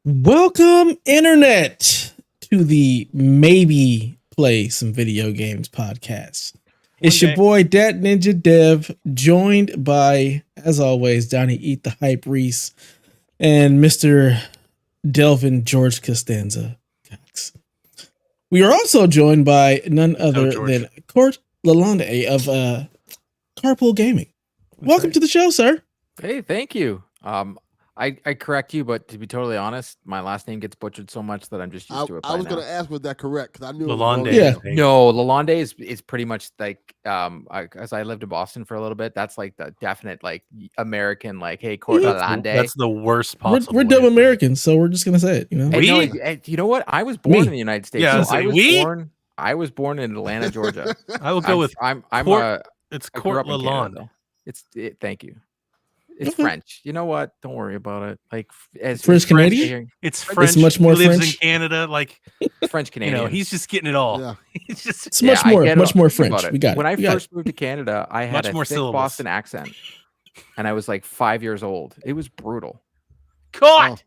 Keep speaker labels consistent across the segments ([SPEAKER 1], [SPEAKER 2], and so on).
[SPEAKER 1] Welcome, Internet, to the Maybe Play Some Video Games podcast. It's your boy, Dat Ninja Dev, joined by, as always, Donnie Eat the Hype Reese and Mr. Delvin George Costanza. We are also joined by none other than Court Lalonde of Carpool Gaming. Welcome to the show, sir.
[SPEAKER 2] Hey, thank you. I correct you, but to be totally honest, my last name gets butchered so much that I'm just used to it.
[SPEAKER 3] I was going to ask, was that correct? Because I knew
[SPEAKER 1] Lalonde.
[SPEAKER 3] Yeah.
[SPEAKER 2] No, Lalonde is pretty much like as I lived in Boston for a little bit. That's like the definite like American like, hey, Court Lalonde.
[SPEAKER 4] That's the worst possible.
[SPEAKER 1] We're dumb Americans, so we're just gonna say it. You know,
[SPEAKER 2] you know what? I was born in the United States.
[SPEAKER 4] Yeah,
[SPEAKER 2] so I was born in Atlanta, Georgia.
[SPEAKER 4] I will go with
[SPEAKER 2] it's
[SPEAKER 4] Court Lalonde.
[SPEAKER 2] Thank you. It's French. You know what? Don't worry about it. Like as
[SPEAKER 1] French Canadian.
[SPEAKER 4] It's French.
[SPEAKER 1] It's much more
[SPEAKER 4] he lives
[SPEAKER 1] French
[SPEAKER 4] in Canada. Like
[SPEAKER 2] French Canadian.
[SPEAKER 4] You know, he's just getting it all.
[SPEAKER 3] Yeah.
[SPEAKER 4] He's just.
[SPEAKER 1] It's much more French. We got it.
[SPEAKER 2] When I first moved to Canada, I had a thick Boston accent, and I was like 5 years old. It was brutal.
[SPEAKER 4] Caught.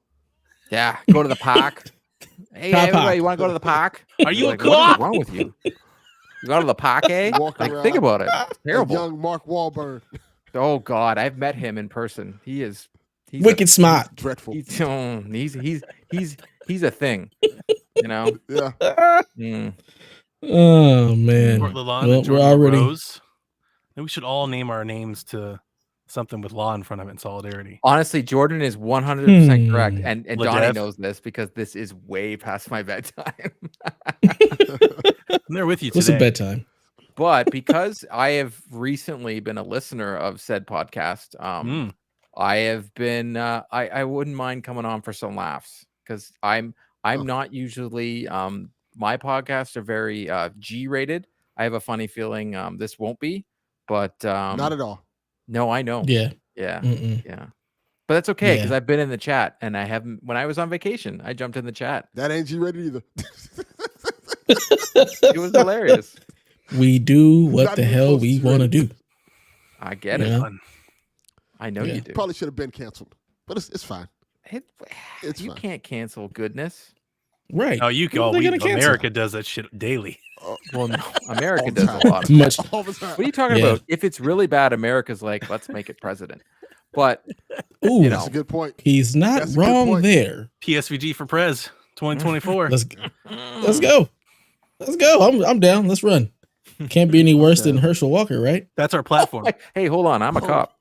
[SPEAKER 2] Yeah. Go to the park. Hey, everybody, you want to go to the park?
[SPEAKER 4] Are you
[SPEAKER 2] like,
[SPEAKER 4] a cop?
[SPEAKER 2] What is wrong with you? You go to the park, eh? Like, think about it. It's terrible.
[SPEAKER 3] Young Mark Wahlberg.
[SPEAKER 2] Oh God, I've met him in person. He's
[SPEAKER 1] wicked smart.
[SPEAKER 3] Dreadful.
[SPEAKER 2] He's a thing. You know?
[SPEAKER 3] Yeah.
[SPEAKER 1] Oh man.
[SPEAKER 4] Well, we're already. Rose. We should all name our names to something with law in front of it in solidarity.
[SPEAKER 2] Honestly, Jordan is 100% correct, and Donnie
[SPEAKER 4] Ledev
[SPEAKER 2] knows this because this is way past my bedtime.
[SPEAKER 4] I'm there with you today.
[SPEAKER 1] What's a bedtime?
[SPEAKER 2] But because I have recently been a listener of said podcast, I have been I wouldn't mind coming on for some laughs because I'm not usually my podcasts are very G-rated. I have a funny feeling this won't be, but
[SPEAKER 3] not at all.
[SPEAKER 2] No, I know.
[SPEAKER 1] Yeah.
[SPEAKER 2] Yeah. But that's okay because I've been in the chat and I haven't. When I was on vacation, I jumped in the chat.
[SPEAKER 3] That ain't G-rated either.
[SPEAKER 2] It was hilarious.
[SPEAKER 1] We do what the hell we want to do.
[SPEAKER 2] I get it. I know you do.
[SPEAKER 3] Probably should have been canceled, but it's fine.
[SPEAKER 2] You can't cancel goodness.
[SPEAKER 1] Right.
[SPEAKER 4] Oh, you go. America does that shit daily.
[SPEAKER 2] Well, no, America does a lot of
[SPEAKER 1] much.
[SPEAKER 2] What are you talking about? If it's really bad, America's like, let's make it president. But
[SPEAKER 3] that's a good point.
[SPEAKER 1] He's not wrong there.
[SPEAKER 4] PSVG for Prez 2024.
[SPEAKER 1] Let's go. I'm down. Let's run. Can't be any worse than Herschel Walker, right?
[SPEAKER 4] That's our platform.
[SPEAKER 2] Hey, hold on. I'm a cop.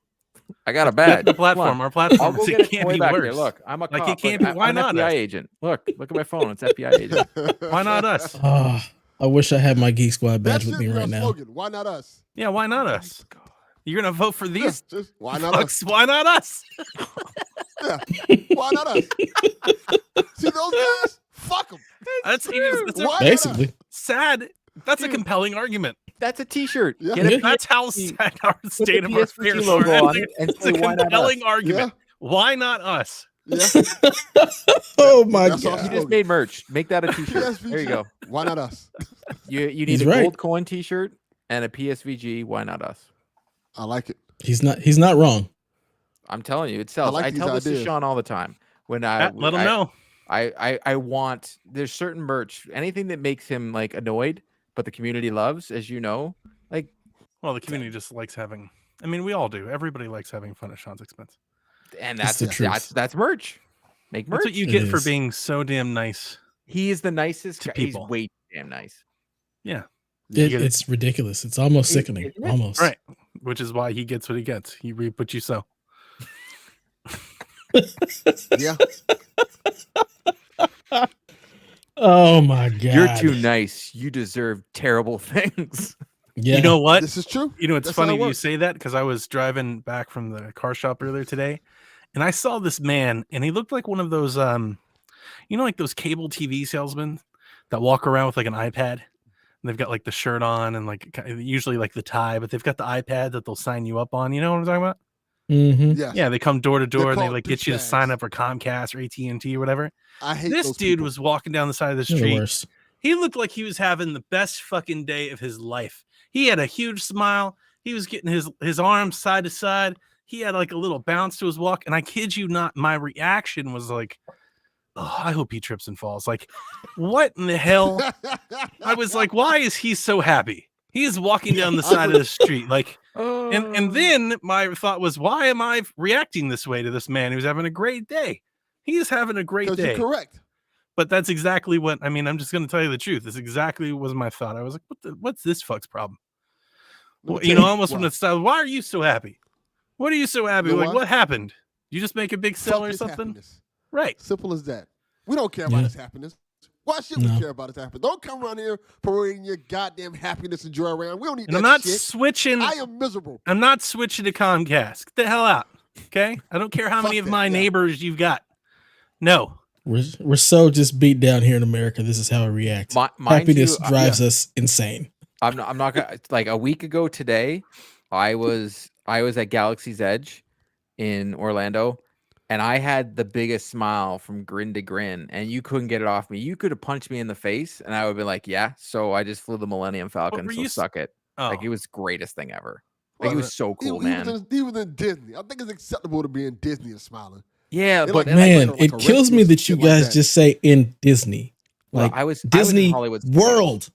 [SPEAKER 2] I got a
[SPEAKER 4] That's
[SPEAKER 2] badge.
[SPEAKER 4] the platform. Our
[SPEAKER 2] I'll
[SPEAKER 4] platform.
[SPEAKER 2] go
[SPEAKER 4] It
[SPEAKER 2] get a
[SPEAKER 4] can't
[SPEAKER 2] toy
[SPEAKER 4] be
[SPEAKER 2] back
[SPEAKER 4] worse.
[SPEAKER 2] there. Look, I'm a
[SPEAKER 4] Like,
[SPEAKER 2] cop.
[SPEAKER 4] it can't be. Why
[SPEAKER 2] I'm
[SPEAKER 4] not
[SPEAKER 2] an FBI
[SPEAKER 4] us?
[SPEAKER 2] agent. Look at my phone. It's FBI agent.
[SPEAKER 4] Why not us?
[SPEAKER 1] Oh, I wish I had my Geek Squad
[SPEAKER 3] That
[SPEAKER 1] badge
[SPEAKER 3] should
[SPEAKER 1] with me
[SPEAKER 3] be our
[SPEAKER 1] right now.
[SPEAKER 3] slogan. Why not us?
[SPEAKER 4] Yeah, why not us? You're gonna vote for these?
[SPEAKER 3] Just, why not us?
[SPEAKER 4] Fucks, why not us?
[SPEAKER 3] Yeah. Why not us? See those guys? Fuck them.
[SPEAKER 4] That's
[SPEAKER 3] Why not
[SPEAKER 1] Basically,
[SPEAKER 3] us?
[SPEAKER 4] sad. That's a
[SPEAKER 2] Dude.
[SPEAKER 4] compelling argument.
[SPEAKER 2] That's a T-shirt.
[SPEAKER 3] Yeah.
[SPEAKER 2] Get a
[SPEAKER 1] Yeah.
[SPEAKER 4] That's how
[SPEAKER 2] PSVG
[SPEAKER 4] sad our state
[SPEAKER 2] the
[SPEAKER 4] of
[SPEAKER 2] PSVG
[SPEAKER 4] affairs
[SPEAKER 2] logo
[SPEAKER 4] are.
[SPEAKER 2] on it and
[SPEAKER 4] It's
[SPEAKER 2] say,
[SPEAKER 4] a
[SPEAKER 2] "Why not
[SPEAKER 4] compelling
[SPEAKER 2] us?"
[SPEAKER 4] argument. Why not us?
[SPEAKER 3] Yeah.
[SPEAKER 1] oh my
[SPEAKER 3] That's our
[SPEAKER 1] god,
[SPEAKER 2] You just made merch. Make that a T-shirt.
[SPEAKER 3] PSVG.
[SPEAKER 2] There you go.
[SPEAKER 3] Why not us?
[SPEAKER 2] You need
[SPEAKER 1] He's
[SPEAKER 2] a
[SPEAKER 1] right.
[SPEAKER 2] gold coin T-shirt and a PSVG. Why not us?
[SPEAKER 3] I like it.
[SPEAKER 1] he's not wrong.
[SPEAKER 2] I'm telling you, it sells.
[SPEAKER 3] like
[SPEAKER 2] I
[SPEAKER 3] these
[SPEAKER 2] tell this to
[SPEAKER 3] ideas.
[SPEAKER 2] Sean all the time. When
[SPEAKER 4] Let them know.
[SPEAKER 2] I want, there's certain merch, anything that makes him like annoyed, but the community loves, as you know. Like,
[SPEAKER 4] Well, the community just likes having. I mean, we all do. Everybody likes having fun at Sean's expense.
[SPEAKER 2] and
[SPEAKER 1] It's
[SPEAKER 2] that's
[SPEAKER 1] the
[SPEAKER 2] that's
[SPEAKER 1] truth.
[SPEAKER 2] that's merch. Make merch.
[SPEAKER 4] That's what you
[SPEAKER 1] It
[SPEAKER 4] get for
[SPEAKER 1] is.
[SPEAKER 4] being so damn nice.
[SPEAKER 2] He is the nicest
[SPEAKER 4] To
[SPEAKER 2] guy. He's
[SPEAKER 4] people.
[SPEAKER 2] way too damn nice.
[SPEAKER 4] Yeah.
[SPEAKER 1] It's ridiculous. It's almost sickening.
[SPEAKER 2] Isn't it?
[SPEAKER 1] Almost.
[SPEAKER 4] Right. Which is why he gets what he gets. He reap what you sow.
[SPEAKER 3] Yeah.
[SPEAKER 1] Oh my god.
[SPEAKER 2] You're too nice. You deserve terrible things.
[SPEAKER 1] Yeah.
[SPEAKER 4] You know what?
[SPEAKER 3] This is true.
[SPEAKER 4] You know, it's
[SPEAKER 3] That's how
[SPEAKER 4] funny
[SPEAKER 3] it
[SPEAKER 4] you
[SPEAKER 3] works.
[SPEAKER 4] say that because I was driving back from the car shop earlier today, and I saw this man, and he looked like one of those, like those cable TV salesmen that walk around with like an iPad, and they've got like the shirt on and like usually like the tie, but they've got the iPad that they'll sign you up on. You know what I'm talking about?
[SPEAKER 1] Mm-hmm.
[SPEAKER 3] Yes.
[SPEAKER 4] Yeah, they come door to door and they
[SPEAKER 3] called
[SPEAKER 4] like get you to sign
[SPEAKER 3] douchebags.
[SPEAKER 4] up for Comcast or AT&T or whatever.
[SPEAKER 3] I hate
[SPEAKER 4] This
[SPEAKER 3] those
[SPEAKER 4] dude
[SPEAKER 3] people.
[SPEAKER 4] was walking down the side of the
[SPEAKER 1] They're the
[SPEAKER 4] street.
[SPEAKER 1] worst.
[SPEAKER 4] He looked like he was having the best fucking day of his life. He had a huge smile. He was getting his arms side to side. He had like a little bounce to his walk. And I kid you not, my reaction was like, oh, I hope he trips and falls. Like, what in the hell? I was like, why is he so happy? He is walking down the side of the street. Like, and then my thought was, why am I reacting this way to this man who's having a great day? He's having a great
[SPEAKER 3] Because
[SPEAKER 4] day.
[SPEAKER 3] you're correct.
[SPEAKER 4] But that's exactly what I mean. I'm just going to tell you the truth. This exactly was my thought. I was like, what's this fuck's problem?
[SPEAKER 3] Let me
[SPEAKER 4] Well,
[SPEAKER 3] tell
[SPEAKER 4] you know, almost from
[SPEAKER 3] why.
[SPEAKER 4] the style. Why are you so happy? What are you so happy?
[SPEAKER 3] You know
[SPEAKER 4] Like,
[SPEAKER 3] why?
[SPEAKER 4] what happened? You just make a big sell
[SPEAKER 3] Fuck
[SPEAKER 4] or
[SPEAKER 3] his
[SPEAKER 4] something?
[SPEAKER 3] happiness.
[SPEAKER 4] Right.
[SPEAKER 3] Simple as that. We don't care about
[SPEAKER 1] Yeah.
[SPEAKER 3] his happiness. Why should
[SPEAKER 1] No.
[SPEAKER 3] we care about his happiness? Don't come around here parading your goddamn happiness and joy around. We don't need
[SPEAKER 4] And
[SPEAKER 3] that
[SPEAKER 4] I'm not
[SPEAKER 3] shit.
[SPEAKER 4] switching.
[SPEAKER 3] I am miserable.
[SPEAKER 4] I'm not switching to Comcast. Get the hell out. Okay. I don't care how
[SPEAKER 3] Fuck
[SPEAKER 4] many of
[SPEAKER 3] that,
[SPEAKER 4] my
[SPEAKER 3] yeah.
[SPEAKER 4] neighbors you've got. No.
[SPEAKER 1] We're so just beat down here in America. This is how we react.
[SPEAKER 2] Mind
[SPEAKER 1] Happiness
[SPEAKER 2] you,
[SPEAKER 1] drives us insane.
[SPEAKER 2] I'm not gonna, like a week ago today, I was at Galaxy's Edge in Orlando, and I had the biggest smile from grin to grin, and you couldn't get it off me. You could have punched me in the face, and I would have been like, yeah. So I just flew the Millennium Falcon,
[SPEAKER 4] were
[SPEAKER 2] so
[SPEAKER 4] you
[SPEAKER 2] suck it.
[SPEAKER 4] Oh.
[SPEAKER 2] Like, it was the greatest thing ever. Like, it
[SPEAKER 3] Well,
[SPEAKER 2] was so cool,
[SPEAKER 3] He
[SPEAKER 2] man.
[SPEAKER 3] was in Disney. I think it's acceptable to be in Disney and smiling.
[SPEAKER 2] Yeah,
[SPEAKER 3] They
[SPEAKER 2] but
[SPEAKER 3] like-
[SPEAKER 1] Man,
[SPEAKER 3] like
[SPEAKER 1] it
[SPEAKER 3] a
[SPEAKER 1] kills me
[SPEAKER 3] rescue
[SPEAKER 1] that you
[SPEAKER 3] shit like
[SPEAKER 1] guys
[SPEAKER 3] that.
[SPEAKER 1] just say in Disney.
[SPEAKER 2] well,
[SPEAKER 1] Like
[SPEAKER 2] I was in
[SPEAKER 1] Disney
[SPEAKER 2] Hollywood
[SPEAKER 1] World.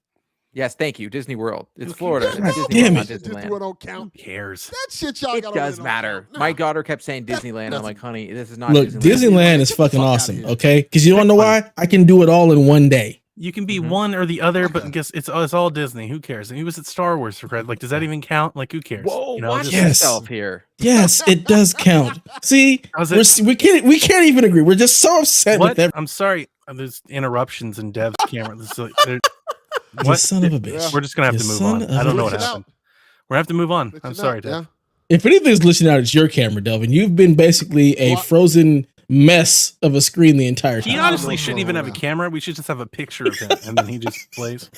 [SPEAKER 2] Yes, thank you, Disney World. It's
[SPEAKER 4] Who
[SPEAKER 2] Florida.
[SPEAKER 4] cares?
[SPEAKER 2] It's
[SPEAKER 1] God
[SPEAKER 2] Disney
[SPEAKER 1] damn
[SPEAKER 2] World,
[SPEAKER 1] it.
[SPEAKER 2] not
[SPEAKER 3] Disney
[SPEAKER 2] Disneyland.
[SPEAKER 3] World don't
[SPEAKER 4] Who
[SPEAKER 3] count.
[SPEAKER 4] cares?
[SPEAKER 3] That shit y'all
[SPEAKER 2] It
[SPEAKER 3] got over there
[SPEAKER 2] does
[SPEAKER 3] don't
[SPEAKER 2] matter.
[SPEAKER 3] count. No.
[SPEAKER 2] My daughter kept saying
[SPEAKER 3] That's
[SPEAKER 2] Disneyland. I'm
[SPEAKER 3] nothing.
[SPEAKER 2] like, honey, this is not
[SPEAKER 1] Look,
[SPEAKER 2] Disneyland.
[SPEAKER 1] Disneyland is
[SPEAKER 3] Get the
[SPEAKER 1] fucking
[SPEAKER 3] fuck outta
[SPEAKER 1] awesome,
[SPEAKER 3] here.
[SPEAKER 1] okay? Because you don't know why? I can do it all in one day.
[SPEAKER 4] You can be
[SPEAKER 2] Mhm.
[SPEAKER 4] one or the other, but
[SPEAKER 3] Okay.
[SPEAKER 4] guess it's all Disney. Who cares? And he was at Star Wars for credit. Like, does that even count? Like, who cares?
[SPEAKER 2] Whoa,
[SPEAKER 4] You know,
[SPEAKER 2] watch
[SPEAKER 4] just-
[SPEAKER 1] Yes.
[SPEAKER 2] yourself here.
[SPEAKER 1] Yes, it does count. See,
[SPEAKER 4] How's it-
[SPEAKER 1] we can't even agree. We're just so upset
[SPEAKER 4] What?
[SPEAKER 1] with that.
[SPEAKER 4] I'm sorry. There's interruptions in Dev's camera. This is like,
[SPEAKER 1] You
[SPEAKER 4] what?
[SPEAKER 1] son of a bitch.
[SPEAKER 3] Yeah.
[SPEAKER 4] We're just gonna have
[SPEAKER 1] You
[SPEAKER 4] to move
[SPEAKER 1] son
[SPEAKER 4] on.
[SPEAKER 1] of
[SPEAKER 4] I
[SPEAKER 1] a
[SPEAKER 4] don't know what
[SPEAKER 3] Glitching
[SPEAKER 4] happened.
[SPEAKER 3] out.
[SPEAKER 4] We're gonna have to move on. I'm
[SPEAKER 3] Glitching
[SPEAKER 4] sorry,
[SPEAKER 3] out,
[SPEAKER 4] Dev.
[SPEAKER 3] yeah.
[SPEAKER 1] If anything's glitching out, it's your camera, Delvin. You've been basically a
[SPEAKER 3] What?
[SPEAKER 1] frozen mess of a screen the entire
[SPEAKER 4] He
[SPEAKER 1] time.
[SPEAKER 4] honestly
[SPEAKER 3] no,
[SPEAKER 4] shouldn't
[SPEAKER 3] no,
[SPEAKER 4] even have a
[SPEAKER 3] no.
[SPEAKER 4] camera. We should just have a picture of him, and then he just plays.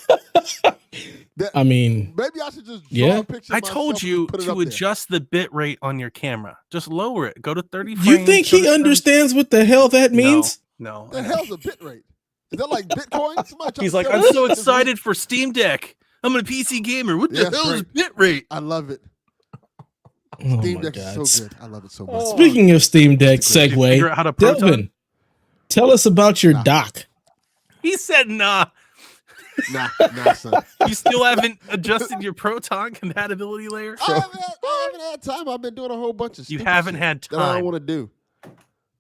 [SPEAKER 1] I mean,
[SPEAKER 3] Maybe I should just draw
[SPEAKER 1] Yeah.
[SPEAKER 3] a picture.
[SPEAKER 4] I
[SPEAKER 3] of
[SPEAKER 4] told
[SPEAKER 3] myself
[SPEAKER 4] you
[SPEAKER 3] and put it
[SPEAKER 4] to
[SPEAKER 3] up there.
[SPEAKER 4] adjust the bit rate on your camera. Just lower it. Go to 30 frames.
[SPEAKER 1] you think
[SPEAKER 4] go
[SPEAKER 1] he
[SPEAKER 4] to 30
[SPEAKER 1] understands what the hell that means?
[SPEAKER 4] No.
[SPEAKER 3] The hell's a bit rate? Is that like Bitcoin? Somebody trying
[SPEAKER 4] He's
[SPEAKER 3] to
[SPEAKER 4] like,
[SPEAKER 3] sell
[SPEAKER 4] I'm
[SPEAKER 3] me
[SPEAKER 4] so
[SPEAKER 3] this
[SPEAKER 4] excited for Steam Deck. I'm a PC gamer. What the
[SPEAKER 3] Yeah,
[SPEAKER 4] hell is
[SPEAKER 3] great.
[SPEAKER 4] bit rate?
[SPEAKER 3] I love it.
[SPEAKER 1] Oh
[SPEAKER 3] Steam
[SPEAKER 1] my
[SPEAKER 3] Deck
[SPEAKER 1] God.
[SPEAKER 3] is so good. I love it so much.
[SPEAKER 2] Oh.
[SPEAKER 1] Speaking of Steam Deck,
[SPEAKER 3] That's a great-
[SPEAKER 4] Did you figure
[SPEAKER 1] segue.
[SPEAKER 4] out how to proton?
[SPEAKER 1] Delvin, tell us about your
[SPEAKER 3] Nah.
[SPEAKER 1] dock.
[SPEAKER 4] He said, nah.
[SPEAKER 3] Nah, son.
[SPEAKER 4] You still haven't adjusted your proton compatibility layer?
[SPEAKER 3] I haven't had time. I've been doing a whole bunch of
[SPEAKER 4] You
[SPEAKER 3] stupid
[SPEAKER 4] haven't
[SPEAKER 3] shit
[SPEAKER 4] had
[SPEAKER 3] that I don't
[SPEAKER 4] time.
[SPEAKER 3] want to do.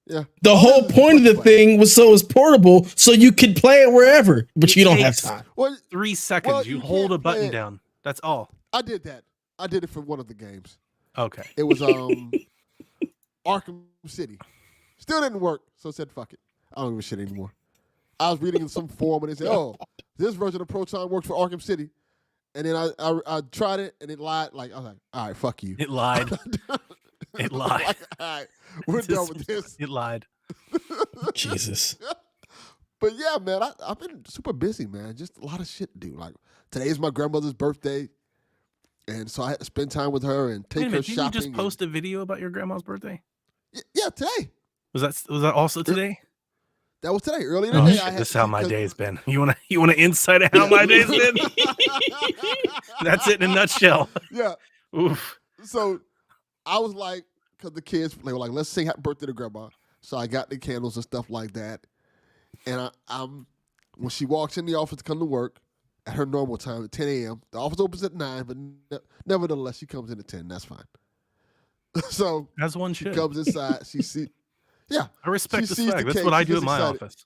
[SPEAKER 3] Yeah.
[SPEAKER 1] The whole
[SPEAKER 3] this is
[SPEAKER 1] point of the
[SPEAKER 3] fun.
[SPEAKER 1] thing was so it's portable, so you could play it wherever, but
[SPEAKER 4] It
[SPEAKER 1] you don't have
[SPEAKER 4] takes-
[SPEAKER 1] time.
[SPEAKER 3] Well,
[SPEAKER 4] 3 seconds.
[SPEAKER 3] Well,
[SPEAKER 4] you
[SPEAKER 3] you
[SPEAKER 4] hold a
[SPEAKER 3] can't play
[SPEAKER 4] button
[SPEAKER 3] it.
[SPEAKER 4] down. That's all.
[SPEAKER 3] I did that. I did it for one of the games.
[SPEAKER 4] Okay.
[SPEAKER 3] It was Arkham City. Still didn't work, so I said, fuck it. I don't give a shit anymore. I was reading in some forum and they said, oh, this version of Proton works for Arkham City. And then I tried it and it lied. Like, I was like, all right, fuck you.
[SPEAKER 4] It lied. It lied.
[SPEAKER 3] Like, all right, we're done with this.
[SPEAKER 4] It lied.
[SPEAKER 1] Jesus.
[SPEAKER 3] But yeah, man, I've been super busy, man. Just a lot of shit to do. Like, today's my grandmother's birthday. And so I had to spend time with her and take her shopping.
[SPEAKER 4] Did you just post a video about your grandma's birthday?
[SPEAKER 3] Yeah, today.
[SPEAKER 4] Was that also today?
[SPEAKER 3] That was today. Earlier
[SPEAKER 4] Oh,
[SPEAKER 3] today.
[SPEAKER 4] shit, this is how my day's been. You want an insight of how my day's been? That's it in a nutshell.
[SPEAKER 3] Yeah.
[SPEAKER 4] Oof.
[SPEAKER 3] So I was like, because the kids, they were like, let's sing happy birthday to grandma. So I got the candles and stuff like that. And I'm when she walks in the office to come to work at her normal time at 10 a.m., the office opens at 9, but nevertheless, she comes in at 10. That's fine. So
[SPEAKER 4] as one
[SPEAKER 3] she
[SPEAKER 4] should.
[SPEAKER 3] comes inside. She see, yeah.
[SPEAKER 4] I respect
[SPEAKER 3] she
[SPEAKER 4] the
[SPEAKER 3] sees
[SPEAKER 4] swag.
[SPEAKER 3] the
[SPEAKER 4] That's
[SPEAKER 3] cake,
[SPEAKER 4] what I
[SPEAKER 3] she
[SPEAKER 4] do
[SPEAKER 3] gets
[SPEAKER 4] in my
[SPEAKER 3] excited.
[SPEAKER 4] office.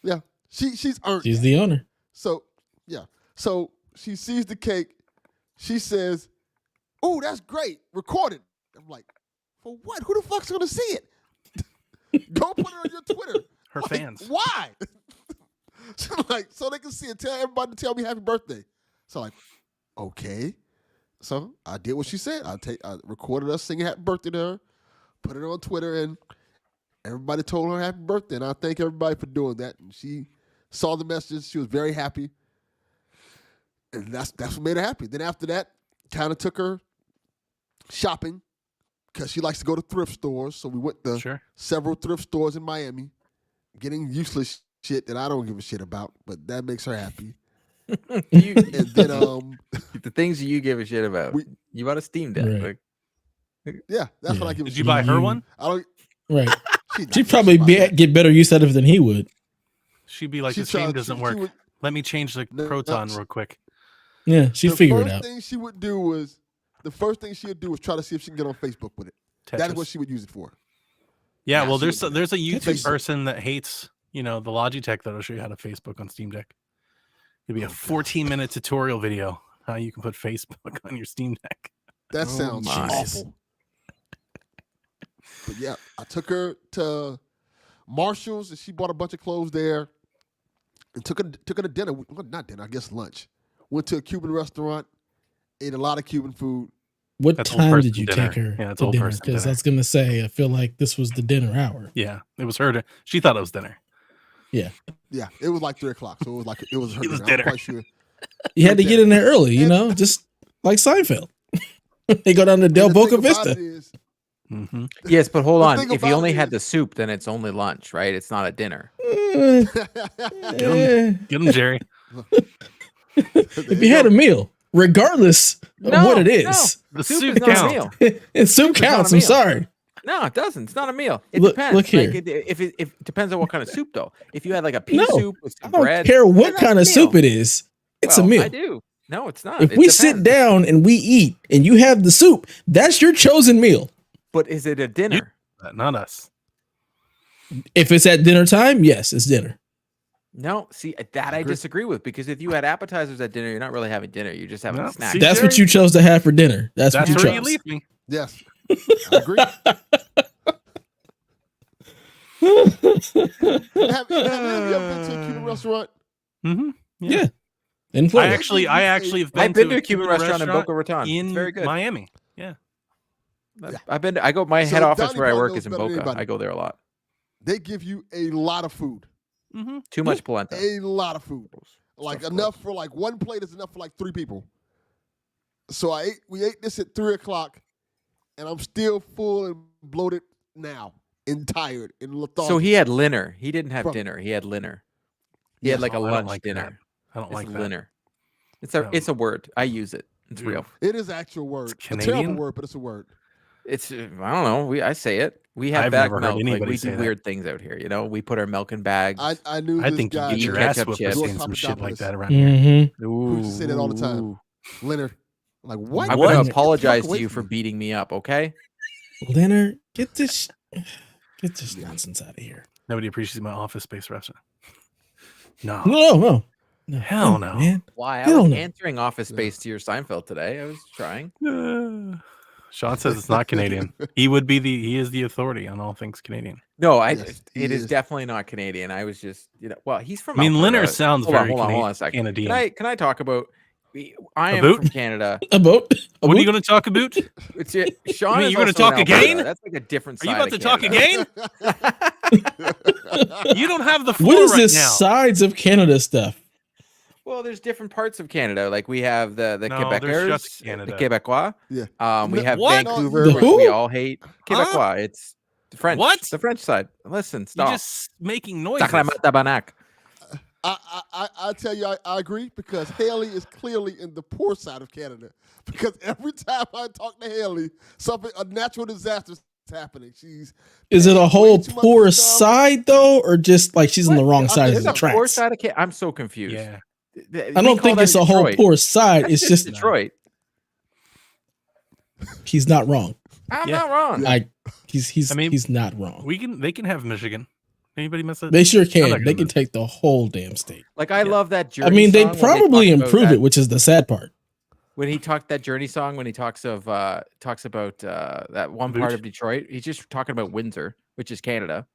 [SPEAKER 3] Yeah. She's earned
[SPEAKER 1] She's
[SPEAKER 3] that.
[SPEAKER 1] the owner.
[SPEAKER 3] So, yeah. So she sees the cake. She says, "Oh, that's great. Record it." I'm like, "For what? Who the fuck's going to see it?" Go put it on your Twitter.
[SPEAKER 4] Her
[SPEAKER 3] Like,
[SPEAKER 4] fans.
[SPEAKER 3] Why? So they can see it. Tell everybody to tell me happy birthday. So like, okay. So I did what she said. I recorded us singing happy birthday to her, put it on Twitter, and everybody told her happy birthday. And I thank everybody for doing that. And she saw the message. She was very happy. And that's what made her happy. Then after that, kind of took her shopping because she likes to go to thrift stores. So we went to several thrift stores in Miami, getting useless shit that I don't give a shit about, but that makes her happy. And then
[SPEAKER 2] the things you give a shit about. You bought a Steam Deck.
[SPEAKER 1] Right.
[SPEAKER 2] Like,
[SPEAKER 3] yeah, that's what I give a
[SPEAKER 4] Did
[SPEAKER 3] shit
[SPEAKER 4] you buy
[SPEAKER 3] about.
[SPEAKER 4] her one?
[SPEAKER 3] I don't.
[SPEAKER 1] Right.
[SPEAKER 3] She'd
[SPEAKER 1] She'd probably get better use out of it than he would.
[SPEAKER 4] She'd be like, this game doesn't work. Let me change the Proton real quick.
[SPEAKER 1] Yeah, she'd figure it out.
[SPEAKER 3] The first thing she would do was try to see if she can get on Facebook with it. That's what she would use it for.
[SPEAKER 4] Yeah, well, there's a YouTube person that hates, the Logitech that'll show you how to Facebook on Steam Deck. It'll be a 14-minute tutorial video how you can put Facebook on your Steam Deck.
[SPEAKER 3] That sounds awful. But yeah, I took her to Marshall's and she bought a bunch of clothes there, and took her to dinner. Well, not dinner, I guess lunch. Went to a Cuban restaurant, ate a lot of Cuban food.
[SPEAKER 1] What time did you take her
[SPEAKER 4] to
[SPEAKER 1] dinner? Because I was going to say, I feel like this was the dinner hour.
[SPEAKER 4] Yeah, it was her. She thought it was dinner.
[SPEAKER 1] Yeah.
[SPEAKER 3] Yeah, it was like 3 o'clock, so it was her dinner.
[SPEAKER 4] dinner.
[SPEAKER 3] I'm quite sure.
[SPEAKER 1] You had to get in there early, just like Seinfeld. They go down to Del Boca Vista.
[SPEAKER 2] Yes, but hold on. If you only had the soup, then it's only lunch, right? It's not a dinner.
[SPEAKER 4] Get him, Jerry.
[SPEAKER 1] If you had a meal, regardless of what it is,
[SPEAKER 4] the
[SPEAKER 2] soup is not a meal.
[SPEAKER 1] And soup counts. I'm sorry.
[SPEAKER 2] No, it doesn't. It's not a meal. It depends.
[SPEAKER 1] Look here.
[SPEAKER 2] Like it depends on what kind of soup, though. If you had like a pea soup with some
[SPEAKER 1] I don't
[SPEAKER 2] bread,
[SPEAKER 1] care what kind of soup it is. It's a meal.
[SPEAKER 2] I do. No, it's not.
[SPEAKER 1] If we sit down and we eat and you have the soup, that's your chosen meal.
[SPEAKER 2] But is it a dinner?
[SPEAKER 4] Not us.
[SPEAKER 1] If it's at dinner time, yes, it's dinner.
[SPEAKER 2] No, see that I disagree with, because if you had appetizers at dinner, you're not really having dinner. You're just having a snack.
[SPEAKER 1] That's what you chose to have for dinner. That's what you chose.
[SPEAKER 4] Where you leave me.
[SPEAKER 3] Yes, I agree. have you ever been to a Cuban restaurant?
[SPEAKER 4] Mm-hmm.
[SPEAKER 1] Yeah. In Florida.
[SPEAKER 4] I actually have been
[SPEAKER 2] to a Cuban restaurant in Boca Raton.
[SPEAKER 4] In
[SPEAKER 2] very good.
[SPEAKER 4] Miami. Yeah.
[SPEAKER 2] I've been. I go. My head office where I work is in Boca. I go there a lot.
[SPEAKER 3] They give you a lot of food.
[SPEAKER 4] Mm-hmm.
[SPEAKER 2] Too much polenta.
[SPEAKER 3] A lot of food. Like enough for like one plate is enough for like 3 people. So we ate this at 3 o'clock, and I'm still full and bloated now, and tired and lethargic.
[SPEAKER 2] So he had dinner. He didn't have dinner. He had dinner. He had like a lunch dinner.
[SPEAKER 4] I don't like that.
[SPEAKER 2] Dinner. It's a word. I use it. It's real.
[SPEAKER 3] It is an actual word.
[SPEAKER 4] It's
[SPEAKER 3] a terrible word, but it's a word.
[SPEAKER 2] It's I don't know. I say it. We have bag milk. Like we do weird things out here. We put our milk in bags.
[SPEAKER 3] I knew.
[SPEAKER 4] I think you
[SPEAKER 3] guy
[SPEAKER 4] get your ass whipped for saying some shit like that around
[SPEAKER 1] here.
[SPEAKER 3] Who used to say that all the time? Leonard. Like what?
[SPEAKER 2] I'm going to apologize to you for beating me up. Okay.
[SPEAKER 1] Leonard, get this nonsense out of here.
[SPEAKER 4] Nobody appreciates my office space restaurant. No. Hell no.
[SPEAKER 1] Man.
[SPEAKER 2] Why? I was answering Office Space to your Seinfeld today. I was trying.
[SPEAKER 4] Sean says it's not Canadian. He is the authority on all things Canadian.
[SPEAKER 2] No,
[SPEAKER 3] Yes,
[SPEAKER 2] it
[SPEAKER 3] he
[SPEAKER 2] is
[SPEAKER 3] is.
[SPEAKER 2] definitely not Canadian. I was just, well, he's from.
[SPEAKER 4] I mean,
[SPEAKER 2] Alberta.
[SPEAKER 4] Leonard sounds
[SPEAKER 2] Hold on,
[SPEAKER 4] very
[SPEAKER 2] hold on a second.
[SPEAKER 4] Canadian.
[SPEAKER 2] Can I talk about? I am
[SPEAKER 4] About?
[SPEAKER 2] from Canada.
[SPEAKER 1] About
[SPEAKER 4] What are you going to talk about?
[SPEAKER 2] It's Sean.
[SPEAKER 4] mean
[SPEAKER 2] is
[SPEAKER 4] you're gonna
[SPEAKER 2] also in
[SPEAKER 4] talk
[SPEAKER 2] Alberta.
[SPEAKER 4] again?
[SPEAKER 2] That's like a different
[SPEAKER 4] Are you
[SPEAKER 2] side
[SPEAKER 4] about to
[SPEAKER 2] of
[SPEAKER 4] talk
[SPEAKER 2] Canada.
[SPEAKER 4] again? You don't have the floor
[SPEAKER 1] what is
[SPEAKER 4] right
[SPEAKER 1] this
[SPEAKER 4] now.
[SPEAKER 1] sides of Canada stuff?
[SPEAKER 2] Well, there's different parts of Canada. Like we have the
[SPEAKER 4] No, there's
[SPEAKER 2] Quebecers,
[SPEAKER 4] just
[SPEAKER 2] the
[SPEAKER 4] Canada.
[SPEAKER 2] Quebecois.
[SPEAKER 3] Yeah.
[SPEAKER 2] We have
[SPEAKER 4] What?
[SPEAKER 2] Vancouver,
[SPEAKER 1] The
[SPEAKER 2] which
[SPEAKER 1] who?
[SPEAKER 2] we all hate. Quebecois. It's the French.
[SPEAKER 4] What?
[SPEAKER 2] The French side. Listen,
[SPEAKER 4] You're
[SPEAKER 2] stop.
[SPEAKER 4] just making noises.
[SPEAKER 2] Tabarnak.
[SPEAKER 3] I tell you, I agree because Haley is clearly in the poor side of Canada. Because every time I talk to Haley, a natural disaster is happening.
[SPEAKER 1] Is it a
[SPEAKER 3] way
[SPEAKER 1] whole
[SPEAKER 3] too much
[SPEAKER 1] poor
[SPEAKER 3] stuff.
[SPEAKER 1] side though, or just like she's on the wrong side of
[SPEAKER 2] There's
[SPEAKER 1] the
[SPEAKER 2] a poor
[SPEAKER 1] tracks?
[SPEAKER 2] side of Canada. I'm so confused.
[SPEAKER 4] Yeah.
[SPEAKER 1] I don't think it's a whole poor side.
[SPEAKER 2] That's
[SPEAKER 1] It's just
[SPEAKER 2] Detroit.
[SPEAKER 1] he's not wrong.
[SPEAKER 2] I'm
[SPEAKER 4] Yeah.
[SPEAKER 2] not wrong.
[SPEAKER 1] He's not wrong.
[SPEAKER 4] They can have Michigan. Anybody mess up?
[SPEAKER 1] They sure
[SPEAKER 4] I'm not
[SPEAKER 1] can.
[SPEAKER 4] gonna
[SPEAKER 1] They can
[SPEAKER 4] mess-
[SPEAKER 1] take the whole damn state.
[SPEAKER 2] Like I love that Journey.
[SPEAKER 1] I mean, they
[SPEAKER 2] song when
[SPEAKER 1] probably
[SPEAKER 2] talk about
[SPEAKER 1] improve
[SPEAKER 2] that-
[SPEAKER 1] it, which is the sad part.
[SPEAKER 2] when he talked that Journey song. When he talks about that one part
[SPEAKER 4] Boot?
[SPEAKER 2] of Detroit, he's just talking about Windsor, which is Canada.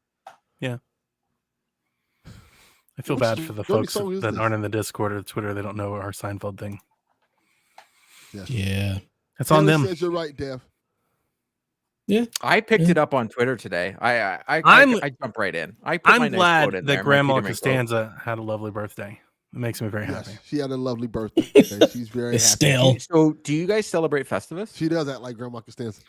[SPEAKER 4] I feel
[SPEAKER 3] Which
[SPEAKER 4] bad for the
[SPEAKER 3] Johnny
[SPEAKER 4] folks
[SPEAKER 3] song is
[SPEAKER 4] that
[SPEAKER 3] this?
[SPEAKER 4] aren't in the Discord or Twitter. They don't know our Seinfeld thing.
[SPEAKER 1] Yeah.
[SPEAKER 4] It's on
[SPEAKER 3] Haley
[SPEAKER 4] them.
[SPEAKER 3] says you're right, Dev.
[SPEAKER 2] I picked
[SPEAKER 1] Yeah.
[SPEAKER 2] it up on Twitter today. I jump right in. I put my
[SPEAKER 4] I'm
[SPEAKER 2] nice quote
[SPEAKER 4] glad
[SPEAKER 2] in there,
[SPEAKER 4] that
[SPEAKER 2] my
[SPEAKER 4] Grandma
[SPEAKER 2] Peterman quote.
[SPEAKER 4] Costanza had a lovely birthday. It makes me very happy.
[SPEAKER 3] Yes, she had a lovely birthday. Okay, she's very
[SPEAKER 1] It's
[SPEAKER 3] happy.
[SPEAKER 1] stale.
[SPEAKER 2] So, do you guys celebrate Festivus?
[SPEAKER 3] She does act like Grandma Costanza.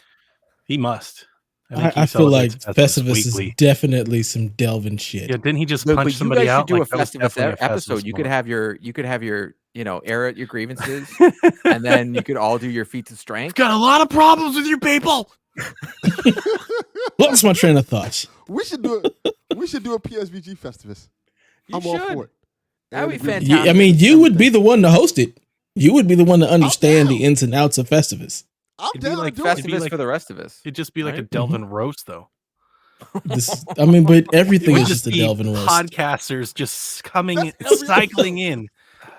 [SPEAKER 4] He must. think he
[SPEAKER 1] I feel like
[SPEAKER 4] celebrates
[SPEAKER 1] Festivus is
[SPEAKER 4] weekly.
[SPEAKER 1] definitely some delving shit.
[SPEAKER 4] Yeah, didn't he just
[SPEAKER 2] But
[SPEAKER 4] punch
[SPEAKER 2] you
[SPEAKER 4] somebody
[SPEAKER 2] guys
[SPEAKER 4] out?
[SPEAKER 2] should do
[SPEAKER 4] Like, that
[SPEAKER 2] a
[SPEAKER 4] was
[SPEAKER 2] Festivus
[SPEAKER 4] definitely a
[SPEAKER 2] episode. You could
[SPEAKER 4] moment.
[SPEAKER 2] have your air at your grievances, and then you could all do your feats of strength.
[SPEAKER 4] Got a lot of problems with your people.
[SPEAKER 1] Lost my train of thoughts.
[SPEAKER 3] We should do it. We should do a PSVG Festivus.
[SPEAKER 2] You
[SPEAKER 3] I'm all
[SPEAKER 2] should.
[SPEAKER 3] for it.
[SPEAKER 2] That'd be
[SPEAKER 3] Agree.
[SPEAKER 2] fantastic.
[SPEAKER 1] I mean, you would be the one to host it. You would be the one to understand the ins and outs of Festivus.
[SPEAKER 3] I'm
[SPEAKER 4] It'd be
[SPEAKER 3] down
[SPEAKER 4] like
[SPEAKER 3] to do
[SPEAKER 4] Festivus
[SPEAKER 3] it.
[SPEAKER 2] Festivus
[SPEAKER 4] like-
[SPEAKER 2] for the rest of us.
[SPEAKER 4] It'd just be like a
[SPEAKER 2] Right?
[SPEAKER 4] Delvin roast, though.
[SPEAKER 1] But everything
[SPEAKER 4] It would
[SPEAKER 1] is just a
[SPEAKER 4] be
[SPEAKER 1] Delvin roast.
[SPEAKER 4] podcasters just coming,
[SPEAKER 3] That's every
[SPEAKER 4] cycling in,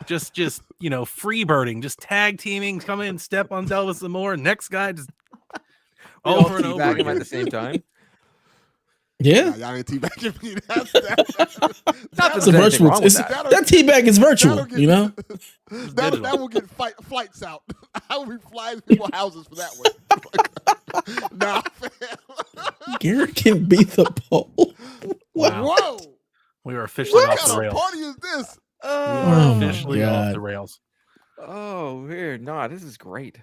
[SPEAKER 4] just free birding, just tag teaming, come in, step on Delvin some more. Next guy just
[SPEAKER 2] We all
[SPEAKER 4] over and over
[SPEAKER 2] teabag him
[SPEAKER 4] again.
[SPEAKER 2] at the same time.
[SPEAKER 1] Yeah,
[SPEAKER 3] Nah, y'all ain't teabagging me. That's
[SPEAKER 1] it's
[SPEAKER 2] There's
[SPEAKER 1] a
[SPEAKER 2] anything
[SPEAKER 1] virtual.
[SPEAKER 2] wrong with
[SPEAKER 1] It's,
[SPEAKER 2] that.
[SPEAKER 1] that teabag is virtual.
[SPEAKER 3] That'll get-
[SPEAKER 1] You know,
[SPEAKER 3] that will get flights out. I will be flying people's houses for that one. Nah, fam.
[SPEAKER 1] Garrett can beat the pole. What?
[SPEAKER 4] Wow.
[SPEAKER 3] Whoa.
[SPEAKER 4] We are officially
[SPEAKER 3] What
[SPEAKER 4] off the
[SPEAKER 3] kind of
[SPEAKER 4] rails.
[SPEAKER 3] party is this?
[SPEAKER 4] We are
[SPEAKER 1] Oh my
[SPEAKER 4] officially off
[SPEAKER 1] God.
[SPEAKER 4] the rails.
[SPEAKER 2] Oh, weird. No, this is great.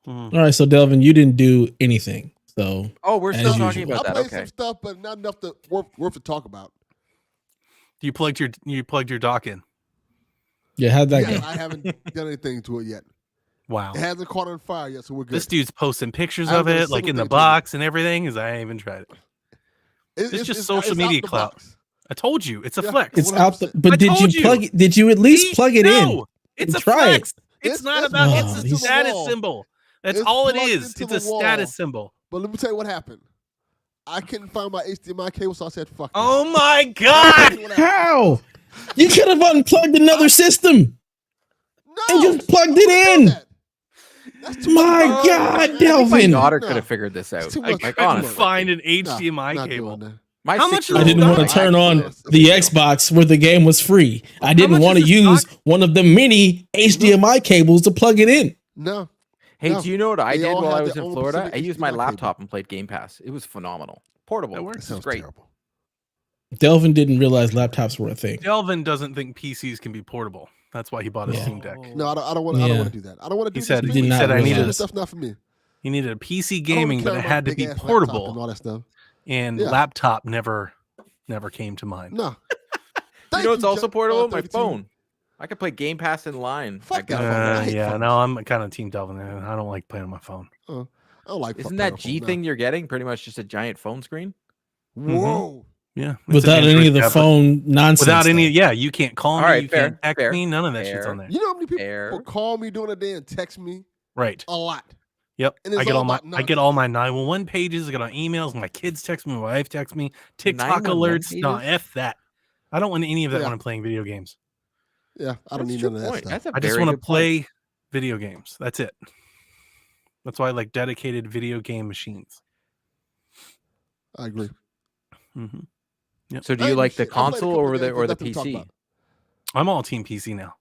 [SPEAKER 4] Mhm.
[SPEAKER 1] All right, so Delvin, you didn't do anything. So
[SPEAKER 2] Oh, we're
[SPEAKER 1] As
[SPEAKER 2] still
[SPEAKER 1] usual.
[SPEAKER 2] talking about
[SPEAKER 3] I
[SPEAKER 2] that.
[SPEAKER 3] played
[SPEAKER 2] Okay.
[SPEAKER 3] some stuff, but not enough to worth to talk about.
[SPEAKER 4] You plugged your dock in.
[SPEAKER 1] yeah, how'd that
[SPEAKER 3] Yes,
[SPEAKER 1] go?
[SPEAKER 3] I haven't done anything to it yet.
[SPEAKER 4] Wow.
[SPEAKER 3] It hasn't caught on fire yet, so we're good.
[SPEAKER 4] This dude's posting pictures
[SPEAKER 3] I
[SPEAKER 4] of
[SPEAKER 3] haven't done a
[SPEAKER 4] it, like
[SPEAKER 3] single
[SPEAKER 4] in the
[SPEAKER 3] thing to it.
[SPEAKER 4] box and everything. Is I ain't even tried it.
[SPEAKER 3] It's
[SPEAKER 4] just social
[SPEAKER 3] out
[SPEAKER 4] media
[SPEAKER 3] the
[SPEAKER 4] clout.
[SPEAKER 3] box.
[SPEAKER 4] I told you, it's a
[SPEAKER 3] Yeah.
[SPEAKER 4] flex.
[SPEAKER 1] It's out.
[SPEAKER 3] 100%.
[SPEAKER 1] But
[SPEAKER 4] I
[SPEAKER 1] did
[SPEAKER 4] told
[SPEAKER 1] you
[SPEAKER 4] you.
[SPEAKER 1] plug it? Did you at least plug it in?
[SPEAKER 4] No, it's a
[SPEAKER 1] Try it.
[SPEAKER 4] flex. It's not
[SPEAKER 3] It's
[SPEAKER 4] about.
[SPEAKER 1] plugged
[SPEAKER 4] It's a
[SPEAKER 1] into
[SPEAKER 3] the
[SPEAKER 4] status
[SPEAKER 3] wall.
[SPEAKER 4] symbol. That's
[SPEAKER 3] It's
[SPEAKER 4] all it
[SPEAKER 3] plugged
[SPEAKER 4] is.
[SPEAKER 3] into
[SPEAKER 4] It's a
[SPEAKER 3] the wall.
[SPEAKER 4] status symbol.
[SPEAKER 3] But let me tell you what happened. I couldn't find my HDMI cable, so I said, "Fuck."
[SPEAKER 4] Oh my
[SPEAKER 3] this.
[SPEAKER 4] god!
[SPEAKER 3] What happened?
[SPEAKER 1] How? You could have unplugged another system
[SPEAKER 3] No,
[SPEAKER 1] and just plugged
[SPEAKER 3] I
[SPEAKER 1] it
[SPEAKER 3] wouldn't
[SPEAKER 1] in.
[SPEAKER 3] do that. That's too
[SPEAKER 1] My
[SPEAKER 3] much.
[SPEAKER 1] God,
[SPEAKER 2] I think my
[SPEAKER 1] Delvin.
[SPEAKER 2] daughter
[SPEAKER 3] No.
[SPEAKER 2] could have figured this out.
[SPEAKER 3] It's too
[SPEAKER 4] I
[SPEAKER 3] much.
[SPEAKER 2] Like,
[SPEAKER 4] couldn't
[SPEAKER 2] honestly.
[SPEAKER 4] find an
[SPEAKER 3] Nah,
[SPEAKER 4] HDMI
[SPEAKER 3] not
[SPEAKER 4] cable.
[SPEAKER 3] doing that.
[SPEAKER 2] My
[SPEAKER 4] How much is
[SPEAKER 1] I
[SPEAKER 2] six-year-old
[SPEAKER 1] didn't
[SPEAKER 4] Oh,
[SPEAKER 1] want to
[SPEAKER 4] God.
[SPEAKER 1] turn on the Xbox where the game was free. I didn't
[SPEAKER 4] much
[SPEAKER 1] want to
[SPEAKER 4] is this
[SPEAKER 1] use
[SPEAKER 4] dock?
[SPEAKER 1] one of the many HDMI cables to plug it in.
[SPEAKER 3] No,
[SPEAKER 2] Hey,
[SPEAKER 3] No,
[SPEAKER 2] do you know what I
[SPEAKER 3] they
[SPEAKER 2] did
[SPEAKER 3] all
[SPEAKER 2] while
[SPEAKER 3] have
[SPEAKER 2] I was
[SPEAKER 3] their
[SPEAKER 2] in
[SPEAKER 3] own
[SPEAKER 2] Florida?
[SPEAKER 3] specific
[SPEAKER 2] I used my
[SPEAKER 3] HDMI
[SPEAKER 2] laptop and played Game Pass. It was phenomenal. Portable.
[SPEAKER 4] That works.
[SPEAKER 3] that
[SPEAKER 2] It's
[SPEAKER 3] sounds
[SPEAKER 2] great.
[SPEAKER 3] terrible.
[SPEAKER 1] Delvin didn't realize laptops were a thing.
[SPEAKER 4] Delvin doesn't think PCs can be portable. That's why he bought a
[SPEAKER 1] Yeah.
[SPEAKER 4] Steam Deck.
[SPEAKER 3] No, I don't want. I
[SPEAKER 1] Yeah.
[SPEAKER 3] don't want to do that. I don't want to do.
[SPEAKER 4] He said-
[SPEAKER 3] this
[SPEAKER 1] he
[SPEAKER 3] thing.
[SPEAKER 1] said, "I need
[SPEAKER 3] This
[SPEAKER 1] a-
[SPEAKER 3] stuff not for me.
[SPEAKER 4] He needed a PC
[SPEAKER 3] I don't
[SPEAKER 4] gaming, but
[SPEAKER 3] care
[SPEAKER 4] it
[SPEAKER 3] about
[SPEAKER 4] had to
[SPEAKER 3] big
[SPEAKER 4] be
[SPEAKER 3] ass laptop
[SPEAKER 4] portable.
[SPEAKER 3] and all that stuff.
[SPEAKER 4] And
[SPEAKER 3] Yeah.
[SPEAKER 4] laptop never came to mind.
[SPEAKER 3] No.
[SPEAKER 2] You know it's also
[SPEAKER 3] Jeff-
[SPEAKER 2] portable? My
[SPEAKER 3] 32.
[SPEAKER 2] phone. I could play Game Pass in line.
[SPEAKER 3] Fuck
[SPEAKER 2] I got
[SPEAKER 3] that
[SPEAKER 2] a phone.
[SPEAKER 3] I hate
[SPEAKER 4] Yeah,
[SPEAKER 3] phones.
[SPEAKER 4] no, I'm kind of team Delvin. I don't like playing on my phone.
[SPEAKER 3] I don't like.
[SPEAKER 2] Isn't
[SPEAKER 3] fuck
[SPEAKER 2] that
[SPEAKER 3] phones,
[SPEAKER 2] G
[SPEAKER 3] no.
[SPEAKER 2] thing you're getting pretty much just a giant phone screen?
[SPEAKER 3] Whoa.
[SPEAKER 4] Yeah, it's
[SPEAKER 1] Without
[SPEAKER 4] an
[SPEAKER 1] any
[SPEAKER 4] Android
[SPEAKER 1] of the
[SPEAKER 4] tablet.
[SPEAKER 1] phone nonsense.
[SPEAKER 4] Without any,
[SPEAKER 1] though.
[SPEAKER 4] yeah, you can't call me,
[SPEAKER 2] All right,
[SPEAKER 4] you
[SPEAKER 2] fair,
[SPEAKER 4] can't text
[SPEAKER 2] fair,
[SPEAKER 4] me, none of that shit's
[SPEAKER 2] fair.
[SPEAKER 4] on there.
[SPEAKER 3] You know how many people
[SPEAKER 2] Fair.
[SPEAKER 3] will call me during the day and text me
[SPEAKER 4] Right.
[SPEAKER 3] a lot.
[SPEAKER 4] Yep.
[SPEAKER 3] And it's
[SPEAKER 4] I get
[SPEAKER 3] all
[SPEAKER 4] all my
[SPEAKER 3] about
[SPEAKER 4] I get all my 911 pages. I get on emails. My kids text me. My wife texts me. TikTok
[SPEAKER 2] 911
[SPEAKER 4] alerts. No,
[SPEAKER 2] pages?
[SPEAKER 4] f that. I don't want any of that
[SPEAKER 3] Yeah.
[SPEAKER 4] when I'm playing video games.
[SPEAKER 3] Yeah, I don't
[SPEAKER 2] That's
[SPEAKER 3] need
[SPEAKER 2] a
[SPEAKER 3] none of
[SPEAKER 2] good
[SPEAKER 3] that
[SPEAKER 2] point.
[SPEAKER 3] stuff.
[SPEAKER 2] That's a
[SPEAKER 4] I just
[SPEAKER 2] very
[SPEAKER 4] want to
[SPEAKER 2] good point.
[SPEAKER 4] play video games. That's it. That's why I like dedicated video game machines.
[SPEAKER 3] I agree.
[SPEAKER 4] Mm-hmm. Yep.
[SPEAKER 2] So do you like the
[SPEAKER 3] I played a
[SPEAKER 2] console
[SPEAKER 3] couple
[SPEAKER 2] or
[SPEAKER 3] of
[SPEAKER 2] the
[SPEAKER 3] games,
[SPEAKER 2] or the
[SPEAKER 3] but nothing to talk
[SPEAKER 2] PC?
[SPEAKER 3] about.
[SPEAKER 4] I'm all team PC now.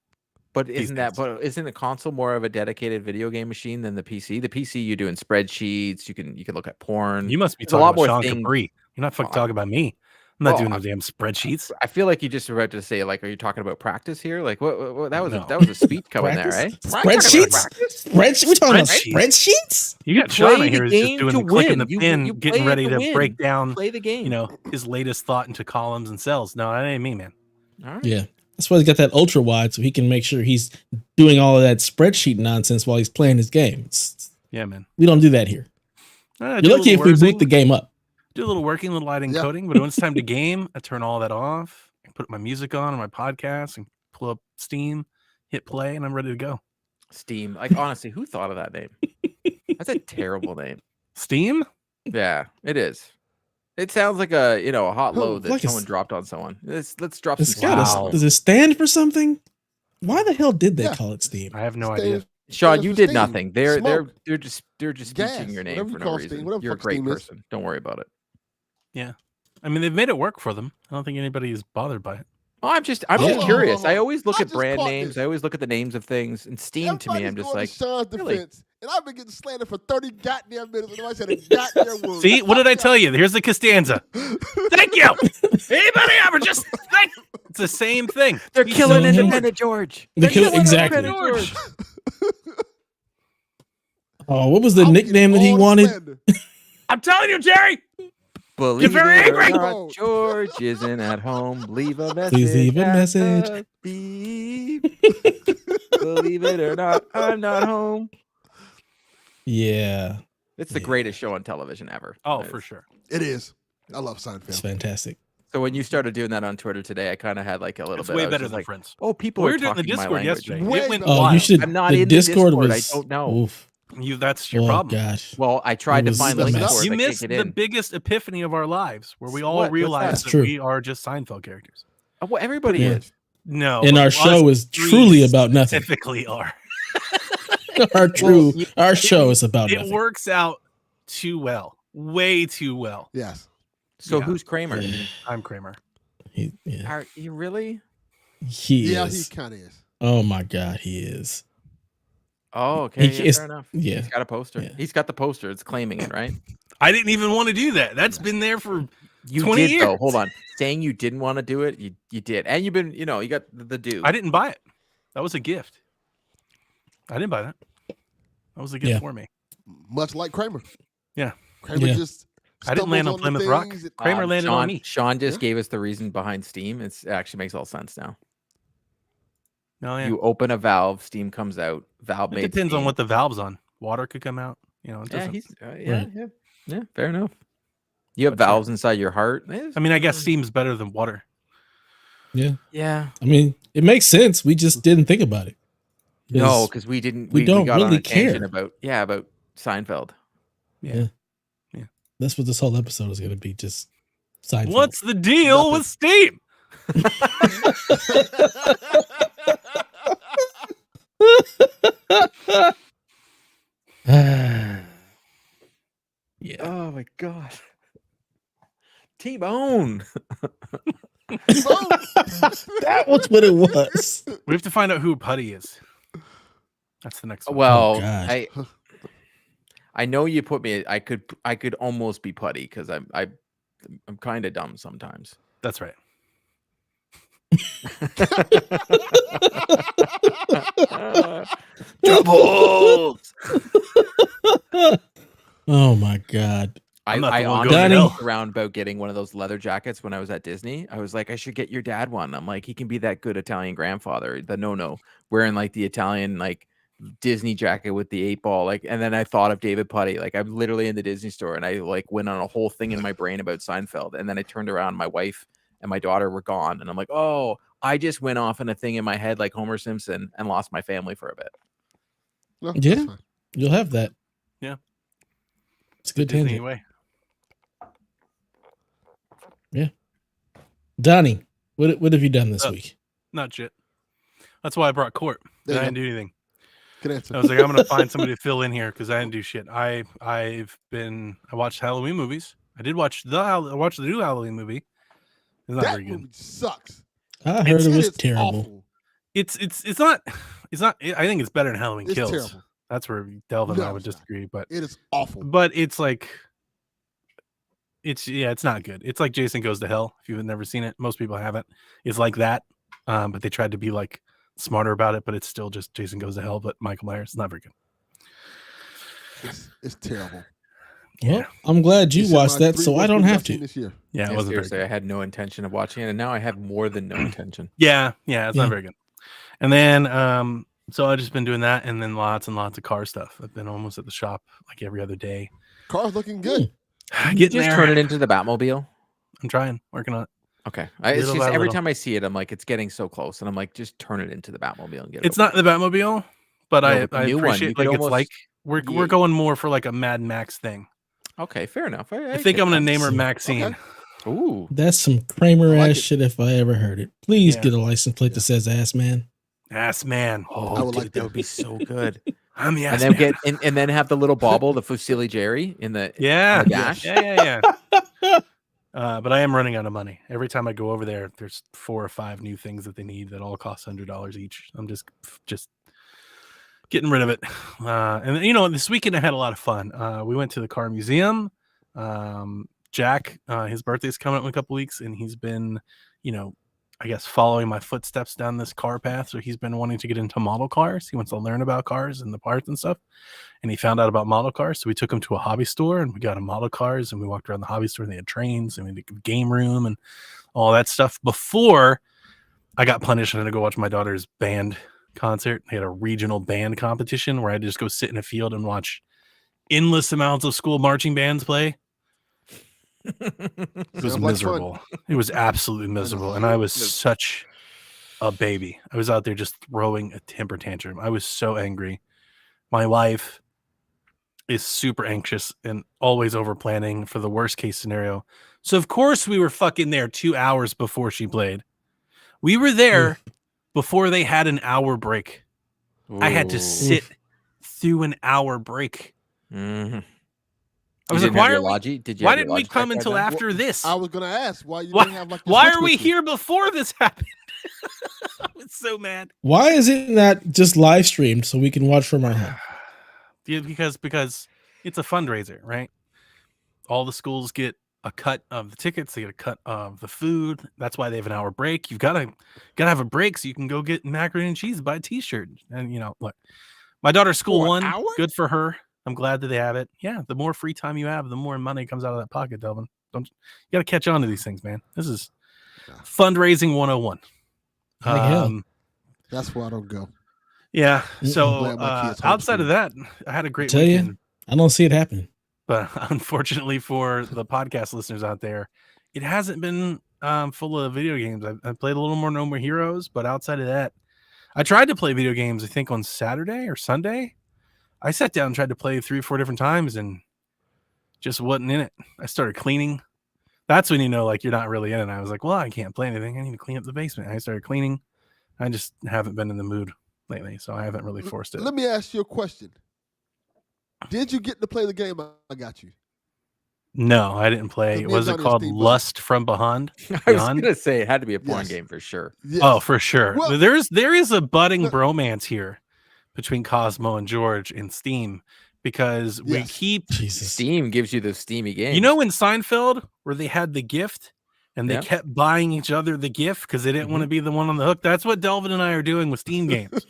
[SPEAKER 2] But
[SPEAKER 4] These
[SPEAKER 2] isn't
[SPEAKER 4] days.
[SPEAKER 2] the console more of a dedicated video game machine than the PC? The PC you're doing spreadsheets, you can look at porn.
[SPEAKER 4] You must be
[SPEAKER 2] There's a
[SPEAKER 4] talking
[SPEAKER 2] lot
[SPEAKER 4] about
[SPEAKER 2] more
[SPEAKER 4] Sean
[SPEAKER 2] things.
[SPEAKER 4] Capri. You're not fucking
[SPEAKER 2] Well,
[SPEAKER 4] talking about me. I'm not
[SPEAKER 2] well,
[SPEAKER 4] doing no damn spreadsheets.
[SPEAKER 2] I feel like you just were about to say, like, are you talking about practice here? Like, what that was
[SPEAKER 4] No.
[SPEAKER 2] that was a speech coming there,
[SPEAKER 1] Practice?
[SPEAKER 2] eh?
[SPEAKER 1] Spreadsheets? Spreadsheets? We talking about spreadsheets?
[SPEAKER 4] You got
[SPEAKER 2] Play
[SPEAKER 4] Sean
[SPEAKER 2] the
[SPEAKER 4] here who's just
[SPEAKER 2] game
[SPEAKER 4] doing
[SPEAKER 2] to
[SPEAKER 4] the clicking the
[SPEAKER 2] win.
[SPEAKER 4] pin,
[SPEAKER 2] You
[SPEAKER 4] getting
[SPEAKER 2] play
[SPEAKER 4] ready
[SPEAKER 2] it to
[SPEAKER 4] to
[SPEAKER 2] win.
[SPEAKER 4] break down,
[SPEAKER 2] Play the game.
[SPEAKER 4] you know, his latest thought into columns and cells. No, that ain't me, man.
[SPEAKER 2] All right.
[SPEAKER 1] Yeah. That's why he's got that ultra wide, so he can make sure he's doing all of that spreadsheet nonsense while he's playing his game.
[SPEAKER 4] Yeah, man.
[SPEAKER 1] We don't do that here.
[SPEAKER 4] Do
[SPEAKER 1] You're
[SPEAKER 4] a
[SPEAKER 1] lucky if
[SPEAKER 4] little
[SPEAKER 1] we boot
[SPEAKER 4] Wurzing,
[SPEAKER 1] the game up.
[SPEAKER 4] do a little working, a little lighting,
[SPEAKER 3] Yeah.
[SPEAKER 4] coding, but when it's time to game, I turn all that off. I put my music on my podcast and pull up Steam, hit play, and I'm ready to go.
[SPEAKER 2] Steam. Like, honestly, who thought of that name? That's a terrible name.
[SPEAKER 4] Steam?
[SPEAKER 2] Yeah, it is. It sounds like a hot load that
[SPEAKER 1] like
[SPEAKER 2] someone dropped on someone. Let's drop
[SPEAKER 1] It's
[SPEAKER 2] some
[SPEAKER 1] got
[SPEAKER 2] Steam.
[SPEAKER 1] a, does it stand for something? Why the hell did they
[SPEAKER 3] Yeah.
[SPEAKER 1] call it Steam?
[SPEAKER 4] I have no
[SPEAKER 3] Stay-
[SPEAKER 4] idea.
[SPEAKER 2] Sean,
[SPEAKER 3] Stands
[SPEAKER 2] you
[SPEAKER 3] for
[SPEAKER 2] did
[SPEAKER 3] steam,
[SPEAKER 2] nothing. They're
[SPEAKER 3] smoke,
[SPEAKER 2] just
[SPEAKER 3] gas,
[SPEAKER 2] teaching your name
[SPEAKER 3] whatever
[SPEAKER 2] for
[SPEAKER 3] you
[SPEAKER 2] no
[SPEAKER 3] call
[SPEAKER 2] reason.
[SPEAKER 3] steam, whatever
[SPEAKER 2] You're a
[SPEAKER 3] fuck
[SPEAKER 2] great
[SPEAKER 3] steam is.
[SPEAKER 2] person. Don't worry about it.
[SPEAKER 4] I mean, they've made it work for them. I don't think anybody is bothered by it.
[SPEAKER 2] Oh, I'm just
[SPEAKER 1] Yeah.
[SPEAKER 2] curious. I always look
[SPEAKER 3] I
[SPEAKER 2] at
[SPEAKER 3] just
[SPEAKER 2] brand
[SPEAKER 3] caught
[SPEAKER 2] names.
[SPEAKER 3] this.
[SPEAKER 2] I always look at the names of things. And Steam to me,
[SPEAKER 3] Everybody's
[SPEAKER 2] I'm just
[SPEAKER 3] going
[SPEAKER 2] like,
[SPEAKER 3] to Sean's
[SPEAKER 2] really?
[SPEAKER 3] defense, and I've been getting slandered for 30 goddamn minutes, and nobody said a goddamn word.
[SPEAKER 4] See, what did I tell you? Here's the Costanza. Thank you. Anybody ever just think it's the same thing.
[SPEAKER 2] they're
[SPEAKER 4] He's
[SPEAKER 2] killing
[SPEAKER 1] so
[SPEAKER 2] Independent George.
[SPEAKER 1] They're killing- exactly.
[SPEAKER 2] Independent George.
[SPEAKER 1] Oh, what was the
[SPEAKER 3] I'm
[SPEAKER 1] nickname that
[SPEAKER 3] getting
[SPEAKER 1] he
[SPEAKER 3] all the
[SPEAKER 1] wanted?
[SPEAKER 3] slander.
[SPEAKER 4] I'm telling you, Jerry.
[SPEAKER 2] Believe
[SPEAKER 4] very
[SPEAKER 2] it or
[SPEAKER 4] angry.
[SPEAKER 2] not, George isn't at home. Leave a message.
[SPEAKER 1] Please leave a
[SPEAKER 2] at
[SPEAKER 1] message.
[SPEAKER 2] the beep. Believe it or not, I'm not home.
[SPEAKER 1] Yeah,
[SPEAKER 2] It's the
[SPEAKER 1] Yeah.
[SPEAKER 2] greatest show on television ever.
[SPEAKER 4] Oh,
[SPEAKER 2] It
[SPEAKER 4] for
[SPEAKER 2] is.
[SPEAKER 4] sure.
[SPEAKER 3] It is. I love
[SPEAKER 1] it's
[SPEAKER 3] Seinfeld.
[SPEAKER 1] fantastic.
[SPEAKER 2] So when you started doing that on Twitter today, I kind of had like a little
[SPEAKER 4] It's
[SPEAKER 2] bit.
[SPEAKER 4] way
[SPEAKER 2] I was
[SPEAKER 4] better
[SPEAKER 2] just
[SPEAKER 4] than
[SPEAKER 2] like,
[SPEAKER 4] Friends.
[SPEAKER 2] oh, people
[SPEAKER 4] We
[SPEAKER 2] are
[SPEAKER 4] were doing the
[SPEAKER 2] talking my
[SPEAKER 4] Discord
[SPEAKER 2] language.
[SPEAKER 4] yesterday.
[SPEAKER 3] Way
[SPEAKER 4] It went
[SPEAKER 3] better.
[SPEAKER 1] Oh,
[SPEAKER 4] wild.
[SPEAKER 1] you should.
[SPEAKER 2] I'm not
[SPEAKER 1] the
[SPEAKER 2] in the
[SPEAKER 1] Discord
[SPEAKER 2] Discord, I
[SPEAKER 1] was.
[SPEAKER 2] don't know.
[SPEAKER 1] Oof.
[SPEAKER 4] That's your
[SPEAKER 1] Oh
[SPEAKER 4] problem.
[SPEAKER 1] gosh.
[SPEAKER 2] Well, I tried to
[SPEAKER 1] was
[SPEAKER 2] find
[SPEAKER 1] a
[SPEAKER 2] links
[SPEAKER 1] mess.
[SPEAKER 2] for it.
[SPEAKER 4] You
[SPEAKER 2] I can't
[SPEAKER 4] missed
[SPEAKER 2] get
[SPEAKER 4] the
[SPEAKER 2] in.
[SPEAKER 4] biggest epiphany of our lives, where we all
[SPEAKER 2] What? What's
[SPEAKER 4] realized
[SPEAKER 1] That's
[SPEAKER 4] that
[SPEAKER 1] true.
[SPEAKER 4] we are just Seinfeld characters.
[SPEAKER 2] Well, everybody
[SPEAKER 1] Yeah.
[SPEAKER 2] is.
[SPEAKER 4] No,
[SPEAKER 1] And
[SPEAKER 4] but
[SPEAKER 1] our
[SPEAKER 4] us
[SPEAKER 1] show is
[SPEAKER 4] three
[SPEAKER 1] truly about nothing.
[SPEAKER 4] Specifically, are
[SPEAKER 1] Our show is about
[SPEAKER 4] it
[SPEAKER 1] nothing.
[SPEAKER 4] works out too well, way too well.
[SPEAKER 3] Yes.
[SPEAKER 2] So
[SPEAKER 4] Yeah.
[SPEAKER 2] who's Kramer?
[SPEAKER 4] I'm Kramer.
[SPEAKER 1] Yeah,
[SPEAKER 2] Are you really?
[SPEAKER 1] he
[SPEAKER 3] Yeah,
[SPEAKER 1] is.
[SPEAKER 3] he kind of is.
[SPEAKER 1] Oh my god, he is.
[SPEAKER 2] Oh, okay.
[SPEAKER 1] He
[SPEAKER 2] Yeah,
[SPEAKER 1] is-
[SPEAKER 2] fair enough.
[SPEAKER 1] yeah.
[SPEAKER 2] He's got a poster.
[SPEAKER 1] Yeah.
[SPEAKER 2] He's got the poster. It's claiming it, right?
[SPEAKER 4] I didn't even want to do that. That's been there for
[SPEAKER 2] You
[SPEAKER 4] 20
[SPEAKER 2] did though.
[SPEAKER 4] years.
[SPEAKER 2] Hold on. Saying you didn't want to do it, you did, and you've been, you got the dude.
[SPEAKER 4] I didn't buy it. That was a gift. I didn't buy that. That was a gift
[SPEAKER 1] Yeah.
[SPEAKER 4] for me.
[SPEAKER 3] Much like Kramer.
[SPEAKER 4] Yeah.
[SPEAKER 3] Kramer
[SPEAKER 1] Yeah.
[SPEAKER 3] just.
[SPEAKER 4] I didn't land on
[SPEAKER 3] stumbles the
[SPEAKER 4] Plymouth Rock.
[SPEAKER 3] things that-
[SPEAKER 4] Kramer landed
[SPEAKER 2] Sean,
[SPEAKER 4] on me.
[SPEAKER 2] Sean just
[SPEAKER 3] Yeah.
[SPEAKER 2] gave us the reason behind Steam. It actually makes all sense now.
[SPEAKER 4] No, yeah.
[SPEAKER 2] You open a valve, steam comes out. Valve
[SPEAKER 4] It
[SPEAKER 2] made
[SPEAKER 4] depends on
[SPEAKER 2] steam.
[SPEAKER 4] what the valve's on. Water could come out. It
[SPEAKER 2] Yeah,
[SPEAKER 4] doesn't.
[SPEAKER 2] he's
[SPEAKER 1] Right.
[SPEAKER 2] yeah. Fair enough. You have
[SPEAKER 4] That's right.
[SPEAKER 2] valves inside your heart.
[SPEAKER 4] I mean, I guess steam's better than water.
[SPEAKER 2] Yeah.
[SPEAKER 1] I mean, it makes sense. We just didn't think about it.
[SPEAKER 2] No, because we didn't.
[SPEAKER 1] we don't
[SPEAKER 2] got on
[SPEAKER 1] really
[SPEAKER 2] a tangent
[SPEAKER 1] care.
[SPEAKER 2] about Seinfeld.
[SPEAKER 1] Yeah. That's what this whole episode is going to be. Just Seinfeld.
[SPEAKER 4] What's the deal
[SPEAKER 3] Nothing.
[SPEAKER 4] with steam?
[SPEAKER 1] Yeah.
[SPEAKER 2] Oh my god. T-Bone.
[SPEAKER 1] That was what it was.
[SPEAKER 4] We have to find out who Putty is. That's the next one.
[SPEAKER 2] Well,
[SPEAKER 1] God.
[SPEAKER 2] I know you put me. I could almost be putty because I'm kind of dumb sometimes.
[SPEAKER 4] That's right.
[SPEAKER 2] Doubles.
[SPEAKER 1] Oh my God.
[SPEAKER 4] I'm not
[SPEAKER 2] I
[SPEAKER 4] the one
[SPEAKER 2] honestly
[SPEAKER 1] going to
[SPEAKER 2] joked
[SPEAKER 4] hell.
[SPEAKER 2] around about getting one of those leather jackets when I was at Disney. I was like, I should get your dad one. I'm like, he can be that good Italian grandfather. The no, wearing like the Italian like Disney jacket with the 8-ball. Like, and then I thought of David Putty. Like, I'm literally in the Disney store and I like went on a whole thing in my brain about Seinfeld. And then I turned around, my wife and my daughter were gone, and I'm like, oh, I just went off in a thing in my head like Homer Simpson and lost my family for a bit.
[SPEAKER 3] No,
[SPEAKER 1] Yeah.
[SPEAKER 3] that's fine.
[SPEAKER 1] You'll have that.
[SPEAKER 4] Yeah.
[SPEAKER 1] It's a good
[SPEAKER 4] Disney
[SPEAKER 1] tangent.
[SPEAKER 4] way.
[SPEAKER 1] Donnie, what have you done this
[SPEAKER 4] Uh,
[SPEAKER 1] week?
[SPEAKER 4] Not shit. That's why I brought Court.
[SPEAKER 3] There
[SPEAKER 4] I
[SPEAKER 3] you
[SPEAKER 4] didn't do anything.
[SPEAKER 3] Good answer.
[SPEAKER 4] I was like, I'm gonna find somebody to fill in here because I didn't do shit. I watched Halloween movies. I watched the new Halloween movie. It's not
[SPEAKER 3] that
[SPEAKER 4] very good.
[SPEAKER 3] movie sucks.
[SPEAKER 1] I heard it was
[SPEAKER 3] is
[SPEAKER 1] terrible.
[SPEAKER 3] Awful.
[SPEAKER 4] It's not. I think it's better than Halloween
[SPEAKER 3] It's
[SPEAKER 4] Kills.
[SPEAKER 3] terrible.
[SPEAKER 4] That's where Delvin and I
[SPEAKER 3] No,
[SPEAKER 4] would
[SPEAKER 3] it's not.
[SPEAKER 4] disagree, but
[SPEAKER 3] It is awful.
[SPEAKER 4] it's like it's not good. It's like Jason Goes to Hell. If you've never seen it, most people haven't. It's like that, but they tried to be like smarter about it, but it's still just Jason Goes to Hell, but Michael Myers. It's not very good.
[SPEAKER 3] It's terrible.
[SPEAKER 1] Well, I'm glad you watched that, so I don't have to.
[SPEAKER 3] This year.
[SPEAKER 4] Yeah, it wasn't very
[SPEAKER 2] seriously,
[SPEAKER 4] good.
[SPEAKER 2] I had no intention of watching it, and now I have more than no intention.
[SPEAKER 4] Yeah, it's not very good. And then so I've just been doing that, and then lots and lots of car stuff. I've been almost at the shop like every other day.
[SPEAKER 3] Car's looking good.
[SPEAKER 2] You just turn it into the Batmobile.
[SPEAKER 4] I'm trying, working on it.
[SPEAKER 2] Okay, it's
[SPEAKER 4] Little
[SPEAKER 2] just
[SPEAKER 4] by
[SPEAKER 2] every
[SPEAKER 4] little.
[SPEAKER 2] time I see it, I'm like, it's getting so close, and I'm like, just turn it into the Batmobile and get it.
[SPEAKER 4] It's not the Batmobile, but
[SPEAKER 2] No,
[SPEAKER 4] I
[SPEAKER 2] but the new one,
[SPEAKER 4] appreciate
[SPEAKER 2] you
[SPEAKER 4] like
[SPEAKER 2] could
[SPEAKER 4] it's
[SPEAKER 2] almost-
[SPEAKER 4] like we're going more for like a Mad Max thing.
[SPEAKER 2] Okay, fair enough.
[SPEAKER 4] I think I'm gonna name her Maxine.
[SPEAKER 3] Okay.
[SPEAKER 2] Ooh,
[SPEAKER 1] That's some Kramer
[SPEAKER 3] I like
[SPEAKER 1] ass
[SPEAKER 3] it.
[SPEAKER 1] shit if I ever heard it. Please
[SPEAKER 4] Yeah.
[SPEAKER 1] get a license plate that says ass man.
[SPEAKER 4] Ass man.
[SPEAKER 3] I
[SPEAKER 2] oh,
[SPEAKER 3] would
[SPEAKER 2] dude,
[SPEAKER 3] like
[SPEAKER 2] that
[SPEAKER 3] that.
[SPEAKER 2] would be so good.
[SPEAKER 4] I'm the
[SPEAKER 2] And
[SPEAKER 4] ass
[SPEAKER 2] then
[SPEAKER 4] man.
[SPEAKER 2] and then have the little bauble, the Fusilli Jerry in the
[SPEAKER 4] Yeah.
[SPEAKER 2] the dash.
[SPEAKER 4] Yeah. But I am running out of money. Every time I go over there, there's 4 or 5 new things that they need that all cost $100 each. I'm just getting rid of it. And you know, this weekend I had a lot of fun. We went to the car museum. Jack, his birthday's coming up in a couple weeks, and he's been, I guess, following my footsteps down this car path. So he's been wanting to get into model cars. He wants to learn about cars and the parts and stuff. And he found out about model cars. So we took him to a hobby store and we got him model cars, and we walked around the hobby store and they had trains and we had a game room and all that stuff before I got punished. I had to go watch my daughter's band concert. They had a regional band competition where I had to just go sit in a field and watch endless amounts of school marching bands play. It was
[SPEAKER 3] Sounds like
[SPEAKER 4] miserable. It was absolutely miserable. And I was such a baby. I was out there just throwing a temper tantrum. I was so angry. My wife is super anxious and always over planning for the worst case scenario. So of course we were fucking there 2 hours before she played. We were there before they had an hour break. I had to sit through an hour break.
[SPEAKER 2] Mm-hmm.
[SPEAKER 4] I was like, why didn't we come until
[SPEAKER 2] after?
[SPEAKER 4] after this?
[SPEAKER 3] I was gonna ask why you didn't have like.
[SPEAKER 4] Why are we here before this happened? I was so mad.
[SPEAKER 1] Why is it not just live streamed so we can watch from our home?
[SPEAKER 4] Yeah, because it's a fundraiser, right? All the schools get a cut of the tickets. They get a cut of the food. That's why they have an hour break. You've got to have a break so you can go get macaroni and cheese, buy a T-shirt, and look. My daughter's school
[SPEAKER 3] For an
[SPEAKER 4] won.
[SPEAKER 3] hour?
[SPEAKER 4] Good for her. I'm glad that they have it. Yeah, the more free time you have, the more money comes out of that pocket, Delvin. You got to catch on to these things, man. This is fundraising 101.
[SPEAKER 3] That's why I don't go.
[SPEAKER 4] Yeah.
[SPEAKER 3] I'm
[SPEAKER 4] So
[SPEAKER 3] glad my kids
[SPEAKER 4] outside
[SPEAKER 3] homeschool.
[SPEAKER 4] of that, I had a great
[SPEAKER 1] Tell
[SPEAKER 4] weekend.
[SPEAKER 1] you, I don't see it happening.
[SPEAKER 4] But unfortunately for the podcast listeners out there, it hasn't been full of video games. I played a little more No More Heroes, but outside of that, I tried to play video games, I think on Saturday or Sunday. I sat down and tried to play 3 or 4 different times and just wasn't in it. I started cleaning. That's when you know, like, you're not really in it. I was like, well, I can't play anything. I need to clean up the basement. I started cleaning. I just haven't been in the mood lately, so I haven't really forced it.
[SPEAKER 3] Let me ask you a question. Did you get to play the game I got you?
[SPEAKER 4] No, I didn't play.
[SPEAKER 3] Me and
[SPEAKER 4] Was it
[SPEAKER 3] Johnny
[SPEAKER 4] called
[SPEAKER 3] Steve
[SPEAKER 4] Lust from Beyond?
[SPEAKER 2] I was gonna say it had to be a porn
[SPEAKER 3] Yes.
[SPEAKER 2] game for sure.
[SPEAKER 3] Yes.
[SPEAKER 4] Oh, for sure.
[SPEAKER 3] Well-
[SPEAKER 4] there is a budding
[SPEAKER 3] No.
[SPEAKER 4] bromance here between Cosmo and George in Steam because we
[SPEAKER 3] Yes.
[SPEAKER 4] keep.
[SPEAKER 1] Jesus.
[SPEAKER 2] Steam gives you those steamy games.
[SPEAKER 4] You know in Seinfeld where they had the gift and they
[SPEAKER 2] Yep.
[SPEAKER 4] kept buying each other the gift because they didn't want to be the one on the hook? That's what Delvin and I are doing with Steam games.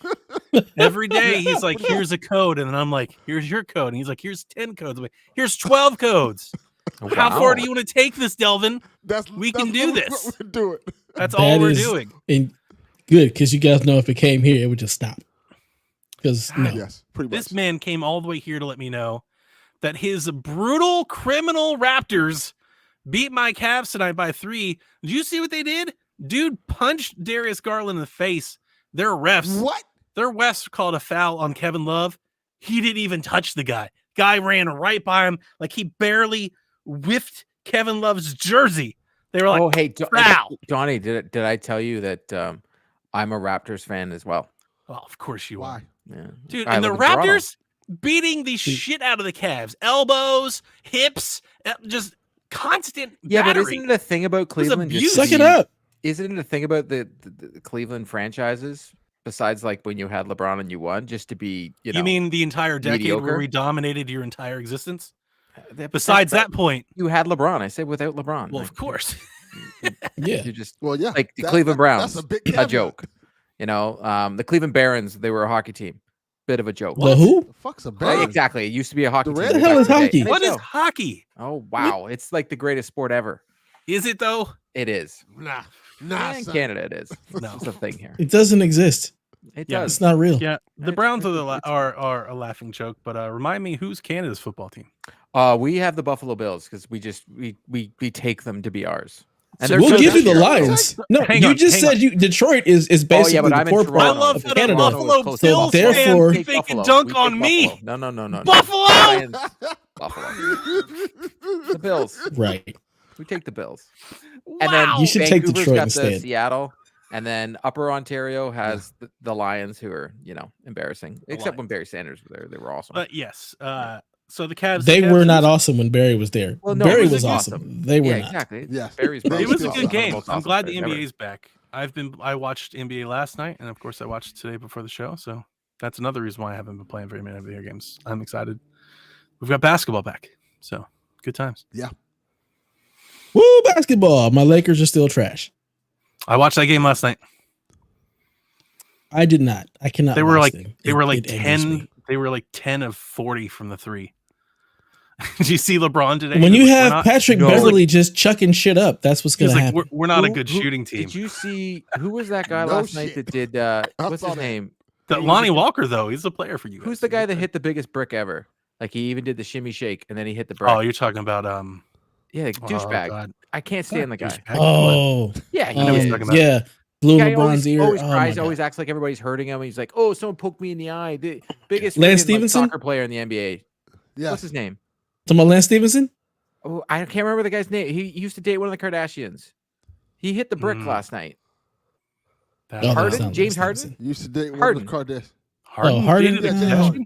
[SPEAKER 4] Every day he's like, here's a code. And then I'm like, here's your code. And he's like, here's 10 codes. I'm like, here's 12 codes.
[SPEAKER 2] Oh,
[SPEAKER 4] How far
[SPEAKER 2] wow.
[SPEAKER 4] do you want to take this, Delvin?
[SPEAKER 3] We
[SPEAKER 4] can do
[SPEAKER 3] literally
[SPEAKER 4] this.
[SPEAKER 3] What we're doing.
[SPEAKER 4] That's all
[SPEAKER 1] That
[SPEAKER 4] we're
[SPEAKER 1] is-
[SPEAKER 4] doing.
[SPEAKER 1] And good, because you guys know if it came here, it would just stop. Because no.
[SPEAKER 3] Yes, pretty much.
[SPEAKER 4] This man came all the way here to let me know that his brutal criminal Raptors beat my Cavs tonight by 3. Did you see what they did? Dude punched Darius Garland in the face. Their refs called a foul on Kevin Love. He didn't even touch the guy. Guy ran right by him like he barely whiffed Kevin Love's jersey. They were like,
[SPEAKER 2] oh, hey,
[SPEAKER 4] foul.
[SPEAKER 2] Johnny, did I tell you that I'm a Raptors fan as well?
[SPEAKER 4] well, of course you
[SPEAKER 3] Why?
[SPEAKER 4] are.
[SPEAKER 2] Yeah.
[SPEAKER 4] Dude,
[SPEAKER 2] I
[SPEAKER 4] and the
[SPEAKER 2] live in Toronto.
[SPEAKER 4] Raptors beating the shit out of the Cavs. Elbows, hips, just constant
[SPEAKER 2] Yeah, but
[SPEAKER 4] battery.
[SPEAKER 2] isn't it a thing about Cleveland?
[SPEAKER 4] abuse.
[SPEAKER 1] Suck it up.
[SPEAKER 2] Isn't it a thing about the Cleveland franchises? Besides, like when you had LeBron and you won, just to be,
[SPEAKER 4] You mean the entire decade where
[SPEAKER 2] mediocre?
[SPEAKER 4] we dominated your entire existence?
[SPEAKER 2] But
[SPEAKER 4] Besides that point,
[SPEAKER 2] you had LeBron. I said without LeBron.
[SPEAKER 4] well,
[SPEAKER 2] like,
[SPEAKER 4] of course.
[SPEAKER 1] Yeah.
[SPEAKER 2] you're just
[SPEAKER 3] Well, yeah.
[SPEAKER 2] like the Cleveland Browns.
[SPEAKER 3] That's a big
[SPEAKER 2] a
[SPEAKER 3] caveat.
[SPEAKER 2] joke. You know, the Cleveland Barons, they were a hockey team. Bit of a joke.
[SPEAKER 1] The who?
[SPEAKER 3] The fuck's a
[SPEAKER 2] Yeah,
[SPEAKER 3] Barons?
[SPEAKER 2] exactly. It used to be a hockey
[SPEAKER 3] The
[SPEAKER 2] team.
[SPEAKER 3] Reds?
[SPEAKER 1] The hell is
[SPEAKER 2] back in the day.
[SPEAKER 1] hockey?
[SPEAKER 4] What is
[SPEAKER 2] NHL.
[SPEAKER 4] hockey?
[SPEAKER 2] Oh, wow. It's like the greatest sport ever.
[SPEAKER 4] Is it though?
[SPEAKER 2] It is.
[SPEAKER 3] Nah,
[SPEAKER 2] Yeah, in
[SPEAKER 3] son.
[SPEAKER 2] Canada, it is.
[SPEAKER 4] No.
[SPEAKER 2] It's a thing here.
[SPEAKER 1] It doesn't exist.
[SPEAKER 2] It
[SPEAKER 4] Yeah.
[SPEAKER 2] does.
[SPEAKER 1] It's not real.
[SPEAKER 4] Yeah, the
[SPEAKER 2] It's-
[SPEAKER 4] Browns are
[SPEAKER 2] it's-
[SPEAKER 4] are a laughing joke. But remind me, who's Canada's football team?
[SPEAKER 2] We have the Buffalo Bills because we take them to be ours. And
[SPEAKER 1] So
[SPEAKER 2] they're
[SPEAKER 1] we'll
[SPEAKER 2] good
[SPEAKER 1] give you
[SPEAKER 2] this
[SPEAKER 1] the
[SPEAKER 2] year.
[SPEAKER 1] Lions. No,
[SPEAKER 4] Hang
[SPEAKER 1] you
[SPEAKER 4] on,
[SPEAKER 1] just
[SPEAKER 4] hang
[SPEAKER 1] said you Detroit is basically
[SPEAKER 2] yeah, but
[SPEAKER 1] the
[SPEAKER 2] I'm in
[SPEAKER 1] forefront
[SPEAKER 2] Toronto.
[SPEAKER 4] I love
[SPEAKER 1] of
[SPEAKER 4] that a
[SPEAKER 1] Canada.
[SPEAKER 4] Buffalo
[SPEAKER 2] close.
[SPEAKER 4] Bills
[SPEAKER 1] therefore-
[SPEAKER 4] fan
[SPEAKER 2] Take
[SPEAKER 4] can
[SPEAKER 2] Buffalo.
[SPEAKER 4] dunk
[SPEAKER 2] We
[SPEAKER 4] on
[SPEAKER 2] take
[SPEAKER 4] me.
[SPEAKER 2] Buffalo. No.
[SPEAKER 4] Buffalo!
[SPEAKER 2] Lions, Buffalo. The Bills.
[SPEAKER 1] Right.
[SPEAKER 2] We take the Bills.
[SPEAKER 4] Wow.
[SPEAKER 2] And then
[SPEAKER 1] You should take
[SPEAKER 2] Vancouver's
[SPEAKER 1] Detroit
[SPEAKER 2] got
[SPEAKER 1] instead.
[SPEAKER 2] the Seattle. And then Upper Ontario has the Lions, who are, embarrassing. Except when Barry Sanders was there. They were awesome.
[SPEAKER 4] But yes, so the Cavs.
[SPEAKER 1] They
[SPEAKER 4] the Cavs
[SPEAKER 1] were not
[SPEAKER 4] was-
[SPEAKER 1] awesome when Barry was there.
[SPEAKER 2] Well, no,
[SPEAKER 1] Barry
[SPEAKER 2] it was
[SPEAKER 1] was
[SPEAKER 2] awesome.
[SPEAKER 1] awesome. They were
[SPEAKER 2] Yeah,
[SPEAKER 1] not.
[SPEAKER 2] exactly.
[SPEAKER 3] Yes.
[SPEAKER 2] Barry's
[SPEAKER 3] They
[SPEAKER 2] probably
[SPEAKER 4] It was a
[SPEAKER 3] still
[SPEAKER 2] one
[SPEAKER 4] good
[SPEAKER 2] of the
[SPEAKER 4] game.
[SPEAKER 2] most
[SPEAKER 4] I'm
[SPEAKER 2] awesome
[SPEAKER 4] glad the
[SPEAKER 2] players ever.
[SPEAKER 4] NBA is back. I watched NBA last night, and of course I watched today before the show. So that's another reason why I haven't been playing very many video games. I'm excited. We've got basketball back, so good times.
[SPEAKER 1] Woo, basketball. My Lakers are still trash.
[SPEAKER 4] I watched that game last night.
[SPEAKER 1] I did not. I cannot.
[SPEAKER 4] They were
[SPEAKER 1] watch
[SPEAKER 4] like
[SPEAKER 1] them.
[SPEAKER 4] they were
[SPEAKER 1] It
[SPEAKER 4] like
[SPEAKER 1] angers
[SPEAKER 4] 10.
[SPEAKER 1] me.
[SPEAKER 4] They were like 10 of 40 from the three. Did you see LeBron today?
[SPEAKER 1] When
[SPEAKER 4] He
[SPEAKER 1] you
[SPEAKER 4] was like,
[SPEAKER 1] have
[SPEAKER 4] we're not-
[SPEAKER 1] Patrick
[SPEAKER 2] No.
[SPEAKER 1] Beverly just chucking shit up, that's what's
[SPEAKER 4] he was
[SPEAKER 1] gonna
[SPEAKER 4] like,
[SPEAKER 1] happen.
[SPEAKER 4] we're not a
[SPEAKER 2] Who-
[SPEAKER 4] good
[SPEAKER 2] who-
[SPEAKER 4] shooting team.
[SPEAKER 2] Did you see who was that guy
[SPEAKER 3] No
[SPEAKER 2] last night
[SPEAKER 3] shit.
[SPEAKER 2] that did what's
[SPEAKER 3] saw
[SPEAKER 2] his
[SPEAKER 3] that.
[SPEAKER 2] name?
[SPEAKER 4] That
[SPEAKER 2] he was
[SPEAKER 4] Lonnie
[SPEAKER 2] like-
[SPEAKER 4] Walker though, he's a player for you.
[SPEAKER 2] Who's
[SPEAKER 4] guys.
[SPEAKER 2] the guy that hit the biggest brick ever? Like he even did the shimmy shake and then he hit the brick.
[SPEAKER 4] Oh, you're talking about
[SPEAKER 2] Yeah, like,
[SPEAKER 4] oh,
[SPEAKER 2] douchebag.
[SPEAKER 4] God.
[SPEAKER 2] I can't stand the guy.
[SPEAKER 4] Douchebag.
[SPEAKER 1] Oh,
[SPEAKER 2] Yeah, he
[SPEAKER 4] I know what
[SPEAKER 2] is.
[SPEAKER 4] you're talking about.
[SPEAKER 1] yeah. Blew
[SPEAKER 2] Guy
[SPEAKER 1] LeBron's ear.
[SPEAKER 2] always
[SPEAKER 1] Oh,
[SPEAKER 2] cries,
[SPEAKER 1] my
[SPEAKER 2] always
[SPEAKER 1] God.
[SPEAKER 2] acts like everybody's hurting him. He's like, "Oh, someone poked me in the eye." The biggest
[SPEAKER 1] Lance
[SPEAKER 2] freaking,
[SPEAKER 1] Stevenson?
[SPEAKER 2] soccer player in the NBA.
[SPEAKER 3] Yeah.
[SPEAKER 2] What's his name?
[SPEAKER 1] Talking about Lance Stevenson?
[SPEAKER 2] Oh, I can't remember the guy's name. He used to date one of the Kardashians. He hit the brick
[SPEAKER 4] Mm.
[SPEAKER 2] last night.
[SPEAKER 4] That-
[SPEAKER 1] Oh, that's
[SPEAKER 2] Harden?
[SPEAKER 1] not
[SPEAKER 2] James
[SPEAKER 1] Lance
[SPEAKER 2] Harden?
[SPEAKER 1] Stevenson.
[SPEAKER 3] You used to date one
[SPEAKER 2] Harden.
[SPEAKER 3] of the Kardashians.
[SPEAKER 4] Harden,
[SPEAKER 1] Harden-
[SPEAKER 4] dated a
[SPEAKER 3] yeah,
[SPEAKER 4] Kardashian?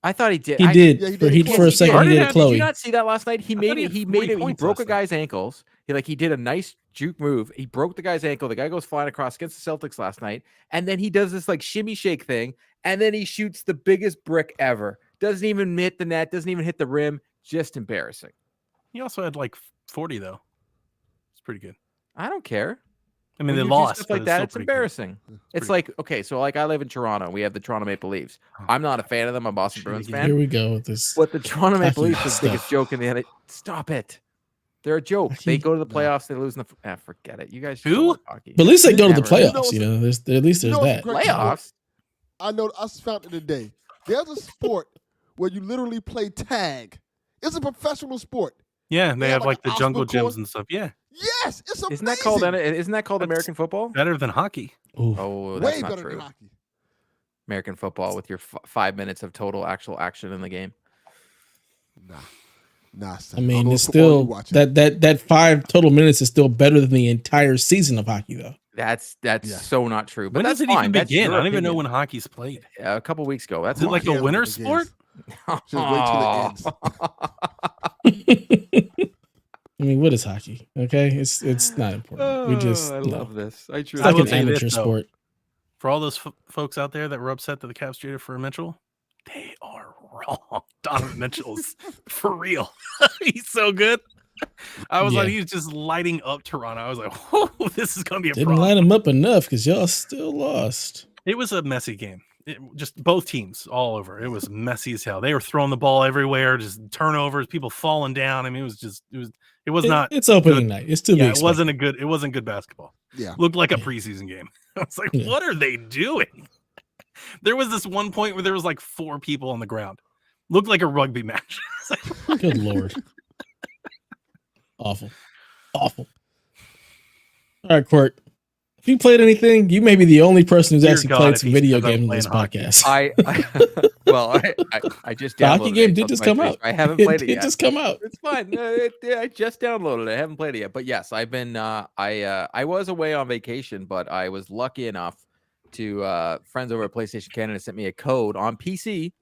[SPEAKER 2] I thought he did.
[SPEAKER 1] He
[SPEAKER 2] I-
[SPEAKER 1] did.
[SPEAKER 3] Yeah, he
[SPEAKER 1] for,
[SPEAKER 3] did.
[SPEAKER 1] he, for a
[SPEAKER 3] Yes,
[SPEAKER 1] second,
[SPEAKER 4] Harden
[SPEAKER 1] he did
[SPEAKER 4] had-
[SPEAKER 1] a
[SPEAKER 2] Did you
[SPEAKER 1] Chloe.
[SPEAKER 2] not see that last night? He
[SPEAKER 4] thought
[SPEAKER 2] made
[SPEAKER 4] he
[SPEAKER 2] it.
[SPEAKER 4] had
[SPEAKER 2] He
[SPEAKER 4] 40
[SPEAKER 2] made it. He
[SPEAKER 4] points
[SPEAKER 2] broke a
[SPEAKER 4] last night.
[SPEAKER 2] guy's ankles. He did a nice juke move. He broke the guy's ankle. The guy goes flying across against the Celtics last night, and then he does this like shimmy shake thing, and then he shoots the biggest brick ever. Doesn't even hit the net. Doesn't even hit the rim. Just embarrassing.
[SPEAKER 4] He also had like 40 though. It's pretty good.
[SPEAKER 2] I don't care.
[SPEAKER 4] I mean,
[SPEAKER 2] When
[SPEAKER 4] they
[SPEAKER 2] you do
[SPEAKER 4] lost,
[SPEAKER 2] stuff
[SPEAKER 4] but
[SPEAKER 2] like that.
[SPEAKER 4] still
[SPEAKER 2] It's
[SPEAKER 4] pretty good.
[SPEAKER 2] embarrassing. It's
[SPEAKER 4] pretty
[SPEAKER 2] like okay, so like I live in Toronto. We have the Toronto Maple Leafs. I'm not a fan of them. I'm a Boston Bruins
[SPEAKER 4] Here
[SPEAKER 1] Here
[SPEAKER 2] fan.
[SPEAKER 1] we go with this.
[SPEAKER 2] But the Toronto Maple
[SPEAKER 1] Hockey
[SPEAKER 2] Leafs is the biggest
[SPEAKER 1] stuff.
[SPEAKER 2] joke in the end. Stop it. They're a joke. They
[SPEAKER 1] Hockey-
[SPEAKER 2] go to the
[SPEAKER 3] No.
[SPEAKER 2] playoffs. They lose in the. Forget it. You guys. just
[SPEAKER 4] Who?
[SPEAKER 2] don't like hockey.
[SPEAKER 1] But at least they go to the
[SPEAKER 2] Never.
[SPEAKER 1] playoffs.
[SPEAKER 3] You know,
[SPEAKER 1] There's at least there's
[SPEAKER 3] you know
[SPEAKER 1] that.
[SPEAKER 3] what's great?
[SPEAKER 2] Playoffs.
[SPEAKER 3] I know. I found it today. There's a sport where you literally play tag. It's a professional sport.
[SPEAKER 4] Yeah, and they
[SPEAKER 3] They
[SPEAKER 4] have
[SPEAKER 3] have,
[SPEAKER 4] like
[SPEAKER 3] like,
[SPEAKER 4] the jungle
[SPEAKER 3] obstacle course.
[SPEAKER 4] gyms and stuff. Yeah,
[SPEAKER 3] Yes, it's amazing.
[SPEAKER 2] Isn't that called
[SPEAKER 4] That's-
[SPEAKER 2] American football?
[SPEAKER 4] better than hockey.
[SPEAKER 1] Ooh.
[SPEAKER 2] Oh,
[SPEAKER 3] way
[SPEAKER 2] that's not
[SPEAKER 3] better
[SPEAKER 2] true.
[SPEAKER 3] than hockey?
[SPEAKER 2] American football with your 5 minutes of total actual action in the game.
[SPEAKER 3] Nah. Son.
[SPEAKER 1] I
[SPEAKER 3] don't
[SPEAKER 1] mean,
[SPEAKER 3] know
[SPEAKER 1] it's
[SPEAKER 3] what football you
[SPEAKER 1] still
[SPEAKER 3] watching.
[SPEAKER 1] that 5 total minutes is still better than the entire season of hockey, though.
[SPEAKER 2] That's
[SPEAKER 3] Yeah.
[SPEAKER 2] so not true. But
[SPEAKER 4] When
[SPEAKER 2] that's
[SPEAKER 4] does it
[SPEAKER 2] fine.
[SPEAKER 4] even
[SPEAKER 2] That's
[SPEAKER 4] begin?
[SPEAKER 2] your
[SPEAKER 4] I don't even know
[SPEAKER 2] opinion.
[SPEAKER 4] when hockey's played.
[SPEAKER 2] A couple weeks ago. That's
[SPEAKER 4] Is it like
[SPEAKER 3] Hockey
[SPEAKER 4] a
[SPEAKER 3] has
[SPEAKER 4] winter
[SPEAKER 3] the games.
[SPEAKER 4] sport?
[SPEAKER 3] Just wait till it ends.
[SPEAKER 1] I mean, what is hockey? Okay, it's not important. We just
[SPEAKER 2] I
[SPEAKER 1] no.
[SPEAKER 2] love this. I
[SPEAKER 1] It's
[SPEAKER 2] truly
[SPEAKER 4] I
[SPEAKER 1] like
[SPEAKER 4] will
[SPEAKER 1] an
[SPEAKER 4] say this,
[SPEAKER 1] amateur
[SPEAKER 4] though.
[SPEAKER 1] sport.
[SPEAKER 4] For all those folks out there that were upset that the Cavs traded for Mitchell, they are wrong. Donovan Mitchell's for real. He's so good. I was like,
[SPEAKER 1] Yeah.
[SPEAKER 4] he was just lighting up Toronto. I was like, whoa, this is going to be a
[SPEAKER 1] Didn't
[SPEAKER 4] problem.
[SPEAKER 1] line them up enough because y'all still lost.
[SPEAKER 4] It was a messy game. Just both teams all over. It was messy as hell. They were throwing the ball everywhere, just turnovers, people falling down. I mean, it was not.
[SPEAKER 1] It's opening
[SPEAKER 4] good.
[SPEAKER 1] night. It's to be
[SPEAKER 4] Yeah, it
[SPEAKER 1] expected.
[SPEAKER 4] wasn't good basketball.
[SPEAKER 3] Yeah.
[SPEAKER 4] Looked like a preseason game. I was like,
[SPEAKER 1] Yeah.
[SPEAKER 4] what are they doing? There was this one point where there was like 4 people on the ground. Looked like a rugby match.
[SPEAKER 1] Good lord. Awful. All right, Court. Have you played anything? You may be the only person who's
[SPEAKER 4] Dear
[SPEAKER 1] actually
[SPEAKER 4] God,
[SPEAKER 1] played
[SPEAKER 4] if
[SPEAKER 1] some
[SPEAKER 4] he
[SPEAKER 1] video
[SPEAKER 4] says I'm
[SPEAKER 1] games in this
[SPEAKER 4] playing hockey.
[SPEAKER 1] podcast.
[SPEAKER 2] I just
[SPEAKER 1] The
[SPEAKER 2] downloaded
[SPEAKER 1] hockey game
[SPEAKER 2] it.
[SPEAKER 1] did
[SPEAKER 2] It's
[SPEAKER 1] just
[SPEAKER 2] on
[SPEAKER 1] come
[SPEAKER 2] my
[SPEAKER 1] out.
[SPEAKER 2] face. I haven't
[SPEAKER 1] It
[SPEAKER 2] played it
[SPEAKER 1] did
[SPEAKER 2] yet.
[SPEAKER 1] just come out.
[SPEAKER 2] It's fine. I just downloaded it. I haven't played it yet. But yes, I've been. I was away on vacation, but I was lucky enough to friends over at PlayStation Canada sent me a code on PC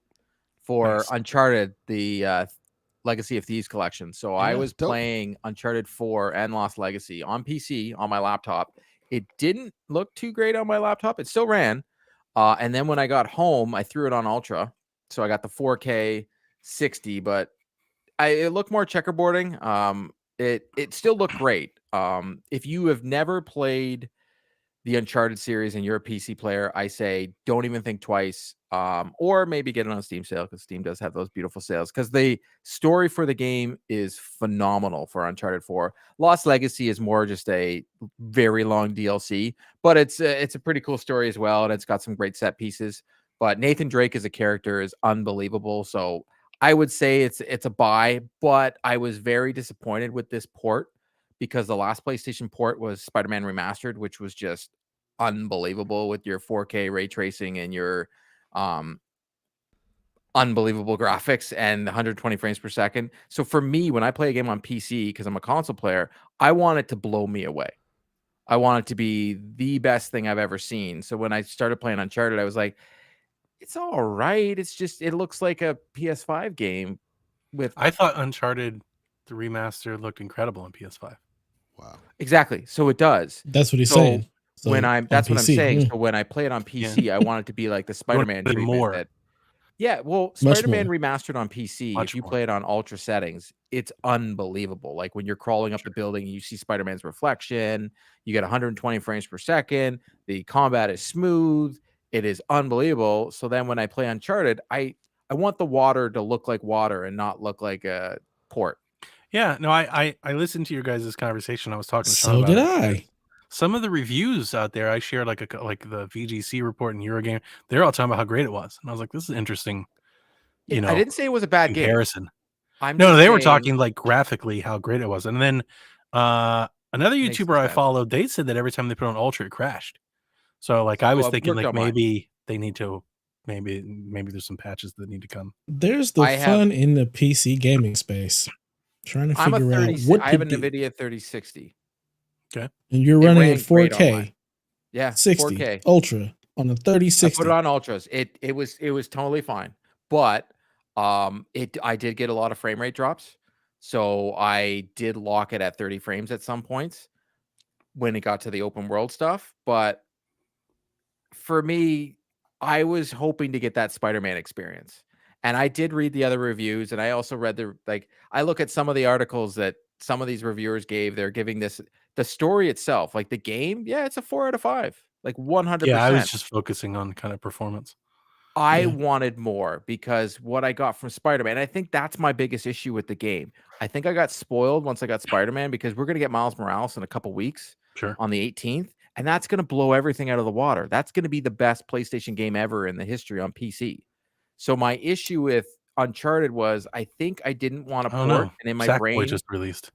[SPEAKER 2] for
[SPEAKER 4] Nice.
[SPEAKER 2] Uncharted, the Legacy of Thieves collection. So I was
[SPEAKER 3] dope.
[SPEAKER 2] playing Uncharted 4 and Lost Legacy on PC on my laptop. It didn't look too great on my laptop. It still ran. And then when I got home, I threw it on Ultra. So I got the 4K 60, but it looked more checkerboarding. It still looked great. If you have never played the Uncharted series and you're a PC player, I say don't even think twice. Or maybe get it on Steam sale, because Steam does have those beautiful sales, because the story for the game is phenomenal for Uncharted 4. Lost Legacy is more just a very long DLC, but it's a pretty cool story as well, and it's got some great set pieces. But Nathan Drake as a character is unbelievable. So I would say it's a buy, but I was very disappointed with this port, because the last PlayStation port was Spider-Man Remastered, which was just unbelievable with your 4K ray tracing and your unbelievable graphics and 120 frames per second. So for me, when I play a game on PC, because I'm a console player, I want it to blow me away. I want it to be the best thing I've ever seen. So when I started playing Uncharted, I was like, it's all right. It's just, it looks like a PS5 game with...
[SPEAKER 4] I thought Uncharted, the remaster, looked incredible on PS5.
[SPEAKER 3] Wow.
[SPEAKER 2] Exactly. So it does.
[SPEAKER 1] That's what he's saying. So
[SPEAKER 2] That's what I'm
[SPEAKER 1] PC,
[SPEAKER 2] saying. So when I play it on PC, I want it to be like the Spider-Man treatment.
[SPEAKER 4] More.
[SPEAKER 2] Yeah, well,
[SPEAKER 1] Much
[SPEAKER 2] Spider-Man
[SPEAKER 1] more.
[SPEAKER 2] Remastered on PC,
[SPEAKER 4] Much
[SPEAKER 2] if you
[SPEAKER 4] more.
[SPEAKER 2] play it on ultra settings, it's unbelievable. Like when you're crawling up the building, you see Spider-Man's reflection, you get 120 frames per second, the combat is smooth, it is unbelievable. So then when I play Uncharted, I want the water to look like water and not look like a port.
[SPEAKER 4] Yeah, no, I listened to your guys' conversation. I was talking to Sean
[SPEAKER 1] So
[SPEAKER 4] about
[SPEAKER 1] did
[SPEAKER 4] it.
[SPEAKER 1] I.
[SPEAKER 4] Some of the reviews out there, I shared like the VGC report and Eurogame. They're all talking about how great it was, and I was like, "This is interesting." You know,
[SPEAKER 2] I didn't say it was a bad
[SPEAKER 4] comparison.
[SPEAKER 2] game.
[SPEAKER 4] No, they were
[SPEAKER 2] saying,
[SPEAKER 4] talking like graphically how great it was, and then another
[SPEAKER 2] Makes
[SPEAKER 4] YouTuber I
[SPEAKER 2] sense.
[SPEAKER 4] followed, they said that every time they put on Ultra, it crashed. So like I was thinking like maybe they need to maybe there's some patches that need to come.
[SPEAKER 1] There's the fun in the PC gaming space. Trying to figure out what
[SPEAKER 2] I have a NVIDIA 3060.
[SPEAKER 4] Okay.
[SPEAKER 1] And you're running at 4K.
[SPEAKER 2] Yeah,
[SPEAKER 1] 60
[SPEAKER 2] 4K
[SPEAKER 1] Ultra on a 3060.
[SPEAKER 2] I put it on Ultras. It was totally fine. But I did get a lot of frame rate drops. So I did lock it at 30 frames at some points when it got to the open world stuff. But for me, I was hoping to get that Spider-Man experience. And I did read the other reviews, and I also read I look at some of the articles that some of these reviewers gave. They're giving this, the story itself, like the game. Yeah, it's a 4 out of 5, like 100%.
[SPEAKER 4] Yeah, I was just focusing on kind of performance.
[SPEAKER 2] I wanted more, because what I got from Spider-Man, I think that's my biggest issue with the game. I think I got spoiled once I got Spider-Man, because we're going to get Miles Morales in a couple weeks on the 18th. And that's going to blow everything out of the water. That's going to be the best PlayStation game ever in the history on PC. So my issue with Uncharted was, I think I didn't want to port, and in my brain
[SPEAKER 4] just released.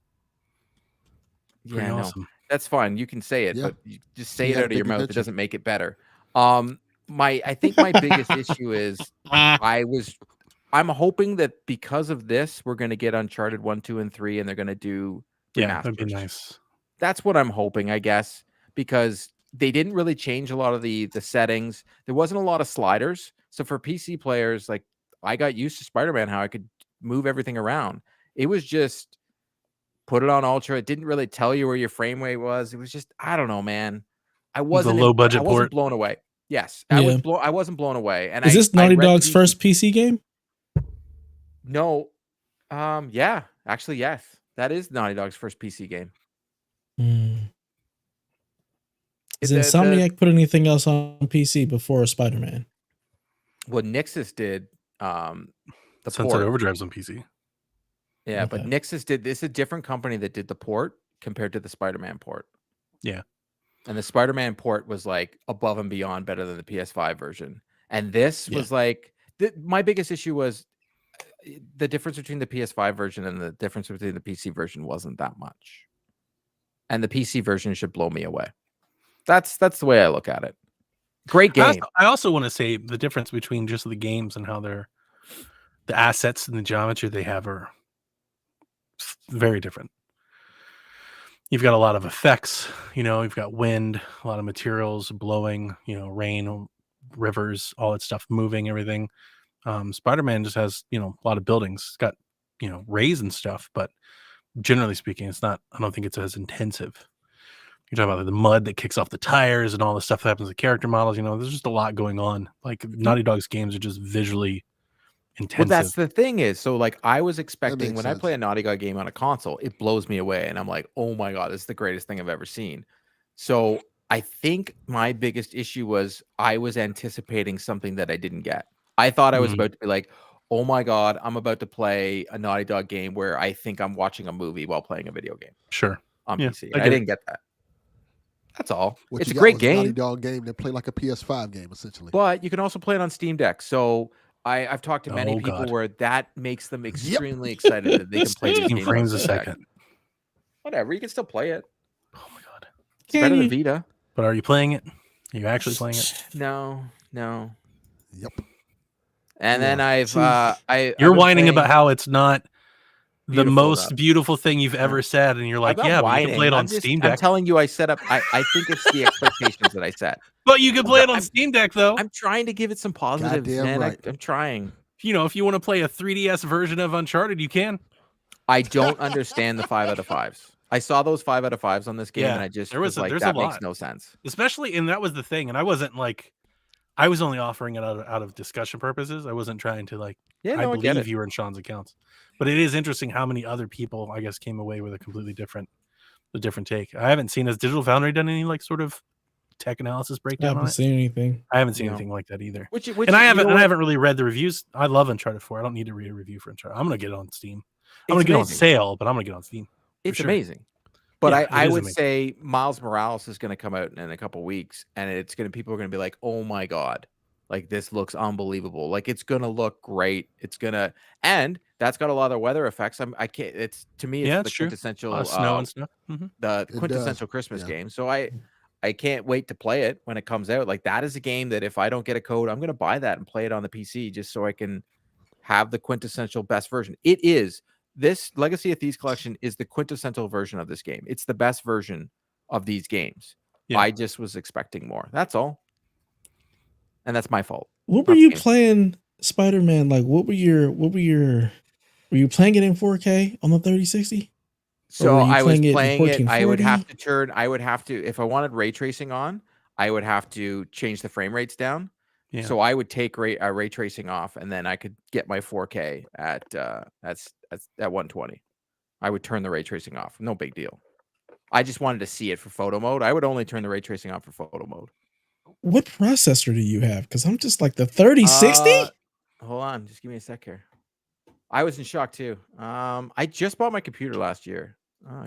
[SPEAKER 2] Yeah, awesome. That's fine. You can say it, but you just say it out of your mouth. It doesn't make it better. I think my biggest issue is I'm hoping that because of this, we're going to get Uncharted 1, 2, and 3, and they're going to do remasters.
[SPEAKER 4] Yeah, that'd be nice.
[SPEAKER 2] That's what I'm hoping, I guess, because they didn't really change a lot of the settings. There wasn't a lot of sliders. So for PC players, like, I got used to Spider-Man, how I could move everything around. It was just put it on Ultra. It didn't really tell you where your frame rate was. It was just, I don't know, man. I wasn't blown away. Yes, I wasn't blown away. And
[SPEAKER 1] is this Naughty Dog's first PC game?
[SPEAKER 2] No. Yeah, actually, yes. That is Naughty Dog's first PC game.
[SPEAKER 1] Has Insomniac put anything else on PC before Spider-Man?
[SPEAKER 2] Well, Nixxes did the
[SPEAKER 4] Sunset Overdrive's on PC.
[SPEAKER 2] Yeah, but Nixxes did this. A different company that did the port compared to the Spider-Man port.
[SPEAKER 4] Yeah.
[SPEAKER 2] And the Spider-Man port was like above and beyond better than the PS5 version. And this was like, my biggest issue was the difference between the PS5 version and the difference between the PC version wasn't that much. And the PC version should blow me away. That's the way I look at it. Great game.
[SPEAKER 4] I also want to say the difference between just the games and how the assets and the geometry they have are very different. You've got a lot of effects, you've got wind, a lot of materials blowing, rain, rivers, all that stuff moving, everything. Spider-Man just has, a lot of buildings. It's got, rays and stuff, but generally speaking, I don't think it's as intensive. You're talking about the mud that kicks off the tires and all the stuff that happens to character models. There's just a lot going on. Like Naughty Dog's games are just visually intensive.
[SPEAKER 2] Well, that's the thing is, so like I was expecting when I play a Naughty Dog game on a console, it blows me away. And I'm like, oh my God, this is the greatest thing I've ever seen. So I think my biggest issue was I was anticipating something that I didn't get. I thought I was about to be like, oh my God, I'm about to play a Naughty Dog game where I think I'm watching a movie while playing a video game.
[SPEAKER 4] Sure.
[SPEAKER 2] On PC. I didn't get that. That's all.
[SPEAKER 3] What
[SPEAKER 2] it's
[SPEAKER 3] you
[SPEAKER 2] a
[SPEAKER 3] got
[SPEAKER 2] great
[SPEAKER 3] was
[SPEAKER 2] game.
[SPEAKER 3] Naughty Dog game that play like a PS5 game, essentially.
[SPEAKER 2] But you can also play it on Steam Deck. So I've talked to many people where that makes them extremely excited that they can play these games.
[SPEAKER 4] Frames a second.
[SPEAKER 2] Whatever, you can still play it.
[SPEAKER 4] Oh my God.
[SPEAKER 2] It's better than Vita.
[SPEAKER 4] But are you playing it? Are you actually playing it?
[SPEAKER 2] No.
[SPEAKER 3] Yep.
[SPEAKER 2] And then
[SPEAKER 4] You're whining about how it's not the most
[SPEAKER 2] enough.
[SPEAKER 4] Beautiful thing you've ever said, and you're like, yeah, but you can play it on Steam Deck.
[SPEAKER 2] I'm telling you, I set up. I think it's the expectations that I set.
[SPEAKER 4] But you can play it on Steam Deck, though.
[SPEAKER 2] I'm trying to give it some positives, man.
[SPEAKER 3] Right.
[SPEAKER 2] I'm trying.
[SPEAKER 4] If you want to play a 3DS version of Uncharted, you can.
[SPEAKER 2] I don't understand the 5 out of 5s. I saw those 5 out of 5s on this game, and I just was like, that makes no sense.
[SPEAKER 4] Especially, and that was the thing. And I wasn't like, I was only offering it out of discussion purposes. I wasn't trying to like.
[SPEAKER 2] Yeah, no,
[SPEAKER 4] I believe you were in Sean's accounts, but it is interesting how many other people, I guess, came away with a completely different take. I haven't seen, has Digital Foundry done any like sort of tech analysis breakdown?
[SPEAKER 1] I haven't seen anything.
[SPEAKER 4] I haven't seen anything like that either.
[SPEAKER 2] I
[SPEAKER 4] haven't really read the reviews. I love Uncharted 4. I don't need to read a review for Uncharted. I'm gonna get it on Steam. I'm gonna get it on sale, but I'm gonna get it on Steam.
[SPEAKER 2] It's amazing. But I would say Miles Morales is going to come out in a couple weeks, and people are going to be like, "Oh my God, like this looks unbelievable! Like it's going to look great. And that's got a lot of weather effects. I can't. It's to me, it's the quintessential
[SPEAKER 4] snow and stuff.
[SPEAKER 2] The quintessential Christmas game. So I can't wait to play it when it comes out. Like that is a game that if I don't get a code, I'm going to buy that and play it on the PC just so I can have the quintessential best version. It is. This Legacy of Thieves collection is the quintessential version of this game. It's the best version of these games. Yeah. I just was expecting more. That's all. And that's my fault.
[SPEAKER 1] What were you playing Spider-Man? Like were you playing it in 4K on the 3060?
[SPEAKER 2] So I was playing it. I would have to, if I wanted ray tracing on, I would have to change the frame rates down. Yeah. So I would take ray tracing off, and then I could get my 4K at 120. I would turn the ray tracing off. No big deal. I just wanted to see it for photo mode. I would only turn the ray tracing off for photo mode.
[SPEAKER 1] What processor do you have? Because I'm just like the 3060.
[SPEAKER 2] Hold on, just give me a sec here. I was in shock too. I just bought my computer last year.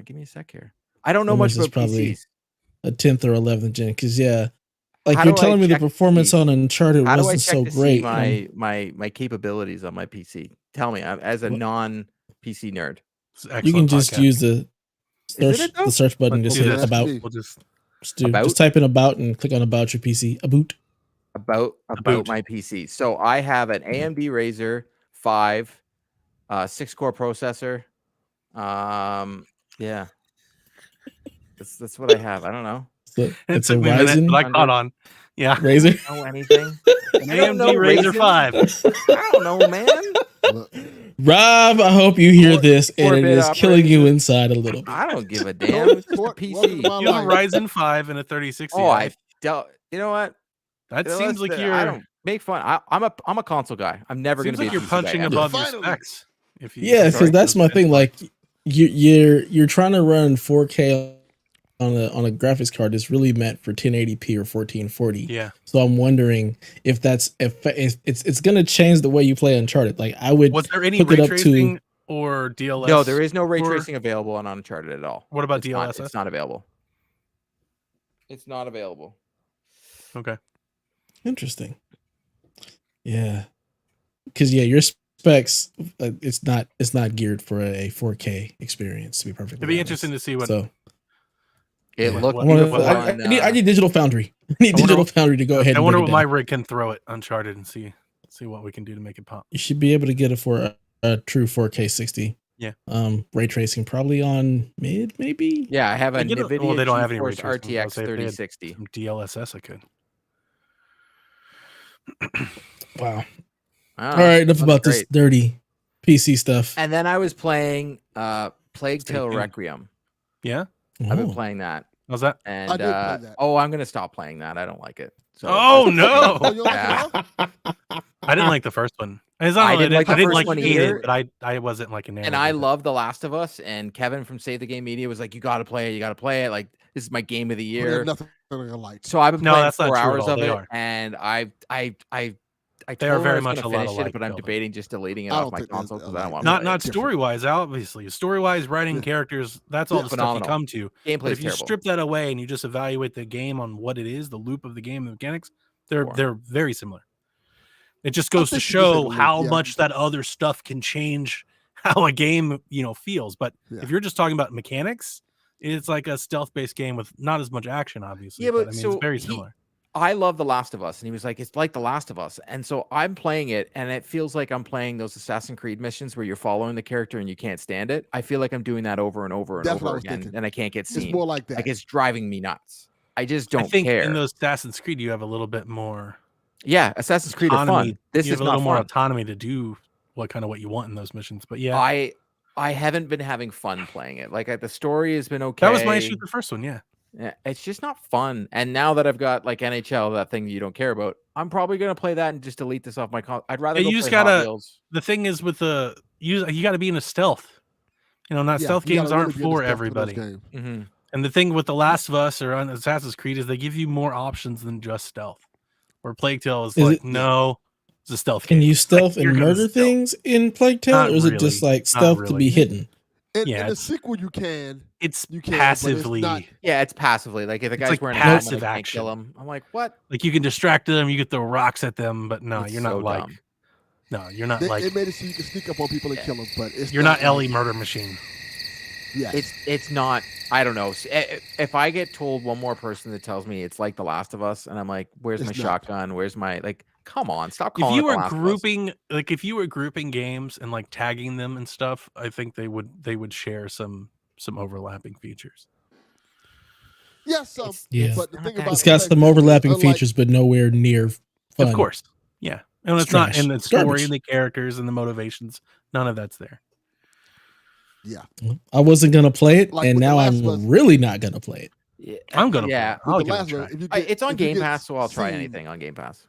[SPEAKER 2] Give me a sec here. I don't know much about PCs.
[SPEAKER 1] A 10th or 11th gen, because like you're telling me the performance on Uncharted wasn't so great.
[SPEAKER 2] My capabilities on my PC. Tell me, as a non-PC nerd.
[SPEAKER 1] You can just use the search button. Just hit about. Just type in about and click on about your PC. About
[SPEAKER 2] my PC. So I have an AMD Ryzen 5, 6-core processor. Yeah, that's what I have. I don't know.
[SPEAKER 1] It's a Ryzen.
[SPEAKER 4] I caught on. Yeah.
[SPEAKER 1] Ryzen.
[SPEAKER 2] Know anything?
[SPEAKER 4] AMD Ryzen 5.
[SPEAKER 2] I don't know, man.
[SPEAKER 1] Rob, I hope you hear this, and it is killing you inside a little bit.
[SPEAKER 2] I don't give a damn. It's just a PC.
[SPEAKER 4] You have a Ryzen 5 and a 3060.
[SPEAKER 2] Oh, you know what?
[SPEAKER 4] That seems like you're.
[SPEAKER 2] I don't make fun. I'm a console guy. I'm never going to be.
[SPEAKER 4] Like you're punching above your specs.
[SPEAKER 1] Because that's my thing. Like you're trying to run 4K on a graphics card that's really meant for 1080p or 1440.
[SPEAKER 4] Yeah.
[SPEAKER 1] So I'm wondering if it's going to change the way you play Uncharted. Like I would.
[SPEAKER 4] Was there any ray tracing or DLSS?
[SPEAKER 2] No, there is no ray tracing available on Uncharted at all.
[SPEAKER 4] What about DLSS?
[SPEAKER 2] It's not available. It's not available.
[SPEAKER 4] Okay.
[SPEAKER 1] Interesting. Yeah. Because your specs, it's not geared for a 4K experience. To be perfectly.
[SPEAKER 4] It'd be interesting to see what.
[SPEAKER 1] So.
[SPEAKER 2] It looked.
[SPEAKER 1] I need Digital Foundry. I need Digital Foundry to go ahead.
[SPEAKER 4] I wonder what my rig can throw at Uncharted and see what we can do to make it pop.
[SPEAKER 1] You should be able to get it for a true 4K 60.
[SPEAKER 4] Yeah.
[SPEAKER 1] Ray tracing probably on mid, maybe.
[SPEAKER 2] Yeah, I have a NVIDIA
[SPEAKER 4] Well, they don't have any ray
[SPEAKER 2] GeForce
[SPEAKER 4] tracing. I
[SPEAKER 2] RTX
[SPEAKER 4] was gonna say if they had
[SPEAKER 2] 3060.
[SPEAKER 4] some DLSS, I could.
[SPEAKER 1] Wow.
[SPEAKER 2] Ah,
[SPEAKER 1] All right, enough
[SPEAKER 2] that's
[SPEAKER 1] about this
[SPEAKER 2] great.
[SPEAKER 1] dirty PC stuff.
[SPEAKER 2] And then I was playing Plague
[SPEAKER 4] Stay
[SPEAKER 2] Tale
[SPEAKER 4] tuned.
[SPEAKER 2] Requiem.
[SPEAKER 4] Yeah.
[SPEAKER 2] I've been
[SPEAKER 1] Oh.
[SPEAKER 2] playing that.
[SPEAKER 4] How's that?
[SPEAKER 2] And
[SPEAKER 3] I did play that.
[SPEAKER 2] I'm gonna stop playing that. I don't like it. So
[SPEAKER 4] Oh,
[SPEAKER 2] that's-
[SPEAKER 4] no.
[SPEAKER 3] Oh, you don't like it
[SPEAKER 2] Yeah.
[SPEAKER 3] at all?
[SPEAKER 4] I didn't like the first one. It's
[SPEAKER 2] I
[SPEAKER 4] not
[SPEAKER 2] didn't like the
[SPEAKER 4] I didn't
[SPEAKER 2] first
[SPEAKER 4] like
[SPEAKER 2] one
[SPEAKER 4] hate
[SPEAKER 2] either.
[SPEAKER 4] it, but I wasn't like enamored.
[SPEAKER 2] And I
[SPEAKER 4] with it.
[SPEAKER 2] love The Last of Us. And Kevin from Save the Game Media was like, "You got to play it. You got to play it. Like this is my game of the
[SPEAKER 3] Well, there's
[SPEAKER 2] year."
[SPEAKER 3] nothing I like.
[SPEAKER 2] So I've been
[SPEAKER 4] No,
[SPEAKER 2] playing
[SPEAKER 4] that's not
[SPEAKER 2] 4
[SPEAKER 4] true at
[SPEAKER 2] hours
[SPEAKER 4] all.
[SPEAKER 2] of
[SPEAKER 4] They
[SPEAKER 2] it,
[SPEAKER 4] are.
[SPEAKER 2] and I
[SPEAKER 4] They
[SPEAKER 2] told
[SPEAKER 4] are
[SPEAKER 2] him I
[SPEAKER 4] very
[SPEAKER 2] was
[SPEAKER 4] much
[SPEAKER 2] gonna
[SPEAKER 4] a lot
[SPEAKER 2] finish it,
[SPEAKER 4] alike,
[SPEAKER 2] but I'm
[SPEAKER 4] Kelvin.
[SPEAKER 2] debating just deleting it
[SPEAKER 3] I
[SPEAKER 2] off
[SPEAKER 3] don't
[SPEAKER 2] my
[SPEAKER 3] think there's
[SPEAKER 2] console because
[SPEAKER 3] a
[SPEAKER 2] I don't
[SPEAKER 3] lot.
[SPEAKER 2] want to.
[SPEAKER 4] Not
[SPEAKER 3] different.
[SPEAKER 4] story wise, obviously. Story wise, writing
[SPEAKER 3] Yeah.
[SPEAKER 4] characters, that's all
[SPEAKER 2] Yeah,
[SPEAKER 4] the
[SPEAKER 2] phenomenal.
[SPEAKER 4] stuff you come to. But
[SPEAKER 2] Gameplay's
[SPEAKER 4] if you
[SPEAKER 2] terrible.
[SPEAKER 4] strip that away and you just evaluate the game on what it is, the loop of the game, the mechanics, they're very similar. It just goes to
[SPEAKER 3] think you can take a
[SPEAKER 4] show
[SPEAKER 3] loop,
[SPEAKER 4] how
[SPEAKER 3] yeah.
[SPEAKER 4] much that other stuff can change how a game, feels. But
[SPEAKER 3] Yeah.
[SPEAKER 4] if you're just talking about mechanics, it's like a stealth-based game with not as much action, obviously.
[SPEAKER 2] Yeah, but
[SPEAKER 4] I mean,
[SPEAKER 2] so
[SPEAKER 4] it's very similar.
[SPEAKER 2] I love The Last of Us, and he was like, "It's like The Last of Us," and so I'm playing it, and it feels like I'm playing those Assassin's Creed missions where you're following the character and you can't stand it. I feel like I'm doing that over and over and
[SPEAKER 3] That's what I
[SPEAKER 2] over
[SPEAKER 3] was
[SPEAKER 2] again,
[SPEAKER 3] thinking.
[SPEAKER 2] and I can't get
[SPEAKER 3] It's
[SPEAKER 2] seen.
[SPEAKER 3] more like that.
[SPEAKER 2] Like it's driving me nuts. I just
[SPEAKER 4] I
[SPEAKER 2] don't
[SPEAKER 4] think
[SPEAKER 2] care.
[SPEAKER 4] in those Assassin's Creed, you have a little bit more
[SPEAKER 2] Yeah, Assassin's Creed are
[SPEAKER 4] autonomy.
[SPEAKER 2] fun. This
[SPEAKER 4] You
[SPEAKER 2] is
[SPEAKER 4] have a little
[SPEAKER 2] not
[SPEAKER 4] more
[SPEAKER 2] fun.
[SPEAKER 4] autonomy to do what you want in those missions. But yeah,
[SPEAKER 2] I haven't been having fun playing it. Like the story has been okay.
[SPEAKER 4] that was my issue with the first one. Yeah.
[SPEAKER 2] Yeah, it's just not fun. And now that I've got like NHL, that thing you don't care about, I'm probably gonna play that and just delete this off my console. I'd rather
[SPEAKER 4] Yeah,
[SPEAKER 2] go
[SPEAKER 4] you just
[SPEAKER 2] play Hot
[SPEAKER 4] gotta-
[SPEAKER 2] Wheels.
[SPEAKER 4] The thing is with you got to be in a stealth. Not
[SPEAKER 3] Yeah,
[SPEAKER 4] stealth
[SPEAKER 3] you gotta
[SPEAKER 4] games
[SPEAKER 3] really
[SPEAKER 4] aren't
[SPEAKER 3] be into
[SPEAKER 4] for
[SPEAKER 3] stuff those
[SPEAKER 4] everybody.
[SPEAKER 3] games.
[SPEAKER 2] Mm-hmm.
[SPEAKER 4] And the thing with The Last of Us or on Assassin's Creed is they give you more options than just stealth. Where Plague Tale is like, no, it's a stealth
[SPEAKER 1] Can
[SPEAKER 4] game.
[SPEAKER 1] you stealth
[SPEAKER 4] Like, you're
[SPEAKER 1] and
[SPEAKER 4] gonna
[SPEAKER 1] murder
[SPEAKER 4] stealth.
[SPEAKER 1] things in Plague Tale,
[SPEAKER 4] Not
[SPEAKER 1] or is it just
[SPEAKER 4] really.
[SPEAKER 1] like stealth to be
[SPEAKER 4] really.
[SPEAKER 1] hidden?
[SPEAKER 3] In
[SPEAKER 4] Yeah,
[SPEAKER 3] the sequel, you can.
[SPEAKER 4] It's
[SPEAKER 3] You can, but it's
[SPEAKER 4] passively.
[SPEAKER 3] not-
[SPEAKER 2] Yeah, it's passively. Like if the guy's
[SPEAKER 4] like
[SPEAKER 2] wearing a helmet,
[SPEAKER 4] passive
[SPEAKER 2] I can't kill
[SPEAKER 4] action.
[SPEAKER 2] him. I'm like, what?
[SPEAKER 4] Like you can distract them, you can throw rocks at them, but no,
[SPEAKER 2] It's
[SPEAKER 4] you're not
[SPEAKER 2] so
[SPEAKER 4] like.
[SPEAKER 2] dumb.
[SPEAKER 4] No, you're not
[SPEAKER 3] They
[SPEAKER 4] like.
[SPEAKER 3] made it so you can sneak up on people and kill them, but it's
[SPEAKER 4] You're not
[SPEAKER 3] like-
[SPEAKER 4] Ellie Murder Machine.
[SPEAKER 3] Yeah,
[SPEAKER 2] It's not. I don't know. If I get told one more person that tells me it's like The Last of Us, and I'm like, where's my
[SPEAKER 3] It's not.
[SPEAKER 2] shotgun? Where's my like? Come on, stop
[SPEAKER 4] If
[SPEAKER 2] calling
[SPEAKER 4] you
[SPEAKER 2] it The
[SPEAKER 4] were
[SPEAKER 2] Last of Us.
[SPEAKER 4] grouping, like if you were grouping games and like tagging them and stuff, I think they would share some overlapping features.
[SPEAKER 3] yes, some.
[SPEAKER 1] Yeah.
[SPEAKER 3] But the
[SPEAKER 2] not
[SPEAKER 3] thing
[SPEAKER 2] that
[SPEAKER 3] about
[SPEAKER 1] It's got
[SPEAKER 3] Plague
[SPEAKER 1] some
[SPEAKER 3] Tale is,
[SPEAKER 1] overlapping
[SPEAKER 3] unlike-
[SPEAKER 1] features, but nowhere near fun.
[SPEAKER 4] Of course, yeah, and
[SPEAKER 1] It's
[SPEAKER 4] it's not in
[SPEAKER 1] trash.
[SPEAKER 4] the story
[SPEAKER 1] Garbage.
[SPEAKER 4] and the characters and the motivations. None of that's there.
[SPEAKER 3] Yeah,
[SPEAKER 1] I wasn't gonna play it,
[SPEAKER 3] Like
[SPEAKER 1] and
[SPEAKER 3] with The
[SPEAKER 1] now
[SPEAKER 3] Last
[SPEAKER 1] I'm
[SPEAKER 3] of Us.
[SPEAKER 1] really not gonna play it.
[SPEAKER 2] Yeah,
[SPEAKER 4] I'm gonna.
[SPEAKER 2] Yeah,
[SPEAKER 4] play it. I'll
[SPEAKER 3] with
[SPEAKER 4] give
[SPEAKER 3] the
[SPEAKER 4] it a
[SPEAKER 3] last
[SPEAKER 4] try.
[SPEAKER 3] one, if you
[SPEAKER 2] it's on
[SPEAKER 3] if you
[SPEAKER 2] Game
[SPEAKER 3] get
[SPEAKER 2] Pass, so I'll try
[SPEAKER 3] seen-
[SPEAKER 2] anything on Game Pass.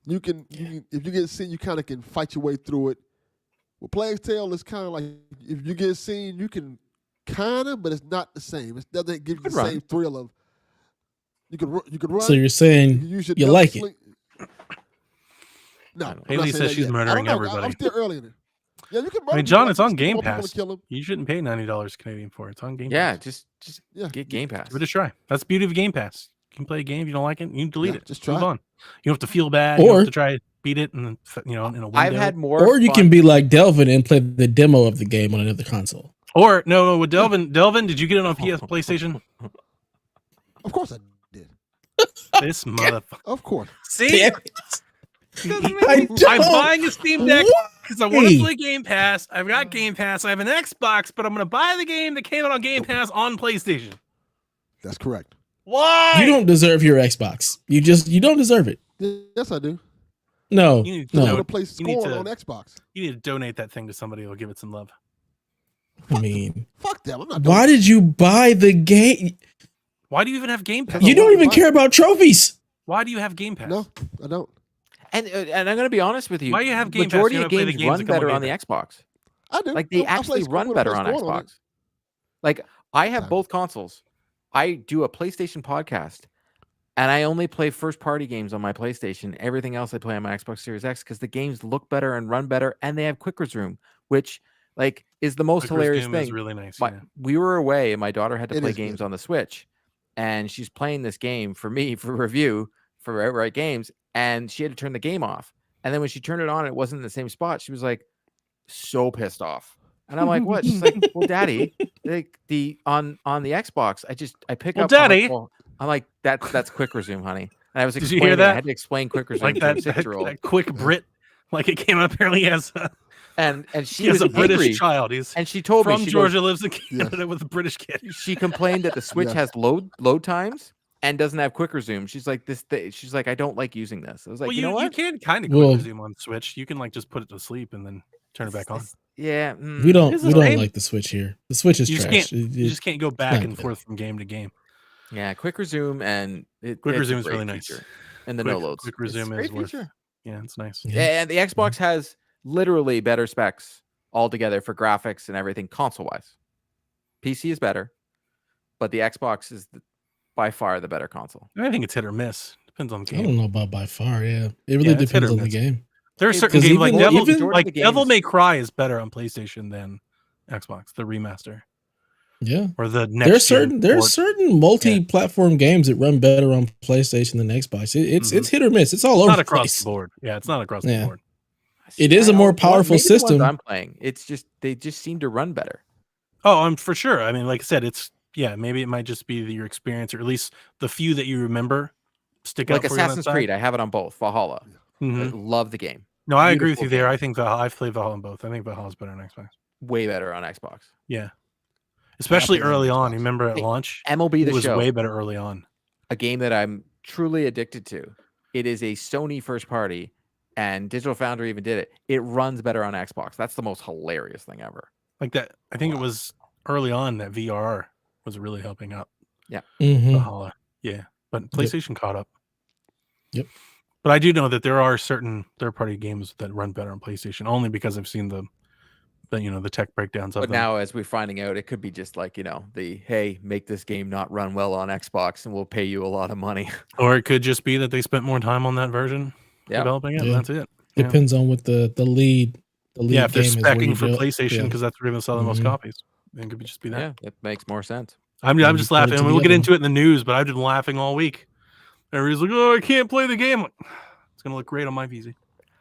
[SPEAKER 3] You can if you get seen, you kind of can fight your way through it. With Plague Tale, it's kind of like if you get seen, you can kind of, but it's not the same. It doesn't give you the
[SPEAKER 2] Could run.
[SPEAKER 3] same thrill of you could run.
[SPEAKER 1] So you're
[SPEAKER 3] you
[SPEAKER 1] saying
[SPEAKER 3] can use your
[SPEAKER 1] you
[SPEAKER 3] double
[SPEAKER 1] like it?
[SPEAKER 3] sling. No, I'm not
[SPEAKER 4] Haley
[SPEAKER 3] saying
[SPEAKER 4] says
[SPEAKER 3] that
[SPEAKER 4] she's
[SPEAKER 3] yet. I don't
[SPEAKER 4] murdering
[SPEAKER 3] know.
[SPEAKER 4] everybody.
[SPEAKER 3] I'm still early in it. Yeah, you can.
[SPEAKER 4] I
[SPEAKER 3] murder
[SPEAKER 4] mean,
[SPEAKER 3] people.
[SPEAKER 4] John,
[SPEAKER 3] Like,
[SPEAKER 4] it's
[SPEAKER 3] you
[SPEAKER 4] on
[SPEAKER 3] sneak
[SPEAKER 4] Game
[SPEAKER 3] up on people
[SPEAKER 4] Pass.
[SPEAKER 3] and kill 'em.
[SPEAKER 4] You shouldn't pay $90 Canadian for it. It's on Game
[SPEAKER 2] Yeah,
[SPEAKER 4] Pass.
[SPEAKER 2] just
[SPEAKER 3] Yeah.
[SPEAKER 2] get Game Pass.
[SPEAKER 4] Give it a try. That's the beauty of Game Pass. You can play a game. If you don't like it, you can delete
[SPEAKER 3] Yeah,
[SPEAKER 4] it.
[SPEAKER 3] just
[SPEAKER 4] Move
[SPEAKER 3] try.
[SPEAKER 4] on. You don't have to feel bad. You don't
[SPEAKER 1] Or-
[SPEAKER 4] have to try to beat it in in a window.
[SPEAKER 2] I've had more.
[SPEAKER 1] Or you
[SPEAKER 2] fun-
[SPEAKER 1] can be like Delvin and play the demo of the game on another console.
[SPEAKER 4] Or no, with Delvin. Delvin, did you get it on PlayStation?
[SPEAKER 3] Of course I did.
[SPEAKER 4] This motherfucker.
[SPEAKER 3] Of course.
[SPEAKER 4] See,
[SPEAKER 1] Damn
[SPEAKER 4] I'm
[SPEAKER 1] don't.
[SPEAKER 4] buying a Steam Deck because I want
[SPEAKER 1] Why?
[SPEAKER 4] to play Game Pass. I've got Game Pass. I have an Xbox, but I'm going to buy the game that came out on Game Pass on PlayStation.
[SPEAKER 3] That's correct.
[SPEAKER 4] Why?
[SPEAKER 1] You don't deserve your Xbox. You don't deserve it.
[SPEAKER 3] Yes, I do.
[SPEAKER 1] No,
[SPEAKER 4] You need to
[SPEAKER 3] I
[SPEAKER 4] know-
[SPEAKER 1] no.
[SPEAKER 3] want to play
[SPEAKER 4] you need
[SPEAKER 3] Scorn
[SPEAKER 4] to-
[SPEAKER 3] on Xbox.
[SPEAKER 4] You need to donate that thing to somebody who'll give it some love.
[SPEAKER 1] I mean,
[SPEAKER 3] Fuck them. I'm not.
[SPEAKER 1] why did you buy the game?
[SPEAKER 4] Why do you even have Game Pass?
[SPEAKER 1] You don't even care about trophies.
[SPEAKER 4] Why do you have Game Pass?
[SPEAKER 3] No, I don't.
[SPEAKER 2] And I'm gonna be honest with you.
[SPEAKER 4] Why do you have Game Pass?
[SPEAKER 2] Majority
[SPEAKER 4] You
[SPEAKER 2] of
[SPEAKER 4] don't play the
[SPEAKER 2] games
[SPEAKER 4] games
[SPEAKER 2] run
[SPEAKER 4] that come on
[SPEAKER 2] better
[SPEAKER 4] Game
[SPEAKER 2] on the
[SPEAKER 4] Pass.
[SPEAKER 2] Xbox.
[SPEAKER 3] I do.
[SPEAKER 2] Like they
[SPEAKER 3] I play
[SPEAKER 2] actually
[SPEAKER 3] Scorn
[SPEAKER 2] run
[SPEAKER 3] when I
[SPEAKER 2] better
[SPEAKER 3] play
[SPEAKER 2] on
[SPEAKER 3] Scorn
[SPEAKER 2] Xbox. Like I have
[SPEAKER 3] Time.
[SPEAKER 2] both consoles. I do a PlayStation podcast, and I only play first-party games on my PlayStation. Everything else I play on my Xbox Series X because the games look better and run better, and they have quick resume, which like is the most
[SPEAKER 4] Quick
[SPEAKER 2] hilarious
[SPEAKER 4] Resume is
[SPEAKER 2] thing.
[SPEAKER 4] really nice.
[SPEAKER 2] My-
[SPEAKER 4] Yeah.
[SPEAKER 2] We were away, and my daughter had to
[SPEAKER 3] It
[SPEAKER 2] play
[SPEAKER 3] is good.
[SPEAKER 2] games on the Switch, and she's playing this game for me for review for Outright Games, and she had to turn the game off. And then when she turned it on, it wasn't in the same spot. She was like so pissed off. And I'm like, what? She's like, well, Daddy, like the on the Xbox, I pick
[SPEAKER 4] Well,
[SPEAKER 2] up. I'm like,
[SPEAKER 4] Daddy.
[SPEAKER 2] well, I'm like, that's quick resume, honey. And I was
[SPEAKER 4] Did
[SPEAKER 2] explaining.
[SPEAKER 4] you hear
[SPEAKER 2] I
[SPEAKER 4] that?
[SPEAKER 2] had to explain quick resume
[SPEAKER 4] Like
[SPEAKER 2] to
[SPEAKER 4] that,
[SPEAKER 2] a 6-year-old.
[SPEAKER 4] that quick Brit, like it came up apparently as
[SPEAKER 2] and she
[SPEAKER 4] He has
[SPEAKER 2] was
[SPEAKER 4] a British
[SPEAKER 2] angry.
[SPEAKER 4] child. He's
[SPEAKER 2] And she told me
[SPEAKER 4] from
[SPEAKER 2] she
[SPEAKER 4] Georgia,
[SPEAKER 2] goes,
[SPEAKER 4] lives in Canada with a British kid.
[SPEAKER 2] she complained that the Switch has load times and doesn't have quick resume. She's like she's like, I don't like using this. I was like,
[SPEAKER 4] Well,
[SPEAKER 2] you know what?
[SPEAKER 4] you can kind of quick resume on the Switch. You can like just put it to sleep and then turn it back on.
[SPEAKER 2] Yeah,
[SPEAKER 1] we don't
[SPEAKER 4] It's the same.
[SPEAKER 1] like the Switch here. The Switch is
[SPEAKER 4] You just
[SPEAKER 1] trash.
[SPEAKER 4] you just can't go back
[SPEAKER 1] not
[SPEAKER 4] and
[SPEAKER 1] good.
[SPEAKER 4] forth from game to game.
[SPEAKER 2] yeah. Quick resume and
[SPEAKER 4] Quick
[SPEAKER 2] it's a
[SPEAKER 4] resume is
[SPEAKER 2] great
[SPEAKER 4] really nice.
[SPEAKER 2] feature. And the no loads.
[SPEAKER 4] Quick resume
[SPEAKER 2] it's a
[SPEAKER 4] is
[SPEAKER 2] great
[SPEAKER 4] worth.
[SPEAKER 2] feature.
[SPEAKER 4] Yeah, it's nice.
[SPEAKER 1] Yeah.
[SPEAKER 2] And the Xbox has literally better specs altogether for graphics and everything console wise. PC is better, but the Xbox is by far the better console.
[SPEAKER 4] I think it's hit or miss. Depends on the
[SPEAKER 1] I
[SPEAKER 4] game.
[SPEAKER 1] don't know about by far. Yeah, it really
[SPEAKER 4] it's hit
[SPEAKER 1] depends
[SPEAKER 4] or
[SPEAKER 1] on the
[SPEAKER 4] miss.
[SPEAKER 1] game.
[SPEAKER 4] There are
[SPEAKER 2] It-
[SPEAKER 4] certain
[SPEAKER 1] because
[SPEAKER 4] games like
[SPEAKER 1] even-
[SPEAKER 4] Devil,
[SPEAKER 1] even-
[SPEAKER 2] majority of the
[SPEAKER 4] Devil
[SPEAKER 2] games-
[SPEAKER 4] May Cry is better on PlayStation than Xbox. The remaster
[SPEAKER 1] Yeah,
[SPEAKER 4] or the next.
[SPEAKER 1] there's certain multi-platform games that run better on PlayStation than Xbox. It's hit or miss. It's all
[SPEAKER 4] It's
[SPEAKER 1] over
[SPEAKER 4] not
[SPEAKER 1] the
[SPEAKER 4] across
[SPEAKER 1] place.
[SPEAKER 4] the board. Yeah, it's not across
[SPEAKER 1] Yeah.
[SPEAKER 4] the board.
[SPEAKER 1] It is a more powerful
[SPEAKER 2] maybe the ones
[SPEAKER 1] system.
[SPEAKER 2] I'm playing. It's just they just seem to run better.
[SPEAKER 4] Oh, I'm for sure. I mean, like I said, maybe it might just be your experience, or at least the few that you remember stick out.
[SPEAKER 2] Like
[SPEAKER 4] for you on that
[SPEAKER 2] Assassin's
[SPEAKER 4] side.
[SPEAKER 2] Creed, I have it on both. Valhalla,
[SPEAKER 4] Mhm.
[SPEAKER 2] I love the game.
[SPEAKER 4] No, I agree with you
[SPEAKER 2] Beautiful
[SPEAKER 4] there.
[SPEAKER 2] game.
[SPEAKER 4] I think I've played Valhalla on both. I think Valhalla's better on Xbox.
[SPEAKER 2] Way better on Xbox.
[SPEAKER 4] Yeah, especially
[SPEAKER 3] played it on
[SPEAKER 4] early on.
[SPEAKER 3] Xbox.
[SPEAKER 4] You remember at
[SPEAKER 2] Hey,
[SPEAKER 4] launch,
[SPEAKER 2] MLB
[SPEAKER 4] it
[SPEAKER 2] The
[SPEAKER 4] was
[SPEAKER 2] Show,
[SPEAKER 4] way better early on.
[SPEAKER 2] a game that I'm truly addicted to. It is a Sony first party, and Digital Foundry even did it. It runs better on Xbox. That's the most hilarious thing ever.
[SPEAKER 4] Like that, I think it was early on that VR was really helping out
[SPEAKER 1] Mhm.
[SPEAKER 4] Valhalla. Yeah, but PlayStation caught up.
[SPEAKER 1] Yep.
[SPEAKER 4] But I do know that there are certain third-party games that run better on PlayStation, only because I've seen the tech breakdowns of
[SPEAKER 2] But
[SPEAKER 4] them.
[SPEAKER 2] now, as we're finding out, it could be just like, hey, make this game not run well on Xbox, and we'll pay you a lot of money.
[SPEAKER 4] Or it could just be that they spent more time on that version developing it. And
[SPEAKER 1] Yeah.
[SPEAKER 4] that's it. Yeah.
[SPEAKER 1] Depends on what the lead. The lead
[SPEAKER 4] Yeah, if they're
[SPEAKER 1] game is where you
[SPEAKER 4] specking for
[SPEAKER 1] do it.
[SPEAKER 4] PlayStation
[SPEAKER 1] Yeah.
[SPEAKER 4] because that's where they're going to sell the most
[SPEAKER 1] Mhm.
[SPEAKER 4] copies, then it could just be that.
[SPEAKER 2] Yeah, that makes more sense.
[SPEAKER 4] I'm
[SPEAKER 1] Maybe
[SPEAKER 4] just
[SPEAKER 1] put it
[SPEAKER 4] laughing. I mean, we'll get
[SPEAKER 1] together.
[SPEAKER 4] into it in the news, but I've been laughing all week. Everybody's like, "Oh, I can't play the game." It's gonna look great on my PC.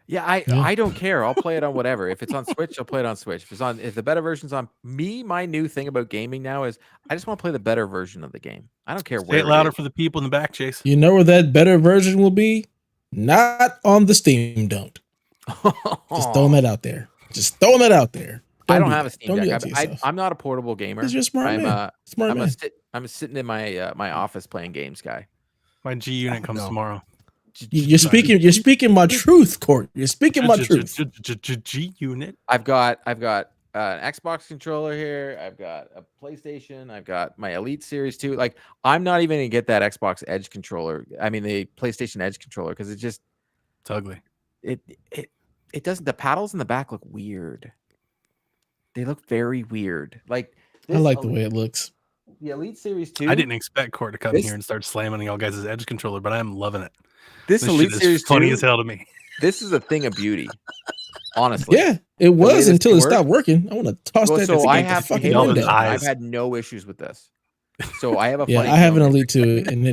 [SPEAKER 2] Yeah,
[SPEAKER 1] Yeah.
[SPEAKER 2] I don't care. I'll play it on whatever. If it's on Switch, I'll play it on Switch. If the better version's on me, my new thing about gaming now is I just want to play the better version of the game. I don't care
[SPEAKER 4] Say
[SPEAKER 2] where
[SPEAKER 4] it louder
[SPEAKER 2] is.
[SPEAKER 4] for the people in the back, Chase.
[SPEAKER 1] You know where that better version will be? Not on the Steam. Don't. Just throwing that out there. Just throwing that out there.
[SPEAKER 2] I don't
[SPEAKER 1] do
[SPEAKER 2] have a
[SPEAKER 1] that.
[SPEAKER 2] Steam
[SPEAKER 1] Don't do
[SPEAKER 2] Deck.
[SPEAKER 1] that to
[SPEAKER 2] I,
[SPEAKER 1] yourself.
[SPEAKER 2] I'm not a portable gamer.
[SPEAKER 1] Because you're a smart
[SPEAKER 2] I'm
[SPEAKER 1] man. Smart
[SPEAKER 2] I'm
[SPEAKER 1] man.
[SPEAKER 2] I'm sitting in my office playing games, guy.
[SPEAKER 4] My G unit comes
[SPEAKER 3] No.
[SPEAKER 4] tomorrow.
[SPEAKER 1] You're speaking my truth, Court. You're speaking my truth.
[SPEAKER 4] G unit.
[SPEAKER 2] I've got an Xbox controller here. I've got a PlayStation. I've got my Elite Series 2. Like, I'm not even gonna get that Xbox Edge controller. I mean, the PlayStation Edge controller, because it just
[SPEAKER 4] It's ugly.
[SPEAKER 2] it doesn't. The paddles in the back look weird. They look very weird. Like,
[SPEAKER 1] I like the way it looks.
[SPEAKER 2] the Elite Series 2.
[SPEAKER 4] I didn't expect Court to come
[SPEAKER 2] This-
[SPEAKER 4] here and start slamming y'all guys' Edge controller, but I'm loving it.
[SPEAKER 2] This
[SPEAKER 4] This
[SPEAKER 2] Elite
[SPEAKER 4] shit
[SPEAKER 2] Series
[SPEAKER 4] is funny
[SPEAKER 2] 2,
[SPEAKER 4] as hell to me.
[SPEAKER 2] This is a thing of beauty. Honestly.
[SPEAKER 1] Yeah, it
[SPEAKER 2] way
[SPEAKER 1] was
[SPEAKER 2] this
[SPEAKER 1] until it
[SPEAKER 2] thing
[SPEAKER 1] stopped working. I want to toss
[SPEAKER 2] Well,
[SPEAKER 1] that
[SPEAKER 2] so
[SPEAKER 1] thing
[SPEAKER 2] I
[SPEAKER 1] out the
[SPEAKER 2] have
[SPEAKER 1] fucking
[SPEAKER 4] Halo
[SPEAKER 1] window.
[SPEAKER 4] eyes.
[SPEAKER 2] I've had no issues with this. So I have a
[SPEAKER 1] Yeah,
[SPEAKER 2] funny
[SPEAKER 1] I have an
[SPEAKER 2] feeling.
[SPEAKER 1] Elite 2, and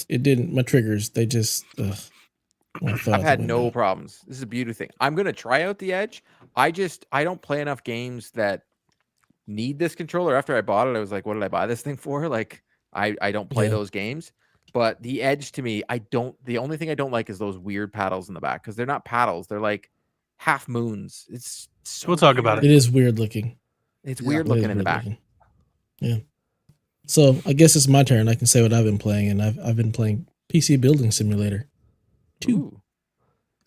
[SPEAKER 1] it didn't. My triggers, they just.
[SPEAKER 2] I've had no problems. This is a beauty thing. I'm gonna try out the Edge. I don't play enough games that need this controller. After I bought it, I was like, what did I buy this thing for? Like, I don't play
[SPEAKER 1] Yeah.
[SPEAKER 2] those games. But the Edge, to me, the only thing I don't like is those weird paddles in the back, because they're not paddles, they're like half moons. It's so
[SPEAKER 4] We'll talk about
[SPEAKER 2] weird.
[SPEAKER 1] It is weird looking.
[SPEAKER 2] It's
[SPEAKER 3] Yeah,
[SPEAKER 2] weird
[SPEAKER 1] It is
[SPEAKER 2] looking in the
[SPEAKER 1] weird
[SPEAKER 2] back.
[SPEAKER 1] looking. Yeah. So I guess it's my turn. I can say what I've been playing, and I've been playing PC Building Simulator 2.
[SPEAKER 2] Ooh.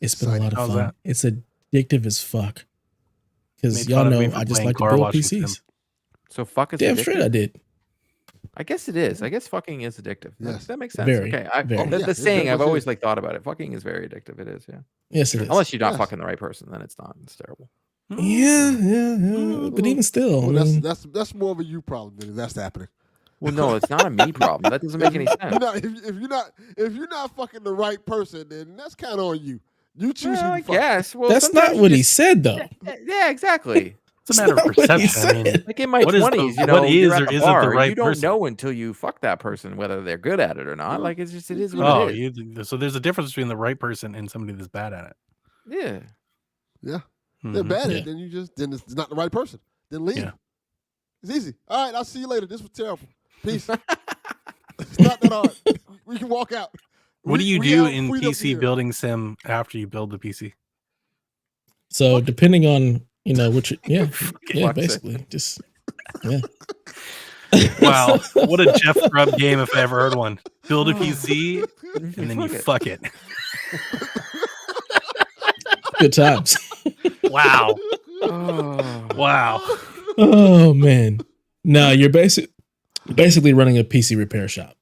[SPEAKER 1] It's been a lot of
[SPEAKER 4] How's
[SPEAKER 1] fun.
[SPEAKER 4] that?
[SPEAKER 1] It's addictive as fuck. Because
[SPEAKER 4] Made
[SPEAKER 1] y'all
[SPEAKER 4] fun of me
[SPEAKER 1] know
[SPEAKER 4] for
[SPEAKER 1] I just
[SPEAKER 4] playing
[SPEAKER 1] like to
[SPEAKER 4] car
[SPEAKER 1] build
[SPEAKER 4] washing
[SPEAKER 1] PCs.
[SPEAKER 2] So fuck is
[SPEAKER 1] Damn
[SPEAKER 2] addictive?
[SPEAKER 1] straight I did.
[SPEAKER 2] I guess it is. I guess fucking is addictive.
[SPEAKER 3] Yes.
[SPEAKER 2] That makes sense.
[SPEAKER 1] Very,
[SPEAKER 2] Okay.
[SPEAKER 1] very.
[SPEAKER 2] The
[SPEAKER 3] Yeah, it
[SPEAKER 2] saying I've
[SPEAKER 3] definitely
[SPEAKER 2] always
[SPEAKER 3] is.
[SPEAKER 2] like thought about it. Fucking is very addictive. It is, yeah.
[SPEAKER 1] Yes, it is.
[SPEAKER 2] Unless you're not
[SPEAKER 3] Yes.
[SPEAKER 2] fucking the right person, then it's not. It's terrible.
[SPEAKER 1] Yeah. But even still,
[SPEAKER 3] Well,
[SPEAKER 1] I mean,
[SPEAKER 3] that's more of a you problem than if that's happening.
[SPEAKER 2] Well, no, it's not a me problem. That doesn't make any
[SPEAKER 3] You're
[SPEAKER 2] sense.
[SPEAKER 3] not, if you're not fucking the right person, then that's kind of on you. You choose
[SPEAKER 2] Well,
[SPEAKER 3] who
[SPEAKER 2] I
[SPEAKER 3] you fuck.
[SPEAKER 2] guess. Well,
[SPEAKER 1] that's
[SPEAKER 2] sometimes
[SPEAKER 1] not what
[SPEAKER 2] you
[SPEAKER 1] he
[SPEAKER 2] just-
[SPEAKER 1] said, though.
[SPEAKER 2] Yeah, exactly.
[SPEAKER 4] It's a matter of
[SPEAKER 1] not what he
[SPEAKER 4] perception. I mean,
[SPEAKER 1] said.
[SPEAKER 2] Like in my
[SPEAKER 4] What is the-
[SPEAKER 2] 20s, you
[SPEAKER 4] what
[SPEAKER 2] know,
[SPEAKER 4] is
[SPEAKER 2] you're
[SPEAKER 4] or
[SPEAKER 2] at the
[SPEAKER 4] isn't the
[SPEAKER 2] bar,
[SPEAKER 4] right
[SPEAKER 2] you don't
[SPEAKER 4] person?
[SPEAKER 2] know until you fuck that person whether they're good at it or not. Like, it is what
[SPEAKER 4] oh,
[SPEAKER 2] it is.
[SPEAKER 4] so there's a difference between the right person and somebody that's bad at it.
[SPEAKER 2] Yeah.
[SPEAKER 3] Yeah, they're
[SPEAKER 4] Mhm.
[SPEAKER 3] bad at
[SPEAKER 1] Yeah.
[SPEAKER 3] it. Then it's not the right person. Then leave.
[SPEAKER 4] Yeah.
[SPEAKER 3] It's easy. All right, I'll see you later. This was terrible. Peace. It's not that hard. We can walk out.
[SPEAKER 4] What do you
[SPEAKER 3] We
[SPEAKER 4] do
[SPEAKER 3] have
[SPEAKER 4] in
[SPEAKER 3] freedom
[SPEAKER 4] PC
[SPEAKER 3] here.
[SPEAKER 4] building sim after you build the PC?
[SPEAKER 1] So depending on you know, which yeah, yeah,
[SPEAKER 2] Fuck it.
[SPEAKER 1] basically, just yeah.
[SPEAKER 4] Wow, what a Jeff Grubb game if I ever heard one. Build a PC and then you fuck it.
[SPEAKER 1] Good times.
[SPEAKER 4] Wow.
[SPEAKER 2] Oh.
[SPEAKER 4] Wow.
[SPEAKER 1] Oh man. No, you're basically running a PC repair shop.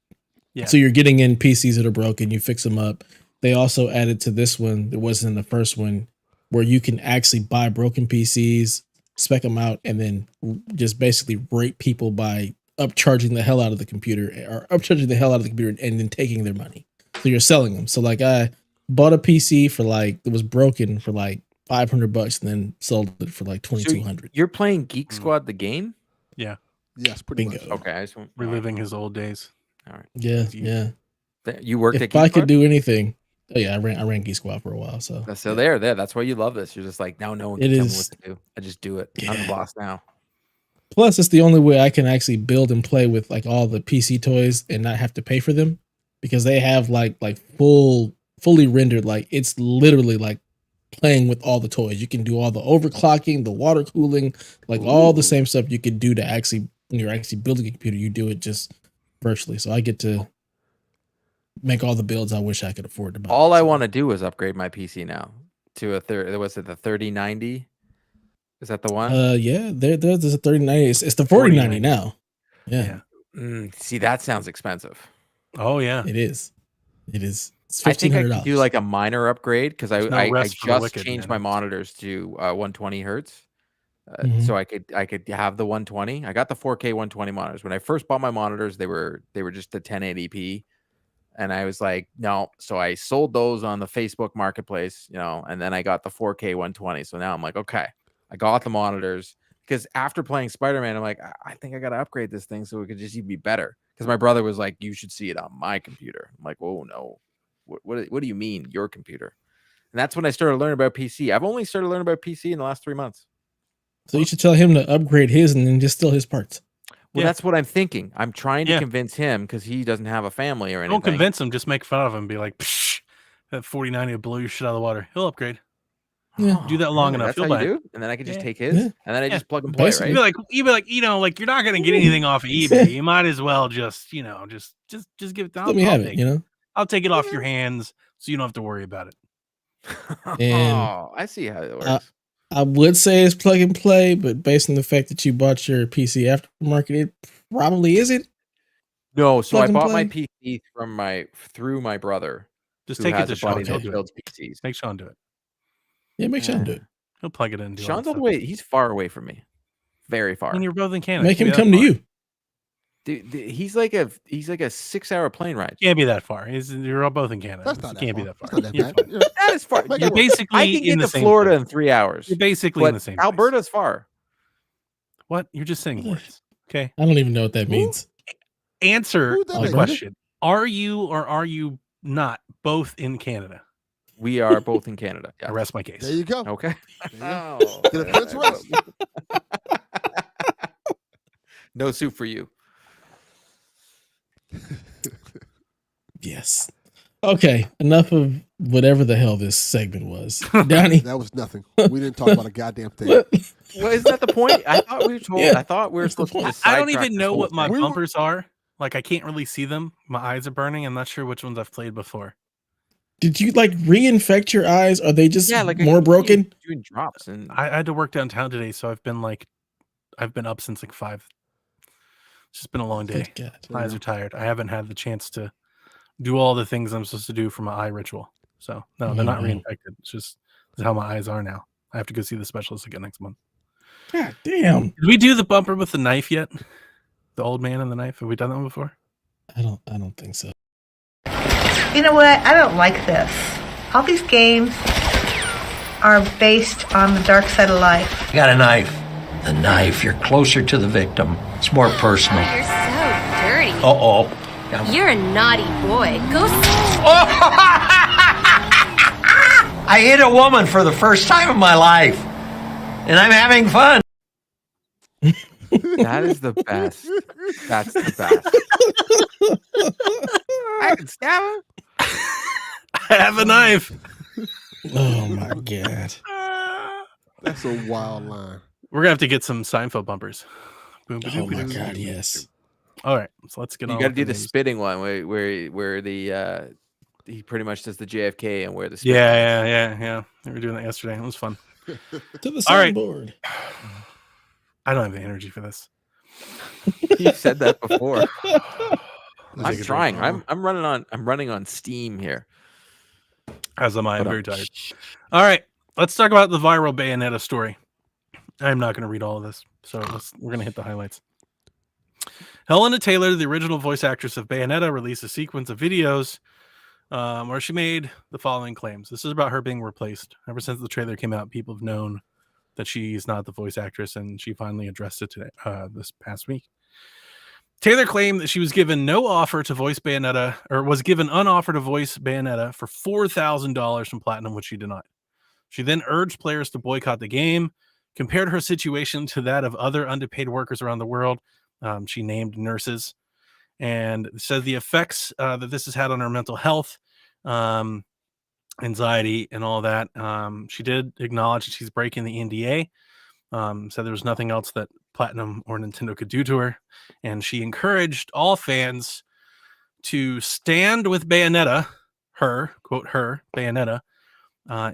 [SPEAKER 4] Yeah.
[SPEAKER 1] So you're getting in PCs that are broken, you fix them up. They also added to this one, it wasn't in the first one, where you can actually buy broken PCs, spec them out, and then just basically rate people by upcharging the hell out of the computer and then taking their money. So you're selling them. So like I bought a PC for like, it was broken for like $500 and then sold it for like $2,200.
[SPEAKER 2] You're playing Geek Squad the game?
[SPEAKER 4] Yeah.
[SPEAKER 3] Yes, pretty
[SPEAKER 1] Bingo.
[SPEAKER 3] much.
[SPEAKER 2] Okay, I just want
[SPEAKER 4] Reliving his old days.
[SPEAKER 2] All right.
[SPEAKER 1] Yeah, yeah.
[SPEAKER 2] You worked at
[SPEAKER 1] If
[SPEAKER 2] Geek
[SPEAKER 1] I
[SPEAKER 2] Squad?
[SPEAKER 1] could do anything, oh yeah, I ran Geek Squad for a while. So
[SPEAKER 2] there. That's why you love this. You're just like, now no one can tell me what to do. I just do it. I'm the boss now.
[SPEAKER 1] Plus, it's the only way I can actually build and play with like all the PC toys and not have to pay for them, because they have like fully rendered. Like it's literally like playing with all the toys. You can do all the overclocking, the water cooling, like all the same stuff you could do to actually, when you're actually building a computer, you do it just virtually. So I get to make all the builds I wish I could afford to buy.
[SPEAKER 2] All I want to do is upgrade my PC now to was it the 3090? Is that the one?
[SPEAKER 1] Yeah, there's a 3090. It's the 4090 now. Yeah.
[SPEAKER 2] See, that sounds expensive.
[SPEAKER 4] Oh yeah,
[SPEAKER 1] It is. It's
[SPEAKER 2] I think I
[SPEAKER 1] $1,500.
[SPEAKER 2] could do like a minor upgrade because
[SPEAKER 4] no
[SPEAKER 2] I
[SPEAKER 4] rest for the
[SPEAKER 2] just
[SPEAKER 4] wicked,
[SPEAKER 2] changed
[SPEAKER 4] man.
[SPEAKER 2] my monitors to 120 hertz.
[SPEAKER 1] Mhm.
[SPEAKER 2] So I could have the 120. I got the 4K 120 monitors. When I first bought my monitors, they were just the 1080p. And I was like, no. So I sold those on the Facebook marketplace, and then I got the 4K 120. So now I'm like, okay, I got the monitors, because after playing Spider-Man, I'm like, I think I got to upgrade this thing so it could just even be better. Because my brother was like, you should see it on my computer. I'm like, oh no, what do you mean your computer? And that's when I started learning about PC. I've only started learning about PC in the last 3 months.
[SPEAKER 1] So you should tell him to upgrade his and then just steal his parts.
[SPEAKER 2] Well, that's what I'm thinking. I'm trying to
[SPEAKER 4] Yeah.
[SPEAKER 2] convince him, because he doesn't have a family or anything.
[SPEAKER 4] Don't convince him. Just make fun of him. Be like, psh, that 4090 will blow your shit out of the water. He'll upgrade.
[SPEAKER 1] Yeah.
[SPEAKER 4] Do that long enough.
[SPEAKER 2] That's
[SPEAKER 4] He'll
[SPEAKER 2] how
[SPEAKER 4] buy
[SPEAKER 2] you
[SPEAKER 4] it.
[SPEAKER 2] do, and then I can just
[SPEAKER 4] Yeah.
[SPEAKER 2] take his,
[SPEAKER 1] Yeah.
[SPEAKER 2] and then I
[SPEAKER 4] Yeah.
[SPEAKER 2] just plug and play,
[SPEAKER 1] Basically.
[SPEAKER 2] right?
[SPEAKER 4] You'd be like, you're not gonna get anything off of eBay. You might as well just give it down.
[SPEAKER 1] Let me have it,
[SPEAKER 4] I'll take it off your hands so you don't have to worry about it.
[SPEAKER 1] And
[SPEAKER 2] I see how it works.
[SPEAKER 1] I would say it's plug and play, but based on the fact that you bought your PC aftermarket, it probably isn't.
[SPEAKER 2] No, so
[SPEAKER 1] plug
[SPEAKER 2] I
[SPEAKER 1] and
[SPEAKER 2] bought my
[SPEAKER 1] play?
[SPEAKER 2] PC through my brother.
[SPEAKER 4] Just
[SPEAKER 2] who
[SPEAKER 4] take it
[SPEAKER 2] has
[SPEAKER 4] to
[SPEAKER 2] a
[SPEAKER 4] Sean.
[SPEAKER 2] buddy
[SPEAKER 4] He'll
[SPEAKER 2] that
[SPEAKER 4] do it.
[SPEAKER 2] builds PCs.
[SPEAKER 4] Make Sean do it.
[SPEAKER 1] Yeah, make Sean do it.
[SPEAKER 4] He'll plug it in. And do all
[SPEAKER 2] Sean's
[SPEAKER 4] that
[SPEAKER 2] all the
[SPEAKER 4] stuff.
[SPEAKER 2] way. He's far away from me, very far.
[SPEAKER 4] And you're both in Canada.
[SPEAKER 1] Make
[SPEAKER 4] Can't
[SPEAKER 1] him
[SPEAKER 4] be that
[SPEAKER 1] come to
[SPEAKER 4] far.
[SPEAKER 1] you.
[SPEAKER 2] Dude, he's like a 6-hour plane ride.
[SPEAKER 4] Can't be that far. You're all both in Canada.
[SPEAKER 3] That's not
[SPEAKER 4] It
[SPEAKER 3] that
[SPEAKER 4] can't
[SPEAKER 3] far.
[SPEAKER 4] be that far.
[SPEAKER 3] That's not that
[SPEAKER 4] You're
[SPEAKER 3] bad.
[SPEAKER 4] fine.
[SPEAKER 2] That is far.
[SPEAKER 3] Make
[SPEAKER 4] You're
[SPEAKER 3] it work.
[SPEAKER 4] basically
[SPEAKER 2] I can
[SPEAKER 4] in
[SPEAKER 2] get
[SPEAKER 4] the
[SPEAKER 2] to
[SPEAKER 4] same
[SPEAKER 2] Florida
[SPEAKER 4] place.
[SPEAKER 2] in 3 hours.
[SPEAKER 4] You're basically in
[SPEAKER 2] But
[SPEAKER 4] the same place.
[SPEAKER 2] Alberta's far.
[SPEAKER 4] What? You're just saying words. Okay.
[SPEAKER 1] I don't even know what that means.
[SPEAKER 4] Answer
[SPEAKER 3] Who's that
[SPEAKER 4] the
[SPEAKER 3] like?
[SPEAKER 4] question. Are you or are you not both in Canada?
[SPEAKER 2] We are both in Canada.
[SPEAKER 4] I
[SPEAKER 2] Yes.
[SPEAKER 4] rest my case.
[SPEAKER 3] There you go.
[SPEAKER 2] Okay.
[SPEAKER 3] There you go. Get a fence rest.
[SPEAKER 2] No soup for you.
[SPEAKER 1] Yes. Okay, enough of whatever the hell this segment was. Donnie,
[SPEAKER 3] That was nothing. We didn't talk about a goddamn thing.
[SPEAKER 1] what?
[SPEAKER 2] Well, isn't that the point? I thought we were told.
[SPEAKER 1] Yeah,
[SPEAKER 2] I thought we were
[SPEAKER 1] that's the
[SPEAKER 2] supposed to.
[SPEAKER 1] point.
[SPEAKER 2] Just
[SPEAKER 4] I don't
[SPEAKER 2] sidetrack
[SPEAKER 4] even
[SPEAKER 2] this
[SPEAKER 4] know
[SPEAKER 2] whole
[SPEAKER 4] what my
[SPEAKER 2] thing.
[SPEAKER 4] bumpers are. Like, I can't really see them. My eyes are burning. I'm not sure which ones I've played before.
[SPEAKER 1] Did you like reinfect your eyes? Are they just
[SPEAKER 2] like I
[SPEAKER 1] more
[SPEAKER 2] keep
[SPEAKER 1] broken?
[SPEAKER 2] doing drops and
[SPEAKER 4] I had to work downtown today, so I've been up since like 5. It's just been a long day.
[SPEAKER 1] Good God.
[SPEAKER 4] My eyes are tired. I haven't had the chance to do all the things I'm supposed to do for my eye ritual. So no, they're not
[SPEAKER 1] Mhm.
[SPEAKER 4] reinfected. It's just how my eyes are now. I have to go see the specialist again next month.
[SPEAKER 1] God damn.
[SPEAKER 4] Did we do the bumper with the knife yet? The old man and the knife? Have we done that one before?
[SPEAKER 1] I don't think so.
[SPEAKER 5] You know what? I don't like this. All these games are based on the dark side of life.
[SPEAKER 6] You got a knife. The knife, you're closer to the victim. It's more personal.
[SPEAKER 7] You're so dirty.
[SPEAKER 6] Uh-oh.
[SPEAKER 7] You're a naughty boy. Go.
[SPEAKER 6] I hit a woman for the first time in my life. And I'm having fun.
[SPEAKER 2] that is the best. That's the best. I can stab him.
[SPEAKER 4] I have a knife.
[SPEAKER 1] Oh my God.
[SPEAKER 3] That's a wild line.
[SPEAKER 4] We're gonna have to get some Seinfeld bumpers. Boom,
[SPEAKER 1] Oh my
[SPEAKER 4] ba-doop-ba-doo.
[SPEAKER 1] god, yes.
[SPEAKER 4] All right, so let's get
[SPEAKER 2] You
[SPEAKER 4] on.
[SPEAKER 2] got to
[SPEAKER 4] with
[SPEAKER 2] do
[SPEAKER 4] the
[SPEAKER 2] the
[SPEAKER 4] news.
[SPEAKER 2] spitting one where the he pretty much does the JFK and where the spit
[SPEAKER 4] Yeah. We were doing that yesterday. It was fun.
[SPEAKER 1] To the
[SPEAKER 4] All right.
[SPEAKER 1] soundboard.
[SPEAKER 4] I don't have the energy for this.
[SPEAKER 2] You've said that before. I'm
[SPEAKER 4] Take a
[SPEAKER 2] trying.
[SPEAKER 4] drink.
[SPEAKER 2] I'm running on steam here.
[SPEAKER 4] As am I. I'm
[SPEAKER 2] But,
[SPEAKER 4] very tired. All right, let's talk about the viral Bayonetta story. I'm not going to read all of this, so we're going to hit the highlights. Helena Taylor, the original voice actress of Bayonetta, released a sequence of videos where she made the following claims. This is about her being replaced. Ever since the trailer came out, people have known that she's not the voice actress, and she finally addressed it today, this past week. Taylor claimed that she was given no offer to voice Bayonetta, or was given an offer to voice Bayonetta for $4,000 from Platinum, which she denied. She then urged players to boycott the game, compared her situation to that of other underpaid workers around the world. She named nurses and said the effects that this has had on her mental health, anxiety, and all that. She did acknowledge that she's breaking the NDA. Said there was nothing else that Platinum or Nintendo could do to her, and she encouraged all fans to stand with Bayonetta, Bayonetta,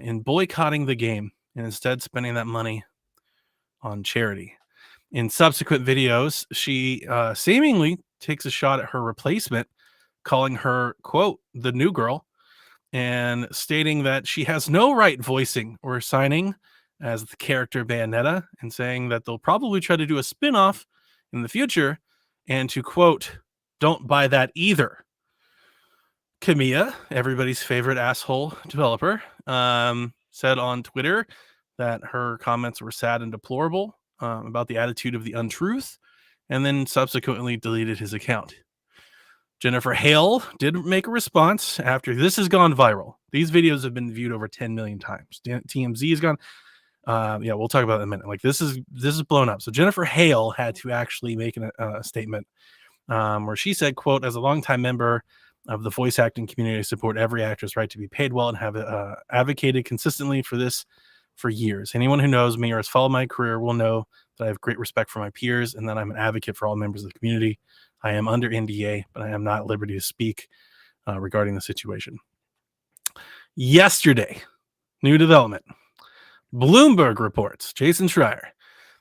[SPEAKER 4] in boycotting the game and instead spending that money on charity. In subsequent videos, she seemingly takes a shot at her replacement, calling her, quote, the new girl, and stating that she has no right voicing or signing as the character Bayonetta, and saying that they'll probably try to do a spin-off in the future, and to, quote, don't buy that either. Kamiya, everybody's favorite asshole developer, said on Twitter that her comments were sad and deplorable about the attitude of the untruth, and then subsequently deleted his account. Jennifer Hale did make a response after this has gone viral. These videos have been viewed over 10 million times. TMZ has gone. Yeah, we'll talk about it in a minute. Like this is blown up. So Jennifer Hale had to actually make a statement where she said, quote, as a longtime member of the voice acting community, I support every actor's right to be paid well and have advocated consistently for this for years. Anyone who knows me or has followed my career will know that I have great respect for my peers and that I'm an advocate for all members of the community. I am under NDA, but I am not at liberty to speak regarding the situation. Yesterday, new development. Bloomberg reports, Jason Schreier,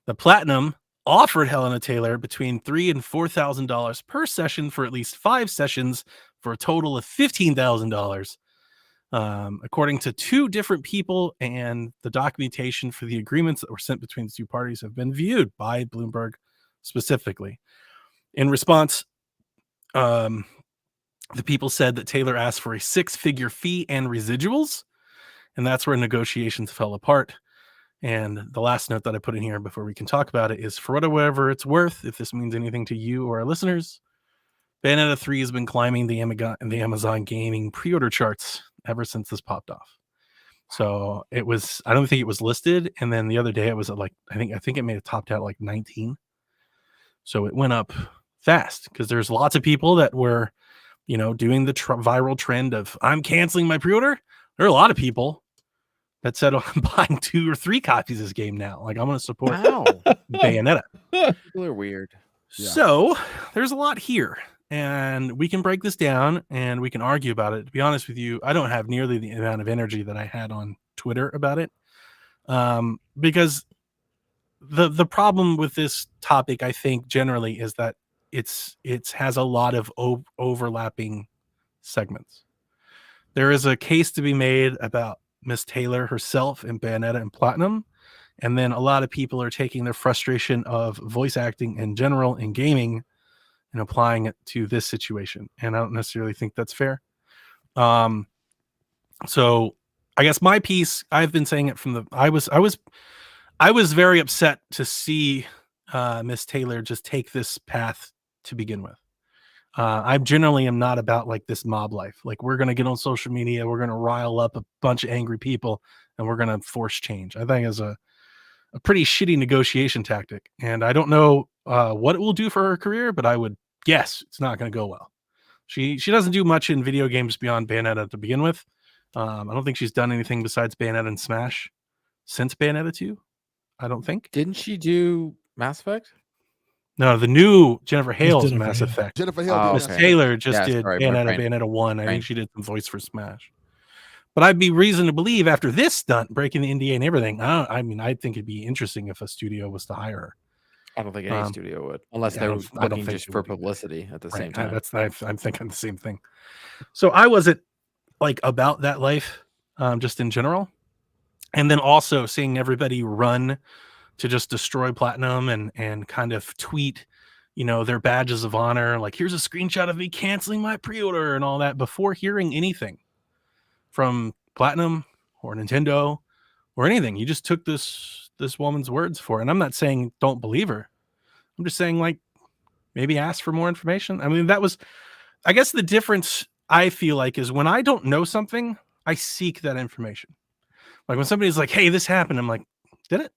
[SPEAKER 4] the Platinum offered Helena Taylor between $3,000 and $4,000 per session for at least 5 sessions for a total of $15,000. According to 2 different people, and the documentation for the agreements that were sent between the 2 parties have been viewed by Bloomberg specifically. In response, the people said that Taylor asked for a 6-figure fee and residuals, and that's where negotiations fell apart. And the last note that I put in here before we can talk about it is, for whatever it's worth, if this means anything to you or our listeners, Bayonetta 3 has been climbing the Amazon gaming pre-order charts ever since this popped off. So I don't think it was listed, and then the other day it was at like I think it may have topped out like 19. So it went up fast because there's lots of people that were, doing the viral trend of I'm canceling my pre-order. There are a lot of people that said, oh, I'm buying 2 or 3 copies of this game now. Like, I'm going to support Bayonetta.
[SPEAKER 2] People are weird.
[SPEAKER 3] Yeah.
[SPEAKER 4] So there's a lot here, and we can break this down and we can argue about it. To be honest with you, I don't have nearly the amount of energy that I had on Twitter about it, because the problem with this topic, I think, generally is that it has a lot of overlapping segments. There is a case to be made about Miss Taylor herself and Bayonetta and Platinum, and then a lot of people are taking their frustration of voice acting in general in gaming and applying it to this situation, and I don't necessarily think that's fair. So I guess my piece, I've been saying it from the I was very upset to see Miss Taylor just take this path to begin with. I generally am not about like this mob life. Like, we're going to get on social media, we're going to rile up a bunch of angry people, and we're going to force change. I think is a pretty shitty negotiation tactic. And I don't know what it will do for her career, but I would guess it's not going to go well. She doesn't do much in video games beyond Bayonetta to begin with. I don't think she's done anything besides Bayonetta and Smash since Bayonetta 2. I don't think.
[SPEAKER 2] Didn't she do Mass Effect?
[SPEAKER 4] No, the new Jennifer Hale's
[SPEAKER 1] Jennifer
[SPEAKER 4] Mass
[SPEAKER 1] Hale.
[SPEAKER 4] Effect.
[SPEAKER 3] Jennifer Hale.
[SPEAKER 2] Oh,
[SPEAKER 3] did
[SPEAKER 4] Miss
[SPEAKER 3] that.
[SPEAKER 2] okay.
[SPEAKER 4] Taylor just
[SPEAKER 2] Yeah,
[SPEAKER 4] did
[SPEAKER 2] sorry, my brain.
[SPEAKER 4] Bayonetta 1. I
[SPEAKER 2] Brain.
[SPEAKER 4] think she did some voice for Smash. But I'd be reason to believe after this stunt, breaking the NDA and everything, I think it'd be interesting if a studio was to hire her.
[SPEAKER 2] I don't think any studio would, unless
[SPEAKER 4] yeah,
[SPEAKER 2] they
[SPEAKER 4] I
[SPEAKER 2] were
[SPEAKER 4] don't- I don't
[SPEAKER 2] looking
[SPEAKER 4] think
[SPEAKER 2] just
[SPEAKER 4] they
[SPEAKER 2] for
[SPEAKER 4] would either.
[SPEAKER 2] publicity at the same
[SPEAKER 4] Right.
[SPEAKER 2] time.
[SPEAKER 4] I'm thinking the same thing. So I wasn't like about that life, just in general. And then also seeing everybody run to just destroy Platinum and kind of tweet, their badges of honor. Like, here's a screenshot of me canceling my pre-order and all that before hearing anything from Platinum or Nintendo or anything. You just took this woman's words for it. And I'm not saying don't believe her. I'm just saying, like, maybe ask for more information. I mean, that was, I guess the difference I feel like is when I don't know something, I seek that information. Like when somebody's like, hey, this happened, I'm like, did it?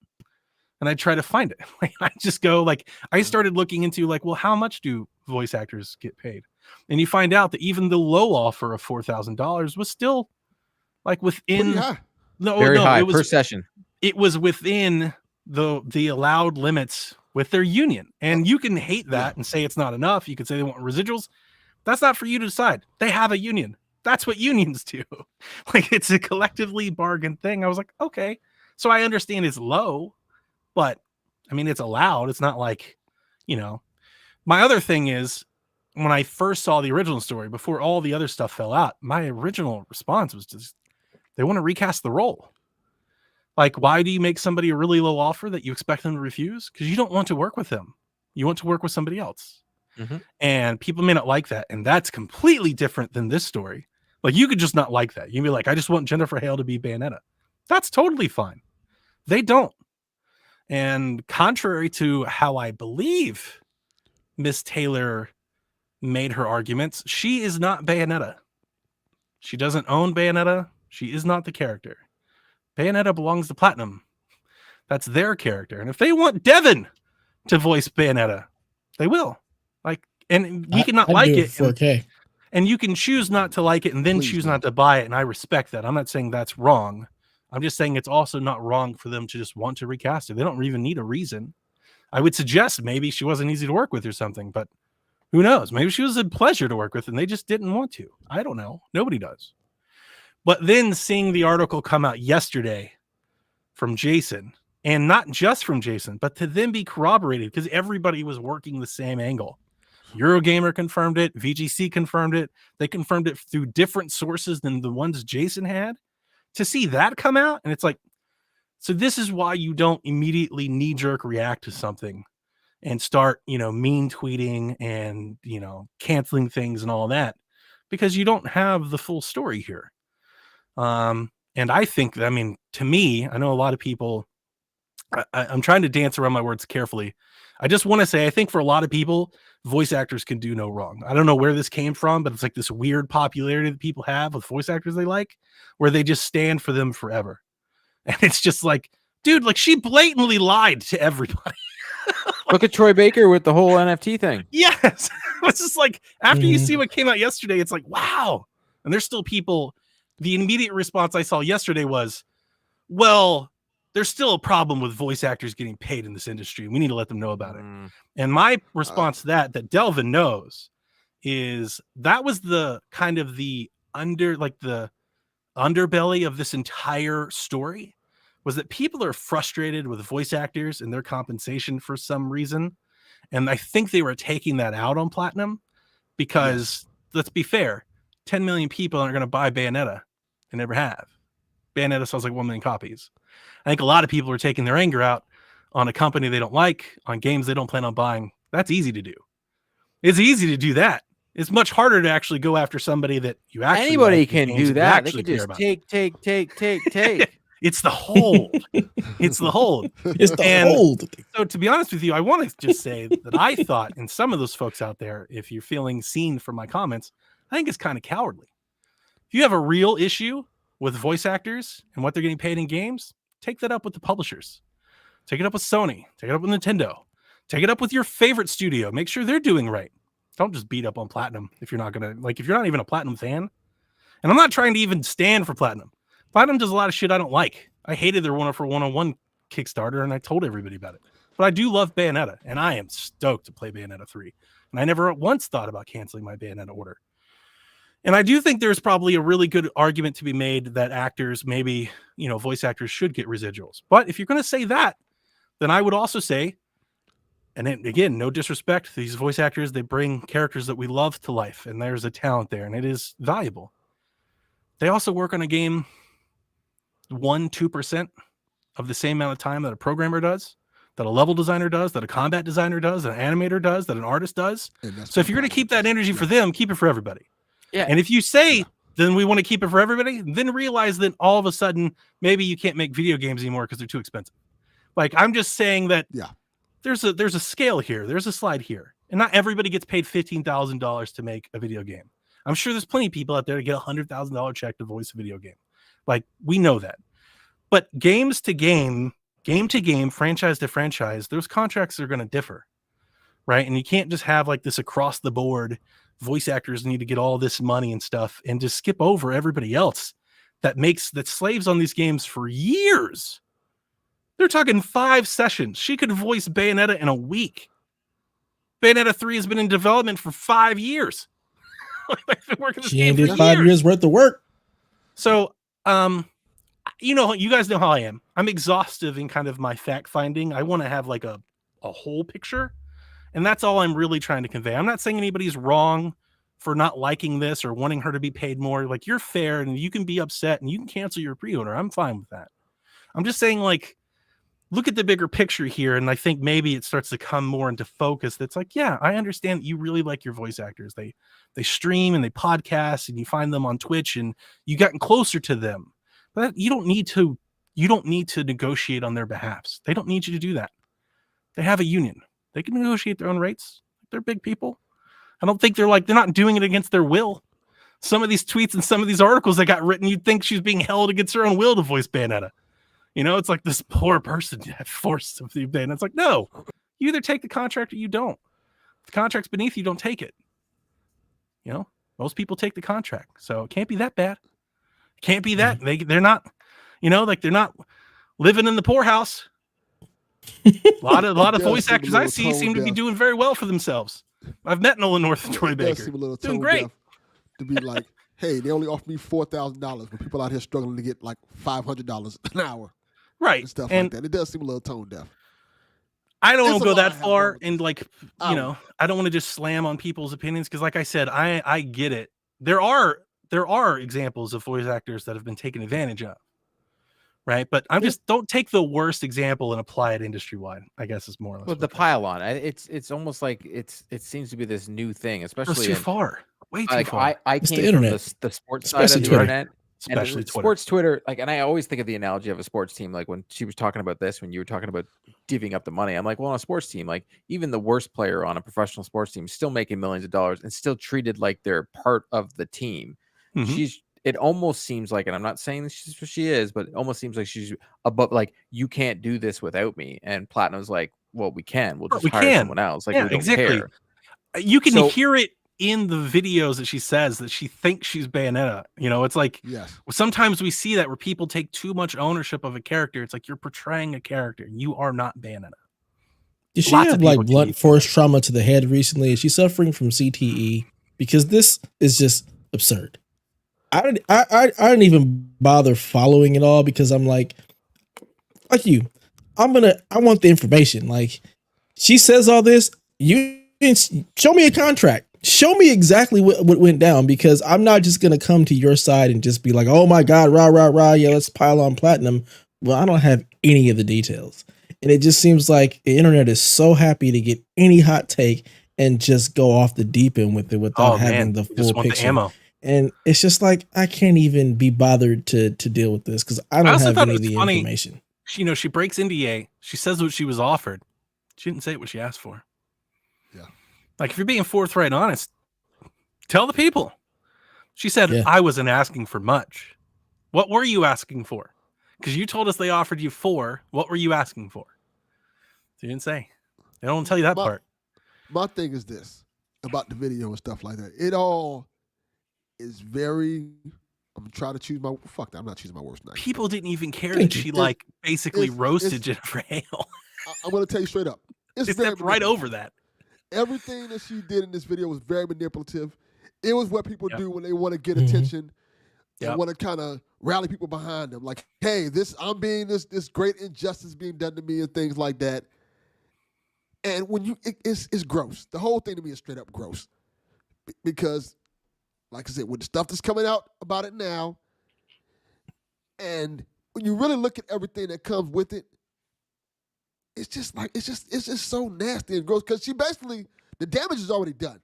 [SPEAKER 4] And I try to find it. Like, I just go, like, I started looking into, like, well, how much do voice actors get paid? And you find out that even the low offer of $4,000 was still like within
[SPEAKER 3] Pretty high.
[SPEAKER 2] Very high
[SPEAKER 4] it was,
[SPEAKER 2] per session.
[SPEAKER 4] It was within the allowed limits with their union. And you can hate that and say it's not enough. You can say they want residuals. That's not for you to decide. They have a union. That's what unions do. Like, it's a collectively bargained thing. I was like, okay. So I understand it's low, but I mean, it's allowed. It's not like, my other thing is when I first saw the original story, before all the other stuff fell out, my original response was just, they want to recast the role. Like, why do you make somebody a really low offer that you expect them to refuse? Because you don't want to work with them. You want to work with somebody else.
[SPEAKER 2] Mm-hmm.
[SPEAKER 4] And people may not like that. And that's completely different than this story. Like, you could just not like that. You'd be like, I just want Jennifer Hale to be Bayonetta. That's totally fine. They don't. And contrary to how I believe Miss Taylor made her arguments, she is not Bayonetta. She doesn't own Bayonetta. She is not the character. Bayonetta belongs to Platinum. That's their character. And if they want Devin to voice Bayonetta, they will. Like, and we cannot like it.
[SPEAKER 1] 4K.
[SPEAKER 4] And you can choose not to like it and then choose not to buy it. And I respect that. I'm not saying that's wrong. I'm just saying it's also not wrong for them to just want to recast it. They don't even need a reason. I would suggest maybe she wasn't easy to work with or something, but who knows? Maybe she was a pleasure to work with and they just didn't want to. I don't know. Nobody does. But then seeing the article come out yesterday from Jason, and not just from Jason, but to then be corroborated because everybody was working the same angle. Eurogamer confirmed it. VGC confirmed it. They confirmed it through different sources than the ones Jason had. To see that come out, and it's like, so this is why you don't immediately knee-jerk react to something and start, mean tweeting and, canceling things and all that, because you don't have the full story here. And I think, to me, I know a lot of people, I'm trying to dance around my words carefully. I just want to say, I think for a lot of people, voice actors can do no wrong. I don't know where this came from, but it's like this weird popularity that people have with voice actors they like, where they just stand for them forever. And it's just like, dude, like, she blatantly lied to everybody.
[SPEAKER 2] Look at Troy Baker with the whole NFT thing.
[SPEAKER 4] Yes. It's just like, after you see what came out yesterday, it's like, wow. And there's still people, the immediate response I saw yesterday was, well, there's still a problem with voice actors getting paid in this industry. We need to let them know about it. And my response to that Delvin knows, is that was the kind of the underbelly of this entire story, was that people are frustrated with voice actors and their compensation for some reason. And I think they were taking that out on Platinum because, let's be fair, 10 million people aren't going to buy Bayonetta. They never have. Bayonetta sells like 1 million copies. I think a lot of people are taking their anger out on a company they don't like, on games they don't plan on buying. That's easy to do. It's easy to do that. It's much harder to actually go after somebody that you actually
[SPEAKER 2] Anybody
[SPEAKER 4] like,
[SPEAKER 2] can do that. They can just take.
[SPEAKER 4] It's the hold. It's the hold.
[SPEAKER 1] It's the hold.
[SPEAKER 4] So to be honest with you, I want to just say that I thought, and some of those folks out there, if you're feeling seen from my comments, I think it's kind of cowardly. If you have a real issue with voice actors and what they're getting paid in games, take that up with the publishers. Take it up with Sony. Take it up with Nintendo. Take it up with your favorite studio. Make sure they're doing right. Don't just beat up on Platinum if you're not going to, if you're not even a Platinum fan. And I'm not trying to even stand for Platinum. Platinum does a lot of shit I don't like. I hated their 1-for-101 Kickstarter, and I told everybody about it. But I do love Bayonetta, and I am stoked to play Bayonetta 3. And I never once thought about canceling my Bayonetta order. And I do think there's probably a really good argument to be made that actors, maybe, voice actors should get residuals. But if you're going to say that, then I would also say, and then, again, no disrespect, these voice actors, they bring characters that we love to life, and there's a talent there, and it is valuable. They also work on a game 1-2% of the same amount of time that a programmer does, that a level designer does, that a combat designer does, that an animator does, that an artist does. So if you're going to keep that energy for them, keep it for everybody.
[SPEAKER 2] Yeah.
[SPEAKER 4] And if you say, then we want to keep it for everybody, then realize that all of a sudden, maybe you can't make video games anymore because they're too expensive. Like, I'm just saying that there's a scale here. There's a slide here. And not everybody gets paid $15,000 to make a video game. I'm sure there's plenty of people out there to get $100,000 check to voice a video game. Like, we know that. But game to game, franchise to franchise, those contracts are going to differ, right? And you can't just have like this across the board, voice actors need to get all this money and stuff and just skip over everybody else that slaves on these games for years. They're talking 5 sessions. She could voice Bayonetta in a week. Bayonetta 3 has been in development for 5 years.
[SPEAKER 1] She ain't did 5 years worth of work.
[SPEAKER 4] So, you guys know how I am. I'm exhaustive in kind of my fact finding. I want to have like a whole picture. And that's all I'm really trying to convey. I'm not saying anybody's wrong for not liking this or wanting her to be paid more. Like, you're fair and you can be upset and you can cancel your pre-order. I'm fine with that. I'm just saying, like, look at the bigger picture here. And I think maybe it starts to come more into focus. That's like, yeah, I understand that you really like your voice actors. They stream and they podcast and you find them on Twitch and you gotten closer to them. But you don't need to negotiate on their behalfs. They don't need you to do that. They have a union. They can negotiate their own rates. They're big people. I don't think they're not doing it against their will. Some of these tweets and some of these articles that got written, you'd think she's being held against her own will to voice Bayonetta. It's like this poor person forced to be Bayonetta. It's like, no, you either take the contract or you don't. If the contract's beneath you, don't take it. Most people take the contract. So it can't be that bad. It can't be that. They're not, they're not living in the poorhouse. A lot of voice actors I see seem to be doing very well for themselves. I've met Nolan North and Troy Baker. Doing great.
[SPEAKER 3] To be like, hey, they only offer me $4,000, but people out here struggling to get like $500 an hour,
[SPEAKER 4] right?
[SPEAKER 3] And stuff like that. It does seem a little tone deaf.
[SPEAKER 4] I don't want to go that far, and I don't want to just slam on people's opinions because, like I said, I get it. There are examples of voice actors that have been taken advantage of. Right. But don't take the worst example and apply it industry wide, I guess is more or less.
[SPEAKER 2] Well, the pylon, it's almost like it seems to be this new thing, especially
[SPEAKER 4] too far. Way too far.
[SPEAKER 2] I came from the sports side of the internet.
[SPEAKER 4] Especially Twitter.
[SPEAKER 2] Sports Twitter, and I always think of the analogy of a sports team, like when she was talking about this, when you were talking about divvying up the money. I'm like, well, on a sports team, like even the worst player on a professional sports team is still making millions of dollars and still treated like they're part of the team. Mm-hmm. It almost seems like, and I'm not saying she is, but it almost seems like she's above, like, you can't do this without me. And Platinum's like, well, we can. We'll just hire someone else. Like, we don't care.
[SPEAKER 4] You can hear it in the videos that she says that she thinks she's Bayonetta. It's like, sometimes we see that where people take too much ownership of a character. It's like, you're portraying a character. You are not Bayonetta.
[SPEAKER 1] Did she have like blunt force trauma to the head recently? Is she suffering from CTE? Because this is just absurd. I didn't even bother following it all because I'm like you. I want the information. Like, she says all this. You show me a contract. Show me exactly what went down, because I'm not just gonna come to your side and just be like, oh my God, rah, yeah, let's pile on Platinum. Well, I don't have any of the details. And it just seems like the internet is so happy to get any hot take and just go off the deep end with it without having the full picture. Ammo. And it's just like, I can't even be bothered to deal with this because I don't have any of the information.
[SPEAKER 4] She breaks NDA. She says what she was offered. She didn't say what she asked for.
[SPEAKER 3] Yeah.
[SPEAKER 4] Like, if you're being forthright and honest, tell the people. She said, I wasn't asking for much. What were you asking for? Because you told us they offered you 4. What were you asking for? She didn't say. They don't tell you that part.
[SPEAKER 3] My thing is this about the video and stuff like that. It all is very I'm trying to choose my fuck that. I'm not choosing my worst night.
[SPEAKER 4] People didn't even care that she like basically roasted Jennifer Hale.
[SPEAKER 3] I'm going to tell you straight up.
[SPEAKER 4] They stepped right over that.
[SPEAKER 3] Everything that she did in this video was very manipulative. It was what people do when they want to get attention and want to kind of rally people behind them. Like, hey, this great injustice being done to me and things like that. And when it's gross. The whole thing to me is straight up gross. Because, like I said, with the stuff that's coming out about it now, and when you really look at everything that comes with it, it's just so nasty and gross. Because she basically, the damage is already done.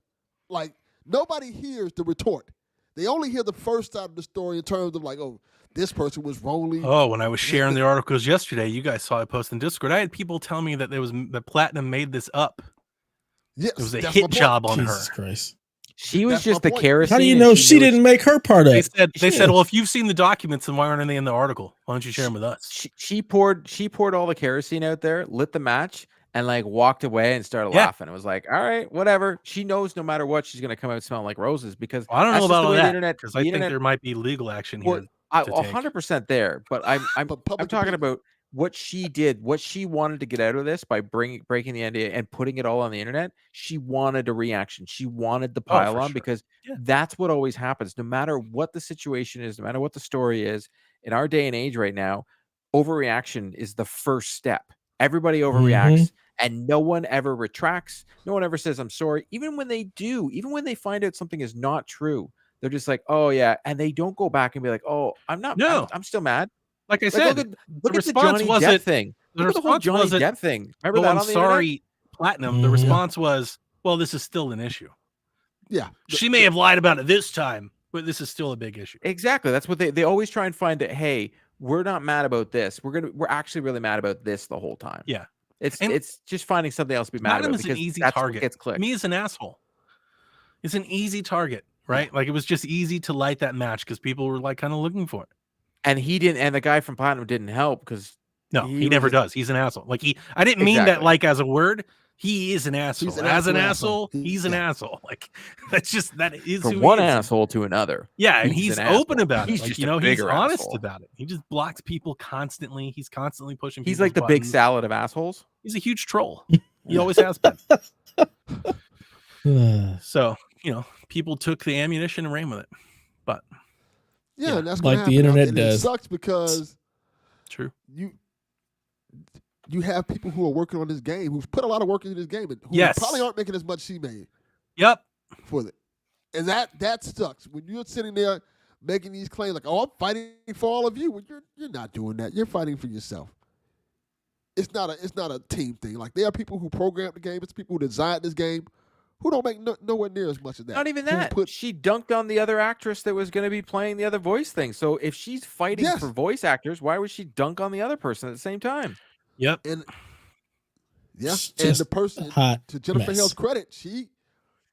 [SPEAKER 3] Like, nobody hears the retort. They only hear the first side of the story in terms of like, oh, this person was wrongly.
[SPEAKER 4] Oh, when I was sharing the articles yesterday, you guys saw I post in Discord. I had people tell me that that Platinum made this up.
[SPEAKER 3] Yes,
[SPEAKER 4] it was a hit job on
[SPEAKER 1] Jesus
[SPEAKER 4] her.
[SPEAKER 1] Christ.
[SPEAKER 2] She was just the kerosene.
[SPEAKER 1] How do you know she didn't make her part of it?
[SPEAKER 4] They said, well, if you've seen the documents, then why aren't they in the article? Why don't you share them with us?
[SPEAKER 2] She poured all the kerosene out there, lit the match, and like walked away and started laughing. It was like, all right, whatever. She knows no matter what, she's gonna come out smelling like roses because
[SPEAKER 4] I don't know about all that because I think
[SPEAKER 2] internet,
[SPEAKER 4] there might be legal action here.
[SPEAKER 2] 100% there, but I'm talking about what she did, what she wanted to get out of this by breaking the NDA and putting it all on the internet. She wanted a reaction. She wanted the pile on because that's what always happens. No matter what the situation is, no matter what the story is, in our day and age right now, overreaction is the first step. Everybody overreacts and no one ever retracts. No one ever says, I'm sorry. Even when they do, even when they find out something is not true, they're just like, oh yeah. And they don't go back and be like, oh, I'm not, I'm still mad.
[SPEAKER 4] Like I said,
[SPEAKER 2] look at the Johnny Depp thing.
[SPEAKER 4] The response wasn't
[SPEAKER 2] Depp thing. Remember that?
[SPEAKER 4] I'm sorry, Platinum. The response was, well, this is still an issue.
[SPEAKER 3] Yeah.
[SPEAKER 4] She may have lied about it this time, but this is still a big issue.
[SPEAKER 2] Exactly. That's what they always try and find that, hey, we're not mad about this. We're actually really mad about this the whole time.
[SPEAKER 4] Yeah.
[SPEAKER 2] It's just finding something else to be mad about because
[SPEAKER 4] an easy
[SPEAKER 2] that's
[SPEAKER 4] target.
[SPEAKER 2] What gets clicked.
[SPEAKER 4] Me as an asshole. It's an easy target, right? Like it was just easy to light that match because people were like kind of looking for it.
[SPEAKER 2] And he didn't, and the guy from Platinum didn't help because
[SPEAKER 4] he never does. He's an asshole. Like I didn't mean that like as a word. He is an asshole. As an asshole, he's an asshole. Like that is
[SPEAKER 2] from
[SPEAKER 4] who
[SPEAKER 2] one
[SPEAKER 4] he is.
[SPEAKER 2] asshole to another.
[SPEAKER 4] Yeah, and he's open about it.
[SPEAKER 2] He's
[SPEAKER 4] like,
[SPEAKER 2] just
[SPEAKER 4] he's honest
[SPEAKER 2] asshole.
[SPEAKER 4] about it. He just blocks people constantly. He's constantly pushing.
[SPEAKER 2] He's like the big salad of assholes.
[SPEAKER 4] He's a huge troll. He always has been. So people took the ammunition and ran with it. But
[SPEAKER 3] and that's
[SPEAKER 1] like the internet does.
[SPEAKER 3] It sucks because
[SPEAKER 4] true.
[SPEAKER 3] You have people who are working on this game who've put a lot of work into this game and who probably aren't making as much she made.
[SPEAKER 4] Yep.
[SPEAKER 3] For it. And that sucks. When you're sitting there making these claims like, oh, I'm fighting for all of you. Well, you're not doing that. You're fighting for yourself. It's not a team thing. Like there are people who programmed the game, it's people who designed this game who don't make nowhere near as much of that.
[SPEAKER 2] Not even that. She dunked on the other actress that was going to be playing the other voice thing. So if she's fighting for voice actors, why would she dunk on the other person at the same time?
[SPEAKER 4] Yep.
[SPEAKER 3] And the person, to Jennifer Hale's credit, she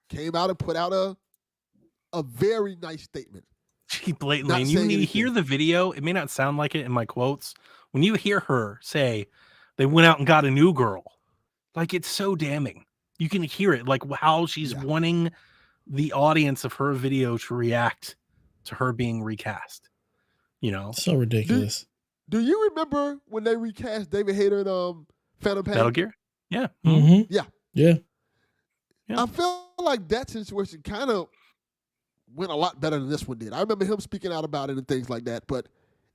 [SPEAKER 3] came out and put out a very nice statement.
[SPEAKER 4] She blatantly, and when you hear the video, it may not sound like it in my quotes. When you hear her say they went out and got a new girl, like it's so damning. You can hear it, like how she's wanting the audience of her video to react to her being recast.
[SPEAKER 1] So ridiculous.
[SPEAKER 3] Do you remember when they recast David Hayter in Phantom Pain?
[SPEAKER 4] Metal Gear? Yeah.
[SPEAKER 3] Mm-hmm. Yeah. I feel like that situation kind of went a lot better than this one did. I remember him speaking out about it and things like that, but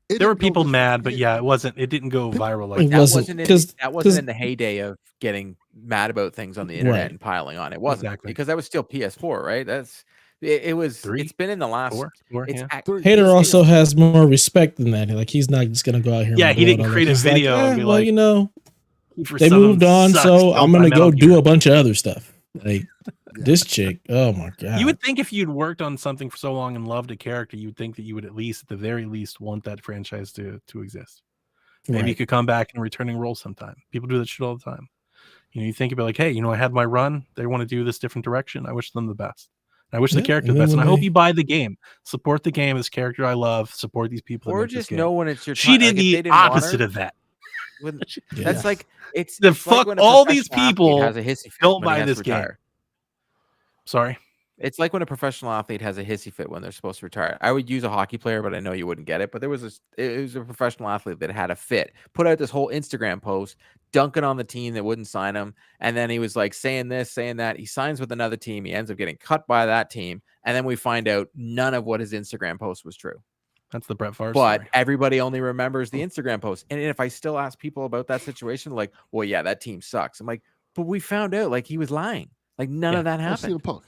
[SPEAKER 4] there were people mad, but it didn't go viral like that.
[SPEAKER 2] That wasn't in the heyday of getting mad about things on the internet and piling on. It wasn't because that was still PS4, right? It was.
[SPEAKER 4] 3?
[SPEAKER 2] It's been in the last.
[SPEAKER 4] 4,
[SPEAKER 1] Hater also has more respect than that. Like he's not just gonna go out here.
[SPEAKER 4] Yeah, he didn't create a video and be like,
[SPEAKER 1] they moved on, so I'm gonna go do a bunch of other stuff. Like this chick. Oh my god!
[SPEAKER 4] You would think if you'd worked on something for so long and loved a character, you would think that you would at the very least, want that franchise to exist. Maybe you could come back in a returning role sometime. People do that shit all the time. You think about like, hey, I had my run. They want to do this different direction. I wish them the best. I wish the character the best, and I hope you buy the game. Support the game. This character I love. Support these people.
[SPEAKER 2] Or just know when it's your time.
[SPEAKER 4] She did the opposite of that.
[SPEAKER 2] That's like it's
[SPEAKER 4] the fuck.
[SPEAKER 2] Like
[SPEAKER 4] all these people
[SPEAKER 2] has a hissy fit
[SPEAKER 4] don't buy this game. Sorry.
[SPEAKER 2] It's like when a professional athlete has a hissy fit when they're supposed to retire. I would use a hockey player, but I know you wouldn't get it. But it was a professional athlete that had a fit, put out this whole Instagram post, dunking on the team that wouldn't sign him. And then he was like saying this, saying that. He signs with another team. He ends up getting cut by that team. And then we find out none of what his Instagram post was true.
[SPEAKER 8] That's the Brett Favre
[SPEAKER 2] But
[SPEAKER 8] story.
[SPEAKER 2] everybody only remembers the Instagram post. And if I still ask people about that situation, like, well, yeah, that team sucks. I'm like, but we found out like he was lying. Like none of that happened.
[SPEAKER 3] CM Punk.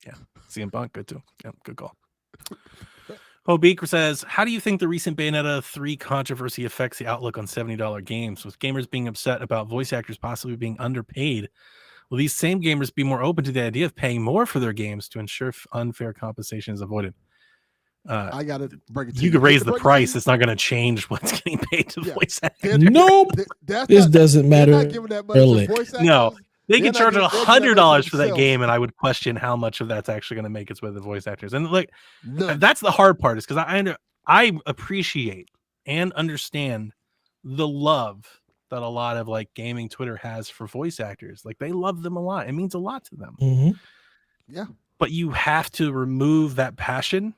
[SPEAKER 8] Yeah. CM Punk, good too. Yeah, good call. Beaker says, how do you think the recent Bayonetta 3 controversy affects the outlook on $70 games? With gamers being upset about voice actors possibly being underpaid, will these same gamers be more open to the idea of paying more for their games to ensure unfair compensation is avoided?
[SPEAKER 3] I gotta break it to
[SPEAKER 8] you could raise the price. It's not going to change what's getting paid to voice actors.
[SPEAKER 1] Nope. This doesn't matter.
[SPEAKER 3] Not giving that money to voice actors.
[SPEAKER 8] No. They can charge $100 for that
[SPEAKER 3] themselves.
[SPEAKER 8] game, and I would question how much of that's actually going to make its way to the voice actors. And like, that's the hard part, is because I appreciate and understand the love that a lot of like gaming Twitter has for voice actors. Like they love them a lot. It means a lot to them.
[SPEAKER 1] Mm-hmm.
[SPEAKER 3] Yeah.
[SPEAKER 8] But you have to remove that passion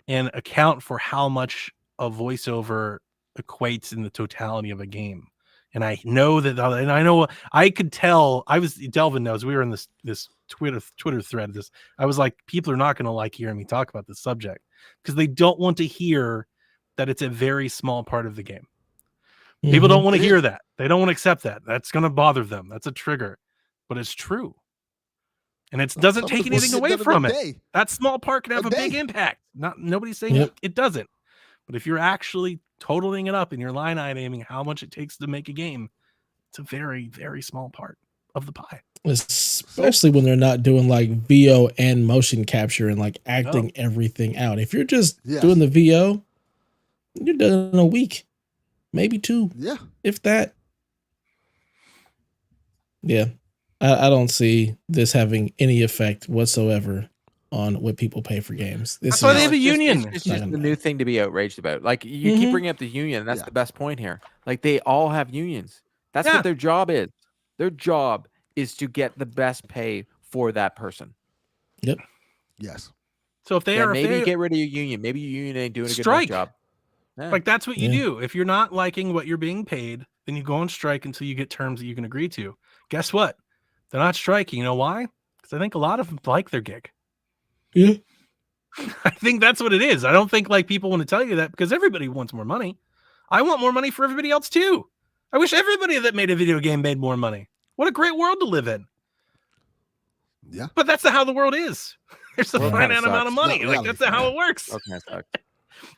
[SPEAKER 8] and account for how much a voiceover equates in the totality of a game. And I know that, and I know I could tell. Delvin knows we were in this Twitter thread. I was like, people are not going to like hearing me talk about this subject because they don't want to hear that it's a very small part of the game. Mm-hmm. People don't want to hear that. They don't want to accept that. That's going to bother them. That's a trigger, but it's true. And it doesn't take anything away from it. That small part can have a big impact. Nobody's saying it doesn't. But if you're actually totaling it up and you're line iteming how much it takes to make a game, it's a very, very small part of the pie.
[SPEAKER 1] Especially when they're not doing like VO and motion capture and like acting everything out. If you're just doing the VO, you're done in a week, maybe 2.
[SPEAKER 3] Yeah.
[SPEAKER 1] If that. Yeah. I don't see this having any effect whatsoever on what people pay for games.
[SPEAKER 8] That's why they have a union.
[SPEAKER 2] It's just the new thing to be outraged about. Like you keep bringing up the union, and that's the best point here. Like they all have unions. That's what their job is. Their job is to get the best pay for that person.
[SPEAKER 1] Yep.
[SPEAKER 3] Yes.
[SPEAKER 8] So if they are,
[SPEAKER 2] maybe get rid of your union. Maybe your union ain't doing a good enough job. Yeah.
[SPEAKER 8] Like that's what you do. If you're not liking what you're being paid, then you go on strike until you get terms that you can agree to. Guess what? They're not striking. You know why? Because I think a lot of them like their gig.
[SPEAKER 1] Yeah.
[SPEAKER 8] I think that's what it is. I don't think like people want to tell you that because everybody wants more money. I want more money for everybody else too. I wish everybody that made a video game made more money. What a great world to live in.
[SPEAKER 3] Yeah.
[SPEAKER 8] But that's how the world is. There's a finite amount of money. Like that's how it works.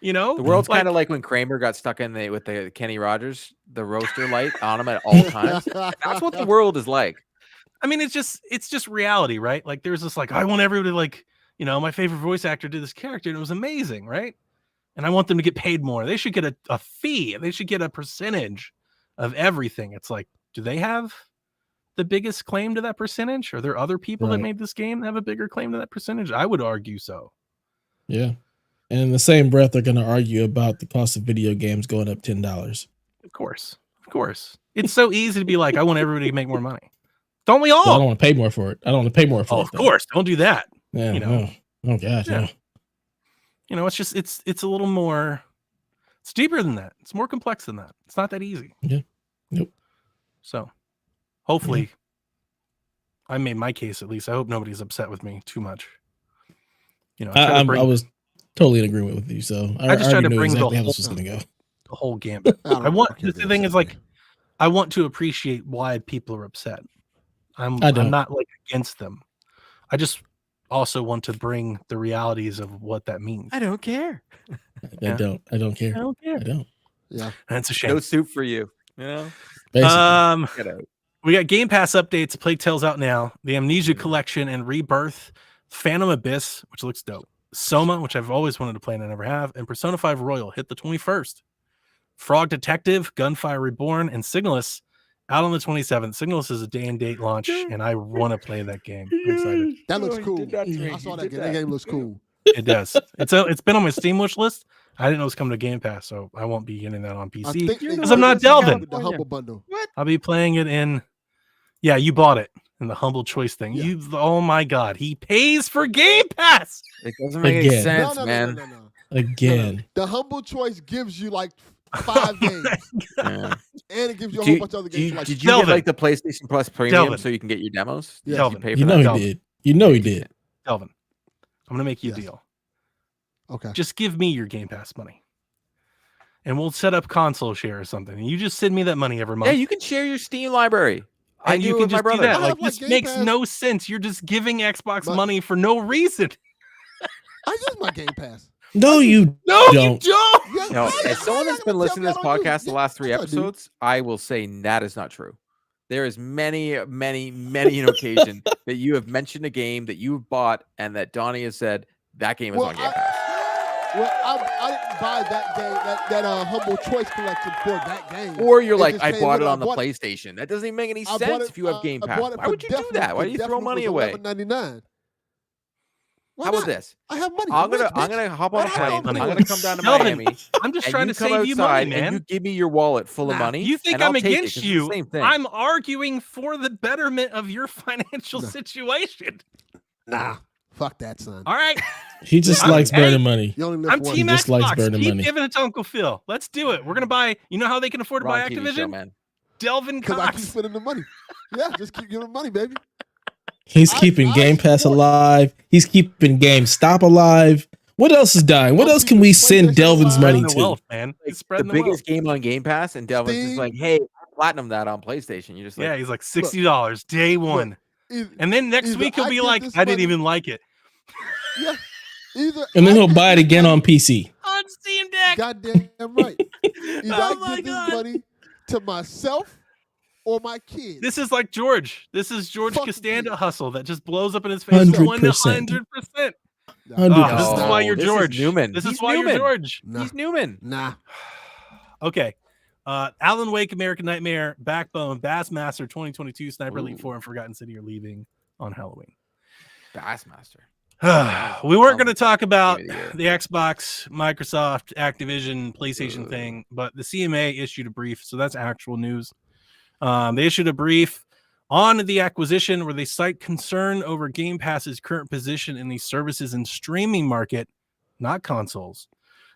[SPEAKER 8] You know,
[SPEAKER 2] the world's kind of like when Kramer got stuck in with the Kenny Rogers, the roaster light on him at all times. That's what the world is like.
[SPEAKER 8] I mean, it's just reality, right? Like there's this like, I want everybody to like, you know, my favorite voice actor did this character and it was amazing, right? And I want them to get paid more. They should get a fee. They should get a percentage of everything. It's like, do they have the biggest claim to that percentage? Are there other people that made this game that have a bigger claim to that percentage? I would argue so.
[SPEAKER 1] Yeah. And in the same breath, they're going to argue about the cost of video games going up $10.
[SPEAKER 8] Of course. It's so easy to be like, I want everybody to make more money. Don't we all?
[SPEAKER 1] Well, I don't want to pay more for it. I don't want to pay more for it.
[SPEAKER 8] Of course. Don't do that.
[SPEAKER 1] Yeah.
[SPEAKER 8] You know?
[SPEAKER 1] Oh God. Yeah.
[SPEAKER 8] You know, it's just, it's a little more, it's deeper than that. It's more complex than that. It's not that easy.
[SPEAKER 1] Yeah. Nope.
[SPEAKER 8] So hopefully I made my case at least. I hope nobody's upset with me too much. You know,
[SPEAKER 1] I was totally in agreement with you. So
[SPEAKER 8] I just tried to bring
[SPEAKER 1] exactly
[SPEAKER 8] the
[SPEAKER 1] how this was going to go.
[SPEAKER 8] The whole gambit. The thing is like, I want to appreciate why people are upset. I'm not like against them. I just also want to bring the realities of what that means.
[SPEAKER 2] I don't care.
[SPEAKER 1] I don't care.
[SPEAKER 8] I don't care.
[SPEAKER 1] I don't.
[SPEAKER 3] Yeah.
[SPEAKER 8] That's a shame.
[SPEAKER 2] No soup for you. You know?
[SPEAKER 1] Basically.
[SPEAKER 8] We got Game Pass updates. Plague Tale's out now. The Amnesia Collection and Rebirth. Phantom Abyss, which looks dope. Soma, which I've always wanted to play and I never have. And Persona 5 Royal hit the 21st. Frog Detective, Gunfire Reborn, and Signalus out on the 27th. Signalus is a day and date launch, and I want to play that game. I'm excited.
[SPEAKER 3] That looks cool. I saw that game. That game looks cool.
[SPEAKER 8] It does. It's been on my Steam wish list. I didn't know it was coming to Game Pass, so I won't be getting that on PC because I'm not delving.
[SPEAKER 3] The Humble Bundle.
[SPEAKER 8] I'll be playing it in. Yeah, you bought it, and the humble choice thing.
[SPEAKER 3] Yeah.
[SPEAKER 8] Oh my God, he pays for Game Pass.
[SPEAKER 2] It doesn't make any
[SPEAKER 1] Again.
[SPEAKER 2] sense,
[SPEAKER 3] No.
[SPEAKER 2] man.
[SPEAKER 1] Again.
[SPEAKER 3] The humble choice gives you like 5 games,
[SPEAKER 2] Yeah.
[SPEAKER 3] and it gives you a whole bunch of other games. for, like,
[SPEAKER 2] Did you get like the PlayStation Plus Premium
[SPEAKER 8] Delvin.
[SPEAKER 2] so you can get your demos?
[SPEAKER 3] Yeah.
[SPEAKER 2] Did
[SPEAKER 8] Delvin.
[SPEAKER 2] you pay for
[SPEAKER 1] You
[SPEAKER 2] that?
[SPEAKER 1] know he
[SPEAKER 8] Delvin.
[SPEAKER 1] did. You know he did.
[SPEAKER 8] Delvin, I'm gonna make you
[SPEAKER 3] Yes.
[SPEAKER 8] a deal.
[SPEAKER 3] Okay.
[SPEAKER 8] Just give me your Game Pass money, and we'll set up console share or something. And you just send me that money every month.
[SPEAKER 2] Yeah, you can share your Steam library. I
[SPEAKER 8] and
[SPEAKER 2] do
[SPEAKER 8] you
[SPEAKER 2] it
[SPEAKER 8] can
[SPEAKER 2] with my
[SPEAKER 8] just do
[SPEAKER 2] brother.
[SPEAKER 8] that.
[SPEAKER 3] I
[SPEAKER 8] Like
[SPEAKER 3] have, like,
[SPEAKER 8] this
[SPEAKER 3] Game
[SPEAKER 8] makes
[SPEAKER 3] Pass.
[SPEAKER 8] no sense. You're just giving Xbox
[SPEAKER 3] But-
[SPEAKER 8] money for no reason.
[SPEAKER 3] I use my Game Pass.
[SPEAKER 1] No, you
[SPEAKER 8] No,
[SPEAKER 1] don't.
[SPEAKER 8] you don't.
[SPEAKER 3] Yeah,
[SPEAKER 2] No,
[SPEAKER 3] yeah,
[SPEAKER 2] as someone that's been
[SPEAKER 3] tell
[SPEAKER 2] listening
[SPEAKER 3] me
[SPEAKER 2] to this
[SPEAKER 3] I don't use
[SPEAKER 2] podcast
[SPEAKER 3] it.
[SPEAKER 2] the last 3
[SPEAKER 3] Yes, I do.
[SPEAKER 2] episodes, I will say that is not true. There is many an occasion that you have mentioned a game that you've bought and that Donnie has said that game is
[SPEAKER 3] Well,
[SPEAKER 2] on Game Pass.
[SPEAKER 3] Well, I didn't buy that game, that humble choice collection for that game.
[SPEAKER 2] Or you're
[SPEAKER 3] It
[SPEAKER 2] like,
[SPEAKER 3] just
[SPEAKER 2] I
[SPEAKER 3] came
[SPEAKER 2] bought
[SPEAKER 3] with
[SPEAKER 2] it
[SPEAKER 3] it.
[SPEAKER 2] on the
[SPEAKER 3] I bought it-
[SPEAKER 2] PlayStation. That doesn't even make any
[SPEAKER 3] I bought
[SPEAKER 2] sense
[SPEAKER 3] it-
[SPEAKER 2] if you have Game
[SPEAKER 3] I
[SPEAKER 2] Pass.
[SPEAKER 3] bought it
[SPEAKER 2] Why
[SPEAKER 3] for
[SPEAKER 2] would you do
[SPEAKER 3] Deathloop.
[SPEAKER 2] that? Why do you
[SPEAKER 3] Deathloop
[SPEAKER 2] throw
[SPEAKER 3] was
[SPEAKER 2] money away?
[SPEAKER 3] $11.99. Why
[SPEAKER 2] How about
[SPEAKER 3] not?
[SPEAKER 2] this?
[SPEAKER 3] I have money.
[SPEAKER 2] I'm
[SPEAKER 3] rich,
[SPEAKER 2] gonna
[SPEAKER 3] bitch.
[SPEAKER 2] hop on a
[SPEAKER 3] I have
[SPEAKER 2] plane.
[SPEAKER 3] money.
[SPEAKER 2] I'm gonna come down to
[SPEAKER 8] Delvin,
[SPEAKER 2] Miami.
[SPEAKER 8] I'm just
[SPEAKER 2] And
[SPEAKER 8] trying
[SPEAKER 2] you
[SPEAKER 8] to
[SPEAKER 2] come
[SPEAKER 8] save you money,
[SPEAKER 2] outside
[SPEAKER 8] man.
[SPEAKER 2] and you give me your wallet full of
[SPEAKER 3] Nah.
[SPEAKER 2] money.
[SPEAKER 8] You think
[SPEAKER 2] and I'll
[SPEAKER 8] I'm
[SPEAKER 2] take it,
[SPEAKER 8] against
[SPEAKER 2] 'cause it's
[SPEAKER 8] you?
[SPEAKER 2] the same thing.
[SPEAKER 8] I'm arguing for the betterment of your financial
[SPEAKER 3] No.
[SPEAKER 8] situation.
[SPEAKER 3] Nah, fuck that, son.
[SPEAKER 8] All right,
[SPEAKER 1] He just
[SPEAKER 8] I'm-
[SPEAKER 1] likes
[SPEAKER 8] hey,
[SPEAKER 1] burning money.
[SPEAKER 3] You only live
[SPEAKER 8] I'm
[SPEAKER 3] once.
[SPEAKER 8] Team
[SPEAKER 1] just likes
[SPEAKER 8] Xbox.
[SPEAKER 1] burning
[SPEAKER 8] Keep
[SPEAKER 1] money.
[SPEAKER 8] giving it to Uncle Phil. Let's do it. We're gonna buy. You know how they can afford to
[SPEAKER 2] Wrong
[SPEAKER 8] buy
[SPEAKER 2] TV show,
[SPEAKER 8] Activision?
[SPEAKER 2] man.
[SPEAKER 8] Delvin
[SPEAKER 3] Because I keep
[SPEAKER 8] Cox.
[SPEAKER 3] spending the money. Yeah, just keep giving money, baby.
[SPEAKER 1] He's
[SPEAKER 3] I-
[SPEAKER 1] keeping
[SPEAKER 3] I
[SPEAKER 1] Game Pass
[SPEAKER 3] support-
[SPEAKER 1] alive. He's keeping GameStop alive. What else is dying? What
[SPEAKER 3] I'm
[SPEAKER 1] else can we
[SPEAKER 3] keeping
[SPEAKER 1] send
[SPEAKER 3] PlayStation
[SPEAKER 1] Delvin's
[SPEAKER 3] alive.
[SPEAKER 1] money
[SPEAKER 8] Spreading the
[SPEAKER 1] to?
[SPEAKER 8] wealth, man.
[SPEAKER 2] Like,
[SPEAKER 8] He's
[SPEAKER 2] the
[SPEAKER 8] spreading the wealth.
[SPEAKER 2] biggest game on Game Pass, and Delvin's just
[SPEAKER 3] Steam.
[SPEAKER 2] like, "Hey, I platinum that on PlayStation." You're just like,
[SPEAKER 8] Yeah, he's like $60 day one,
[SPEAKER 3] Either,
[SPEAKER 8] and then next
[SPEAKER 3] either
[SPEAKER 8] week he'll
[SPEAKER 3] I
[SPEAKER 8] be
[SPEAKER 3] give
[SPEAKER 8] like,
[SPEAKER 3] this
[SPEAKER 8] "I didn't
[SPEAKER 3] money-
[SPEAKER 8] even like it."
[SPEAKER 3] yeah. Either
[SPEAKER 1] And then
[SPEAKER 3] I
[SPEAKER 1] he'll
[SPEAKER 3] give
[SPEAKER 1] buy it
[SPEAKER 3] this
[SPEAKER 1] again
[SPEAKER 3] money-
[SPEAKER 1] on PC.
[SPEAKER 8] On Steam Deck.
[SPEAKER 3] Goddamn right. Either
[SPEAKER 8] Oh my
[SPEAKER 3] I give
[SPEAKER 8] God.
[SPEAKER 3] this money to myself or my kids.
[SPEAKER 8] This is like George. This is George
[SPEAKER 3] Fuck
[SPEAKER 8] Costanza
[SPEAKER 3] you.
[SPEAKER 8] hustle that just blows up in his face
[SPEAKER 1] 100%.
[SPEAKER 8] 100%.
[SPEAKER 3] Nah.
[SPEAKER 1] 100%.
[SPEAKER 8] This is why you're
[SPEAKER 2] This is
[SPEAKER 8] George.
[SPEAKER 2] Newman.
[SPEAKER 8] This
[SPEAKER 2] He's
[SPEAKER 8] is why
[SPEAKER 2] Newman.
[SPEAKER 8] you're George.
[SPEAKER 3] Nah.
[SPEAKER 2] he's Newman.
[SPEAKER 3] Nah.
[SPEAKER 8] Okay. Alan Wake, American Nightmare, Backbone, Bassmaster 2022, Sniper Elite
[SPEAKER 2] Ooh.
[SPEAKER 8] 4, and Forgotten City are leaving on Halloween.
[SPEAKER 2] Bassmaster.
[SPEAKER 8] We weren't going to talk about
[SPEAKER 2] Game of the year.
[SPEAKER 8] the Xbox, Microsoft, Activision, PlayStation thing, but the CMA issued a brief, so that's actual news. They issued a brief on the acquisition where they cite concern over Game Pass's current position in the services and streaming market, not consoles.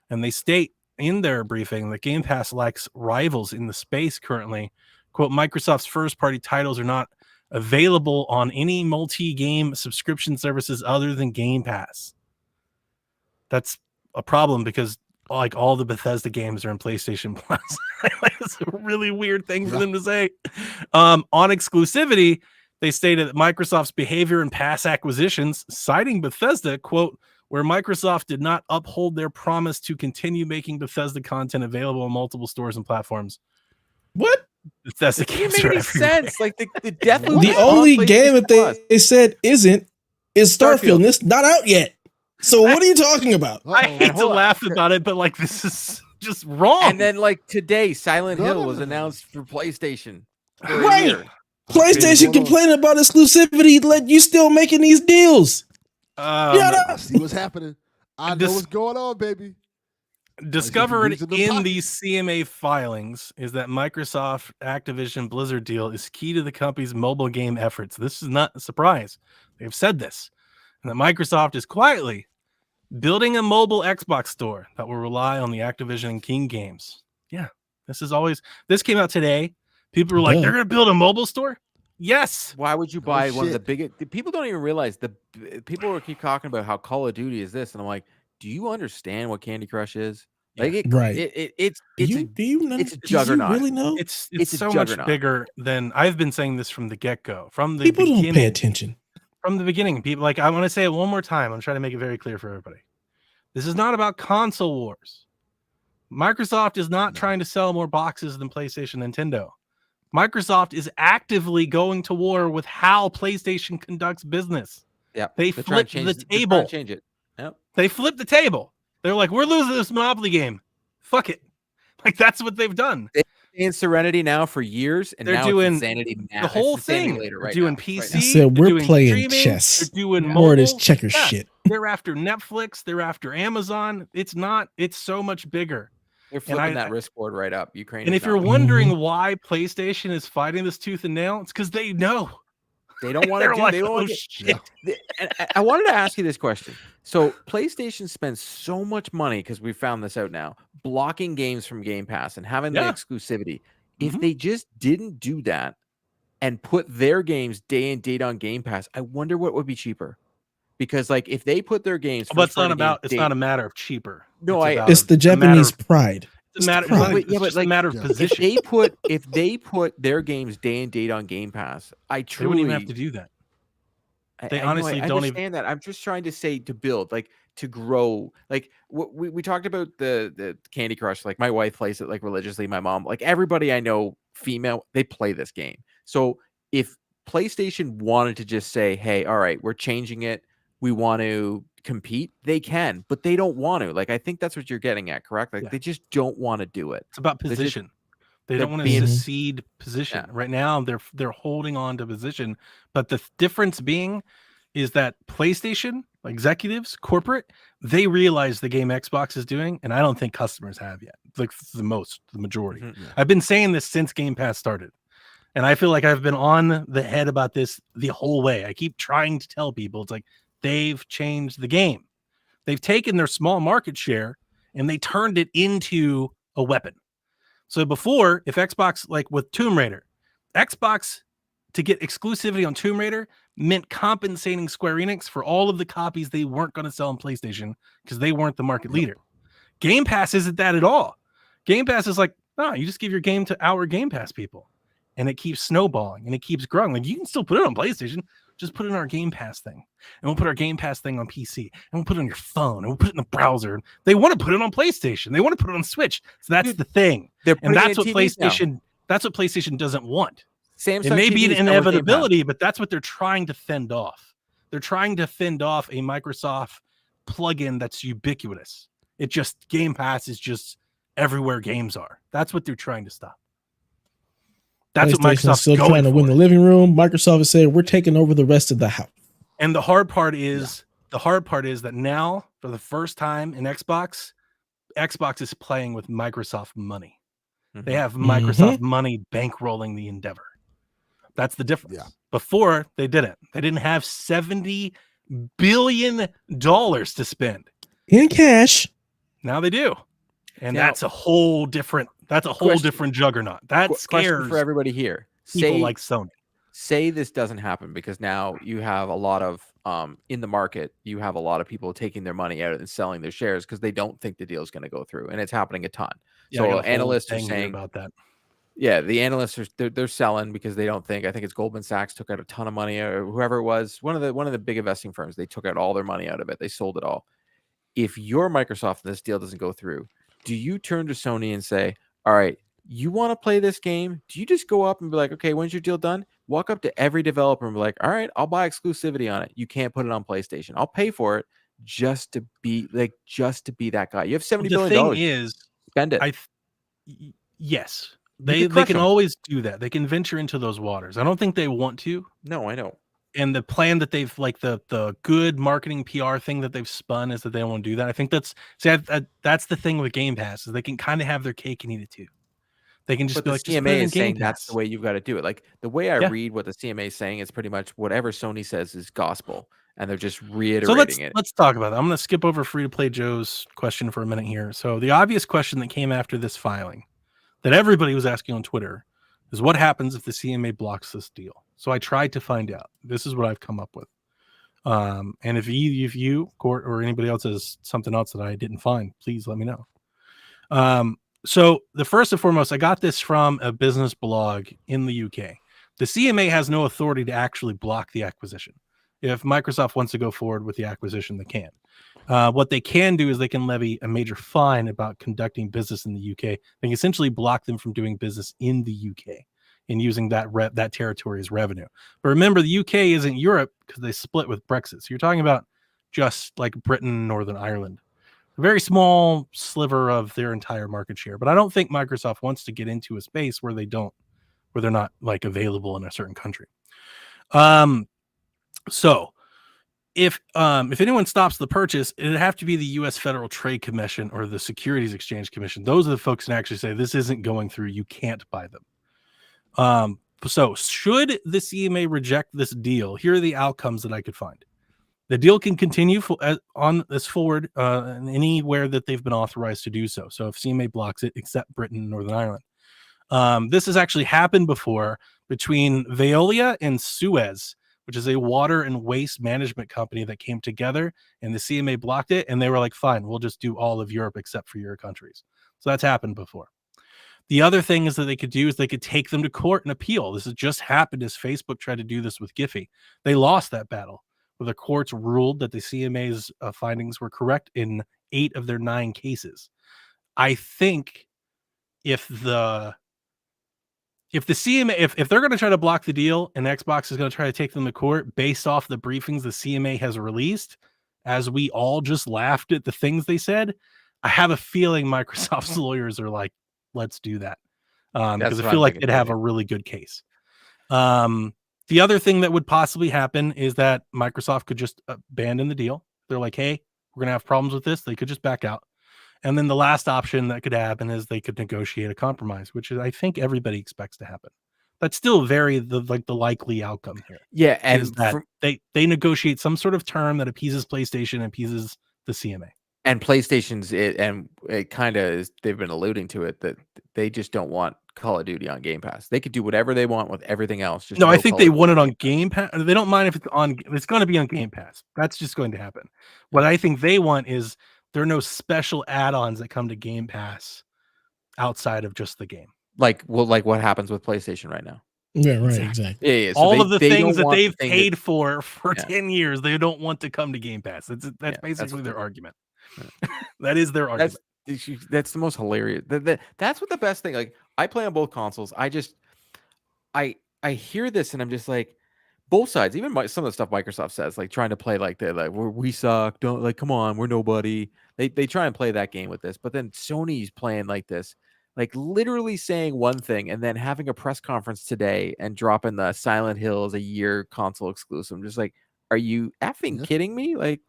[SPEAKER 8] And they state in their briefing that Game Pass lacks rivals in the space currently. Quote, Microsoft's first-party titles are not available on any multi-game subscription services other than Game Pass. That's a problem because like all the Bethesda games are in PlayStation Plus. It's a really weird thing for them to say. On exclusivity, they stated that Microsoft's behavior in past acquisitions, citing Bethesda, quote, where Microsoft did not uphold their promise to continue making Bethesda content available on multiple stores and platforms.
[SPEAKER 1] What?
[SPEAKER 8] Bethesda
[SPEAKER 2] It doesn't
[SPEAKER 8] games
[SPEAKER 2] make
[SPEAKER 8] are
[SPEAKER 2] any
[SPEAKER 8] everywhere.
[SPEAKER 2] sense. Like the Deathloop.
[SPEAKER 1] The
[SPEAKER 2] is on
[SPEAKER 1] only game that
[SPEAKER 2] PlayStation
[SPEAKER 1] they said isn't is Starfield,
[SPEAKER 2] Starfield.
[SPEAKER 1] and it's not out yet. So what are you talking about?
[SPEAKER 8] I
[SPEAKER 3] Uh-oh.
[SPEAKER 8] hate to
[SPEAKER 2] hold on.
[SPEAKER 8] laugh about it, but like this is just wrong.
[SPEAKER 2] And then like today, Silent
[SPEAKER 3] No,
[SPEAKER 2] Hill
[SPEAKER 3] no,
[SPEAKER 2] was
[SPEAKER 3] no.
[SPEAKER 2] announced for PlayStation. For a
[SPEAKER 1] Right.
[SPEAKER 2] year.
[SPEAKER 1] PlayStation
[SPEAKER 3] Hold on.
[SPEAKER 1] complaining about exclusivity, let you still making these deals.
[SPEAKER 3] I see what's happening. I know
[SPEAKER 8] Dis-
[SPEAKER 3] what's going on, baby.
[SPEAKER 8] discovered
[SPEAKER 3] Losing the
[SPEAKER 8] in
[SPEAKER 3] pocket.
[SPEAKER 8] these CMA filings is that Microsoft Activision Blizzard deal is key to the company's mobile game efforts. This is not a surprise. They've said this. And that Microsoft is quietly building a mobile Xbox store that will rely on the Activision and King games. Yeah, this came out today. People were like,
[SPEAKER 1] Yeah.
[SPEAKER 8] they're going to build a mobile store? Yes.
[SPEAKER 2] Why would you buy one of the
[SPEAKER 3] shit.
[SPEAKER 2] biggest? People don't even realize people will keep talking about how Call of Duty is this, and I'm like, do you understand what Candy Crush is? Like,
[SPEAKER 1] Right.
[SPEAKER 2] It's
[SPEAKER 1] Do you know?
[SPEAKER 2] it's a
[SPEAKER 1] Do you
[SPEAKER 2] juggernaut.
[SPEAKER 1] really know?
[SPEAKER 8] It's
[SPEAKER 2] It's a
[SPEAKER 8] so much
[SPEAKER 2] juggernaut.
[SPEAKER 8] bigger than I've been saying this from the get-go. From the
[SPEAKER 1] People don't
[SPEAKER 8] beginning.
[SPEAKER 1] pay attention.
[SPEAKER 8] From the beginning, people like I want to say it one more time. I'm trying to make it very clear for everybody. This is not about console wars. Microsoft is not trying to sell more boxes than PlayStation, Nintendo. Microsoft is actively going to war with how PlayStation conducts business.
[SPEAKER 2] Yeah,
[SPEAKER 8] They
[SPEAKER 2] they're trying to
[SPEAKER 8] flipped
[SPEAKER 2] change
[SPEAKER 8] the
[SPEAKER 2] they're trying
[SPEAKER 8] table.
[SPEAKER 2] to change it. Yep.
[SPEAKER 8] They flipped the table. They're like, we're losing this Monopoly game. Fuck it. Like that's what they've done.
[SPEAKER 2] In Serenity now for years, and
[SPEAKER 8] They're
[SPEAKER 2] now
[SPEAKER 8] doing
[SPEAKER 2] it's Insanity now.
[SPEAKER 8] The whole
[SPEAKER 2] It's Insanity
[SPEAKER 8] thing.
[SPEAKER 2] later,
[SPEAKER 8] They're
[SPEAKER 2] right
[SPEAKER 8] doing
[SPEAKER 2] now,
[SPEAKER 8] PC.
[SPEAKER 2] right
[SPEAKER 1] I
[SPEAKER 2] now.
[SPEAKER 1] said
[SPEAKER 8] they're
[SPEAKER 1] we're
[SPEAKER 8] doing
[SPEAKER 1] playing
[SPEAKER 8] streaming,
[SPEAKER 1] chess.
[SPEAKER 8] They're doing
[SPEAKER 1] More of this
[SPEAKER 8] mobile.
[SPEAKER 1] checker
[SPEAKER 8] Yeah.
[SPEAKER 1] shit.
[SPEAKER 8] They're after Netflix. They're after Amazon. It's so much bigger.
[SPEAKER 2] They're flipping
[SPEAKER 8] I-
[SPEAKER 2] that risk board right up. Ukraine.
[SPEAKER 8] And
[SPEAKER 2] is
[SPEAKER 8] if you're
[SPEAKER 2] not.
[SPEAKER 8] wondering why PlayStation is fighting this tooth and nail, it's because they know.
[SPEAKER 2] They don't want to do.
[SPEAKER 8] Like,
[SPEAKER 2] they don't want
[SPEAKER 8] oh,
[SPEAKER 2] to.
[SPEAKER 8] shit.
[SPEAKER 2] And I wanted to ask you this question. So PlayStation spends so much money because we found this out now, blocking games from Game Pass and having the exclusivity. If they just didn't do that and put their games day and date on Game Pass, I wonder what would be cheaper. Because like if they put their games,
[SPEAKER 8] but it's not about. It's not a matter of cheaper.
[SPEAKER 2] No,
[SPEAKER 1] it's the Japanese pride.
[SPEAKER 8] It's a matter. It's just a matter of position.
[SPEAKER 2] If they put their games day and date on Game Pass,
[SPEAKER 8] they wouldn't even have to do that. They honestly don't
[SPEAKER 2] understand that. I'm just trying to say to build, like to grow. Like we talked about the Candy Crush. Like my wife plays it like religiously. My mom, like everybody I know, female, they play this game. So if PlayStation wanted to just say, "Hey, all right, we're changing it. We want to compete," they can, but they don't want to. Like I think that's what you're getting at, correct? Like they just don't want to do it.
[SPEAKER 8] It's about position. They don't want to secede position. Right now, they're holding on to position. But the difference being is that PlayStation executives, corporate, they realize the game Xbox is doing, and I don't think customers have yet. Like the majority. I've been saying this since Game Pass started. And I feel like I've been on the head about this the whole way. I keep trying to tell people, it's like they've changed the game. They've taken their small market share and they turned it into a weapon. So before, if Xbox, like with Tomb Raider, Xbox to get exclusivity on Tomb Raider meant compensating Square Enix for all of the copies they weren't going to sell on PlayStation because they weren't the market leader. Game Pass isn't that at all. Game Pass is like, no, you just give your game to our Game Pass people. And it keeps snowballing and it keeps growing. Like you can still put it on PlayStation, just put it in our Game Pass thing. And we'll put our Game Pass thing on PC. And we'll put it on your phone. And we'll put it in the browser. They want to put it on PlayStation. They want to put it on Switch. So that's the thing. And that's what PlayStation. That's what PlayStation doesn't want. It may be an inevitability, but that's what they're trying to fend off. They're trying to fend off a Microsoft plugin that's ubiquitous. It just Game Pass is just everywhere games are. That's what they're trying to stop. That's what Microsoft's
[SPEAKER 1] still trying to win the living room. Microsoft is saying we're taking over the rest of the house.
[SPEAKER 8] And the hard part is that now, for the first time in Xbox is playing with Microsoft money. They have Microsoft money bankrolling the endeavor. That's the difference. Yeah. Before they didn't. They didn't have $70 billion to spend
[SPEAKER 1] in cash.
[SPEAKER 8] Now they do, and that's a whole different. That's a whole different juggernaut. That scares
[SPEAKER 2] for everybody here.
[SPEAKER 8] People like Sony.
[SPEAKER 2] Say this doesn't happen because now you have a lot of in the market. You have a lot of people taking their money out and selling their shares because they don't think the deal is going to go through, and it's happening a ton.
[SPEAKER 8] Yeah,
[SPEAKER 2] so analysts are saying
[SPEAKER 8] about that.
[SPEAKER 2] Yeah, the analysts are they're selling because they don't think. I think it's Goldman Sachs took out a ton of money, or whoever it was, one of the big investing firms. They took out all their money out of it. They sold it all. If you're Microsoft and this deal doesn't go through, do you turn to Sony and say, all right, you want to play this game? Do you just go up and be like, okay, when's your deal done? Walk up to every developer and be like, all right, I'll buy exclusivity on it. You can't put it on PlayStation. I'll pay for it just to be that guy. You have $70 billion.
[SPEAKER 8] The thing is,
[SPEAKER 2] spend it.
[SPEAKER 8] Yes. They can always do that. They can venture into those waters. I don't think they want to.
[SPEAKER 2] No, I know.
[SPEAKER 8] And the plan that they've like the good marketing PR thing that they've spun is that they won't do that. I think that's the thing with Game Pass is they can kind of have their cake and eat it too. They can just be like,
[SPEAKER 2] CMA is saying that's the way you've got to do it. Like the way I read what the CMA is saying, it's pretty much whatever Sony says is gospel, and they're just reiterating it.
[SPEAKER 8] Let's talk about that. I'm going to skip over Free to Play Joe's question for a minute here. So the obvious question that came after this filing that everybody was asking on Twitter is what happens if the CMA blocks this deal? So I tried to find out. This is what I've come up with. And if you, Court, or anybody else has something else that I didn't find, please let me know. So the first and foremost, I got this from a business blog in the UK. The CMA has no authority to actually block the acquisition. If Microsoft wants to go forward with the acquisition, they can. What they can do is they can levy a major fine about conducting business in the UK. They can essentially block them from doing business in the UK and using that territory as revenue. But remember, the UK isn't Europe because they split with Brexit. So you're talking about just like Britain, Northern Ireland, a very small sliver of their entire market share. But I don't think Microsoft wants to get into a space where they're not like available in a certain country. So if anyone stops the purchase, it'd have to be the U.S. Federal Trade Commission or the Securities Exchange Commission. Those are the folks that actually say this isn't going through. You can't buy them. So should the CMA reject this deal, here are the outcomes that I could find. The deal can continue on this forward anywhere that they've been authorized to do so. So if CMA blocks it, except Britain and Northern Ireland. This has actually happened before between Veolia and Suez, which is a water and waste management company that came together, and the CMA blocked it, and they were like, fine, we'll just do all of Europe except for your countries. So that's happened before. The other thing is that they could do is they could take them to court and appeal. This has just happened as Facebook tried to do this with Giphy. They lost that battle, where the courts ruled that the CMA's findings were correct in 8 of their 9 cases. I think if the CMA, if they're going to try to block the deal and Xbox is going to try to take them to court based off the briefings the CMA has released, as we all just laughed at the things they said, I have a feeling Microsoft's lawyers are like, let's do that. Because I feel like they'd have a really good case. The other thing that would possibly happen is that Microsoft could just abandon the deal. They're like, hey, we're going to have problems with this. They could just back out. And then the last option that could happen is they could negotiate a compromise, which is, I think everybody expects to happen. That's still the likely outcome here.
[SPEAKER 2] Yeah, and
[SPEAKER 8] is that they negotiate some sort of term that appeases PlayStation and appeases the CMA.
[SPEAKER 2] And PlayStation's it kind of is, they've been alluding to it, that they just don't want Call of Duty on Game Pass. They could do whatever they want with everything else. Just
[SPEAKER 8] no, I think they want it on Game Pass. They don't mind if it's on. It's going to be on Game Pass. That's just going to happen. What I think they want is there are no special add-ons that come to Game Pass outside of just the game.
[SPEAKER 2] Like what happens with PlayStation right now.
[SPEAKER 1] Yeah, right, exactly.
[SPEAKER 2] Yeah, so
[SPEAKER 8] all of the things that they've paid for 10 years, they don't want to come to Game Pass. That's basically their argument. That is their argument.
[SPEAKER 2] That's the most hilarious. That's what the best thing. Like, I play on both consoles. I hear this and I'm just like, both sides. Even some of the stuff Microsoft says, like trying to play like we suck. Don't, like, come on, we're nobody. They try and play that game with this, but then Sony's playing like this, like literally saying one thing and then having a press conference today and dropping the Silent Hill as a year console exclusive. I'm just like, are you effing kidding me? Like,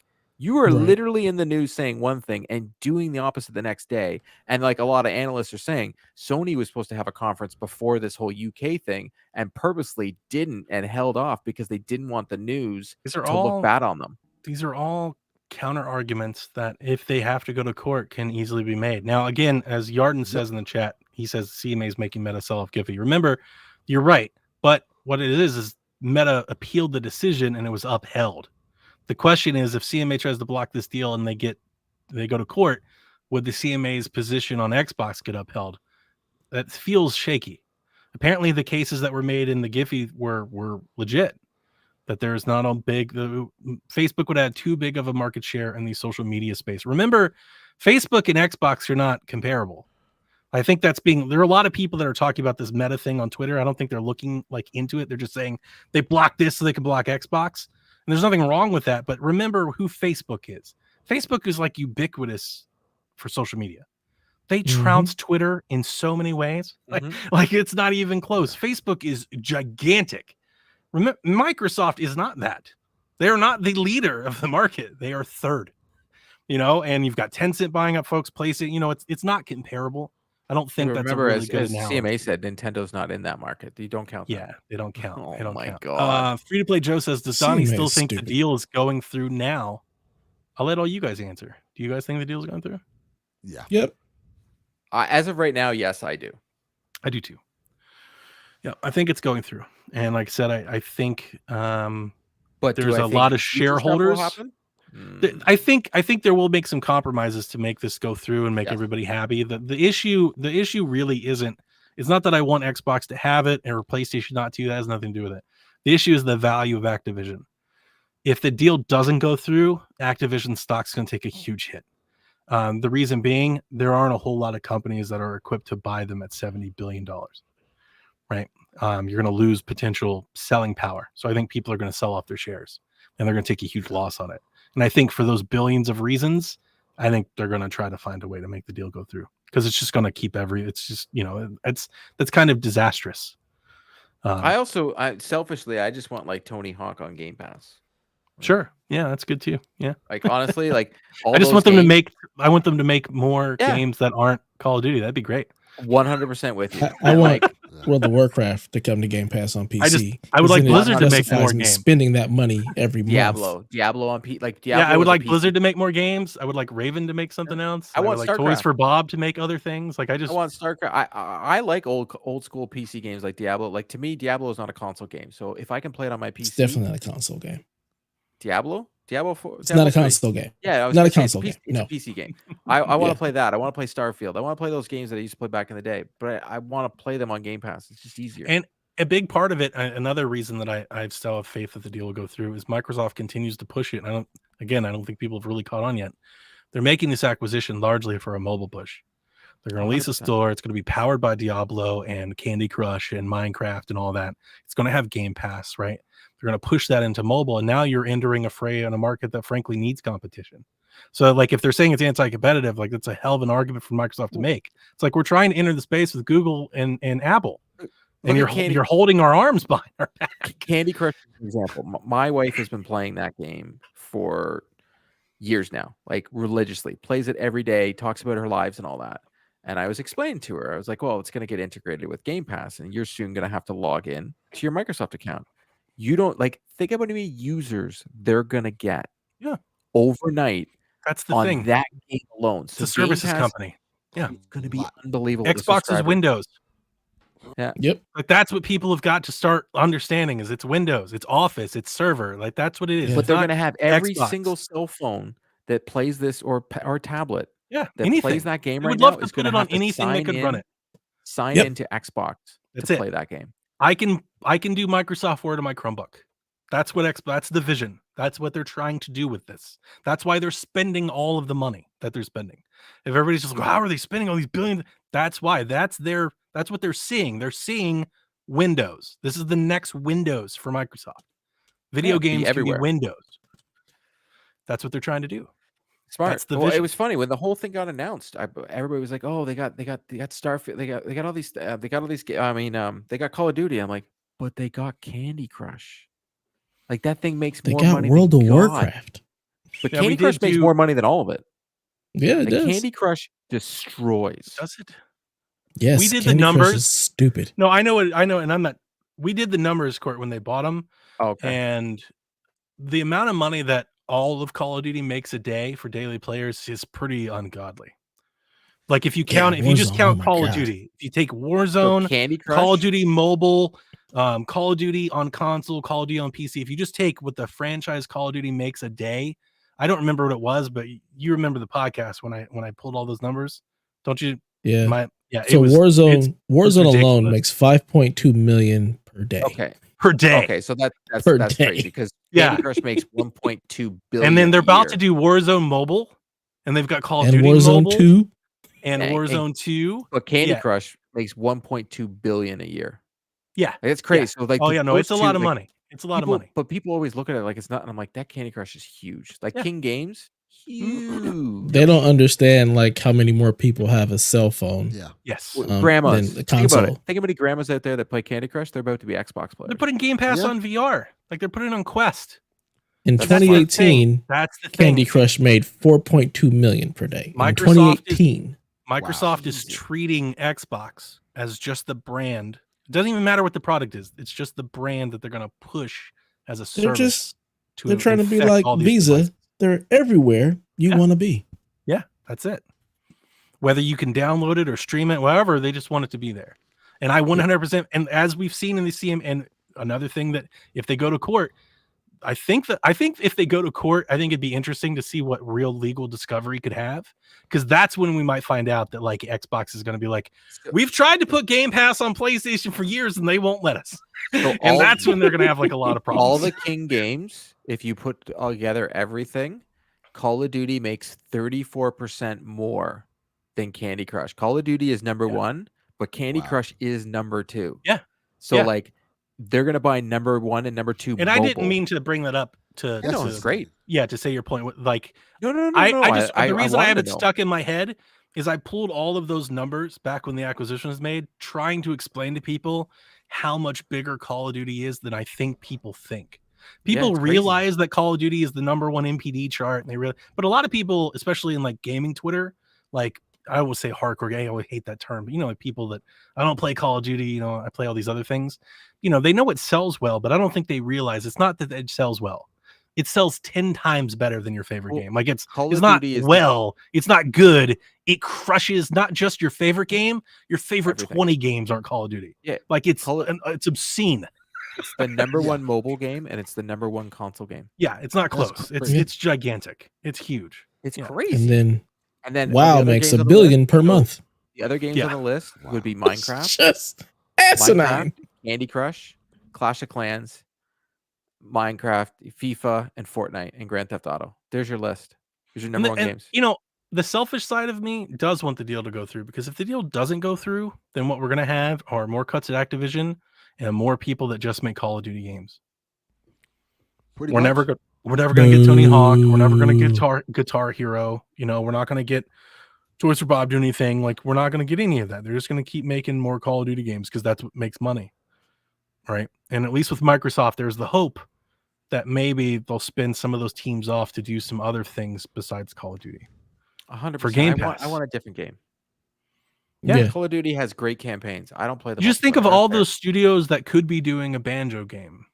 [SPEAKER 2] you are literally in the news saying one thing and doing the opposite the next day. And like a lot of analysts are saying, Sony was supposed to have a conference before this whole UK thing and purposely didn't and held off because they didn't want the news to look bad on them.
[SPEAKER 8] These are all counter arguments that, if they have to go to court, can easily be made. Now, again, as Yarden says in the chat, he says CMA is making Meta sell off Giphy. Remember, you're right. But what it is Meta appealed the decision and it was upheld. The question is, if CMA tries to block this deal and they go to court, would the CMA's position on Xbox get upheld? That feels shaky. Apparently, the cases that were made in the Giphy were legit. That there's not a big Facebook would add too big of a market share in the social media space. Remember, Facebook and Xbox are not comparable. I think there are a lot of people that are talking about this Meta thing on Twitter. I don't think they're looking like into it. They're just saying they block this so they can block Xbox. And there's nothing wrong with that, but remember who Facebook is. Facebook is like ubiquitous for social media. They trounce Twitter in so many ways. Like it's not even close. Facebook is gigantic. Remember, Microsoft is not that. They are not the leader of the market. They are third. And you've got Tencent buying up folks, PlayStation. It's not comparable. I don't think that's a really good analogy.
[SPEAKER 2] CMA said, Nintendo's not in that market. You don't count that.
[SPEAKER 8] Yeah, they don't count.
[SPEAKER 2] Oh,
[SPEAKER 8] they don't
[SPEAKER 2] my
[SPEAKER 8] count.
[SPEAKER 2] God.
[SPEAKER 8] Free to play Joe says, does Donnie
[SPEAKER 1] CMA
[SPEAKER 8] still
[SPEAKER 1] is
[SPEAKER 8] think
[SPEAKER 1] stupid.
[SPEAKER 8] the deal is going through now? I'll let all you guys answer. Do you guys think the deal is going through?
[SPEAKER 3] Yeah.
[SPEAKER 1] Yep.
[SPEAKER 2] As of right now, yes, I do.
[SPEAKER 8] I do too. Yeah, I think it's going through. And like I said, I think
[SPEAKER 2] But
[SPEAKER 8] there's a lot of shareholders. I think there will make some compromises to make this go through and make everybody happy. The issue really isn't. It's not that I want Xbox to have it or PlayStation not to. That has nothing to do with it. The issue is the value of Activision. If the deal doesn't go through, Activision stock's going to take a huge hit. The reason being, there aren't a whole lot of companies that are equipped to buy them at $70 billion. Right? You're going to lose potential selling power. So I think people are going to sell off their shares and they're going to take a huge loss on it. And I think for those billions of reasons, I think they're going to try to find a way to make the deal go through, because it's just going to keep that's kind of disastrous.
[SPEAKER 2] Selfishly, I just want like Tony Hawk on Game Pass.
[SPEAKER 8] Sure. Yeah, that's good too. Yeah.
[SPEAKER 2] Like, honestly, like
[SPEAKER 8] I want them to make more games that aren't Call of Duty. That'd be great.
[SPEAKER 2] 100% with you.
[SPEAKER 1] I want World of Warcraft to come to Game Pass on PC.
[SPEAKER 8] I would like
[SPEAKER 1] Then it
[SPEAKER 8] Blizzard to make
[SPEAKER 1] justifies
[SPEAKER 8] more
[SPEAKER 1] me
[SPEAKER 8] games.
[SPEAKER 1] Spending that money every month.
[SPEAKER 2] Diablo on Diablo.
[SPEAKER 8] Yeah, I would
[SPEAKER 2] is a
[SPEAKER 8] like
[SPEAKER 2] PC.
[SPEAKER 8] Blizzard to make more games. I would like Raven to make something else.
[SPEAKER 2] I
[SPEAKER 8] would
[SPEAKER 2] want
[SPEAKER 8] like Toys
[SPEAKER 2] StarCraft.
[SPEAKER 8] for Bob to make other things. Like I
[SPEAKER 2] want StarCraft. I like old school PC games like Diablo. Like to me, Diablo is not a console game. So if I can play it on my PC,
[SPEAKER 1] It's definitely not a console game.
[SPEAKER 2] Diablo 4.
[SPEAKER 1] It's not a console game.
[SPEAKER 2] Yeah, I was
[SPEAKER 1] not a
[SPEAKER 2] gonna say
[SPEAKER 1] console game.
[SPEAKER 2] It's
[SPEAKER 1] No,
[SPEAKER 2] a PC game. I want
[SPEAKER 1] Yeah.
[SPEAKER 2] to play that. I want to play Starfield. I want to play those games that I used to play back in the day. But I want to play them on Game Pass. It's just easier.
[SPEAKER 8] And a big part of it, another reason that I still have faith that the deal will go through is Microsoft continues to push it. And I don't think people have really caught on yet. They're making this acquisition largely for a mobile push. They're going to release a
[SPEAKER 2] 100%.
[SPEAKER 8] store. It's going to be powered by Diablo and Candy Crush and Minecraft and all that. It's going to have Game Pass, right? They're going to push that into mobile. And now you're entering a fray on a market that frankly needs competition. So like if they're saying it's anti-competitive, like that's a hell of an argument for Microsoft to make. It's like we're trying to enter the space with Google and Apple. And you're holding our arms behind our back.
[SPEAKER 2] Candy Crush, for example. My wife has been playing that game for years now, like religiously, plays it every day, talks about her lives and all that. And I was explaining to her, I was like, well, it's going to get integrated with Game Pass, and you're soon going to have to log in to your Microsoft account. You don't think about how many users they're going to get overnight.
[SPEAKER 8] That's the
[SPEAKER 2] on
[SPEAKER 8] thing.
[SPEAKER 2] That game alone.
[SPEAKER 8] It's a services company. Yeah.
[SPEAKER 2] It's going to be unbelievable.
[SPEAKER 8] Xbox is Windows.
[SPEAKER 2] Yeah.
[SPEAKER 1] Yep.
[SPEAKER 8] Like that's what people have got to start understanding is it's Windows, it's Office, it's server. Like that's what it is.
[SPEAKER 2] But they're going to have every
[SPEAKER 8] Xbox.
[SPEAKER 2] single cell phone that plays this or tablet.
[SPEAKER 8] Yeah,
[SPEAKER 2] that
[SPEAKER 8] anything.
[SPEAKER 2] plays that game
[SPEAKER 8] I
[SPEAKER 2] right
[SPEAKER 8] would love
[SPEAKER 2] now
[SPEAKER 8] to put it on anything that could run it.
[SPEAKER 2] Sign into Xbox
[SPEAKER 8] That's
[SPEAKER 2] to
[SPEAKER 8] it.
[SPEAKER 2] play that game.
[SPEAKER 8] I can do Microsoft Word on my Chromebook. That's what that's the vision. That's what they're trying to do with this. That's why they're spending all of the money that they're spending. If everybody's just like, how are they spending all these billions? That's why. That's what they're seeing. They're seeing Windows. This is the next Windows for Microsoft. Video games can be Windows. That's what they're trying to do.
[SPEAKER 2] Smart.
[SPEAKER 8] That's the
[SPEAKER 2] well,
[SPEAKER 8] vision.
[SPEAKER 2] it was funny when the whole thing got announced. Everybody was like, "Oh, they got Starfield. They got all these. They got all these. I mean, they got Call of Duty." I'm like, but they got Candy Crush. Like that thing makes more money.
[SPEAKER 1] World
[SPEAKER 2] than
[SPEAKER 1] of
[SPEAKER 2] God.
[SPEAKER 1] Warcraft.
[SPEAKER 2] But Candy Crush makes more money than all of it.
[SPEAKER 1] Yeah, it does.
[SPEAKER 2] Candy Crush destroys.
[SPEAKER 8] Does it?
[SPEAKER 1] Yes.
[SPEAKER 8] We did
[SPEAKER 1] Candy
[SPEAKER 8] the numbers.
[SPEAKER 1] Crush is stupid.
[SPEAKER 8] No, I know, and I'm not. We did the numbers, Court, when they bought them.
[SPEAKER 2] Okay.
[SPEAKER 8] And the amount of money that all of Call of Duty makes a day for daily players is pretty ungodly. Like if you count, if you just count Call of Duty, if you take Warzone,
[SPEAKER 2] Candy Crush,
[SPEAKER 8] Call of Duty Mobile, Call of Duty on console, Call of Duty on PC, if you just take what the franchise Call of Duty makes a day, I don't remember what it was, but you remember the podcast when I pulled all those numbers, don't you?
[SPEAKER 1] Yeah.
[SPEAKER 8] So
[SPEAKER 1] Warzone alone
[SPEAKER 8] ridiculous.
[SPEAKER 1] makes 5.2 million per day.
[SPEAKER 2] Okay.
[SPEAKER 8] Per day.
[SPEAKER 2] Okay, so that's
[SPEAKER 1] Per
[SPEAKER 2] that's
[SPEAKER 1] day.
[SPEAKER 2] crazy because
[SPEAKER 8] Yeah.
[SPEAKER 2] Candy Crush makes 1.2 billion.
[SPEAKER 8] And then they're
[SPEAKER 2] a
[SPEAKER 8] about
[SPEAKER 2] year.
[SPEAKER 8] to do Warzone Mobile, and they've got Call of
[SPEAKER 1] And
[SPEAKER 8] Duty
[SPEAKER 1] Warzone
[SPEAKER 8] Mobile
[SPEAKER 1] 2.
[SPEAKER 8] and Warzone 2.
[SPEAKER 2] But Candy
[SPEAKER 8] Yeah.
[SPEAKER 2] Crush makes 1.2 billion a year.
[SPEAKER 8] Yeah.
[SPEAKER 2] It's crazy. So like,
[SPEAKER 8] Oh yeah, no,
[SPEAKER 2] those
[SPEAKER 8] it's a
[SPEAKER 2] two,
[SPEAKER 8] lot of
[SPEAKER 2] like,
[SPEAKER 8] money. It's a lot of
[SPEAKER 2] people-
[SPEAKER 8] money.
[SPEAKER 2] But people always look at it like it's not. And I'm like, that Candy Crush is huge. Like
[SPEAKER 8] Yeah.
[SPEAKER 2] King Games, huge.
[SPEAKER 1] They don't understand like how many more people have a cell phone.
[SPEAKER 3] Yeah.
[SPEAKER 8] Yes.
[SPEAKER 2] Grandmas.
[SPEAKER 1] than the
[SPEAKER 2] Think about it.
[SPEAKER 1] console.
[SPEAKER 2] Think how many grandmas out there that play Candy Crush. They're about to be Xbox players.
[SPEAKER 8] They're putting Game Pass
[SPEAKER 3] Yeah.
[SPEAKER 8] on VR. Like they're putting it on Quest.
[SPEAKER 1] In
[SPEAKER 2] That's the
[SPEAKER 1] 2018,
[SPEAKER 8] That's the thing.
[SPEAKER 1] Candy Crush made 4.2 million per day. In
[SPEAKER 8] Microsoft
[SPEAKER 1] 2018.
[SPEAKER 8] Microsoft is
[SPEAKER 3] Easy.
[SPEAKER 8] treating Xbox as just the brand. It doesn't even matter what the product is. It's just the brand that they're going to push as a
[SPEAKER 1] They're
[SPEAKER 8] service.
[SPEAKER 1] they're trying to be
[SPEAKER 8] infect
[SPEAKER 1] like
[SPEAKER 8] all these
[SPEAKER 1] Visa.
[SPEAKER 8] devices.
[SPEAKER 1] They're everywhere you
[SPEAKER 8] Yeah.
[SPEAKER 1] want to be.
[SPEAKER 8] Yeah, that's it. Whether you can download it or stream it, whatever, they just want it to be there. And I 100%. And as we've seen in the CM, and another thing that if they go to court, I think if they go to court, I think it'd be interesting to see what real legal discovery could have, because that's when we might find out that like Xbox is going to be like, we've tried to put Game Pass on PlayStation for years and they won't let us.
[SPEAKER 2] So
[SPEAKER 8] And that's when they're going to have like a lot of problems.
[SPEAKER 2] all the King games, if you put together everything, Call of Duty makes 34% more than Candy Crush. Call of Duty is number one, but Candy Crush is number two.
[SPEAKER 8] Yeah.
[SPEAKER 2] So
[SPEAKER 8] Yeah.
[SPEAKER 2] like they're gonna buy number one and number two.
[SPEAKER 8] And I didn't mean to bring that up to,
[SPEAKER 2] No,
[SPEAKER 8] to
[SPEAKER 2] it's great.
[SPEAKER 8] Yeah, to say your point. Like,
[SPEAKER 2] No.
[SPEAKER 8] I just the reason I have
[SPEAKER 2] wanted
[SPEAKER 8] it
[SPEAKER 2] to know.
[SPEAKER 8] stuck in my head is I pulled all of those numbers back when the acquisition was made, trying to explain to people how much bigger Call of Duty is than I think people think. People
[SPEAKER 2] it's crazy.
[SPEAKER 8] realize that Call of Duty is the number one NPD chart, and but a lot of people, especially in like gaming Twitter, like I would say hardcore. I always hate that term, but like people that I don't play Call of Duty. I play all these other things. They know it sells well, but I don't think they realize it's not that it sells well. It sells 10 times better than your favorite game. Like it's not well, it's not good. It crushes not just your favorite game, your favorite 20 games aren't Call of Duty.
[SPEAKER 2] Yeah,
[SPEAKER 8] like it's obscene.
[SPEAKER 2] It's the number one mobile game and it's the number one console game.
[SPEAKER 8] Yeah, it's not close. It's gigantic. It's huge.
[SPEAKER 2] It's crazy.
[SPEAKER 1] And then WoW makes $1 billion per month.
[SPEAKER 2] The other games on the list would be Minecraft,
[SPEAKER 1] just asinine,
[SPEAKER 2] Candy Crush, Clash of Clans, Minecraft, FIFA, and Fortnite, and Grand Theft Auto. There's your list. There's your number one games.
[SPEAKER 8] The selfish side of me does want the deal to go through, because if the deal doesn't go through, then what we're gonna have are more cuts at Activision and more people that just make Call of Duty games. We're never gonna get Tony Hawk. We're never gonna get Guitar Hero. We're not gonna get Toys for Bob do anything. Like, we're not gonna get any of that. They're just gonna keep making more Call of Duty games because that's what makes money, right? And at least with Microsoft, there's the hope that maybe they'll spin some of those teams off to do some other things besides Call of Duty.
[SPEAKER 2] 100%.
[SPEAKER 8] For Game Pass.
[SPEAKER 2] I want a different game.
[SPEAKER 1] Yeah.
[SPEAKER 2] Call of Duty has great campaigns. I don't play the.
[SPEAKER 8] Just think of all those studios that could be doing a Banjo game.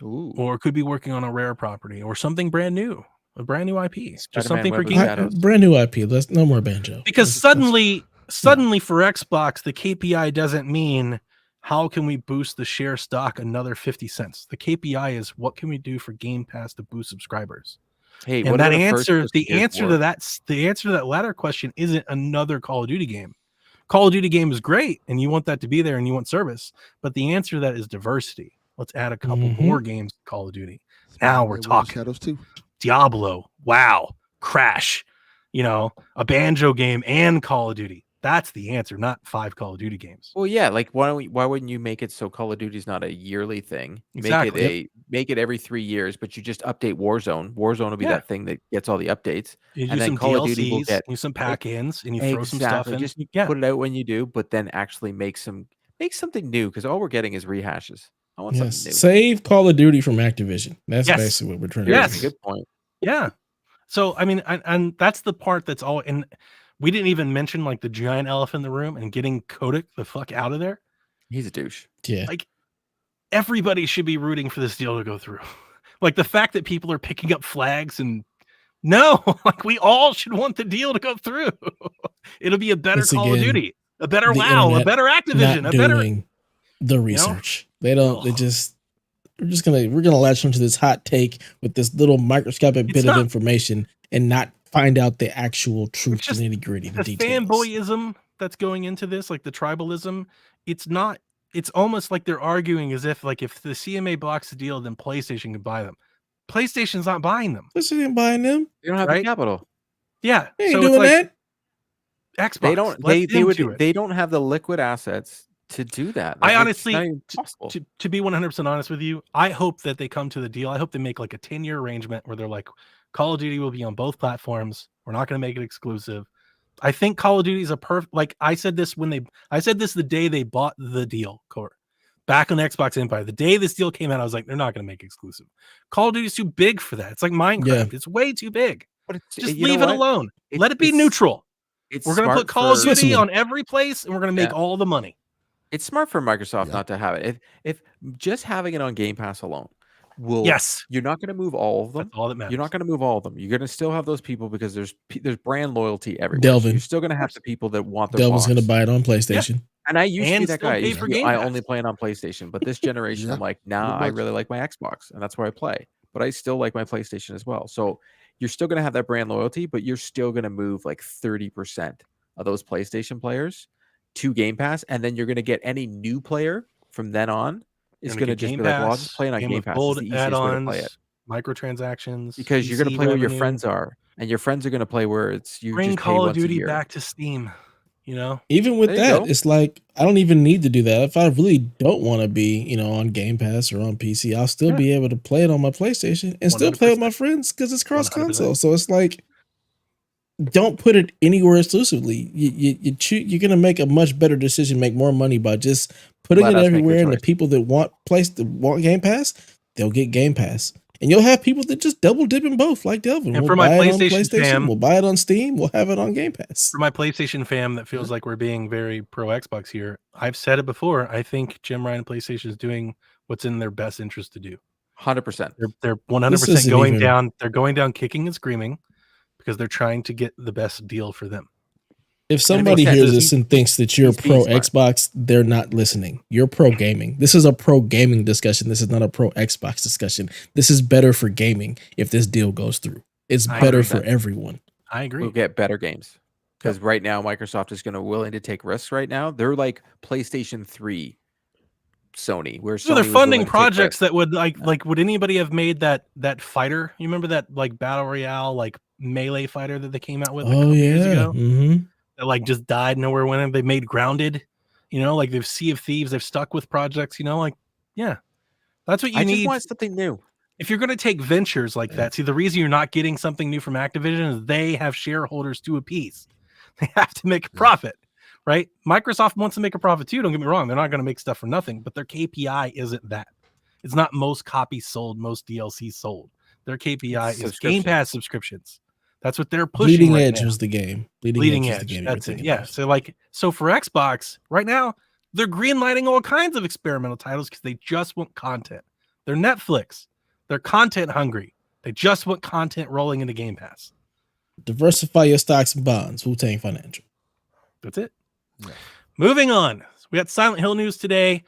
[SPEAKER 2] Ooh.
[SPEAKER 8] Or could be working on a Rare property or something brand new, a brand new IP. Just something for Game
[SPEAKER 1] brand new IP. Let's no more Banjo.
[SPEAKER 8] Because suddenly for Xbox, the KPI doesn't mean how can we boost the share stock another 50 cents. The KPI is what can we do for Game Pass to boost subscribers.
[SPEAKER 2] Hey,
[SPEAKER 8] and that answer, the answer to that latter question isn't another Call of Duty game. Call of Duty game is great, and you want that to be there, and you want service. But the answer to that is diversity. Let's add a couple more games to Call of Duty. Now we're talking.
[SPEAKER 3] Shadows too.
[SPEAKER 8] Diablo, WoW, Crash, a Banjo game and Call of Duty. That's the answer, not 5 Call of Duty games.
[SPEAKER 2] Well, yeah, like why wouldn't you make it so Call of Duty is not a yearly thing?
[SPEAKER 8] Exactly.
[SPEAKER 2] Make it every 3 years, but you just update Warzone. Warzone will be that thing that gets all the updates.
[SPEAKER 8] You
[SPEAKER 2] and
[SPEAKER 8] do
[SPEAKER 2] then
[SPEAKER 8] some
[SPEAKER 2] Call
[SPEAKER 8] DLCs,
[SPEAKER 2] of Duty will get
[SPEAKER 8] some pack-ins, and you throw some stuff in.
[SPEAKER 2] Just put it out when you do, but then actually make something new, because all we're getting is rehashes. I want something new.
[SPEAKER 1] Save Call of Duty from Activision. That's basically what we're trying to do.
[SPEAKER 2] Yes, good point.
[SPEAKER 8] Yeah. So I mean, and that's the part that's all in. We didn't even mention like the giant elephant in the room and getting Kotick the fuck out of there.
[SPEAKER 2] He's a douche.
[SPEAKER 1] Yeah.
[SPEAKER 8] Like, everybody should be rooting for this deal to go through. Like, the fact that people are picking up flags and like we all should want the deal to go through. It'll be a better Call of Duty, a better WoW, a better Activision, a better
[SPEAKER 1] the research. They don't. They just. We're gonna latch onto this hot take with this little microscopic bit of information and not find out the actual truth, the nitty gritty, the details.
[SPEAKER 8] Fanboyism that's going into this, like the tribalism, it's almost like they're arguing as if like if the CMA blocks the deal, then PlayStation can buy them. PlayStation's not buying them.
[SPEAKER 1] PlayStation ain't buying them.
[SPEAKER 2] They don't have the capital.
[SPEAKER 8] Yeah.
[SPEAKER 1] They ain't doing that.
[SPEAKER 8] Xbox.
[SPEAKER 2] They don't have the liquid assets to do that.
[SPEAKER 8] I honestly, to be 100% honest with you, I hope that they come to the deal. I hope they make like a 10-year arrangement where they're like, Call of Duty will be on both platforms. We're not going to make it exclusive. I think Call of Duty is a perfect. Like I said this the day they bought the deal, back on Xbox Empire. The day this deal came out, I was like, they're not going to make it exclusive. Call of Duty is too big for that. It's like Minecraft. Yeah. It's way too big. But just leave it alone. Let it be neutral. We're going to put Call of Duty on every place, and we're going to make all the money.
[SPEAKER 2] It's smart for Microsoft not to have it. If just having it on Game Pass alone will, you're not going to move all of them.
[SPEAKER 8] That's all that matters.
[SPEAKER 2] You're not going to move all of them. You're going to still have those people because there's brand loyalty everywhere.
[SPEAKER 1] Delvin.
[SPEAKER 2] So you're still going to have the people that want their
[SPEAKER 1] Delvin's going to buy it on PlayStation.
[SPEAKER 2] Yeah. And I used to be that guy. I only play it on PlayStation, but this generation, I'm like, nah, I really like my Xbox, and that's where I play. But I still like my PlayStation as well. So you're still going to have that brand loyalty, but you're still going to move like 30% of those PlayStation players to Game Pass, and then you're going to get any new player from then on is going to just be like, well, I'll just play it on Game Pass. It's the easiest way to play it.
[SPEAKER 8] Microtransactions,
[SPEAKER 2] because you're going to play where your friends are, and your friends are going to play where it's you.
[SPEAKER 8] Bring
[SPEAKER 2] just
[SPEAKER 8] Call of
[SPEAKER 2] pay
[SPEAKER 8] Duty
[SPEAKER 2] once a year.
[SPEAKER 8] back to Steam.
[SPEAKER 1] Even with that, it's like I don't even need to do that. If I really don't want to be, on Game Pass or on PC, I'll still be able to play it on my PlayStation and 100%. Still play with my friends because it's cross console. So it's like, don't put it anywhere exclusively. You're gonna make a much better decision, make more money by just putting it everywhere. And the people that want Game Pass, they'll get Game Pass. And you'll have people that just double dip in both, like Delvin.
[SPEAKER 8] And
[SPEAKER 1] we'll
[SPEAKER 8] for my
[SPEAKER 1] buy it on
[SPEAKER 8] PlayStation fam-
[SPEAKER 1] we'll buy it on Steam, we'll have it on Game Pass.
[SPEAKER 8] For my PlayStation fam that feels like we're being very pro Xbox here, I've said it before. I think Jim Ryan and PlayStation is doing what's in their best interest to do.
[SPEAKER 2] 100%.
[SPEAKER 8] They're
[SPEAKER 1] This
[SPEAKER 8] 100%
[SPEAKER 1] isn't
[SPEAKER 8] going
[SPEAKER 1] even-
[SPEAKER 8] down. They're going down kicking and screaming because they're trying to get the best deal for them.
[SPEAKER 1] If somebody
[SPEAKER 2] sense.
[SPEAKER 1] hears this and thinks that you're
[SPEAKER 2] he's being
[SPEAKER 1] pro
[SPEAKER 2] smart.
[SPEAKER 1] Xbox, they're not listening. You're pro gaming. This is a pro gaming discussion. This is not a pro Xbox discussion. This is better for gaming if this deal goes through. It's
[SPEAKER 8] I
[SPEAKER 1] better
[SPEAKER 8] agree
[SPEAKER 1] for
[SPEAKER 8] with that.
[SPEAKER 1] everyone.
[SPEAKER 8] I agree.
[SPEAKER 2] We'll get better games because right now Microsoft is willing to take risks. Right now, they're like PlayStation 3, Sony. Where
[SPEAKER 8] So they're
[SPEAKER 2] Sony was
[SPEAKER 8] funding
[SPEAKER 2] willing to take
[SPEAKER 8] projects
[SPEAKER 2] risks.
[SPEAKER 8] that would would anybody have made that fighter? You remember that like battle royale like melee fighter that they came out with a
[SPEAKER 1] Oh
[SPEAKER 8] couple years
[SPEAKER 1] yeah.
[SPEAKER 8] ago?
[SPEAKER 1] Mm-hmm.
[SPEAKER 8] That like just died nowhere went. They made Grounded, like they've Sea of Thieves. They've stuck with projects, yeah. That's what you
[SPEAKER 2] I
[SPEAKER 8] need.
[SPEAKER 2] just want something new.
[SPEAKER 8] If you're going to take ventures like that, see, the reason you're not getting something new from Activision is they have shareholders to appease. They have to make a profit, right? Microsoft wants to make a profit too. Don't get me wrong. They're not going to make stuff for nothing, but their KPI isn't that. It's not most copies sold, most DLC sold. Their KPI is Game Pass subscriptions. That's what they're pushing.
[SPEAKER 1] Bleeding
[SPEAKER 8] right
[SPEAKER 1] Edge
[SPEAKER 8] now.
[SPEAKER 1] was the game.
[SPEAKER 8] Bleeding
[SPEAKER 1] was
[SPEAKER 8] Edge.
[SPEAKER 1] the game you were
[SPEAKER 8] That's it.
[SPEAKER 1] thinking
[SPEAKER 8] Yeah.
[SPEAKER 1] of.
[SPEAKER 8] So for Xbox right now, they're greenlighting all kinds of experimental titles because they just want content. They're Netflix. They're content hungry. They just want content rolling into Game Pass.
[SPEAKER 1] Diversify your stocks and bonds. Wu-Tang Financial.
[SPEAKER 8] That's it.
[SPEAKER 3] Yeah.
[SPEAKER 8] Moving on. So we got Silent Hill news today.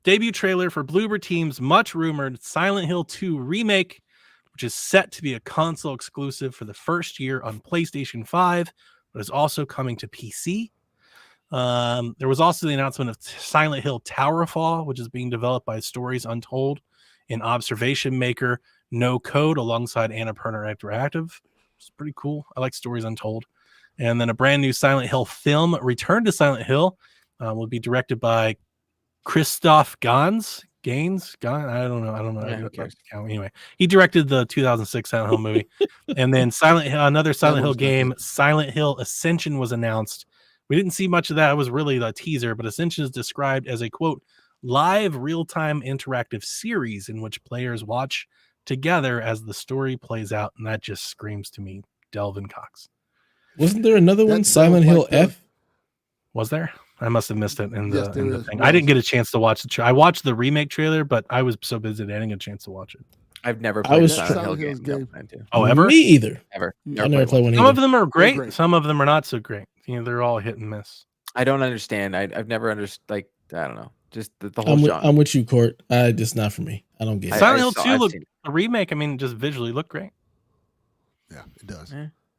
[SPEAKER 8] Debut trailer for Bloober Team's much rumored Silent Hill 2 remake, which is set to be a console exclusive for the first year on PlayStation 5, but is also coming to PC. There was also the announcement of Silent Hill Towerfall, which is being developed by Stories Untold in Observation Maker No Code alongside Annapurna Interactive. It's pretty cool. I like Stories Untold. And then a brand new Silent Hill film, Return to Silent Hill, will be directed by Christoph Gans. I don't know.
[SPEAKER 2] Yeah, who cares?
[SPEAKER 8] Anyway, he directed the 2006 Silent Hill movie. And then another Silent Hill game, Silent Hill Ascension, was announced. We didn't see much of that. It was really the teaser, but Ascension is described as a, quote, live real-time interactive series in which players watch together as the story plays out. And that just screams to me Delvin Cox.
[SPEAKER 1] Wasn't there another one,
[SPEAKER 3] That
[SPEAKER 1] Silent
[SPEAKER 3] sounds
[SPEAKER 1] Hill
[SPEAKER 3] like the-
[SPEAKER 1] F?
[SPEAKER 8] Was there? I must have missed it in
[SPEAKER 3] Yes,
[SPEAKER 8] the
[SPEAKER 3] there is.
[SPEAKER 8] thing. I didn't get a chance to watch the trailer. I watched the remake trailer, but I was so busy that I didn't get a chance to watch it.
[SPEAKER 2] I've never
[SPEAKER 1] I
[SPEAKER 2] played
[SPEAKER 1] was
[SPEAKER 2] a Silent Hill
[SPEAKER 3] Silent
[SPEAKER 2] game.
[SPEAKER 3] Hill's
[SPEAKER 2] No
[SPEAKER 3] game.
[SPEAKER 2] plan to.
[SPEAKER 8] Oh, ever?
[SPEAKER 1] Me either.
[SPEAKER 2] Ever.
[SPEAKER 1] I never played one
[SPEAKER 8] Some of
[SPEAKER 1] either.
[SPEAKER 8] them are great.
[SPEAKER 3] great.
[SPEAKER 8] Some of them are not so great. They're all hit and miss.
[SPEAKER 2] I don't understand. I've never understood. Like, I don't know. Just the whole genre.
[SPEAKER 1] I'm with you, Court. Just not for me. I don't get it.
[SPEAKER 8] Silent Hill 2
[SPEAKER 2] I've
[SPEAKER 8] looked
[SPEAKER 2] seen it.
[SPEAKER 8] a remake. I mean, just visually looked great.
[SPEAKER 3] Yeah, it does.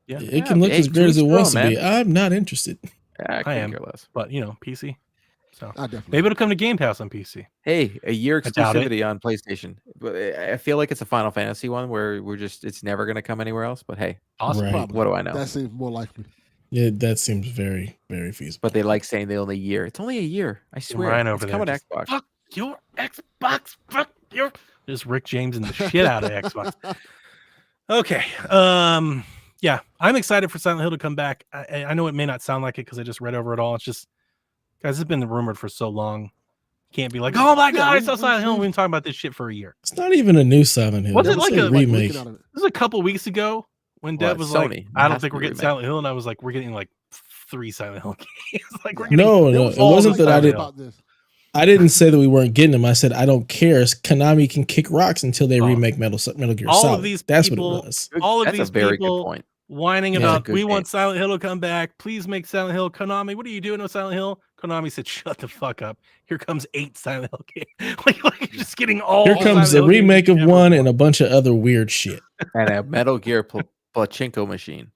[SPEAKER 8] Yeah,
[SPEAKER 1] It can look
[SPEAKER 2] hey,
[SPEAKER 1] as great as it
[SPEAKER 2] to each
[SPEAKER 1] wants
[SPEAKER 2] their
[SPEAKER 1] to
[SPEAKER 2] own,
[SPEAKER 1] be.
[SPEAKER 2] man.
[SPEAKER 1] I'm not interested.
[SPEAKER 2] I
[SPEAKER 8] I am.
[SPEAKER 2] couldn't care less.
[SPEAKER 8] but PC. So
[SPEAKER 3] I definitely.
[SPEAKER 8] maybe it'll come to Game Pass on PC.
[SPEAKER 2] Hey, a year
[SPEAKER 8] I doubt it.
[SPEAKER 2] exclusivity on PlayStation. But I feel like it's a Final Fantasy one where it's never going to come anywhere else. But hey,
[SPEAKER 8] Awesome.
[SPEAKER 1] Right.
[SPEAKER 3] Probably.
[SPEAKER 2] what do I know?
[SPEAKER 3] That seems more likely.
[SPEAKER 1] Yeah, that seems very, very feasible.
[SPEAKER 2] But they like saying they only a year. It's only a year. I swear.
[SPEAKER 8] Ryan
[SPEAKER 2] It's
[SPEAKER 8] over there
[SPEAKER 2] coming to
[SPEAKER 8] just,
[SPEAKER 2] Xbox.
[SPEAKER 8] Fuck your Xbox. Fuck your. Just Rick James and the shit out of Xbox. Okay. Yeah, I'm excited for Silent Hill to come back. I know it may not sound like it because I just read over it all. It's just, guys, it's been rumored for so long. Can't be like, oh my god, I saw Silent Hill. We've been talking about this shit for a year.
[SPEAKER 1] It's not even a new Silent Hill.
[SPEAKER 8] Was it
[SPEAKER 1] It's
[SPEAKER 8] like
[SPEAKER 1] a
[SPEAKER 8] a
[SPEAKER 1] remake?
[SPEAKER 3] Looking at it.
[SPEAKER 8] This was a couple weeks ago when
[SPEAKER 2] Well,
[SPEAKER 8] Dev was
[SPEAKER 2] it's
[SPEAKER 8] like,
[SPEAKER 2] Sony. It
[SPEAKER 8] I don't
[SPEAKER 2] has
[SPEAKER 8] think
[SPEAKER 2] to
[SPEAKER 8] we're
[SPEAKER 2] be
[SPEAKER 8] getting
[SPEAKER 2] remake.
[SPEAKER 8] Silent Hill, and I was like, we're getting like 3 Silent Hill games. Like we're getting
[SPEAKER 1] No,
[SPEAKER 3] There
[SPEAKER 1] no,
[SPEAKER 3] was
[SPEAKER 1] it
[SPEAKER 3] all
[SPEAKER 1] wasn't
[SPEAKER 3] this
[SPEAKER 1] that I
[SPEAKER 3] talk
[SPEAKER 1] didn't.
[SPEAKER 3] about this.
[SPEAKER 1] I didn't say that we weren't getting them. I said I don't care. Konami can kick rocks until they remake Metal Gear
[SPEAKER 8] all of
[SPEAKER 1] Solid.
[SPEAKER 8] these
[SPEAKER 1] That's
[SPEAKER 8] people-
[SPEAKER 1] what it was.
[SPEAKER 8] all of
[SPEAKER 2] That's
[SPEAKER 8] these
[SPEAKER 2] a very
[SPEAKER 8] people
[SPEAKER 2] good point.
[SPEAKER 8] whining
[SPEAKER 1] Yeah.
[SPEAKER 8] about
[SPEAKER 2] Good
[SPEAKER 8] we
[SPEAKER 2] game.
[SPEAKER 8] want Silent Hill to come back. Please make Silent Hill. Konami, what are you doing with Silent Hill? Konami said, shut the fuck up. Here comes 8 Silent Hill games. like you're just getting all.
[SPEAKER 1] Here
[SPEAKER 8] Silent
[SPEAKER 1] comes
[SPEAKER 8] Hill
[SPEAKER 1] a remake
[SPEAKER 8] games
[SPEAKER 1] of
[SPEAKER 8] you ever
[SPEAKER 1] one
[SPEAKER 8] want.
[SPEAKER 1] and a bunch of other weird shit.
[SPEAKER 2] And a Metal Gear pachinko machine.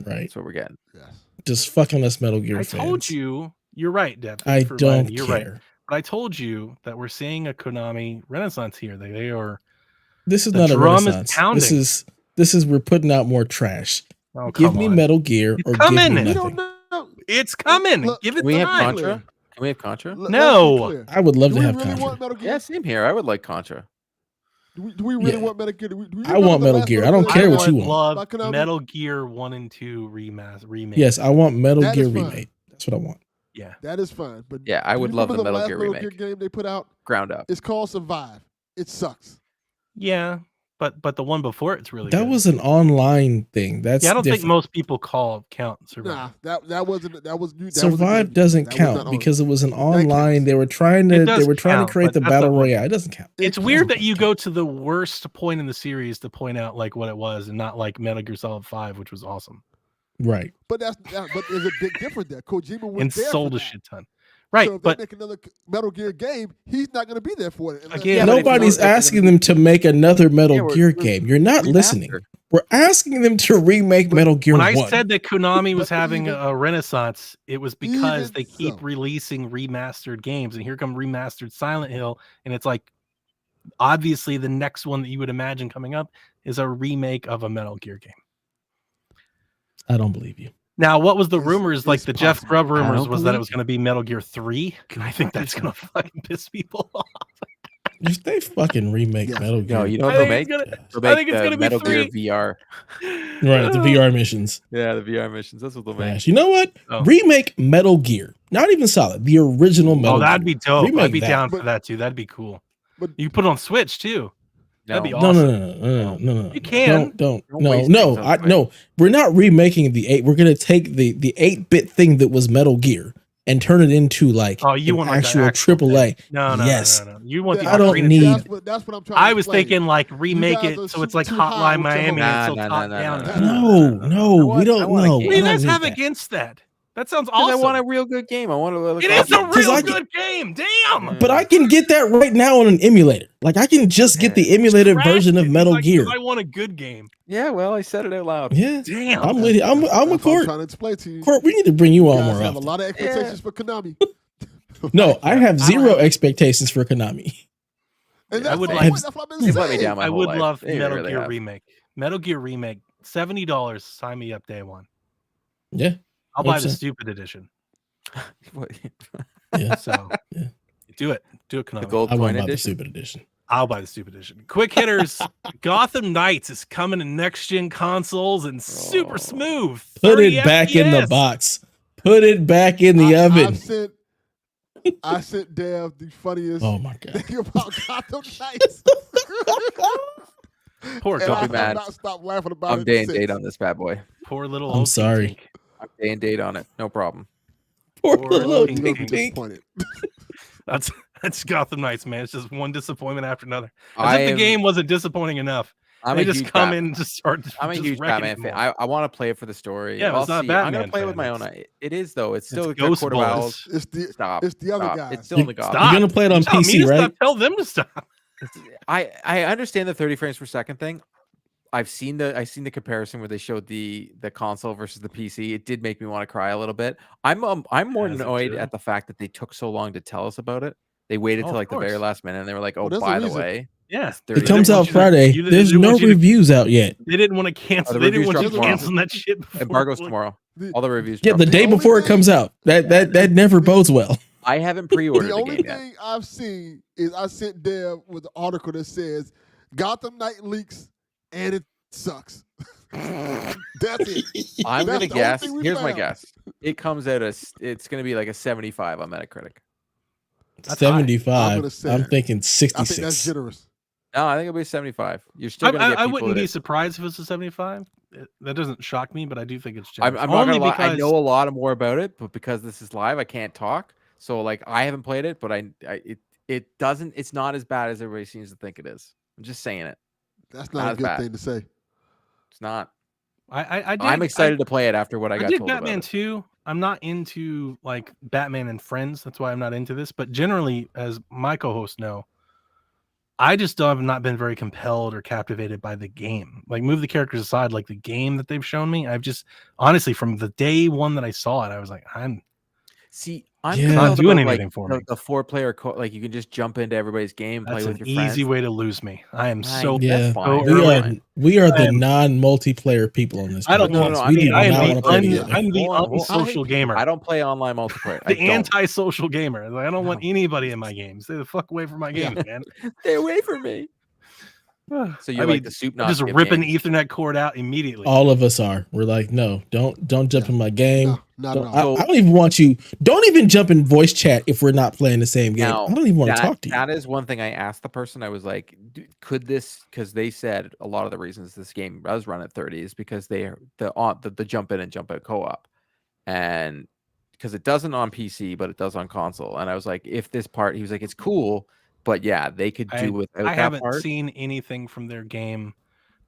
[SPEAKER 1] Right?
[SPEAKER 2] That's what we're getting.
[SPEAKER 3] Yes.
[SPEAKER 1] Just fucking us Metal Gear
[SPEAKER 8] I
[SPEAKER 1] fans.
[SPEAKER 8] told you, you're right, Dev.
[SPEAKER 1] I
[SPEAKER 8] for
[SPEAKER 1] don't
[SPEAKER 8] reminding me,
[SPEAKER 1] care.
[SPEAKER 8] You're right. But I told you that we're seeing a Konami renaissance here. They are.
[SPEAKER 1] This is
[SPEAKER 8] The
[SPEAKER 1] not a
[SPEAKER 8] drum is
[SPEAKER 1] renaissance.
[SPEAKER 8] pounding.
[SPEAKER 1] This is we're putting out more trash.
[SPEAKER 8] Oh,
[SPEAKER 1] Give
[SPEAKER 8] come
[SPEAKER 1] me
[SPEAKER 8] on.
[SPEAKER 1] Metal Gear
[SPEAKER 8] It's
[SPEAKER 1] or give
[SPEAKER 8] coming.
[SPEAKER 1] me
[SPEAKER 8] We
[SPEAKER 3] We
[SPEAKER 1] nothing.
[SPEAKER 3] don't know.
[SPEAKER 8] It's coming.
[SPEAKER 3] Look,
[SPEAKER 8] Give it
[SPEAKER 2] Can we have
[SPEAKER 8] time.
[SPEAKER 2] Contra? Can we have Contra?
[SPEAKER 8] No.
[SPEAKER 3] Let's be clear.
[SPEAKER 1] I would love
[SPEAKER 3] Do
[SPEAKER 1] to
[SPEAKER 3] we
[SPEAKER 1] have
[SPEAKER 3] really
[SPEAKER 1] Contra.
[SPEAKER 3] want Metal Gear?
[SPEAKER 2] Yeah, same here. I would like Contra.
[SPEAKER 3] Do we really
[SPEAKER 1] Yeah.
[SPEAKER 3] want Metal Gear? Do we
[SPEAKER 1] I
[SPEAKER 3] remember
[SPEAKER 1] want
[SPEAKER 3] the
[SPEAKER 1] Metal
[SPEAKER 3] last
[SPEAKER 1] Gear. I don't
[SPEAKER 3] Gear
[SPEAKER 1] care
[SPEAKER 3] game?
[SPEAKER 1] what you want.
[SPEAKER 8] Love
[SPEAKER 3] By Konami?
[SPEAKER 8] Metal Gear 1 and 2 remake.
[SPEAKER 1] Yes, I want Metal
[SPEAKER 3] That
[SPEAKER 1] Gear
[SPEAKER 3] is fine.
[SPEAKER 1] remake. That's what I want.
[SPEAKER 8] Yeah.
[SPEAKER 3] That is fine. But
[SPEAKER 2] Yeah, I
[SPEAKER 3] do you
[SPEAKER 2] would love
[SPEAKER 3] remember
[SPEAKER 2] the Metal
[SPEAKER 3] last
[SPEAKER 2] Gear
[SPEAKER 3] Metal
[SPEAKER 2] remake.
[SPEAKER 3] Gear game they put out?
[SPEAKER 2] Ground up.
[SPEAKER 3] It's called Survive. It sucks.
[SPEAKER 8] Yeah, but the one before it's really
[SPEAKER 1] That
[SPEAKER 8] good.
[SPEAKER 1] was an online thing. That's
[SPEAKER 8] I don't think
[SPEAKER 1] different.
[SPEAKER 8] most people count Survive.
[SPEAKER 3] Nah, that wasn't that was new.
[SPEAKER 1] Survive doesn't count because it was an online. They were trying to
[SPEAKER 8] count,
[SPEAKER 1] create
[SPEAKER 8] but
[SPEAKER 1] the
[SPEAKER 8] that's
[SPEAKER 1] battle
[SPEAKER 8] not what-
[SPEAKER 1] royale. It doesn't count.
[SPEAKER 8] It's weird that you go to the worst point in the series to point out like what it was, and not like Metal Gear Solid 5, which was awesome.
[SPEAKER 1] Right.
[SPEAKER 3] But but there's a big difference there. Kojima was
[SPEAKER 8] And
[SPEAKER 3] there
[SPEAKER 8] sold
[SPEAKER 3] for
[SPEAKER 8] a
[SPEAKER 3] that.
[SPEAKER 8] shit ton. Right,
[SPEAKER 3] So if
[SPEAKER 8] but
[SPEAKER 3] they make another Metal Gear game, he's not going to be there for it.
[SPEAKER 8] Again,
[SPEAKER 2] Yeah, but if
[SPEAKER 1] Nobody's
[SPEAKER 2] you look at
[SPEAKER 1] asking them to make another Metal
[SPEAKER 2] Yeah, we're-
[SPEAKER 1] Gear
[SPEAKER 2] we're
[SPEAKER 1] game. You're not listening.
[SPEAKER 2] remastered.
[SPEAKER 1] We're asking them to remake Metal Gear
[SPEAKER 8] when
[SPEAKER 1] 1.
[SPEAKER 8] I said that Konami was
[SPEAKER 3] But
[SPEAKER 8] having
[SPEAKER 3] even-
[SPEAKER 8] a renaissance, it was because
[SPEAKER 3] even
[SPEAKER 8] they keep
[SPEAKER 3] so.
[SPEAKER 8] releasing remastered games, and here come remastered Silent Hill, and it's like obviously the next one that you would imagine coming up is a remake of a Metal Gear game.
[SPEAKER 1] I don't believe you.
[SPEAKER 8] Now, what was the
[SPEAKER 3] It's-
[SPEAKER 8] rumors? Like
[SPEAKER 3] it's
[SPEAKER 8] the Jeff
[SPEAKER 3] possible.
[SPEAKER 8] Grubb rumors
[SPEAKER 2] don't
[SPEAKER 8] was that it
[SPEAKER 2] believe
[SPEAKER 8] was going to be Metal Gear 3. And I think that's going to fucking piss people off.
[SPEAKER 1] If they fucking remake
[SPEAKER 3] Yes.
[SPEAKER 1] Metal Gear,
[SPEAKER 2] No, you know
[SPEAKER 8] I
[SPEAKER 2] what they'll
[SPEAKER 8] think
[SPEAKER 2] make?
[SPEAKER 8] it's gonna-
[SPEAKER 2] They'll
[SPEAKER 8] I
[SPEAKER 2] make
[SPEAKER 8] think it's
[SPEAKER 2] the
[SPEAKER 8] gonna be
[SPEAKER 2] Metal
[SPEAKER 8] 3.
[SPEAKER 2] Gear VR.
[SPEAKER 1] right? The VR missions.
[SPEAKER 2] Yeah, the VR missions. That's what they'll make.
[SPEAKER 1] Gosh, you know what?
[SPEAKER 8] Oh.
[SPEAKER 1] Remake Metal Gear. Not even Solid. The original Metal
[SPEAKER 8] Oh, that'd
[SPEAKER 1] Gear.
[SPEAKER 8] be dope.
[SPEAKER 1] Remake
[SPEAKER 8] I'd be
[SPEAKER 1] that.
[SPEAKER 8] down for
[SPEAKER 3] But-
[SPEAKER 8] that too. That'd be cool.
[SPEAKER 3] But-
[SPEAKER 8] You put it on Switch too. That'd be
[SPEAKER 2] No.
[SPEAKER 8] awesome.
[SPEAKER 1] No.
[SPEAKER 8] You can.
[SPEAKER 1] Don't.
[SPEAKER 2] Don't
[SPEAKER 1] No,
[SPEAKER 2] waste
[SPEAKER 1] no.
[SPEAKER 2] things on
[SPEAKER 1] No. We're not remaking the 8. We're gonna take the 8-bit thing that was Metal Gear and turn it into like
[SPEAKER 8] Oh, you
[SPEAKER 1] an
[SPEAKER 8] want like the
[SPEAKER 1] actual
[SPEAKER 8] actual
[SPEAKER 1] AAA.
[SPEAKER 8] No,
[SPEAKER 1] Yes.
[SPEAKER 8] no. You want the
[SPEAKER 1] I don't
[SPEAKER 8] Ocarina of
[SPEAKER 1] need-
[SPEAKER 8] Time.
[SPEAKER 3] That's what I'm trying to
[SPEAKER 8] I was
[SPEAKER 3] explain.
[SPEAKER 8] thinking like remake
[SPEAKER 3] guys are
[SPEAKER 8] it so it's like
[SPEAKER 3] shooting too high
[SPEAKER 8] Hotline
[SPEAKER 3] with your
[SPEAKER 8] Miami
[SPEAKER 2] hopes.
[SPEAKER 8] and so
[SPEAKER 2] Nah,
[SPEAKER 8] top
[SPEAKER 2] nah,
[SPEAKER 8] down.
[SPEAKER 2] nah.
[SPEAKER 1] No, we
[SPEAKER 2] I
[SPEAKER 1] don't
[SPEAKER 2] want a
[SPEAKER 1] know.
[SPEAKER 2] game.
[SPEAKER 8] What do you
[SPEAKER 1] I don't
[SPEAKER 8] guys
[SPEAKER 1] need
[SPEAKER 8] have
[SPEAKER 1] that.
[SPEAKER 8] against that? That sounds
[SPEAKER 2] Because
[SPEAKER 8] awesome.
[SPEAKER 2] I want a real good game. I want to look
[SPEAKER 8] It is a
[SPEAKER 2] awesome.
[SPEAKER 1] Because
[SPEAKER 8] real
[SPEAKER 1] I
[SPEAKER 8] good game. Damn.
[SPEAKER 1] But I can get that right now on an emulator. Like I can just get the emulated
[SPEAKER 8] Trash
[SPEAKER 1] version
[SPEAKER 8] it.
[SPEAKER 1] of
[SPEAKER 8] He's
[SPEAKER 1] Metal
[SPEAKER 8] like,
[SPEAKER 1] Gear.
[SPEAKER 8] I want a good game.
[SPEAKER 2] Yeah, well, I said it out loud.
[SPEAKER 1] Yeah,
[SPEAKER 8] Damn.
[SPEAKER 1] I'm with you. I'm
[SPEAKER 3] That's
[SPEAKER 1] with
[SPEAKER 3] what I'm
[SPEAKER 1] Court.
[SPEAKER 3] trying to explain to you.
[SPEAKER 1] Court, we need to bring you
[SPEAKER 3] You
[SPEAKER 1] on
[SPEAKER 3] guys
[SPEAKER 1] more
[SPEAKER 3] have a
[SPEAKER 1] often.
[SPEAKER 3] lot of expectations for Konami.
[SPEAKER 1] No, I have
[SPEAKER 2] I
[SPEAKER 1] zero
[SPEAKER 2] don't-
[SPEAKER 1] expectations for Konami.
[SPEAKER 3] And
[SPEAKER 8] I
[SPEAKER 3] that's
[SPEAKER 8] would
[SPEAKER 3] my
[SPEAKER 8] like-
[SPEAKER 3] point. That's what I've been
[SPEAKER 2] They've let me
[SPEAKER 3] saying.
[SPEAKER 2] down my
[SPEAKER 8] I
[SPEAKER 2] whole
[SPEAKER 8] would
[SPEAKER 2] life.
[SPEAKER 8] love
[SPEAKER 2] They
[SPEAKER 8] Metal
[SPEAKER 2] really
[SPEAKER 8] Gear
[SPEAKER 2] have.
[SPEAKER 8] remake. Metal Gear remake. $70. Sign me up day one.
[SPEAKER 1] Yeah,
[SPEAKER 8] I'll buy the
[SPEAKER 1] 100%.
[SPEAKER 8] stupid edition.
[SPEAKER 2] What-
[SPEAKER 1] yeah.
[SPEAKER 8] So
[SPEAKER 1] Yeah.
[SPEAKER 8] do it. Do it,
[SPEAKER 2] the
[SPEAKER 8] Konami.
[SPEAKER 2] gold
[SPEAKER 1] I
[SPEAKER 2] coin
[SPEAKER 1] won't buy the
[SPEAKER 2] edition.
[SPEAKER 1] stupid edition.
[SPEAKER 8] I'll buy the stupid edition. Quick hitters. Gotham Knights is coming to next gen consoles and super
[SPEAKER 2] Oh.
[SPEAKER 8] smooth.
[SPEAKER 1] Put
[SPEAKER 8] 30
[SPEAKER 1] it back in the
[SPEAKER 8] FPS.
[SPEAKER 1] box. Put it back in the oven.
[SPEAKER 3] I sent Dev the funniest
[SPEAKER 1] Oh my god.
[SPEAKER 3] thing about Gotham Knights.
[SPEAKER 8] Poor
[SPEAKER 3] And I
[SPEAKER 8] Gotham.
[SPEAKER 3] have
[SPEAKER 2] mad.
[SPEAKER 3] not stopped laughing about
[SPEAKER 2] I'm
[SPEAKER 3] it.
[SPEAKER 2] day and
[SPEAKER 3] since.
[SPEAKER 2] date on this bad boy.
[SPEAKER 8] Poor little.
[SPEAKER 1] I'm
[SPEAKER 8] OP
[SPEAKER 1] sorry.
[SPEAKER 8] Tink.
[SPEAKER 2] I'm day and date on it. No problem.
[SPEAKER 1] Poor
[SPEAKER 8] Poor
[SPEAKER 1] little
[SPEAKER 8] little
[SPEAKER 3] You're gonna be
[SPEAKER 8] Tink.
[SPEAKER 3] disappointed.
[SPEAKER 8] That's Gotham Knights, man. It's just one disappointment after another. As
[SPEAKER 2] I
[SPEAKER 8] if the
[SPEAKER 2] am-
[SPEAKER 8] game wasn't disappointing enough.
[SPEAKER 2] I'm
[SPEAKER 8] They
[SPEAKER 2] a
[SPEAKER 8] just
[SPEAKER 2] huge
[SPEAKER 8] come
[SPEAKER 2] Bat-
[SPEAKER 8] in and just start.
[SPEAKER 2] I'm a
[SPEAKER 8] just
[SPEAKER 2] huge
[SPEAKER 8] wrecking
[SPEAKER 2] Batman
[SPEAKER 8] it
[SPEAKER 2] fan.
[SPEAKER 8] more.
[SPEAKER 2] I want to play it for the story.
[SPEAKER 8] Yeah, but
[SPEAKER 2] I'll
[SPEAKER 8] it's not a
[SPEAKER 2] see. I'm gonna
[SPEAKER 8] Batman
[SPEAKER 2] play it
[SPEAKER 8] fan,
[SPEAKER 2] with my own.
[SPEAKER 8] it's-
[SPEAKER 2] It is though. It's still
[SPEAKER 8] It's
[SPEAKER 2] got
[SPEAKER 8] Ghost
[SPEAKER 2] Quarter
[SPEAKER 8] Bullets.
[SPEAKER 2] Owls.
[SPEAKER 3] It's the
[SPEAKER 2] Stop.
[SPEAKER 3] it's the other
[SPEAKER 2] Stop.
[SPEAKER 3] guys.
[SPEAKER 2] It's still in the God.
[SPEAKER 8] Stop.
[SPEAKER 1] You're gonna play it on
[SPEAKER 8] Tell me
[SPEAKER 1] PC,
[SPEAKER 8] to
[SPEAKER 1] right?
[SPEAKER 8] stop. Tell them to stop.
[SPEAKER 2] I understand the 30 frames per second thing. I've seen the comparison where they showed the console versus the PC. It did make me want to cry a little bit. I'm more
[SPEAKER 8] As it
[SPEAKER 2] annoyed
[SPEAKER 8] should.
[SPEAKER 2] at the fact that they took so long to tell us about it. They waited
[SPEAKER 8] Oh,
[SPEAKER 2] till
[SPEAKER 8] of
[SPEAKER 2] like the very
[SPEAKER 8] course.
[SPEAKER 2] last minute and they were like, "Oh,
[SPEAKER 3] Well, there's a
[SPEAKER 2] by the
[SPEAKER 3] reason.
[SPEAKER 2] way,
[SPEAKER 8] Yeah.
[SPEAKER 2] it's
[SPEAKER 1] It
[SPEAKER 2] 30
[SPEAKER 1] comes
[SPEAKER 8] didn't
[SPEAKER 1] out
[SPEAKER 8] want you to-
[SPEAKER 1] Friday.
[SPEAKER 8] you didn't-
[SPEAKER 1] There's
[SPEAKER 8] didn't
[SPEAKER 1] no
[SPEAKER 8] want you to-
[SPEAKER 1] reviews out yet.
[SPEAKER 8] They didn't want to cancel.
[SPEAKER 2] the
[SPEAKER 8] They didn't
[SPEAKER 2] reviews
[SPEAKER 8] want you
[SPEAKER 2] drop tomorrow.
[SPEAKER 8] canceling that shit. Before
[SPEAKER 2] embargoes
[SPEAKER 8] like-
[SPEAKER 2] tomorrow.
[SPEAKER 3] The-
[SPEAKER 2] All the reviews."
[SPEAKER 1] Yeah,
[SPEAKER 2] drop
[SPEAKER 1] the
[SPEAKER 2] tomorrow.
[SPEAKER 1] day
[SPEAKER 3] only
[SPEAKER 1] before it
[SPEAKER 3] thing-
[SPEAKER 1] comes out. That never bodes well.
[SPEAKER 2] I haven't pre-ordered
[SPEAKER 3] The
[SPEAKER 2] the
[SPEAKER 3] only
[SPEAKER 2] game yet.
[SPEAKER 3] thing I've seen is I sent Dev with an article that says Gotham Knight leaks and it sucks. That's it.
[SPEAKER 2] I'm
[SPEAKER 3] That's
[SPEAKER 2] gonna
[SPEAKER 3] the only
[SPEAKER 2] guess.
[SPEAKER 3] thing we
[SPEAKER 2] Here's my
[SPEAKER 3] found.
[SPEAKER 2] guess. It comes out as it's gonna be like a 75 on Metacritic.
[SPEAKER 8] That's high.
[SPEAKER 1] 75.
[SPEAKER 3] I'm
[SPEAKER 1] I'm,
[SPEAKER 3] gonna say-
[SPEAKER 1] thinking
[SPEAKER 3] I think that's
[SPEAKER 1] 66.
[SPEAKER 3] generous.
[SPEAKER 2] No, I think it'll be 75. You're still gonna get
[SPEAKER 8] I
[SPEAKER 2] people
[SPEAKER 8] wouldn't
[SPEAKER 2] that-
[SPEAKER 8] be surprised if it's a 75. That doesn't shock me, but I do think it's
[SPEAKER 2] I'm
[SPEAKER 8] generous.
[SPEAKER 2] not
[SPEAKER 8] Only
[SPEAKER 2] gonna lie. I
[SPEAKER 8] because-
[SPEAKER 2] know a lot more about it, but because this is live, I can't talk. So like, I haven't played it, but it doesn't. It's not as bad as everybody seems to think it is. I'm just saying it.
[SPEAKER 3] That's
[SPEAKER 2] Not
[SPEAKER 3] not a
[SPEAKER 2] as
[SPEAKER 3] good
[SPEAKER 2] bad.
[SPEAKER 3] thing to say.
[SPEAKER 2] It's not.
[SPEAKER 8] I
[SPEAKER 2] I'm excited to play it after what I
[SPEAKER 8] I
[SPEAKER 2] got
[SPEAKER 8] dig
[SPEAKER 2] told
[SPEAKER 8] Batman
[SPEAKER 2] about it.
[SPEAKER 8] 2. I'm not into like Batman and Friends. That's why I'm not into this. But generally, as my co-hosts know, I just have not been very compelled or captivated by the game. Like, move the characters aside, like the game that they've shown me. I've just honestly, from the day one that I saw it, I was like,
[SPEAKER 2] See, I'm
[SPEAKER 1] Yeah.
[SPEAKER 2] compelled
[SPEAKER 8] Not doing
[SPEAKER 2] about,
[SPEAKER 8] anything
[SPEAKER 2] like,
[SPEAKER 8] for
[SPEAKER 2] the,
[SPEAKER 8] me.
[SPEAKER 2] the 4-player like you can just jump into everybody's game, play
[SPEAKER 8] that's
[SPEAKER 2] with
[SPEAKER 8] an
[SPEAKER 2] your friends.
[SPEAKER 8] easy way to lose me. I am so
[SPEAKER 2] That's
[SPEAKER 1] Yeah.
[SPEAKER 2] fine.
[SPEAKER 8] so
[SPEAKER 1] We
[SPEAKER 8] early.
[SPEAKER 1] are we are the
[SPEAKER 8] am-
[SPEAKER 1] non-multiplayer people on this.
[SPEAKER 8] I don't
[SPEAKER 1] podcast.
[SPEAKER 8] know.
[SPEAKER 2] no, I
[SPEAKER 1] We
[SPEAKER 2] mean,
[SPEAKER 1] do
[SPEAKER 8] I
[SPEAKER 1] not
[SPEAKER 8] am
[SPEAKER 1] want to play
[SPEAKER 8] the,
[SPEAKER 1] together.
[SPEAKER 8] I'm the
[SPEAKER 2] Hold on, hold on.
[SPEAKER 8] unsocial gamer.
[SPEAKER 2] I don't play online multiplayer. I
[SPEAKER 8] The
[SPEAKER 2] don't.
[SPEAKER 8] anti-social gamer. Like, I don't want anybody in my games. Stay the fuck away from my games, man.
[SPEAKER 2] Stay away from me. So you're like the soup Nazi.
[SPEAKER 8] Just
[SPEAKER 2] of
[SPEAKER 8] ripping
[SPEAKER 2] games.
[SPEAKER 8] Ethernet cord out immediately.
[SPEAKER 1] All of us are. We're like, no, don't jump in my game.
[SPEAKER 3] No, not at
[SPEAKER 1] I
[SPEAKER 3] all.
[SPEAKER 1] don't even want you. Don't even jump in voice chat if we're not playing the same game.
[SPEAKER 2] Now,
[SPEAKER 1] I don't even want to talk to you.
[SPEAKER 2] That is one thing I asked the person. I was like, could this? Because they said a lot of the reasons this game does run at 30 is because the jump in and jump out co-op, and because it doesn't on PC, but it does on console. And I was like, if this part, he was like, it's cool, but yeah, they could do without
[SPEAKER 8] I
[SPEAKER 2] that
[SPEAKER 8] haven't
[SPEAKER 2] part.
[SPEAKER 8] seen anything from their game